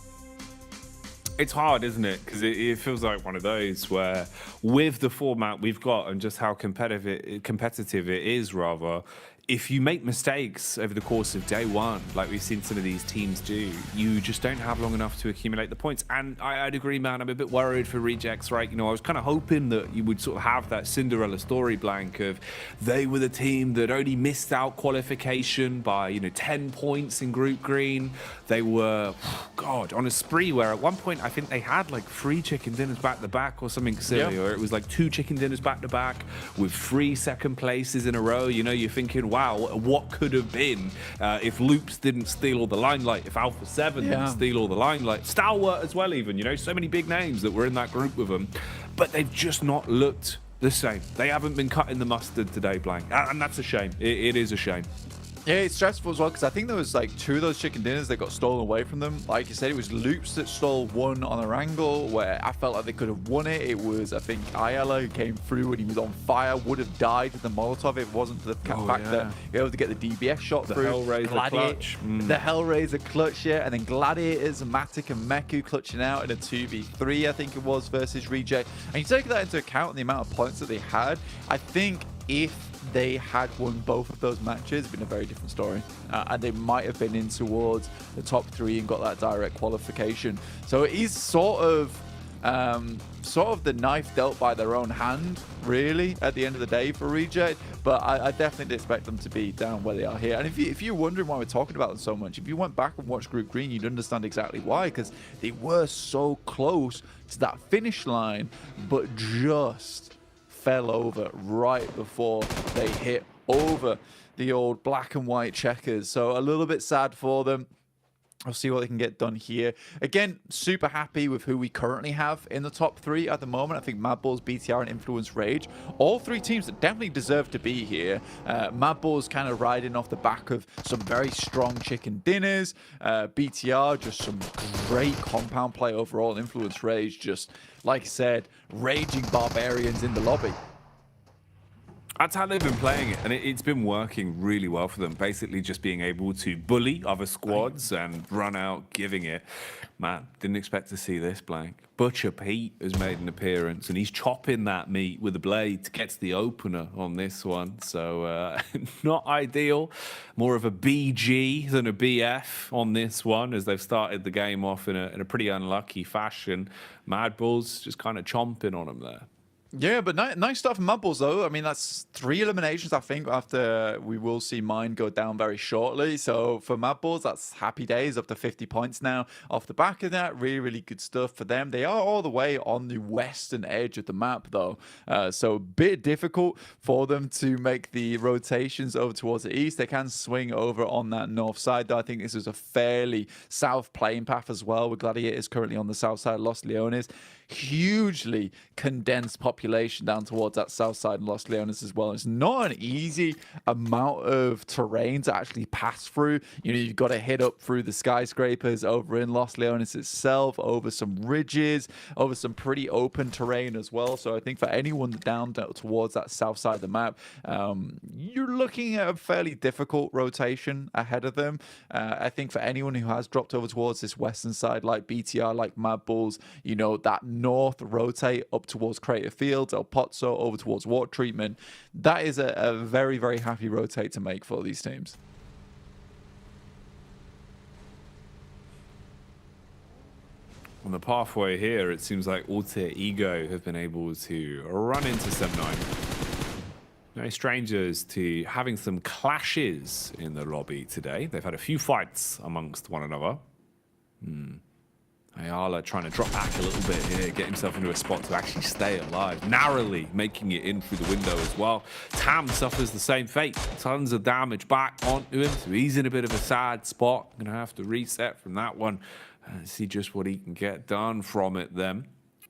It's hard, isn't it? Because it feels like one of those where with the format we've got and just how competitive it is, rather, if you make mistakes over the course of day one, like we've seen some of these teams do, you just don't have long enough to accumulate the points. And I'd agree, man, I'm a bit worried for Rejects, right? You know, I was kind of hoping that you would sort of have that Cinderella story, Blank, of they were the team that only missed out qualification by, 10 points in Group Green. They were, God, on a spree where at one point I think they had like 3 chicken dinners back to back or something silly, or it was like 2 chicken dinners back to back with 3 second places in a row. You know, you're thinking, wow, what could have been if Loops didn't steal all the limelight, if Alpha 7 didn't steal all the limelight, Stalwart as well even, so many big names that were in that group with them, but they've just not looked the same. They haven't been cutting the mustard today, Blank, and that's a shame. It is a shame. Yeah, it's stressful as well, because I think there was like 2 of those chicken dinners that got stolen away from them. Like you said, it was Loops that stole one on Erangel where I felt like they could have won it. It was, I think, Ayala who came through when he was on fire, would have died with the Molotov. It wasn't for the fact that he was able to get the DBS shot through. Hellraiser clutch. The Hellraiser clutch, yeah. And then Gladiators, Matic and Meku clutching out in a 2v3, I think it was, versus Reject. And you take that into account and the amount of points that they had, I think if they had won both of those matches, it's been a very different story, and they might have been in towards the top 3 and got that direct qualification. So it is sort of Sort of the knife dealt by their own hand, really, at the end of the day for Reject. But I definitely did expect them to be down where they are here. And if you're wondering why we're talking about them so much, if you went back and watched Group Green, you'd understand exactly why, because they were so close to that finish line, but just fell over right before they hit over the old black and white checkers. So a little bit sad for them. I'll see what they can get done here. Again, super happy with who we currently have in the top 3 at the moment. I think Mad Balls, BTR, and Influence Rage, all 3 teams that definitely deserve to be here. Mad Balls kind of riding off the back of some very strong chicken dinners. BTR, just some great compound play overall. Influence Rage, just, like I said, raging barbarians in the lobby. That's how they've been playing it, and it's been working really well for them. Basically just being able to bully other squads and run out giving it. Man, didn't expect to see this, Blank. Butcher Pete has made an appearance, and he's chopping that meat with a blade to get to the opener on this one. So not ideal. More of a BG than a BF on this one, as they've started the game off in a pretty unlucky fashion. Mad Bulls just kind of chomping on them there. Yeah, but nice stuff from Mad Balls, though. I mean, that's 3 eliminations, I think, after we will see mine go down very shortly. So for Mad Balls, that's happy days, up to 50 points now. Off the back of that, really, really good stuff for them. They are all the way on the western edge of the map, though. So a bit difficult for them to make the rotations over towards the east. They can swing over on that north side, though. I think this is a fairly south playing path as well, with Gladiators currently on the south side of Los Leones. Hugely condensed population down towards that south side of Los Leones as well. It's not an easy amount of terrain to actually pass through. You know, you've got to hit up through the skyscrapers over in Los Leones itself, over some ridges, over some pretty open terrain as well. So I think for anyone down towards that south side of the map, you're looking at a fairly difficult rotation ahead of them. I think for anyone who has dropped over towards this western side, like BTR, like Mad Bulls, you know, that north rotate up towards Crater Fields, El Pozo, over towards water treatment, that is a very, very happy rotate to make for these teams. On the pathway here, it seems like Alter Ego have been able to run into Sem9. No strangers to having some clashes in the lobby today. They've had a few fights amongst one another. Ayala trying to drop back a little bit here, get himself into a spot to actually stay alive, narrowly making it in through the window as well. Tam suffers the same fate. Tons of damage back onto him, so he's in a bit of a sad spot. Gonna have to reset from that one and see just what he can get done from it then.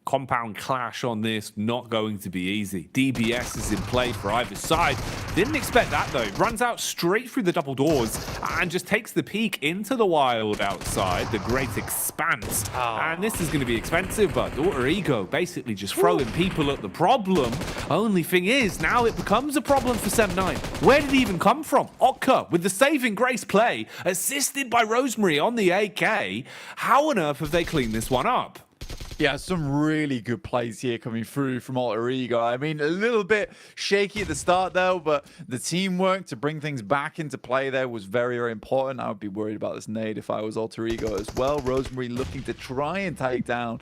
Compound clash on this, not going to be easy. DBS is in play for either side. Didn't expect that though. Runs out straight through the double doors and just takes the peek into the wild outside, the great expanse. And this is going to be expensive, but Alter Ego basically just throwing people at the problem. Only thing is, now it becomes a problem for Sem9. Where did he even come from? Otka with the saving grace play, assisted by Rosemary on the AK. How on earth have they cleaned this one up? Yeah, some really good plays here coming through from Alter Ego. I mean, a little bit shaky at the start, though, but the teamwork to bring things back into play there was very, very important. I would be worried about this nade if I was Alter Ego as well. Rosemary looking to try and take down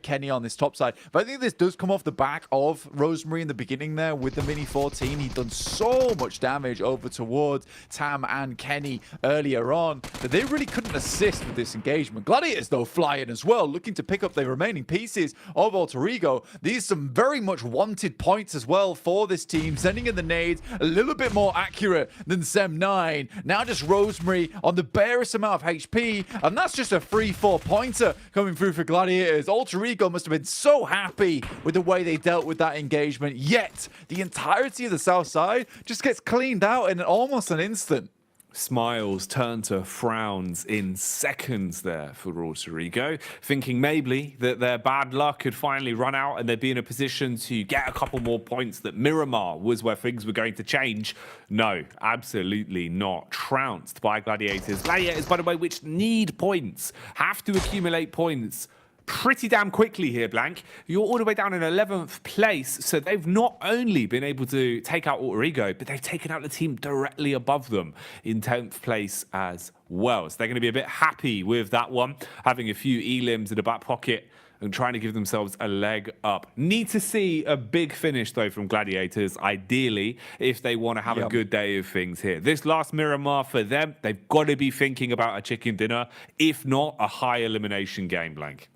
Kenny on this top side. But I think this does come off the back of Rosemary in the beginning there with the Mini 14. He'd done so much damage over towards Tam and Kenny earlier on that they really couldn't assist with this engagement. Gladiators, though, flying as well, looking to pick up the remaining pieces of Alter Ego. These are some very much wanted points as well for this team, sending in the nades a little bit more accurate than Sem9. Now just Rosemary on the barest amount of HP, and that's just a free 4-pointer coming through for Gladiators. Alter Ego must have been so happy with the way they dealt with that engagement, yet the entirety of the south side just gets cleaned out in almost an instant. Smiles turn to frowns in seconds there for Alter Ego, thinking maybe that their bad luck could finally run out and they'd be in a position to get a couple more points, that Miramar was where things were going to change. No, absolutely not. Trounced by Gladiators. Gladiators, by the way, which need points, have to accumulate points pretty damn quickly here, Blank. You're all the way down in 11th place, so they've not only been able to take out Alter Ego, but they've taken out the team directly above them in 10th place as well. So they're going to be a bit happy with that one, having a few elims in the back pocket and trying to give themselves a leg up. Need to see a big finish, though, from Gladiators, ideally, if they want to have a good day of things here. This last Miramar, for them, they've got to be thinking about a chicken dinner, if not a high elimination game, Blank.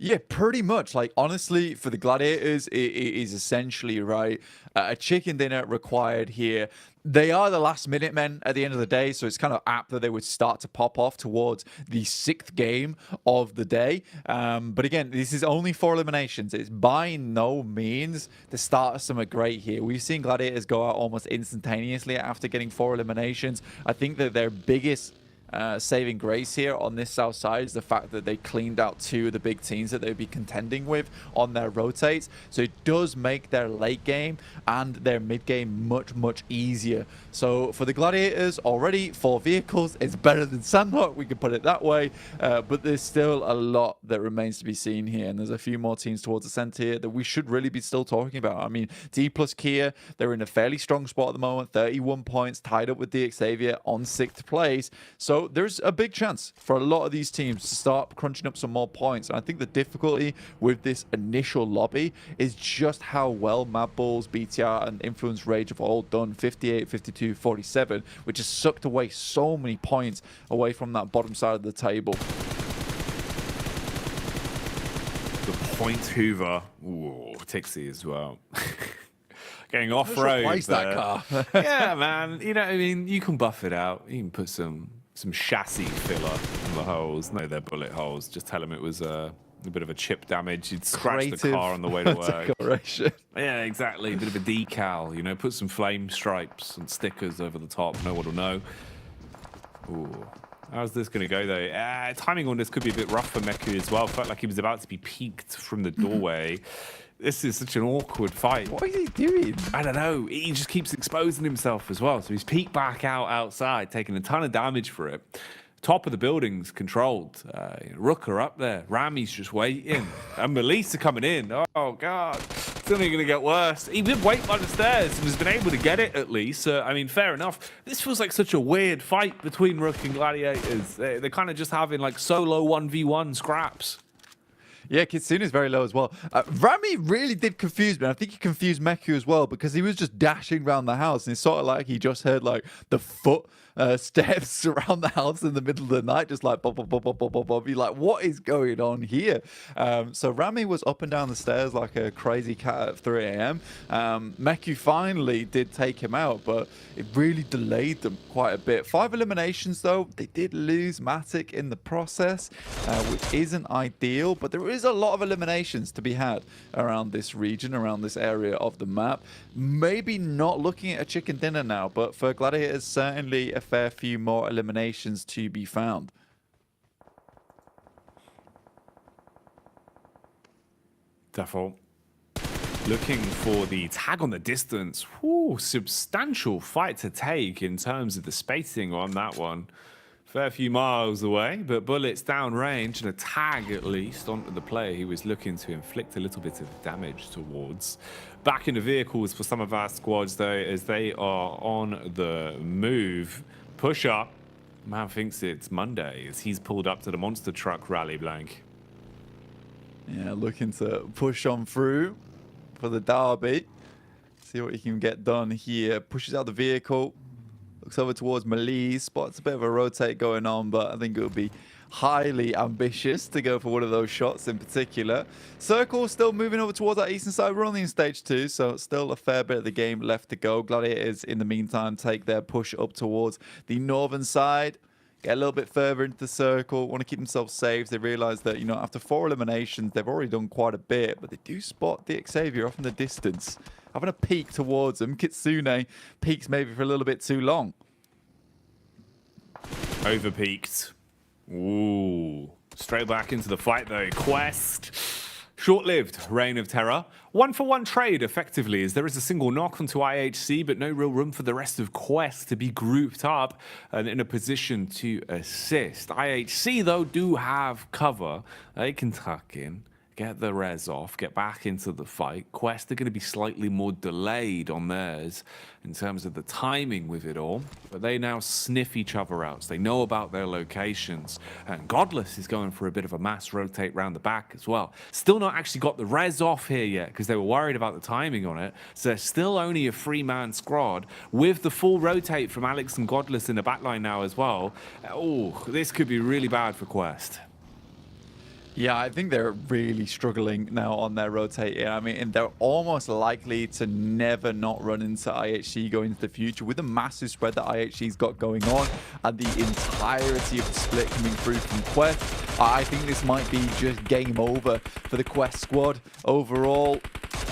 Yeah, pretty much. Like, honestly, for the Gladiators, it is essentially, right, a chicken dinner required here. They are the last minute men at the end of the day, so it's kind of apt that they would start to pop off towards the 6th game of the day. But again, this is only 4 eliminations. It's by no means the start of something great here. We've seen Gladiators go out almost instantaneously after getting 4 eliminations. I think that their biggest saving grace here on this south side is the fact that they cleaned out 2 of the big teams that they'd be contending with on their rotates. So it does make their late game and their mid game much easier. So for the Gladiators, already 4 vehicles is better than Sandhawk, we could put it that way. But there's still a lot that remains to be seen here, and there's a few more teams towards the center here that we should really be still talking about. I mean, D plus Kia, they're in a fairly strong spot at the moment, 31 points, tied up with the Xavier on 6th place. So there's a big chance for a lot of these teams to start crunching up some more points. And I think the difficulty with this initial lobby is just how well Mad Bulls, BTR, and Influence Rage have all done. 58, 52, 47, which has sucked away so many points away from that bottom side of the table. The point Hoover. Ooh, Tixie as well. Getting off-road. Replace that car. Yeah, man. You know what I mean? You can buff it out. You can put some chassis filler in the holes. No, they're bullet holes. Just tell them it was a bit of a chip damage. You'd scratch the car on the way to work. Decoration. Yeah, exactly. A bit of a decal. You know, put some flame stripes and stickers over the top. No one will know. Ooh. How's this going to go, though? Timing on this could be a bit rough for Meku as well. Felt like he was about to be peeked from the doorway. This is such an awkward fight. What is he doing? I don't know. He just keeps exposing himself as well. So he's peeked back outside, taking a ton of damage for it. Top of the building's controlled. Rooker up there. Rami's just waiting. And Melissa coming in. Oh, God. It's only going to get worse. He did wait by the stairs and has been able to get it at least. I mean, fair enough. This feels like such a weird fight between Rook and Gladiators. They're kind of just having like solo 1v1 scraps. Yeah, Kitsune is very low as well. Rami really did confuse me. I think he confused Meku as well because he was just dashing around the house and it's sort of like he just heard like the foot steps around the house in the middle of the night, just like bop, bop, bop, bop, bop, bop, bop. You're like, what is going on here? So Rami was up and down the stairs like a crazy cat at 3 a.m. Meku finally did take him out, but it really delayed them quite a bit. 5 eliminations though. They did lose Matic in the process, which isn't ideal, but there is a lot of eliminations to be had around this region, around this area of the map. Maybe not looking at a chicken dinner now, but for Gladiators, certainly a fair few more eliminations to be found. Defo looking for the tag on the distance. Whew, substantial fight to take in terms of the spacing on that one. Fair few miles away, but bullets down range and a tag at least onto the player he was looking to inflict a little bit of damage towards. Back in the vehicles for some of our squads though, as they are on the move. Push up. Man thinks it's Monday as he's pulled up to the monster truck rally, Blank. Yeah, looking to push on through for the derby. See what he can get done here. Pushes out the vehicle. Looks over towards Malise. Spots a bit of a rotate going on, but I think it would be highly ambitious to go for one of those shots in particular. Circle still moving over towards that eastern side. We're only in stage 2, so still a fair bit of the game left to go. Gladiators, in the meantime, take their push up towards the northern side. Get a little bit further into the circle. Want to keep themselves safe. They realize that, you know, after 4 eliminations, they've already done quite a bit, but they do spot the Xavier off in the distance, having a peek towards them. Kitsune peeks maybe for a little bit too long. Overpeaked. Ooh. Straight back into the fight though. Quest. Short-lived reign of terror. 1-for-1 trade effectively as there is a single knock onto IHC, but no real room for the rest of Quest to be grouped up and in a position to assist. IHC though do have cover. They can tuck in, get the res off, get back into the fight. Quest are going to be slightly more delayed on theirs in terms of the timing with it all, but they now sniff each other out. So they know about their locations, and Godless is going for a bit of a mass rotate round the back as well. Still not actually got the res off here yet because they were worried about the timing on it. So there's still only a 3-man squad with the full rotate from Alex and Godless in the backline now as well. Oh, this could be really bad for Quest. Yeah, I think they're really struggling now on their rotate. I mean, and they're almost likely to never not run into IHC going into the future with the massive spread that IHC's got going on and the entirety of the split coming through from Quest. I think this might be just game over for the Quest squad overall.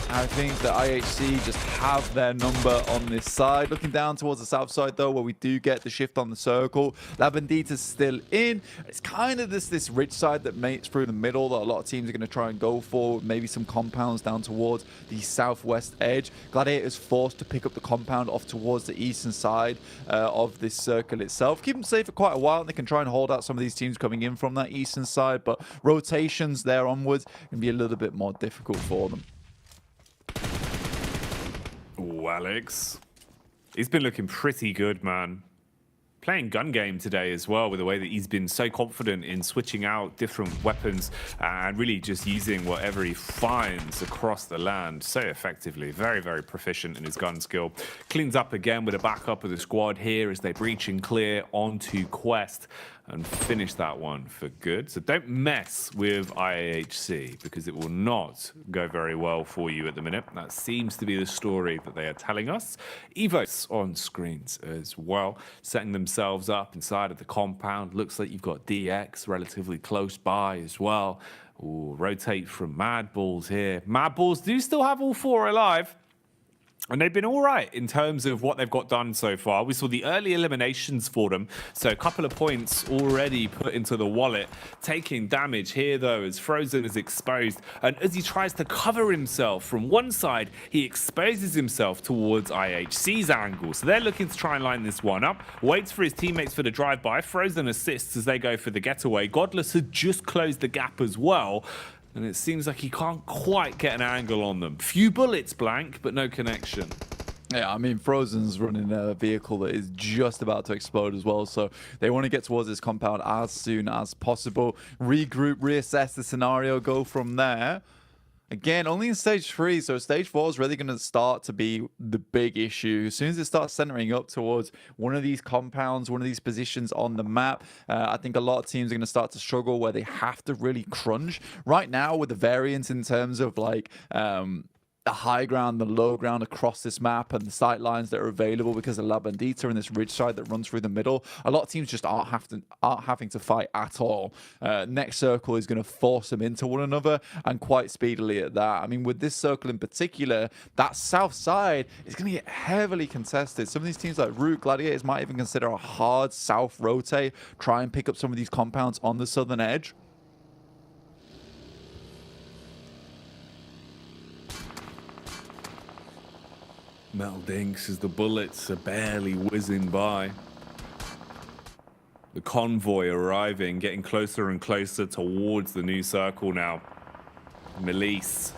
I think that IHC just have their number on this side. Looking down towards the south side, though, where we do get the shift on the circle. La Bandita's still in. It's kind of this rich side that mates through the middle that a lot of teams are going to try and go for. Maybe some compounds down towards the southwest edge. Gladiator's forced to pick up the compound off towards the eastern side of this circle itself. Keep them safe for quite a while, and they can try and hold out some of these teams coming in from that eastern side, but rotations there onwards can be a little bit more difficult for them. Oh, Alex. He's been looking pretty good, man. Playing gun game today as well, with the way that he's been so confident in switching out different weapons and really just using whatever he finds across the land so effectively. Very, very proficient in his gun skill. Cleans up again with a backup of the squad here as they breach and clear onto Quest and finish that one for good. So don't mess with IAHC because it will not go very well for you at the minute. That seems to be the story that they are telling us. Evos on screens as well, setting themselves up inside of the compound. Looks like you've got DX relatively close by as well. Ooh, rotate from Mad Balls here. Mad Balls do still have all 4 alive. And they've been all right in terms of what they've got done so far. We saw the early eliminations for them. So a couple of points already put into the wallet. Taking damage here, though, as Frozen is exposed. And as he tries to cover himself from one side, he exposes himself towards IHC's angle. So they're looking to try and line this one up. Waits for his teammates for the drive-by. Frozen assists as they go for the getaway. Godless had just closed the gap as well. And it seems like he can't quite get an angle on them. Few bullets blank, but no connection. Yeah, I mean, Frozen's running a vehicle that is just about to explode as well, so they want to get towards this compound as soon as possible. Regroup, reassess the scenario, go from there. Again, only in stage 3, so stage 4 is really going to start to be the big issue. As soon as it starts centering up towards one of these compounds, one of these positions on the map, I think a lot of teams are going to start to struggle where they have to really crunch. Right now, with the variance in terms of like the high ground, the low ground across this map, and the sight lines that are available because of La Bandita and this ridge side that runs through the middle, a lot of teams just aren't having to fight at all. Next circle is going to force them into one another, and quite speedily at that. I mean, with this circle in particular, that south side is going to get heavily contested. Some of these teams like Root, Gladiators might even consider a hard south rotate, try and pick up some of these compounds on the southern edge. Metal dinks as the bullets are barely whizzing by. The convoy arriving, getting closer and closer towards the new circle now. Melise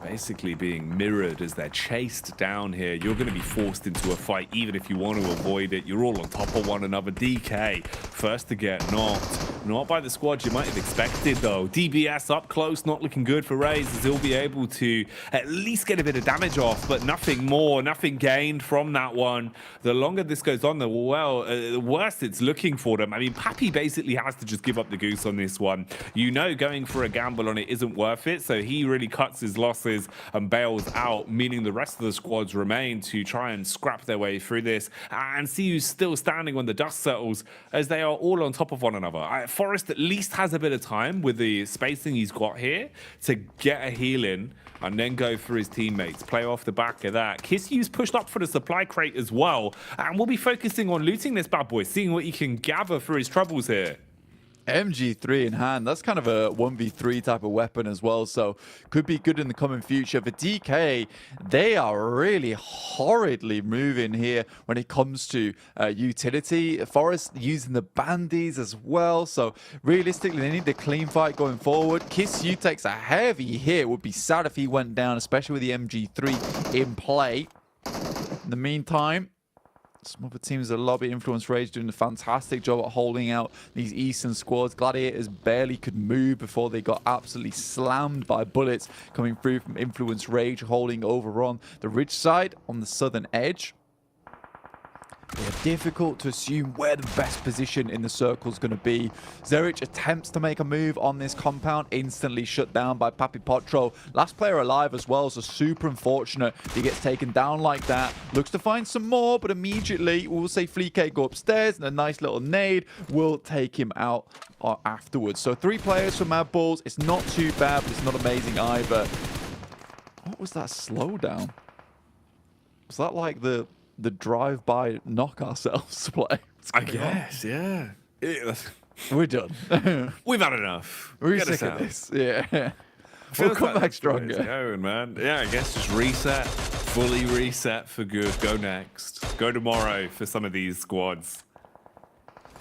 basically being mirrored as they're chased down here. You're going to be forced into a fight even if you want to avoid it. You're all on top of one another. DK first to get knocked. Not by the squad you might have expected, though. DBS up close, not looking good for Raze, as he'll be able to at least get a bit of damage off, but nothing more, nothing gained from that one. The longer this goes on, the worse it's looking for them. I mean, Pappy basically has to just give up the goose on this one. You know, going for a gamble on it isn't worth it, so he really cuts his losses and bails out, meaning the rest of the squads remain to try and scrap their way through this and see who's still standing when the dust settles, as they are all on top of one another. Forrest at least has a bit of time with the spacing he's got here to get a heal in and then go for his teammates. Play off the back of that. Kissyu's pushed up for the supply crate as well, and we'll be focusing on looting this bad boy, seeing what he can gather for his troubles here. MG3 in hand, that's kind of a 1v3 type of weapon as well, so could be good in the coming future. For DK, they are really horridly moving here when it comes to utility. Forest using the bandies as well, so realistically they need the clean fight going forward. Kisyu takes a heavy hit, would be sad if he went down, especially with the MG3 in play. In the meantime, some other teams at Lobby, Influence Rage doing a fantastic job at holding out these Eastern squads. Gladiators barely could move before they got absolutely slammed by bullets coming through from Influence Rage, holding over on the ridge side on the southern edge. They're difficult to assume where the best position in the circle is going to be. Zerich attempts to make a move on this compound, instantly shut down by Papi Potro. Last player alive as well, so super unfortunate he gets taken down like that. Looks to find some more, but immediately we'll say Fleek go upstairs and a nice little nade will take him out afterwards. So 3 players for Mad Balls. It's not too bad, but it's not amazing either. What was that slowdown? Was that like the drive-by knock ourselves play? I guess, yeah. We're done. We've had enough. We're Get us sick of out. this. Yeah. Feels We'll come like back that's the way it's stronger. going, man. Yeah, I guess just reset, fully reset for good. Go next. Go tomorrow for some of these squads.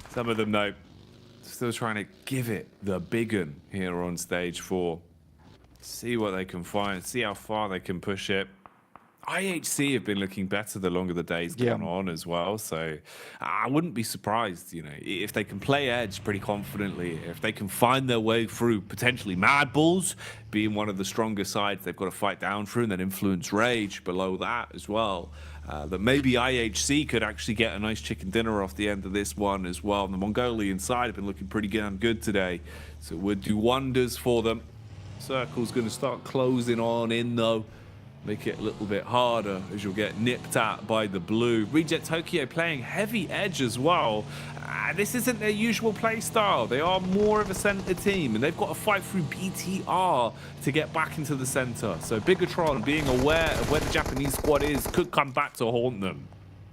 Some of them, though, still trying to give it the big un here on stage 4. See what they can find. See how far they can push it. IHC have been looking better the longer the days gone on as well, so I wouldn't be surprised, you know, if they can play edge pretty confidently, if they can find their way through potentially Mad Bulls being one of the stronger sides they've got to fight down through, and then Influence Rage below that as well. That maybe IHC could actually get a nice chicken dinner off the end of this one as well. And the Mongolian side have been looking pretty damn good today, so it would do wonders for them. Circle's going to start closing on in though. Make it a little bit harder as you'll get nipped at by the blue. Reject Tokyo playing heavy edge as well. This isn't their usual play style. They are more of a center team, and they've got to fight through BTR to get back into the center. So Bigatron, being aware of where the Japanese squad is, could come back to haunt them.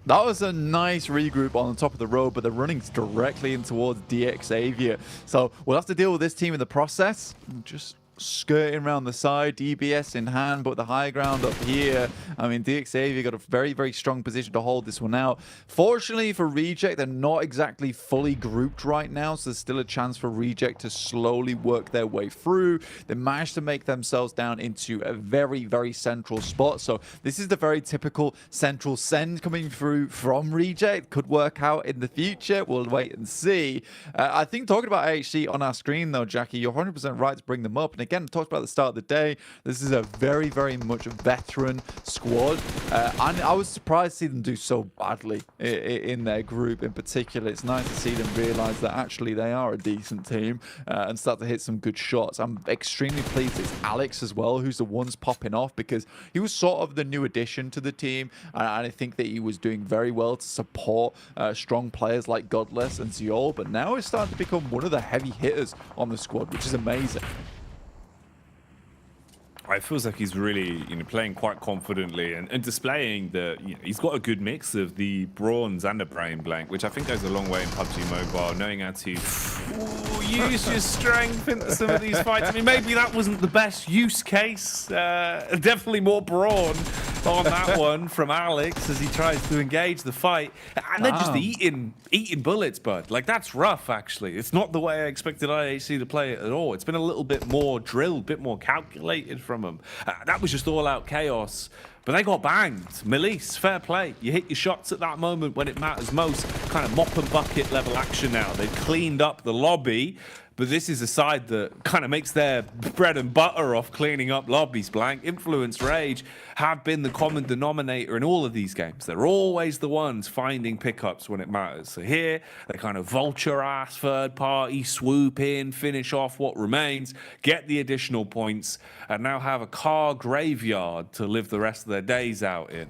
That was a nice regroup on the top of the road, but they're running directly in towards DX Xavier. So we'll have to deal with this team in the process. Just skirting around the side, DBS in hand, but the high ground up here. I mean, DXAV got a very, very strong position to hold this one out. Fortunately for Reject, they're not exactly fully grouped right now, so there's still a chance for Reject to slowly work their way through. They managed to make themselves down into a very, very central spot. So this is the very typical central send coming through from Reject. Could work out in the future. We'll wait and see. I think talking about AHC on our screen, though, Jackie, you're 100% right to bring them up. And again, talked about at the start of the day, this is a very, very much veteran squad. And I was surprised to see them do so badly in their group in particular. It's nice to see them realize that actually they are a decent team and start to hit some good shots. I'm extremely pleased it's Alex as well who's the ones popping off, because he was sort of the new addition to the team, and I think that he was doing very well to support strong players like Godless and Ziol, but now he's starting to become one of the heavy hitters on the squad, which is amazing. It feels like he's really, playing quite confidently and displaying that, he's got a good mix of the bronze and the brain blank, which I think goes a long way in PUBG Mobile, knowing how to use your strength into some of these fights. I mean, maybe that wasn't the best use case. Definitely more brawn on that one from Alex as he tries to engage the fight. And then just eating bullets, bud. Like, that's rough, actually. It's not the way I expected IHC to play it at all. It's been a little bit more drilled, a bit more calculated from them. That was just all-out chaos. But they got banged. Melise, fair play. You hit your shots at that moment when it matters most. Kind of mop and bucket level action now. They've cleaned up the lobby. But this is a side that kind of makes their bread and butter off cleaning up lobbies, Blank. Influence Rage have been the common denominator in all of these games. They're always the ones finding pickups when it matters. So here, they kind of vulture-ass third party, swoop in, finish off what remains, get the additional points, and now have a car graveyard to live the rest of their days out in.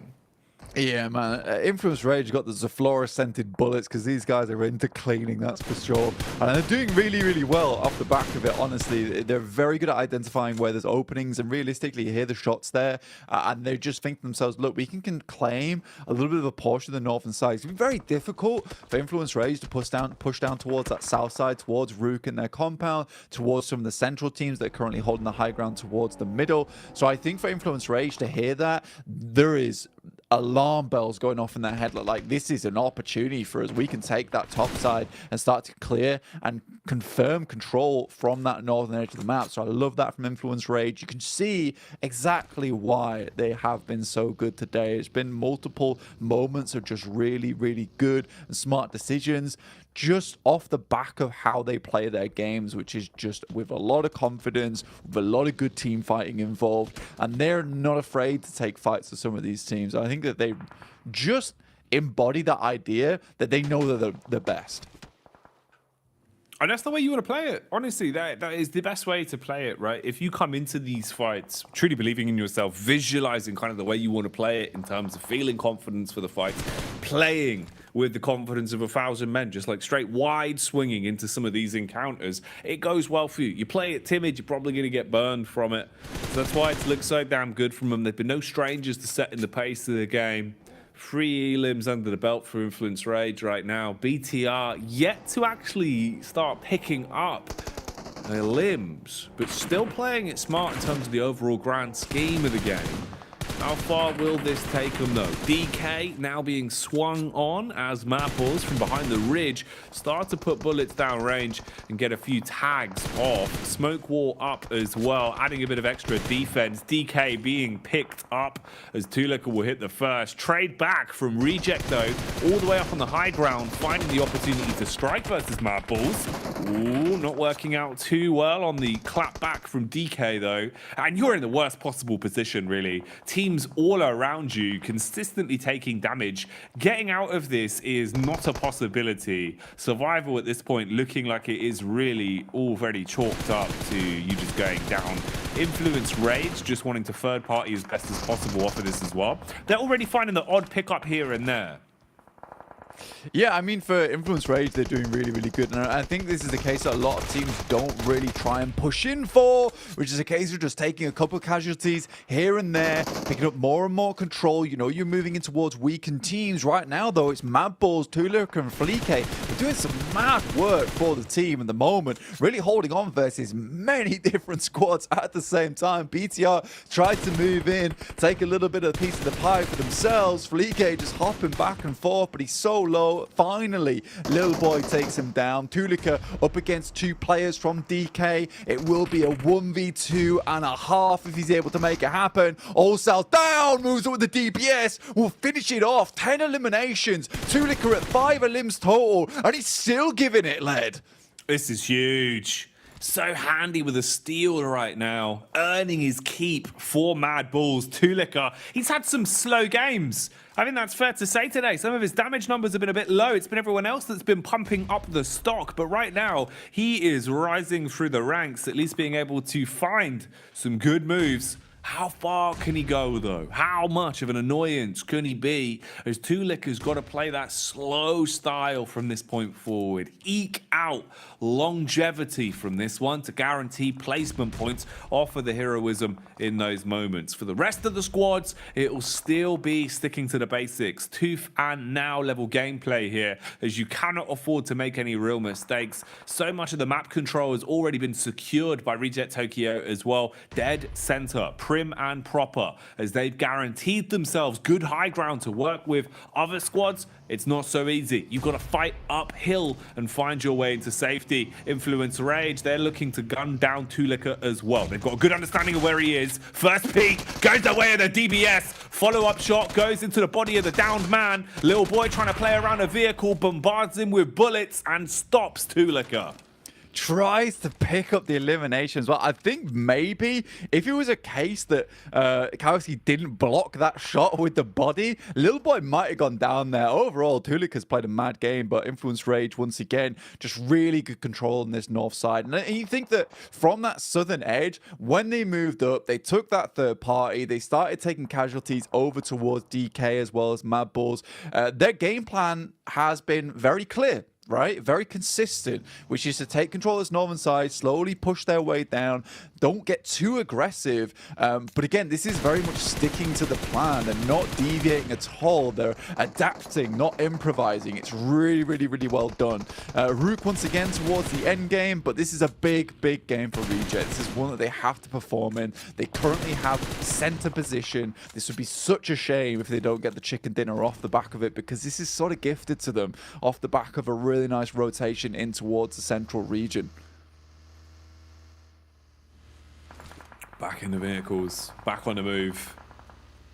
Yeah, man. Influence Rage got the Zaflora-scented bullets because these guys are into cleaning, that's for sure. And they're doing really, really well off the back of it, honestly. They're very good at identifying where there's openings, and realistically, you hear the shots there, and they just think to themselves, look, we can claim a little bit of a portion of the northern side. It's been very difficult for Influence Rage to push down towards that south side, towards Rook and their compound, towards some of the central teams that are currently holding the high ground towards the middle. So I think for Influence Rage to hear that, there is alarm bells going off in their head. Like, this is an opportunity for us. We can take that top side and start to clear and confirm control from that northern edge of the map. So I love that from Influence Rage. You can see exactly why they have been so good today. It's been multiple moments of just really, really good and smart decisions, just off the back of how they play their games, which is just with a lot of confidence, with a lot of good team fighting involved, and they're not afraid to take fights with some of these teams. I think that they just embody that idea that they know they're the best. And that's the way you want to play it. Honestly, that is the best way to play it, right? If you come into these fights truly believing in yourself, visualizing kind of the way you want to play it in terms of feeling confidence for the fight, playing with the confidence of 1,000 men, just like straight wide swinging into some of these encounters, it goes well for you. You play it timid, you're probably going to get burned from it. So that's why it's looked so damn good from them. They've been no strangers to setting the pace of the game. 3 elims under the belt for Influence Rage right now. BTR yet to actually start picking up their limbs, but still playing it smart in terms of the overall grand scheme of the game. How far will this take them, though? DK now being swung on as Mapples from behind the ridge start to put bullets down range and get a few tags off. Smoke wall up as well, adding a bit of extra defense. DK being picked up as Tulika will hit the first. Trade back from Reject, though, all the way up on the high ground, finding the opportunity to strike versus Mapples. Ooh, not working out too well on the clap back from DK, though. And you're in the worst possible position, really. Teams all around you consistently taking damage. Getting out of this is not a possibility. Survival at this point looking like it is really already chalked up to you just going down. Influence Rage just wanting to third party as best as possible off of this as well. They're already finding the odd pickup here and there. Yeah, I mean, for Influence Rage, they're doing really, really good. And I think this is the case that a lot of teams don't really try and push in for, which is a case of just taking a couple of casualties here and there, picking up more and more control. You know, you're moving in towards weakened teams. Right now, though, it's Madballs, Tulika, and Fleeke. They're doing some mad work for the team at the moment, really holding on versus many different squads at the same time. BTR tried to move in, take a little bit of a piece of the pie for themselves. Fleeke just hopping back and forth, but he's so low. Finally, Little Boy takes him down. Tulika up against 2 players from DK. It will be a 1v2.5 if he's able to make it happen. Allsal down, moves up with the DPS. Will finish it off. 10 eliminations. Tulika at 5 elims total, and he's still giving it lead. This is huge. So handy with a steal right now, earning his keep for Mad Balls. Tulika, he's had some slow games. I think that's fair to say today. Some of his damage numbers have been a bit low. It's been everyone else that's been pumping up the stock. But right now, he is rising through the ranks, at least being able to find some good moves. How far can he go, though? How much of an annoyance can he be? As Tulika's got to play that slow style from this point forward. Eke out longevity from this one to guarantee placement points, offer the heroism in those moments. For the rest of the squads, it will still be sticking to the basics. Tooth and now level gameplay here, as you cannot afford to make any real mistakes. So much of the map control has already been secured by Reject Tokyo as well. Dead center, prim and proper, as they've guaranteed themselves good high ground to work with. Other squads, it's not so easy. You've got to fight uphill and find your way into safety. Influence Rage, they're looking to gun down Tulika as well. They've got a good understanding of where he is. First peek, goes away at the DBS. Follow-up shot goes into the body of the downed man. Little Boy trying to play around a vehicle, bombards him with bullets and stops Tulika. tries to pick up the eliminations. Well, I think maybe if it was a case that Kowski didn't block that shot with the body, Little Boy might have gone down there. Overall, Tulika's played a mad game, but Influence Rage, once again, just really good control on this north side. And you think that from that southern edge, when they moved up, they took that third party, they started taking casualties over towards DK as well as Mad Bulls. Their game plan has been very clear. Right? Very consistent, which is to take control of this northern side, slowly push their way down, don't get too aggressive. But again, this is very much sticking to the plan and not deviating at all. They're adapting, not improvising. It's really, really, really well done. Rook once again towards the end game, but this is a big, big game for Reject. This is one that they have to perform in. They currently have center position. This would be such a shame if they don't get the chicken dinner off the back of it, because this is sort of gifted to them off the back of a really nice rotation in towards the central region. Back in the vehicles, back on the move.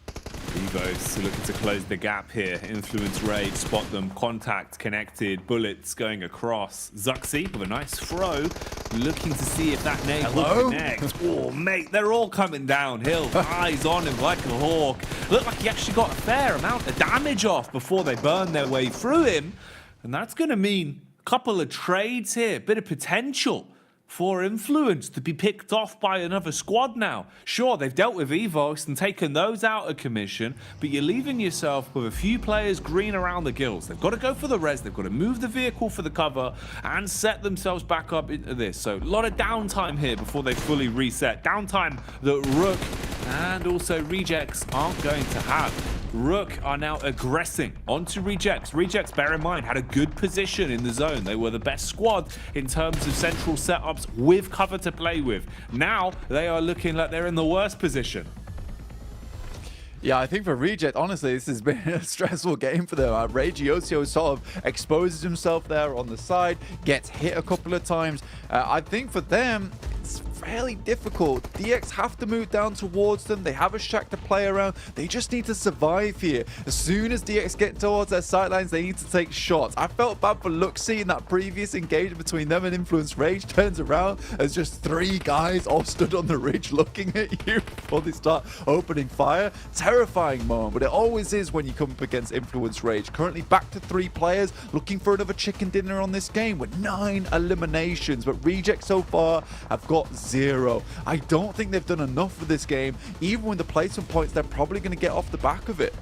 Evos looking to close the gap here. Influence Rage, spot them, contact connected, bullets going across. Zuxi with a nice throw, looking to see if that nade will connect. Oh, mate, they're all coming downhill. Eyes on him like a hawk. Looked like he actually got a fair amount of damage off before they burned their way through him. And that's going to mean a couple of trades here, bit of potential for Influence to be picked off by another squad now. Sure, they've dealt with Evos and taken those out of commission, but you're leaving yourself with a few players green around the gills. They've got to go for the res, they've got to move the vehicle for the cover and set themselves back up into this. So a lot of downtime here before they fully reset. Downtime that Rook and also Rejects aren't going to have. Rook are now aggressing onto Rejects. Rejects, bear in mind, had a good position in the zone. They were the best squad in terms of central setups with cover to play with. Now they are looking like they're in the worst position. Yeah, I think for Reject, honestly, this has been a stressful game for them. Regiosio sort of exposes himself there on the side, gets hit a couple of times. I think for them, it's fairly difficult. DX have to move down towards them. They have a shack to play around. They just need to survive here. As soon as DX get towards their sidelines, they need to take shots. I felt bad for Luxy in that previous engagement between them and Influence Rage. Turns around as just 3 guys all stood on the ridge looking at you before they start opening fire. Terrifying moment, but it always is when you come up against Influence Rage. Currently back to 3 players, looking for another chicken dinner on this game with 9 eliminations, but Reject so far have got 0. I don't think they've done enough for this game. Even with the placement points, they're probably going to get off the back of it.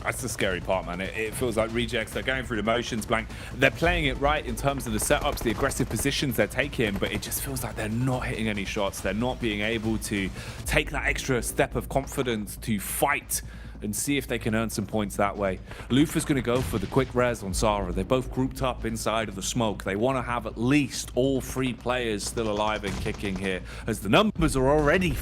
That's the scary part, man. It feels like Rejects, they're going through the motions, Blank. They're playing it right in terms of the setups, the aggressive positions they're taking, but it just feels like they're not hitting any shots. They're not being able to take that extra step of confidence to fight and see if they can earn some points that way. Lufa's going to go for the quick res on Sara. They're both grouped up inside of the smoke. They want to have at least all 3 players still alive and kicking here, as the numbers are already...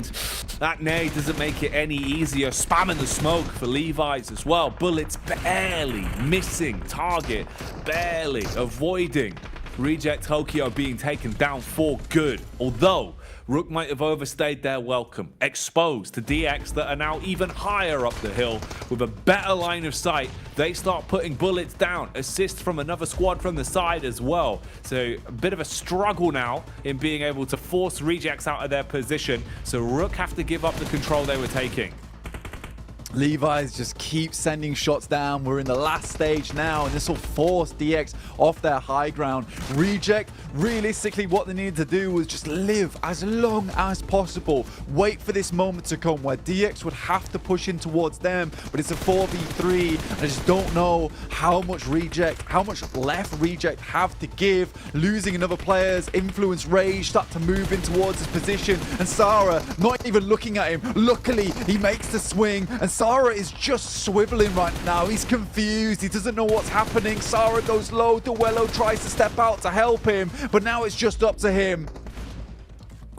That nade doesn't make it any easier. Spamming the smoke for Levi's as well. Bullets barely missing target, barely avoiding. Reject Tokyo being taken down for good, although Rook might have overstayed their welcome, exposed to DX that are now even higher up the hill with a better line of sight. They start putting bullets down, assist from another squad from the side as well. So a bit of a struggle now in being able to force Rejects out of their position. So Rook have to give up the control they were taking. Levi's just keep sending shots down. We're in the last stage now, and this will force DX off their high ground. Reject, realistically, what they needed to do was just live as long as possible. Wait for this moment to come where DX would have to push in towards them, but it's a 4v3, and I just don't know how much left Reject have to give. Losing another player's Influence Rage, start to move in towards his position, and Sara not even looking at him. Luckily, he makes the swing, and Sara is just swiveling right now. He's confused. He doesn't know what's happening. Sara goes low. Duello tries to step out to help him, but now it's just up to him.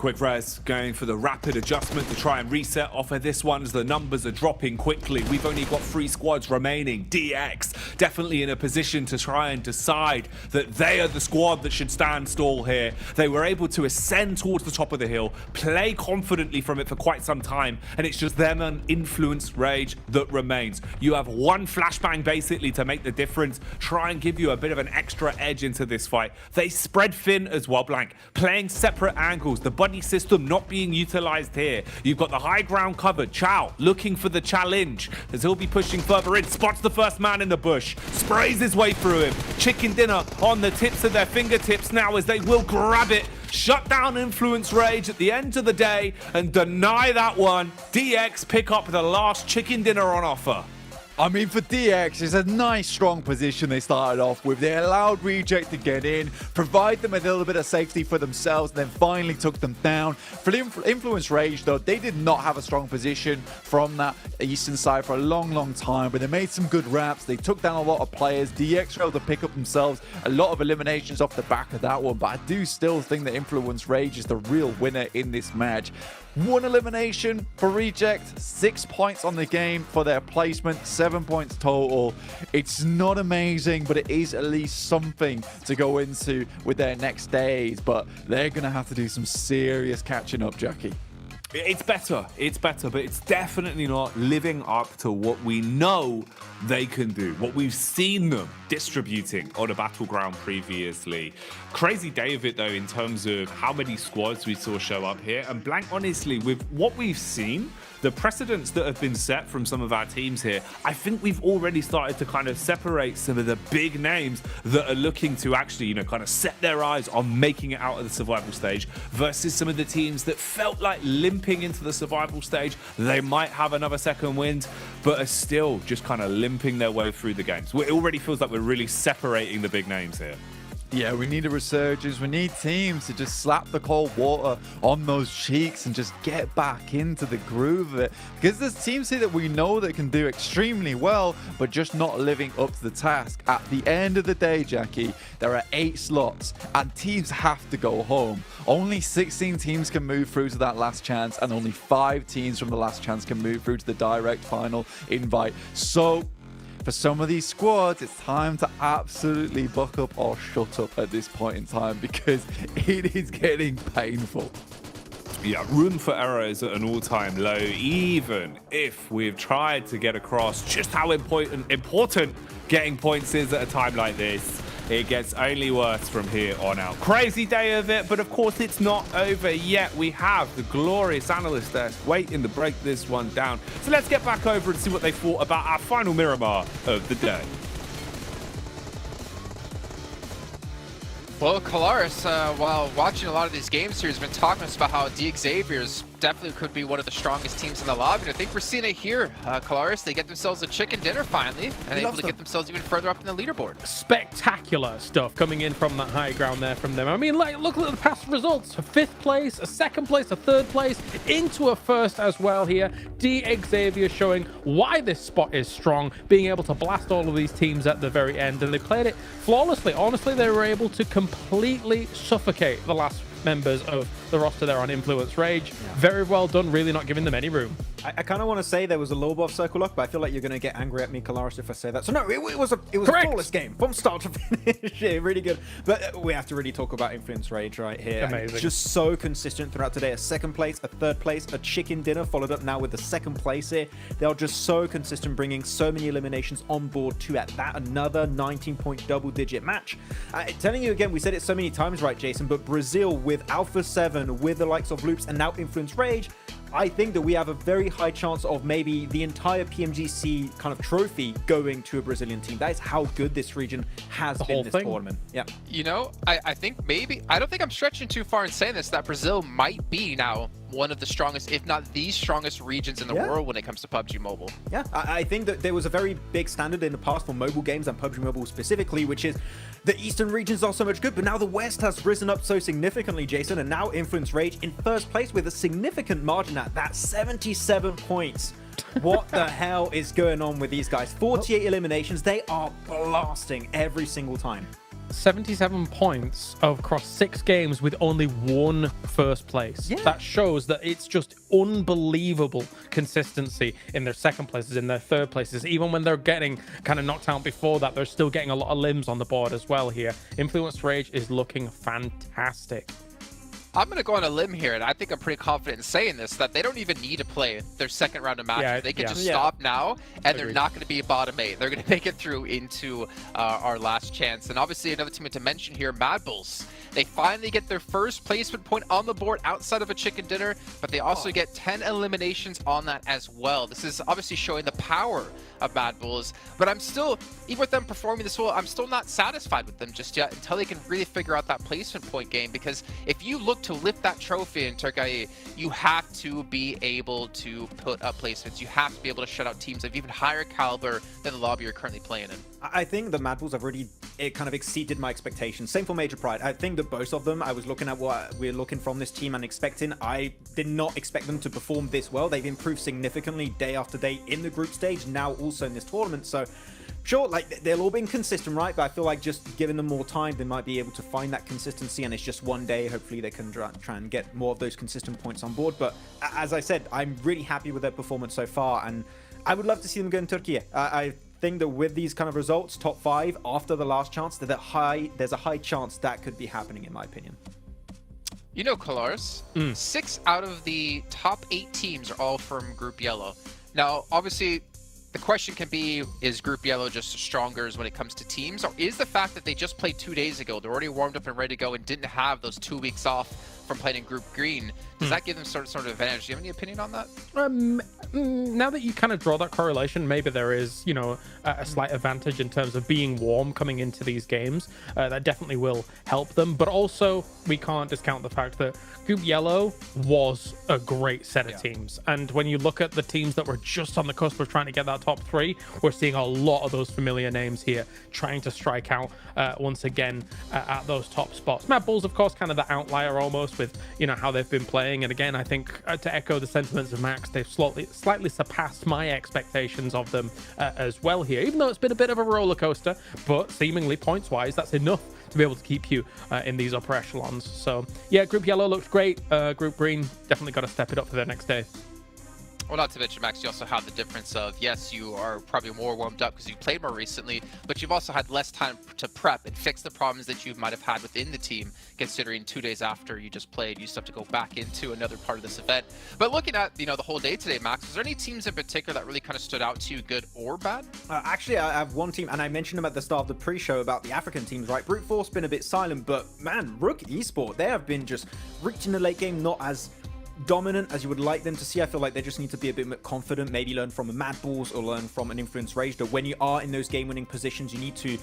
Quick res going for the rapid adjustment to try and reset off of this one as the numbers are dropping quickly. We've only got 3 squads remaining. DX definitely in a position to try and decide that they are the squad that should stand tall here. They were able to ascend towards the top of the hill, play confidently from it for quite some time, and it's just them and Influence Rage that remains. You have one flashbang basically to make the difference, try and give you a bit of an extra edge into this fight. They spread thin as well, Blank, playing separate angles, the buddy system not being utilized here. You've got the high ground covered. Chow looking for the challenge as he'll be pushing further in, spots the first man in the bush, sprays his way through him. Chicken dinner on the tips of their fingertips now as they will grab it, shut down Influence Rage at the end of the day and deny that one. DX pick up the last chicken dinner on offer. I mean, for DX, it's a nice, strong position they started off with. They allowed Reject to get in, provide them a little bit of safety for themselves, and then finally took them down. For the Influence Rage, though, they did not have a strong position from that eastern side for a long, long time, but they made some good wraps. They took down a lot of players. DX were able to pick up themselves a lot of eliminations off the back of that one, but I do still think that Influence Rage is the real winner in this match. 1 elimination for Reject, 6 points on the game for their placement, 7 points total. It's not amazing, but it is at least something to go into with their next days, but they're going to have to do some serious catching up, Jackie. It's better, but it's definitely not living up to what we know they can do, what we've seen them distributing on a battleground previously. Crazy day of it, though, in terms of how many squads we saw show up here. And Blank, honestly, with what we've seen, the precedents that have been set from some of our teams here, I think we've already started to kind of separate some of the big names that are looking to actually, you know, kind of set their eyes on making it out of the survival stage versus some of the teams that felt like limping into the survival stage. They might have another second wind, but are still just kind of limping their way through the games. It already feels like we're really separating the big names here. Yeah, we need a resurgence. We need teams to just slap the cold water on those cheeks and just get back into the groove of it. Because there's teams here that we know that can do extremely well, but just not living up to the task. At the end of the day, Jackie, there are 8 slots and teams have to go home. Only 16 teams can move through to that last chance, and only 5 teams from the last chance can move through to the direct final invite. So for some of these squads, it's time to absolutely buck up or shut up at this point in time, because it is getting painful. Yeah, room for error is at an all-time low, even if we've tried to get across just how important getting points is at a time like this. It gets only worse from here on out. Crazy day of it, but of course it's not over yet. We have the glorious analyst there waiting to break this one down. So let's get back over and see what they thought about our final Miramar of the day. Well, Kalaris, while watching a lot of these games here, has been talking to us about how Xavier's definitely could be one of the strongest teams in the lobby. And I think we're seeing it here. Kalaris, they get themselves a chicken dinner finally, and able to get themselves even further up in the leaderboard. Spectacular stuff coming in from that high ground there from them. I mean, like, look at the past results. A 5th place, a 2nd place, a 3rd place, into a 1st as well here. Xavier showing why this spot is strong, being able to blast all of these teams at the very end, and they played it flawlessly. Honestly, they were able to completely suffocate the last members of the roster there on Influence Rage. Yeah. Very well done, really not giving them any room. I kind of want to say there was a little bit of circle luck, but I feel like you're going to get angry at me, Kalaris, if I say that. So no, it was a flawless game from start to finish. Yeah, really good. But we have to really talk about Influence Rage right here. Amazing. Just so consistent throughout today. A 2nd place, a 3rd place, a chicken dinner, followed up now with the 2nd place here. They are just so consistent, bringing so many eliminations on board to at that another 19-point double-digit match. Telling you again, we said it so many times, right, Jason, but Brazil with Alpha 7, with the likes of Loops and now Influence Rage, I think that we have a very high chance of maybe the entire PMGC kind of trophy going to a Brazilian team. That is how good this region has been this tournament. Yeah. You know, I think maybe, I don't think I'm stretching too far in saying this, that Brazil might be now one of the strongest, if not the strongest regions in the world when it comes to PUBG Mobile. Yeah, I think that there was a very big standard in the past for mobile games and PUBG Mobile specifically, which is the eastern regions are so much good, but now the west has risen up so significantly, Jason, and now Influence Rage in 1st place with a significant margin at that, 77 points. What the hell is going on with these guys? 48 eliminations. They are blasting every single time. 77 points across 6 games with only 1 first place. Yeah. That shows that it's just unbelievable consistency in their second places, in their third places. Even when they're getting kind of knocked out before that, they're still getting a lot of limbs on the board as well here. Influence Rage is looking fantastic. I'm going to go on a limb here, and I think I'm pretty confident in saying this, that they don't even need to play their second round of matches. Yeah, they can yeah. just Yeah. stop now, and Agreed. they're not going to be a bottom 8. They're going to make it through into our last chance. And obviously, another team to mention here, Mad Bulls. They finally get their first placement point on the board outside of a chicken dinner, but they also get 10 eliminations on that as well. This is obviously showing the power of Mad Bulls, but I'm still, even with them performing this well, I'm still not satisfied with them just yet until they can really figure out that placement point game, because if you look to lift that trophy in Turkey, you have to be able to put up placements. You have to be able to shut out teams of even higher caliber than the lobby you're currently playing in. I think the Mad Bulls have really kind of exceeded my expectations. Same for Major Pride. I think that both of them, I was looking at what we're looking from this team and expecting. I did not expect them to perform this well. They've improved significantly day after day in the group stage, now also in this tournament. So sure, like they'll all been consistent, right? But I feel like just giving them more time, they might be able to find that consistency, and it's just one day. Hopefully they can try and get more of those consistent points on board. But as I said, I'm really happy with their performance so far, and I would love to see them go in Turkey. I think that with these kind of results, top 5 after the last chance, there's a high chance that could be happening, in my opinion. You know, Colars, 6 out of the top 8 teams are all from Group Yellow. Now, obviously, the question can be, is Group Yellow just stronger when it comes to teams? Or is the fact that they just played 2 days ago, they're already warmed up and ready to go and didn't have those 2 weeks off from playing in Group Green, does that give them sort of advantage? Do you have any opinion on that? Now that you kind of draw that correlation, maybe there is, you know, a slight advantage in terms of being warm coming into these games. That definitely will help them. But also, we can't discount the fact that Group Yellow was a great set of teams. And when you look at the teams that were just on the cusp of trying to get that top 3, we're seeing a lot of those familiar names here trying to strike out once again at those top spots. Mad Bulls, of course, kind of the outlier almost with, you know, how they've been playing. And again, I think to echo the sentiments of Max, they've slightly surpassed my expectations of them as well here, even though it's been a bit of a roller coaster, but seemingly points wise, that's enough to be able to keep you in these upper echelons. So yeah, Group Yellow looks great. Group Green definitely got to step it up for their next day. Well, not to mention, Max, you also have the difference of, yes, you are probably more warmed up because you played more recently, but you've also had less time to prep and fix the problems that you might have had within the team, considering 2 days after you just played, you still have to go back into another part of this event. But looking at, you know, the whole day today, Max, was there any teams in particular that really kind of stood out to you, good or bad? Actually, I have one team, and I mentioned them at the start of the pre-show about the African teams, right? Brute Force been a bit silent, but man, Rook Esport, they have been just reaching the late game, not as dominant as you would like them to see. I feel like they just need to be a bit more confident, maybe learn from a Mad Bulls or learn from an Influence Rage. That when you are in those game-winning positions, you need to,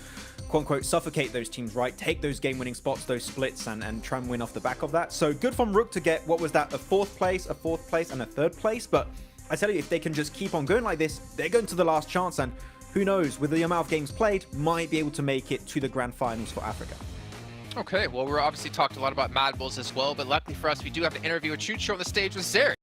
quote-unquote, suffocate those teams, right? Take those game-winning spots, those splits, and try and win off the back of that. So good from Rook to get, what was that, a 4th place, a 4th place, and a 3rd place. But I tell you, if they can just keep on going like this, they're going to the last chance, and who knows, with the amount of games played, might be able to make it to the Grand Finals for Africa. Okay, well, we're obviously talked a lot about Mad Bulls as well, but luckily for us, we do have an interview with Shoot Show on the stage with Zeri.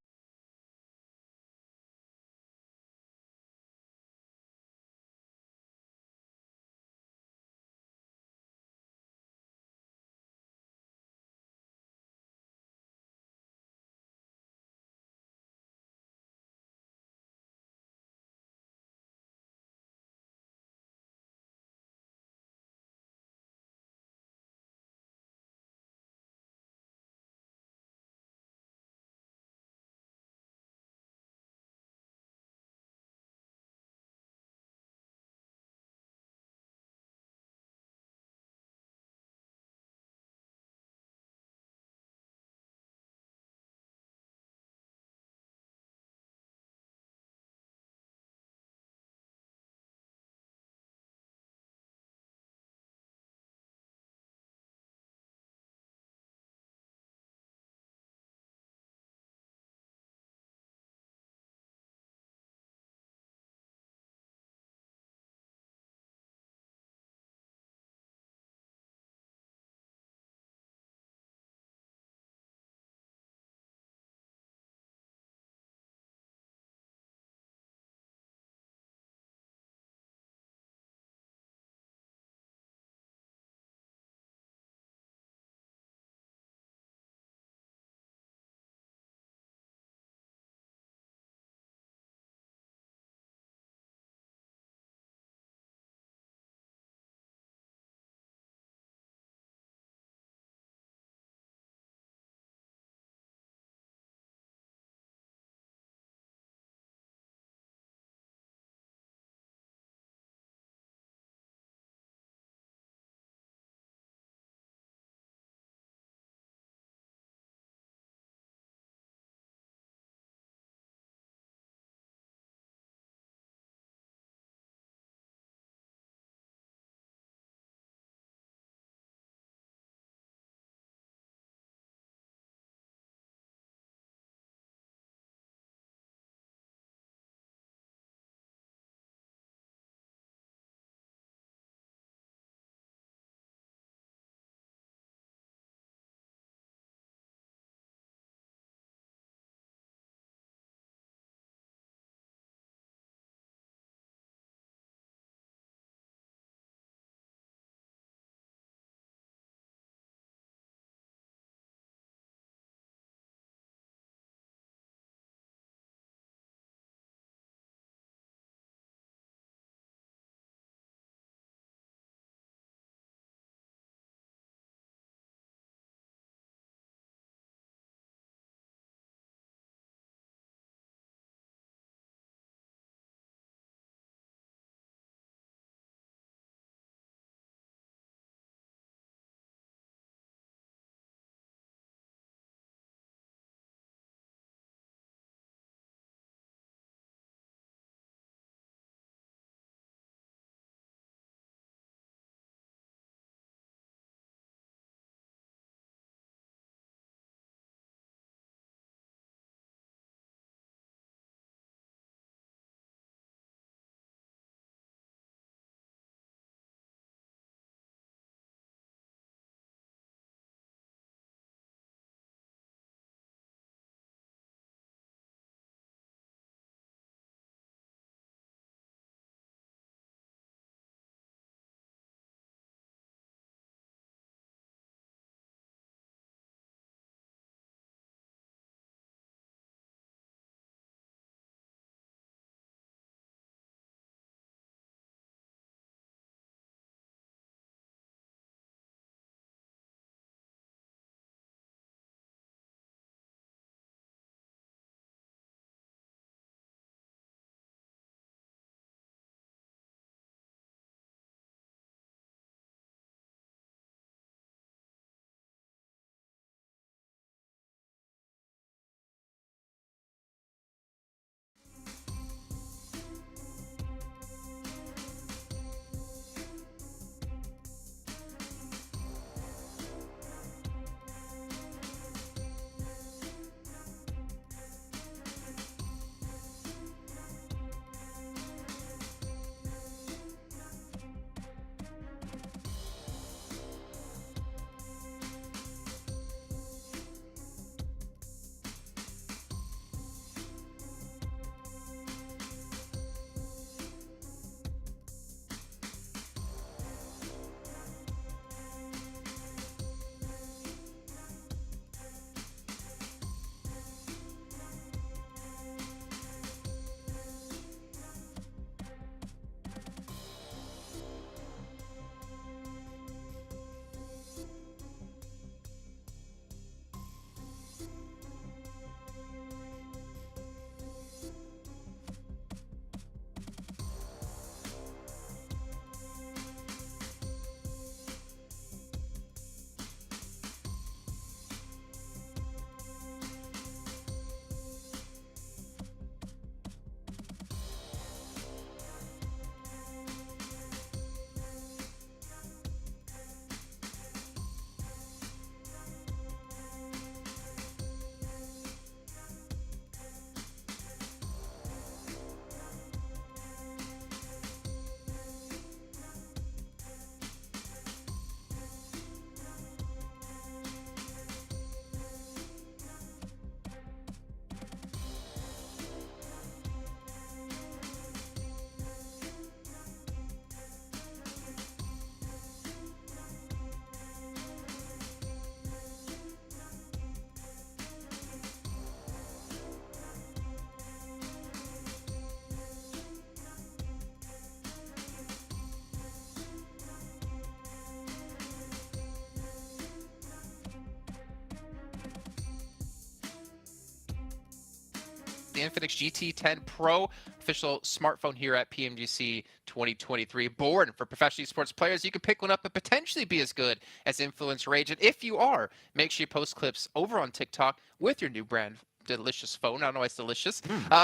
the Infinix GT10 Pro, official smartphone here at PMGC 2023. Born for professional esports players, you can pick one up and potentially be as good as Influence Rage. And if you are, make sure you post clips over on TikTok with your new brand delicious phone. I don't know why it's delicious.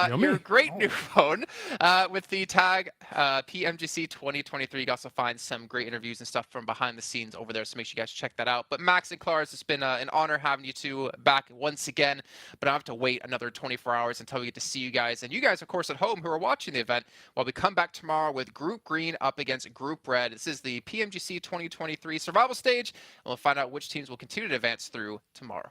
Your great new phone with the tag PMGC 2023. You can also find some great interviews and stuff from behind the scenes over there, so make sure you guys check that out. But Max and Clars, it's been an honor having you two back once again, but I have to wait another 24 hours until we get to see you guys. And you guys, of course, at home who are watching the event, while we come back tomorrow with Group Green up against Group Red. This is the PMGC 2023 survival stage, and we'll find out which teams will continue to advance through tomorrow.